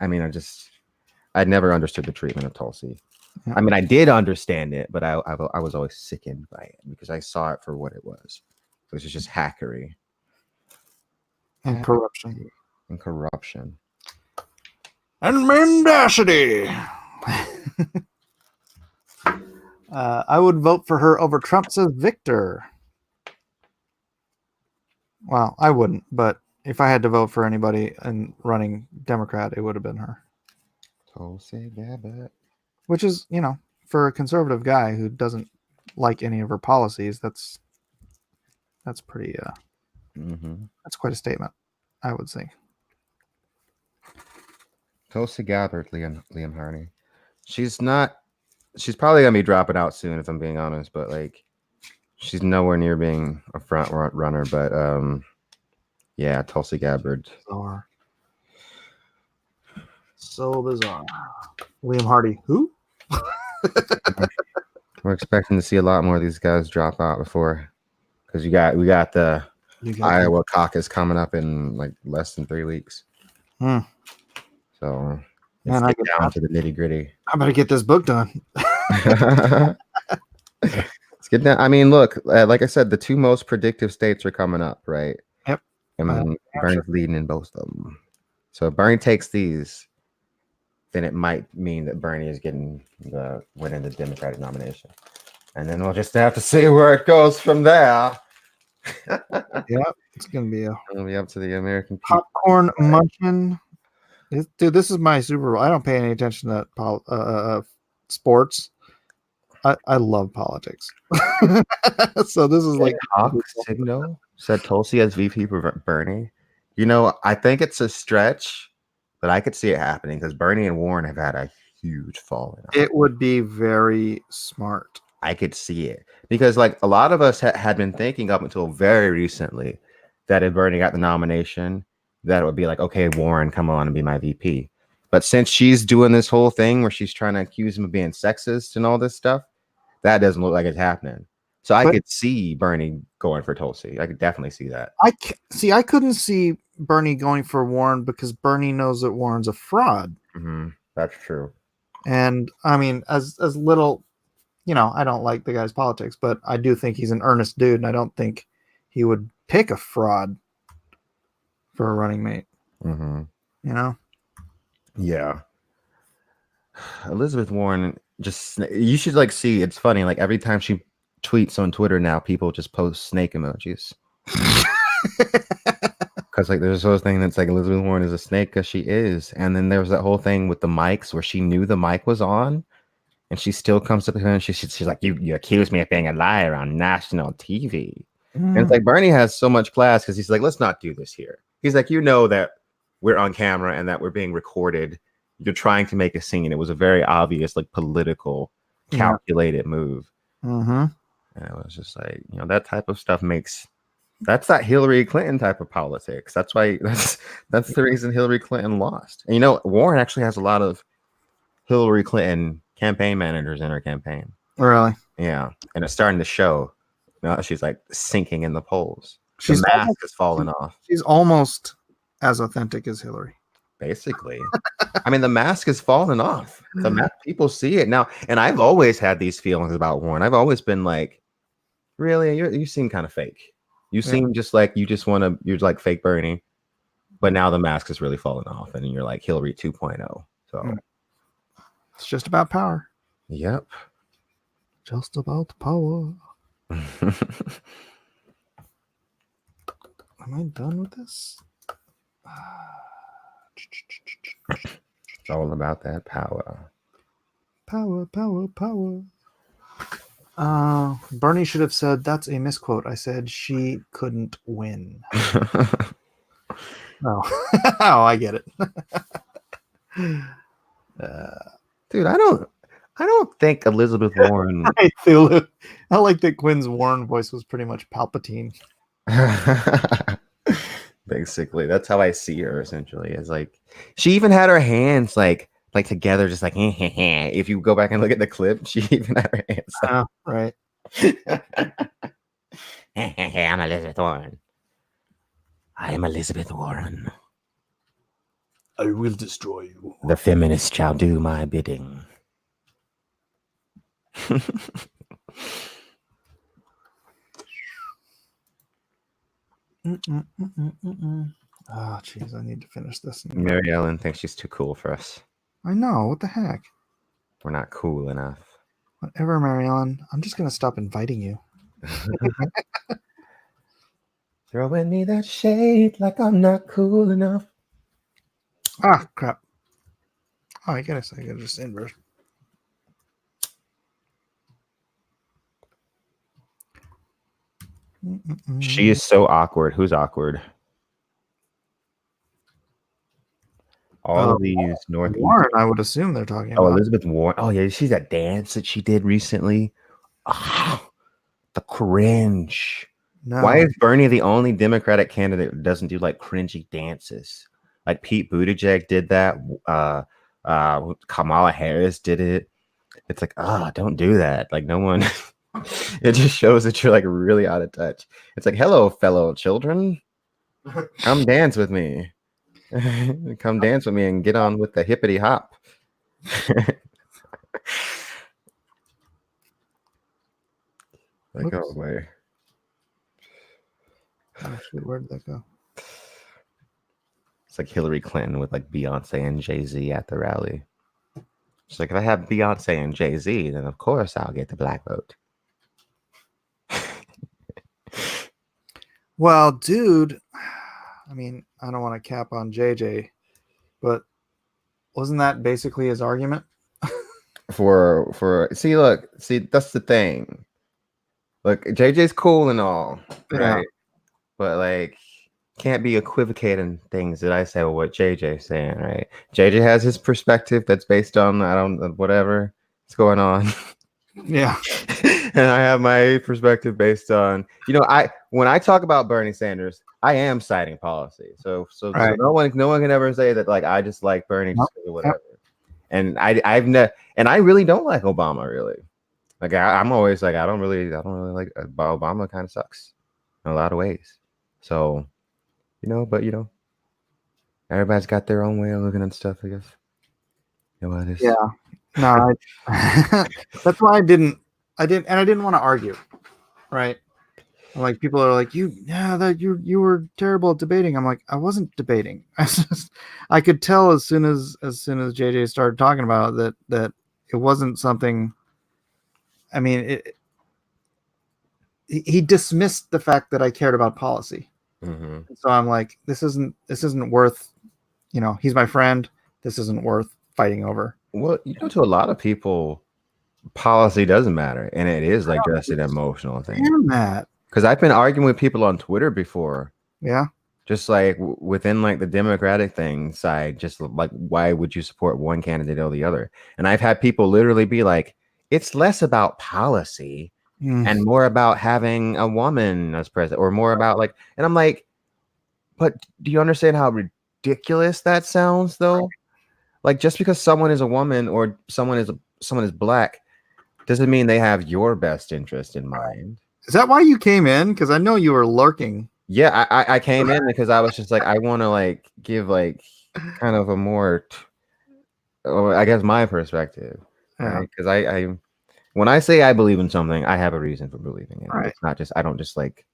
I never understood the treatment of Tulsi. Yeah. I mean, I did understand it, but I was always sickened by it because I saw it for what it was. It was just hackery. And corruption. And mendacity. I would vote for her over Trump, says Victor. Well, I wouldn't, but if I had to vote for anybody and running Democrat, it would have been her. Tulsi Gabbard. Which is, for a conservative guy who doesn't like any of her policies, that's pretty that's quite a statement, I would say. Tulsi Gabbard, Liam Harney. She's probably gonna be dropping out soon, if I'm being honest, but like she's nowhere near being a front runner. But yeah, Tulsi Gabbard. Bizarre. So bizarre. Liam Hardy, who? We're expecting to see a lot more of these guys drop out before, because we got the Iowa caucus coming up in like less than 3 weeks. So let's get down to the nitty gritty. I better get this book done. Let's get down. I mean, look, like I said, the two most predictive states are coming up, right? Yep. And Bernie's leading in both of them. So if Bernie takes these, then it might mean that Bernie is getting winning the Democratic nomination. And then we'll just have to see where it goes from there. Yeah, it's gonna be It'll be up to the American people. popcorn munching. Dude, this is my Super Bowl. I don't pay any attention to sports. I love politics. So this is like Hawk Signal said Tulsi as VP for Bernie. You know, I think it's a stretch, but I could see it happening because Bernie and Warren have had a huge fall. It would be very smart. I could see it because, like, a lot of us had been thinking up until very recently that if Bernie got the nomination, that it would be like, okay, Warren, come on and be my VP. But since she's doing this whole thing where she's trying to accuse him of being sexist and all this stuff, that doesn't look like it's happening. So I could see Bernie going for Tulsi. I could definitely see that. I couldn't see Bernie going for Warren because Bernie knows that Warren's a fraud. Mm-hmm. That's true. And I mean, as little, you know, I don't like the guy's politics, but I do think he's an earnest dude, and I don't think he would pick a fraud for a running mate. Mm-hmm. You know? Yeah. Elizabeth Warren, you should like see. It's funny. Like every time she tweets on Twitter now, people just post snake emojis. Because like there's this whole thing that's like Elizabeth Warren is a snake because she is, and then there was that whole thing with the mics where she knew the mic was on, and she still comes up to him and she's like, you accused me of being a liar on national TV. And it's like Bernie has so much class because he's like, let's not do this here. He's like, you know that we're on camera and that we're being recorded. You're trying to make a scene. It was a very obvious, like political, calculated move. Mm-hmm. And it was just like, you know, that type of stuff that's that Hillary Clinton type of politics. That's why that's the reason Hillary Clinton lost. And you know, Warren actually has a lot of Hillary Clinton campaign managers in her campaign. Really? Yeah. And it's starting to show. You know, she's like sinking in the polls. The mask is falling off. She's almost as authentic as Hillary. Basically. I mean, the mask is falling off. The mask, people see it now. And I've always had these feelings about Warren. I've always been like, really? You seem kind of fake. You seem just like you're like fake Bernie. But now the mask is really falling off. And you're like Hillary 2.0. So it's just about power. Yep. Just about power. Am I done with this? It's all about that power. Power. Bernie should have said, that's a misquote. I said she couldn't win. No. Oh, I get it. Dude, I don't think Elizabeth Warren. I like that Quinn's Warren voice was pretty much Palpatine. Basically, that's how I see her. Essentially, is like she even had her hands like together, just like if you go back and look at the clip, she even had her hands. Right. I'm Elizabeth Warren. I am Elizabeth Warren. I will destroy you. The feminist shall do my bidding. Oh, jeez, I need to finish this. Mary Ellen thinks she's too cool for us. I know. What the heck? We're not cool enough. Whatever, Mary Ellen. I'm just gonna stop inviting you. Throwing me that shade like I'm not cool enough. Ah, crap. Oh, I gotta just invert. She is so awkward. Who's awkward? All of these Northeast. Warren, I would assume they're talking about. Elizabeth Warren. Oh, yeah. You see that dance that she did recently? Oh, the cringe. No. Why is Bernie the only Democratic candidate who doesn't do like cringy dances? Like Pete Buttigieg did that. Kamala Harris did it. It's like, don't do that. Like no one. It just shows that you're like really out of touch. It's like, hello, fellow children. Come dance with me. Come dance with me and get on with the hippity hop. Like, go Whoops. away. Oh shit, where did that go? It's like Hillary Clinton with like Beyonce and Jay-Z at the rally. She's like, if I have Beyonce and Jay-Z, then of course I'll get the black vote. Well, dude, I mean, I don't want to cap on JJ, but wasn't that basically his argument? For see, that's the thing. Look, JJ's cool and all, right? Yeah. But like, can't be equivocating things that I say with what JJ's saying, right? JJ has his perspective that's based on whatever's going on. Yeah. And I have my perspective based on, when I talk about Bernie Sanders, I am citing policy. So Right. no one can ever say that like I just like Bernie just or whatever. And I really don't like Obama, really. Like I'm always like I don't really like Obama. Kind of sucks in a lot of ways. So, but everybody's got their own way of looking at stuff, I guess. You know what it is? Yeah. No, that's why I didn't want to argue, right? Like people are like, you were terrible at debating. I'm like, I wasn't debating. I could tell as soon as JJ started talking about it that it wasn't something. I mean, he dismissed the fact that I cared about policy. Mm-hmm. So I'm like, this isn't worth, he's my friend. This isn't worth fighting over. Well, to a lot of people, policy doesn't matter, and it is like just an emotional thing. Damn that. Because I've been arguing with people on Twitter before. Yeah. Just like within like the Democratic thing side, just like why would you support one candidate or the other? And I've had people literally be like, it's less about policy and more about having a woman as president, or more about like, and I'm like, but do you understand how ridiculous that sounds though? Like just because someone is a woman or someone is black doesn't mean they have your best interest in mind. Is that why you came in? Because I know you were lurking. Yeah, I came in because I was just like, I want to like give like kind of a more, I guess my perspective, right? Because I when I say I believe in something, I have a reason for believing it. Right. It's not just I don't just like,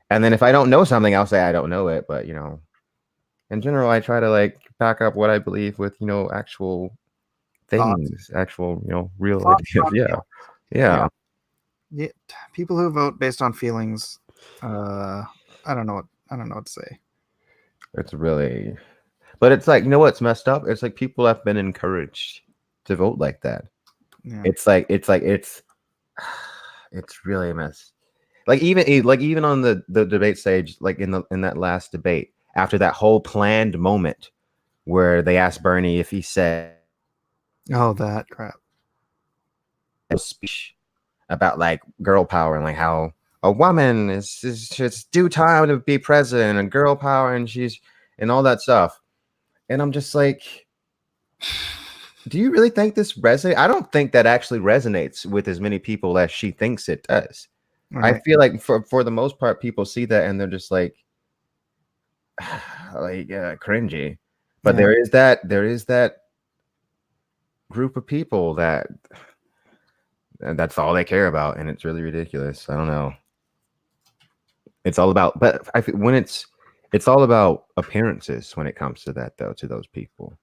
and then if I don't know something, I'll say I don't know it. But in general, I try to like back up what I believe with actual things, actual real ideas. Yeah. People who vote based on feelings, I don't know what to say. It's really, but it's like, what's messed up? It's like people have been encouraged to vote like that. Yeah. It's really a mess. Like even on the debate stage, like in that last debate, after that whole planned moment where they asked Bernie if he said, "Oh, that crap," a speech about like girl power and like how a woman is it's due time to be president and girl power and all that stuff. And I'm just like, do you really think this resonates? I don't think that actually resonates with as many people as she thinks it does. Right. I feel like for the most part, people see that and they're just like cringy. But there is that group of people that's all they care about, and it's really ridiculous. I don't know. It's all about, but I think when it's all about appearances when it comes to that, though, to those people.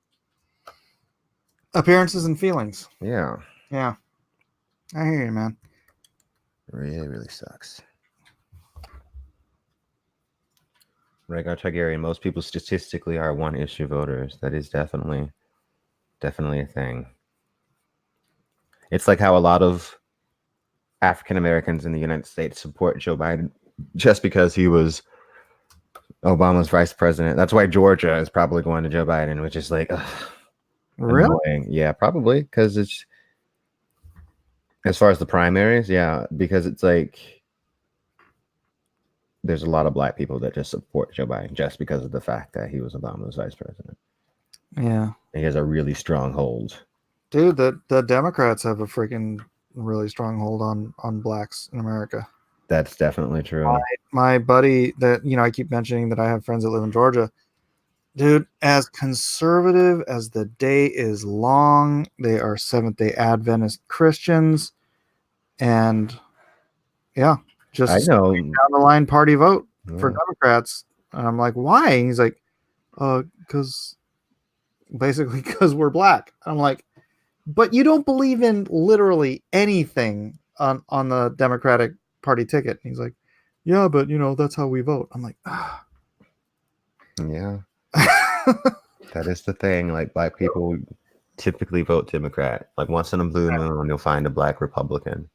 Appearances and feelings. Yeah. Yeah. I hear you, man. It really, really sucks. Rhaegar Targaryen, most people statistically are one-issue voters. That is definitely a thing. It's like how a lot of African Americans in the United States support Joe Biden just because he was Obama's vice president. That's why Georgia is probably going to Joe Biden, which is like, really? Annoying. Yeah, probably because it's as far as the primaries, yeah, because it's like there's a lot of black people that just support Joe Biden just because of the fact that he was Obama's vice president. Yeah, he has a really strong hold. Dude, the Democrats have a freaking really strong hold on blacks in America. That's definitely true. My buddy that, I keep mentioning that I have friends that live in Georgia. Dude, as conservative as the day is long, they are Seventh-day Adventist Christians. And Yeah, just I know. down the line party vote for Yeah. Democrats. And I'm like, why? And he's like, because we're black. I'm like, but you don't believe in literally anything on the Democratic Party ticket. And he's like, yeah, but that's how we vote. I'm like, Yeah. That is the thing. Like black people typically vote Democrat. Like once in a blue moon, you'll find a black Republican.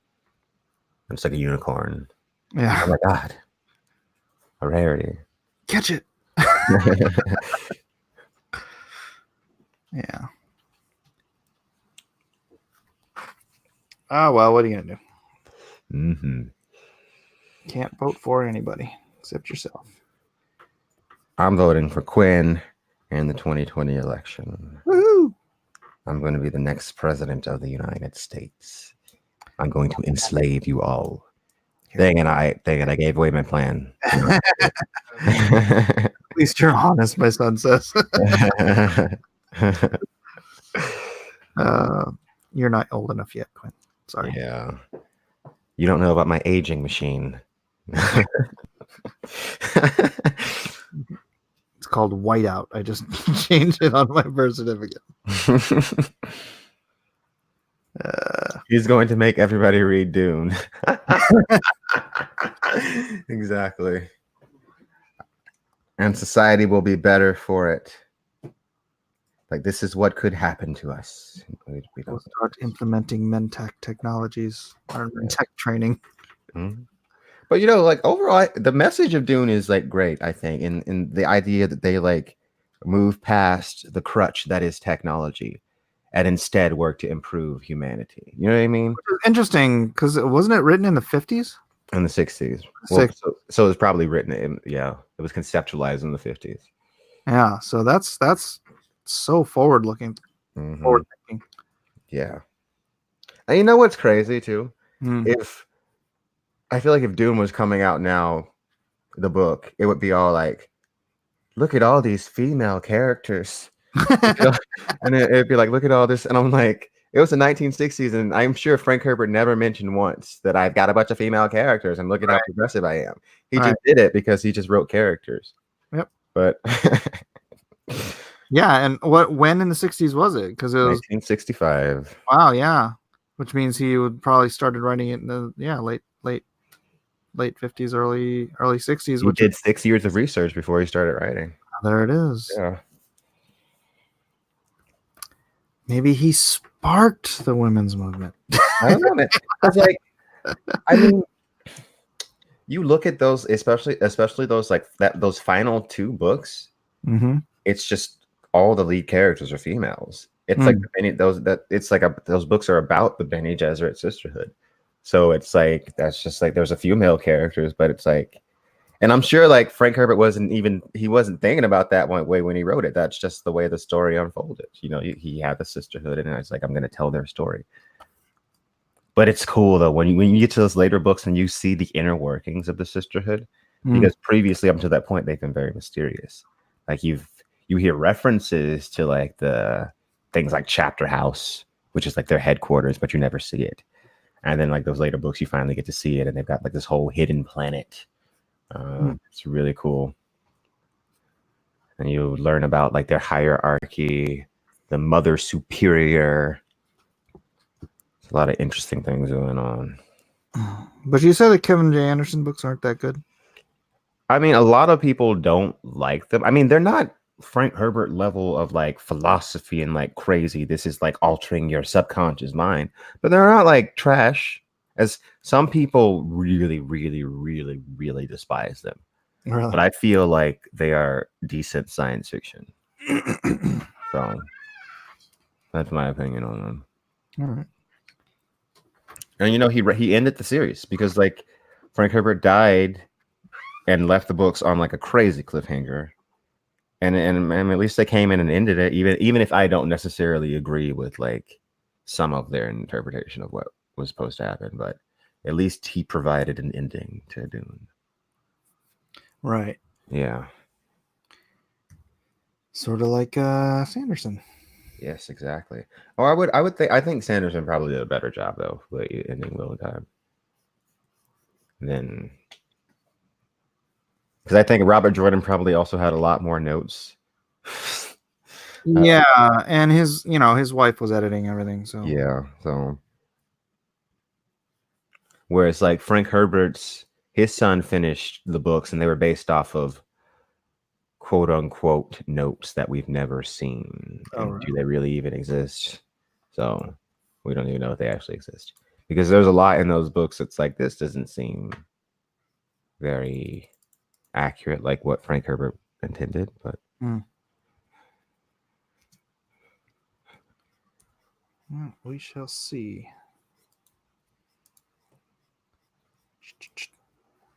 It's like a unicorn. yeah, Oh my god, a rarity. catch it. Yeah. Oh well, what are you gonna do? Mm-hmm. Can't vote for anybody except yourself. I'm voting for Quinn in the 2020 election. Woohoo! I'm going to be the next president of the United States. I'm going to enslave you all. Dang it, I gave away my plan. At least you're honest, my son says. You're not old enough yet, Quinn. Sorry. Yeah. You don't know about my aging machine. It's called whiteout. I just changed it on my birth certificate. He's going to make everybody read Dune. Exactly. And society will be better for it. Like, this is what could happen to us. We We'll don't. start implementing Mentech technologies or Mentech training. Mhm. But like overall, the message of Dune is like great. I think in the idea that they like move past the crutch that is technology, and instead work to improve humanity. You know what I mean? Interesting, because wasn't it written in the 50s? In the 60s. Well, so it was probably written in, it was conceptualized in the 50s. Yeah, so that's so forward looking, Mhm. forward thinking. Yeah. And you know what's crazy too? Hmm. If I feel like if Dune was coming out now, the book, it would be all like, look at all these female characters. And it'd be like, look at all this. And I'm like, it was the 1960s, and I'm sure Frank Herbert never mentioned once that I've got a bunch of female characters and look at how progressive I am. He just did it because he just wrote characters. Yep. But yeah, and when in the 60s was it? Because it was 1965. Wow, yeah. Which means he would probably started writing it in the late 50s, early 60s. He did 6 years of research before he started writing. There it is. Yeah. Maybe he sparked the women's movement. I don't know, man. It's like, I mean, you look at those, especially those like those final 2 books. Mm-hmm. It's just all the lead characters are females. It's like those books are about the Bene Gesserit sisterhood. So it's like that's just like there's a few male characters, but it's like, and I'm sure like Frank Herbert wasn't thinking about that one way when he wrote it. That's just the way the story unfolded. He had the sisterhood, and it's like I'm going to tell their story. But it's cool though when you get to those later books and you see the inner workings of the sisterhood, because previously up to that point they've been very mysterious. Like you hear references to like the things like Chapter House, which is like their headquarters, but you never see it. And then like those later books, you finally get to see it, and they've got like this whole hidden planet. It's really cool. And you learn about like their hierarchy, the Mother Superior. There's a lot of interesting things going on. But you said the Kevin J. Anderson books aren't that good. I mean, a lot of people don't like them. I mean, they're not Frank Herbert level of like philosophy and like crazy. This is like altering your subconscious mind, but they're not like trash. As some people really, really, really, really despise them. Really? But I feel like they are decent science fiction. So that's my opinion on them. All right. And he ended the series because like Frank Herbert died and left the books on like a crazy cliffhanger. And at least they came in and ended it, even if I don't necessarily agree with like some of their interpretation of what was supposed to happen, but at least he provided an ending to Dune. Right. Yeah. Sort of like Sanderson. Yes, exactly. Oh, I think Sanderson probably did a better job though with ending Wheel of Time. then, because I think Robert Jordan probably also had a lot more notes. Yeah, and his wife was editing everything. So Yeah, so whereas like Frank Herbert's, his son finished the books, and they were based off of quote unquote notes that we've never seen. And do they really even exist? So we don't even know if they actually exist, because there's a lot in those books that's like, this doesn't seem very accurate, like what Frank Herbert intended. But we shall see.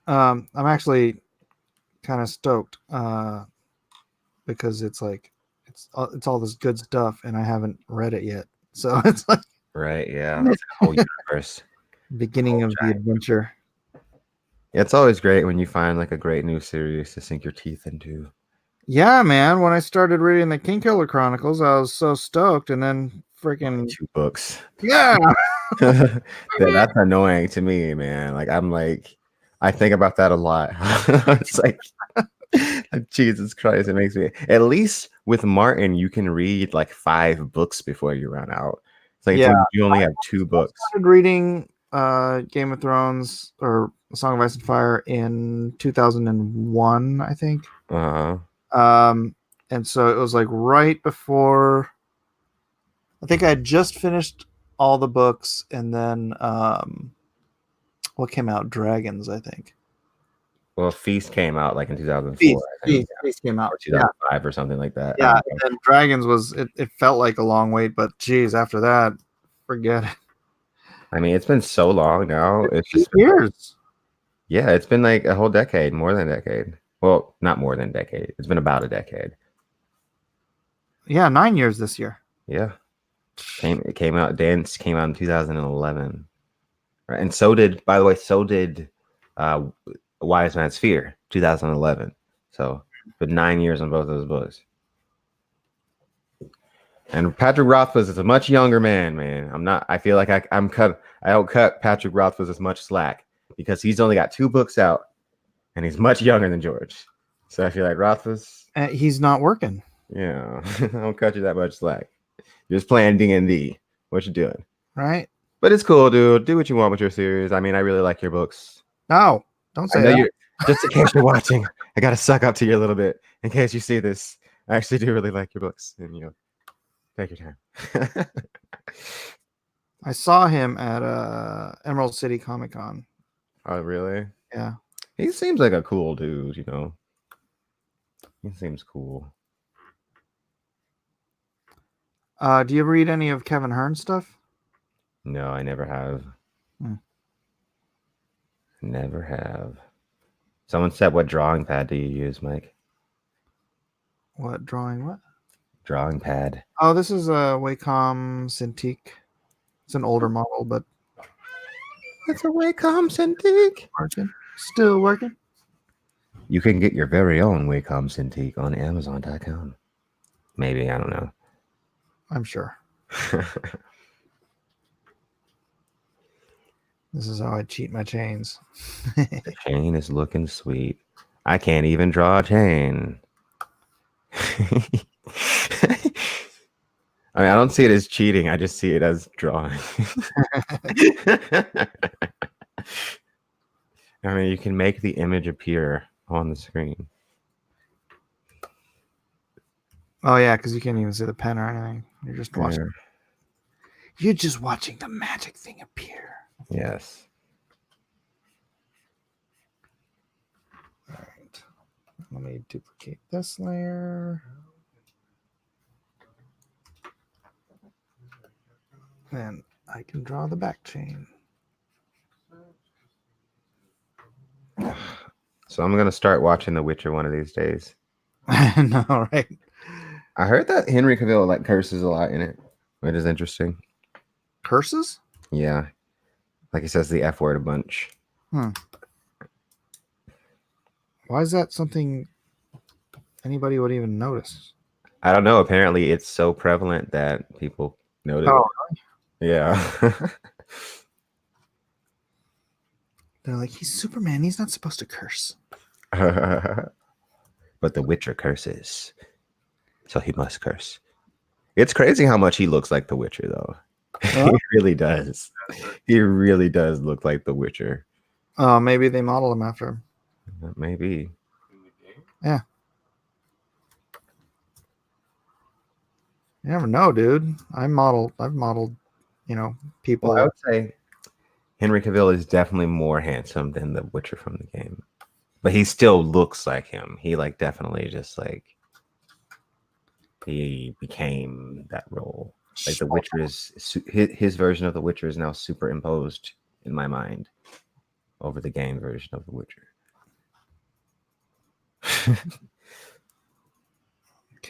I'm actually kind of stoked because it's like it's all this good stuff, and I haven't read it yet. So it's like right, yeah, that's a whole universe. Beginning of the adventure. Yeah, it's always great when you find like a great new series to sink your teeth into. Yeah, man. When I started reading the Kingkiller Chronicles, I was so stoked, and then freaking 2 books. Yeah. That's annoying to me, man. Like, I think about that a lot. It's like, Jesus Christ, it makes me. At least with Martin, you can read like 5 books before you run out. It's like, Yeah. you only have 2 books. I started reading Game of Thrones or Song of Ice and Fire in 2001, I think. And so it was like right before. I think I had just finished all the books, and then what came out? Dragons, I think. Well, Feast came out like in 2004. Feast came out, or 2005 or something like that. Yeah, and Dragons was it felt like a long wait, but geez, after that, forget it. I mean, it's been so long now. It's just years. Yeah, it's been like a whole decade, more than a decade. Well, not more than a decade. It's been about a decade. Yeah, 9 years this year. Yeah. It came out in 2011. Right. And so did, by the way, Wise Man's Fear, 2011. So, but 9 years on both those books. And Patrick Rothfuss is a much younger man. I feel like I don't cut Patrick Rothfuss as much slack because he's only got 2 books out and he's much younger than George. So I feel like Rothfuss, he's not working. Yeah, I don't cut you that much slack. You're just playing D&D. What you doing? Right. But it's cool, dude. Do what you want with your series. I mean, I really like your books. No, don't say that. Just in case you're watching, I got to suck up to you a little bit. In case you see this, I actually do really like your books. And, take your time. I saw him at Emerald City Comic Con. Oh, really? Yeah. He seems like a cool dude, He seems cool. Do you read any of Kevin Hearn's stuff? No, I never have. Never have. Someone said, what drawing pad do you use, Mike? What drawing? What? Drawing pad. Oh, this is a Wacom Cintiq. It's an older model, but it's a Wacom Cintiq. Still working. You can get your very own Wacom Cintiq on Amazon.com. Maybe, I don't know. I'm sure. This is how I cheat my chains. The chain is looking sweet. I can't even draw a chain. I mean, I don't see it as cheating. I just see it as drawing. I mean, you can make the image appear on the screen. Oh, yeah, because you can't even see the pen or anything. You're just watching. Yeah. You're just watching the magic thing appear. Yes. All right. Let me duplicate this layer. And I can draw the back chain. So I'm going to start watching The Witcher one of these days. No, right? I heard that Henry Cavill curses a lot in it, which is interesting. Curses? Yeah. Like he says the F word a bunch. Why is that something anybody would even notice? I don't know. Apparently it's so prevalent that people notice. Oh, yeah. They're like, he's Superman. He's not supposed to curse. But the Witcher curses, so he must curse. It's crazy how much he looks like the Witcher, though. Huh? He really does. He really does look like the Witcher. Oh, maybe they modeled him after him. Maybe. Yeah. You never know, dude. I've modeled, people. Well, I would say Henry Cavill is definitely more handsome than the Witcher from the game, but he still looks like him. He like definitely just like he became that role. Like the Witcher is his version of the Witcher is now superimposed in my mind over the game version of the Witcher.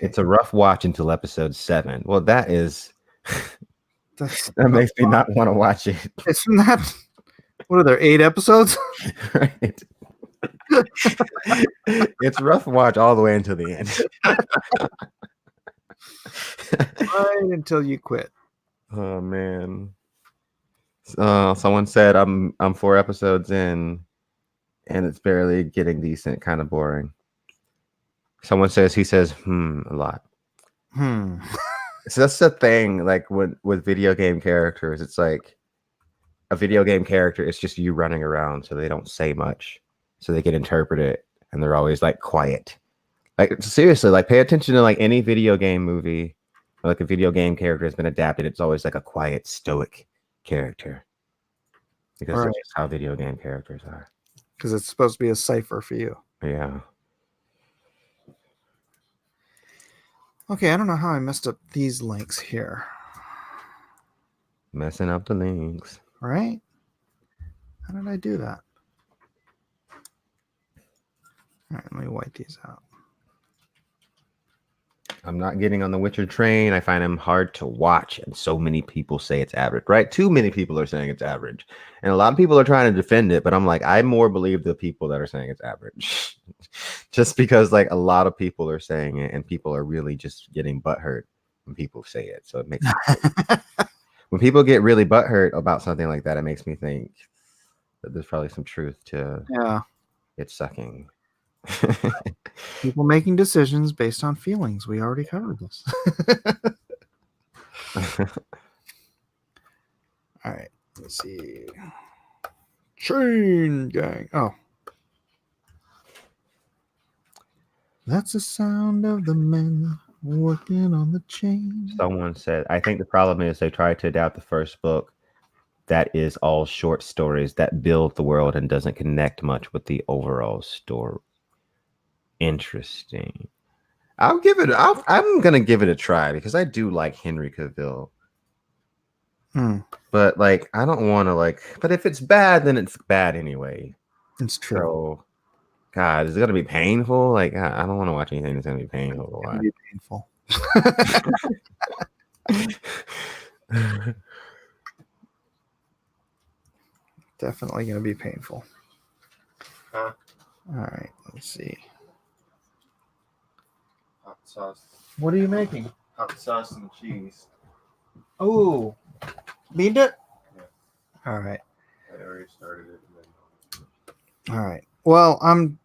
It's a rough watch until episode 7. Well, that makes me not want to watch it. Isn't that? What are there? 8 episodes? Right. It's rough watch all the way until the end. Right until you quit. Oh man. Someone said I'm 4 episodes in, and it's barely getting decent. Kind of boring. Someone says he says a lot. So that's the thing. Like with video game characters, it's like a video game character. It's just you running around, so they don't say much, so they can interpret it, and they're always like quiet. Like seriously, like pay attention to like any video game movie, or, like a video game character has been adapted. It's always like a quiet, stoic character, because that's just how video game characters are. Because it's supposed to be a cipher for you. Yeah. Okay, I don't know how I messed up these links here. Messing up the links. Right? How did I do that? All right, let me wipe these out. I'm not getting on the Witcher train. I find him hard to watch, and so many people say it's average, right? Too many people are saying it's average, and a lot of people are trying to defend it, but I'm like, I more believe the people that are saying it's average. Just because like a lot of people are saying it, and people are really just getting butthurt when people say it. So it makes me when people get really butthurt about something like that, it makes me think that there's probably some truth to it sucking. People making decisions based on feelings. We already covered this. All right, let's see. Chain gang. Oh. That's the sound of the men working on the chain. Someone said, I think the problem is they tried to adapt the first book that is all short stories that build the world and doesn't connect much with the overall story. Interesting. I'm gonna give it a try because I do like Henry Cavill. But like I don't want to like, but if it's bad, then it's bad anyway. It's true. So, God, is it gonna be painful? Like I don't want to watch anything that's gonna be painful to watch. Painful. Definitely gonna be painful. All right, let's see. Hot sauce. What are you making? Hot sauce and cheese. Oh, beaned it? Yeah. All right. I already started it. All right. Well, I'm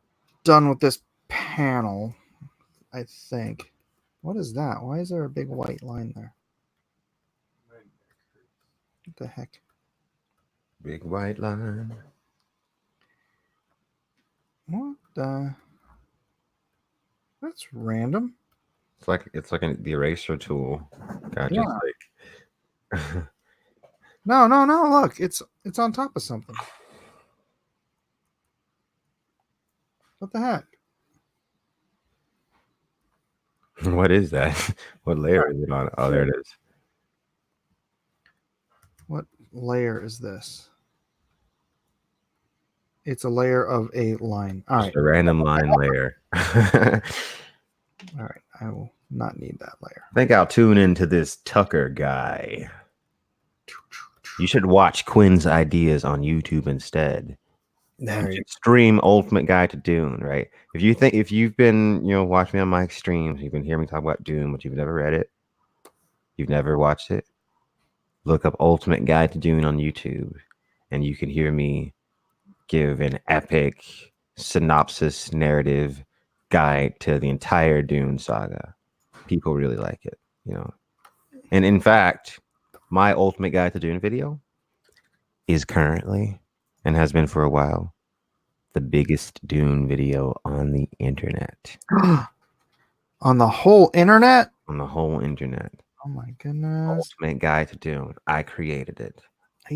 done with this panel, I think. What is that? Why is there a big white line there? What the heck? Big white line. What the? That's random. It's like the eraser tool. God, Yeah. just like No. Look, it's on top of something. What the heck? What is that? What layer is it on? Oh, there it is. What layer is this? It's a layer of a line. All right. Just a random line layer. All right. I will not need that layer. I think I'll tune into this Tucker guy. You should watch Quinn's ideas on YouTube instead. There you Stream Ultimate Guide to Dune, right? If you've been, watch me on my streams, you've been hearing me talk about Dune, but you've never read it, you've never watched it, look up Ultimate Guide to Dune on YouTube, and you can hear me give an epic synopsis narrative guide to the entire Dune saga. People really like it, you know. And in fact, my ultimate guide to Dune video is currently, and has been for a while, the biggest Dune video on the internet. On the whole internet? On the whole internet. Oh my goodness. Ultimate guide to Dune. I created it.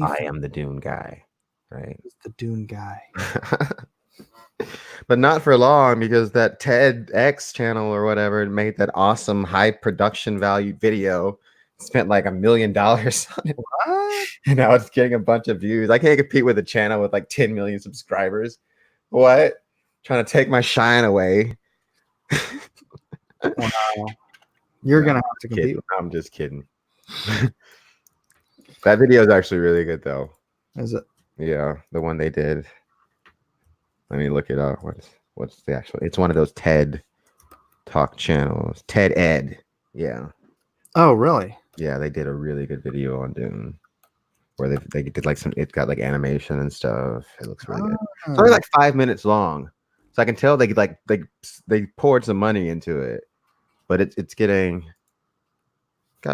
I am the Dune guy, right? The Dune guy. But not for long, because that TEDx channel or whatever made that awesome high production value video. Spent like $1 million on it. What? And now it's getting a bunch of views. I can't compete with a channel with like 10 million subscribers. What? Trying to take my shine away. Wow. You're gonna have to compete. I'm just kidding. That video is actually really good though. Is it? Yeah, the one they did. Let me look it up. What's the actual? It's one of those TED Talk channels. TED Ed. Yeah. Oh, really? Yeah, they did a really good video on Dune, where they did like some. It's got like animation and stuff. It looks really good. It's only like 5 minutes long, so I can tell they poured some money into it, but it's got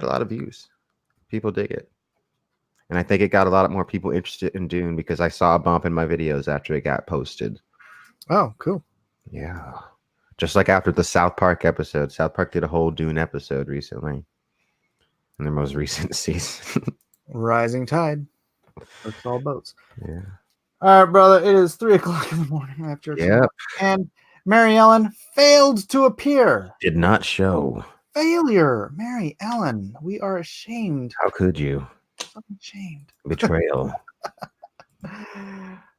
a lot of views. People dig it, and I think it got a lot more people interested in Dune because I saw a bump in my videos after it got posted. Oh, cool. Yeah, just like after the South Park episode. South Park did a whole Dune episode recently. In their most recent season. Rising tide. That's all boats. Yeah. All right, brother. It is 3 o'clock in the morning after. Yep. And Mary Ellen failed to appear. Did not show. Failure. Mary Ellen. We are ashamed. How could you? So ashamed. Betrayal. All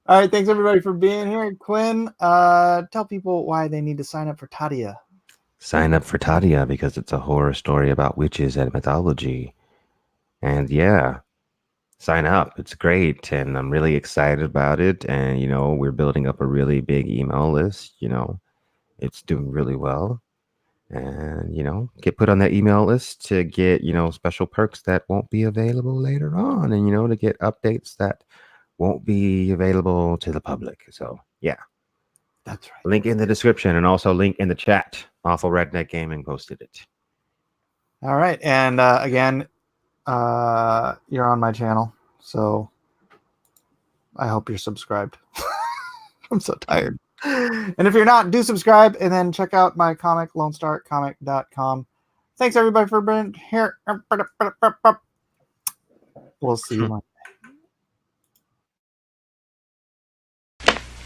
right. Thanks everybody for being here. Quinn, tell people why they need to sign up for Tadia. Sign up for Tadia because it's a horror story about witches and mythology. And yeah, sign up. It's great. And I'm really excited about it. And, you know, we're building up a really big email list. You know, it's doing really well. And, you know, get put on that email list to get, you know, special perks that won't be available later on. And, you know, to get updates that won't be available to the public. So, yeah. That's right. Link in the description and also link in the chat. Awful Redneck Gaming posted it. All right. And again, you're on my channel. So I hope you're subscribed. I'm so tired. And if you're not, do subscribe and then check out my comic, LoneStarComic.com. Thanks everybody for being here. We'll see you Monday.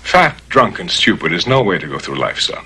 Fat, drunk, and stupid is no way to go through life, son.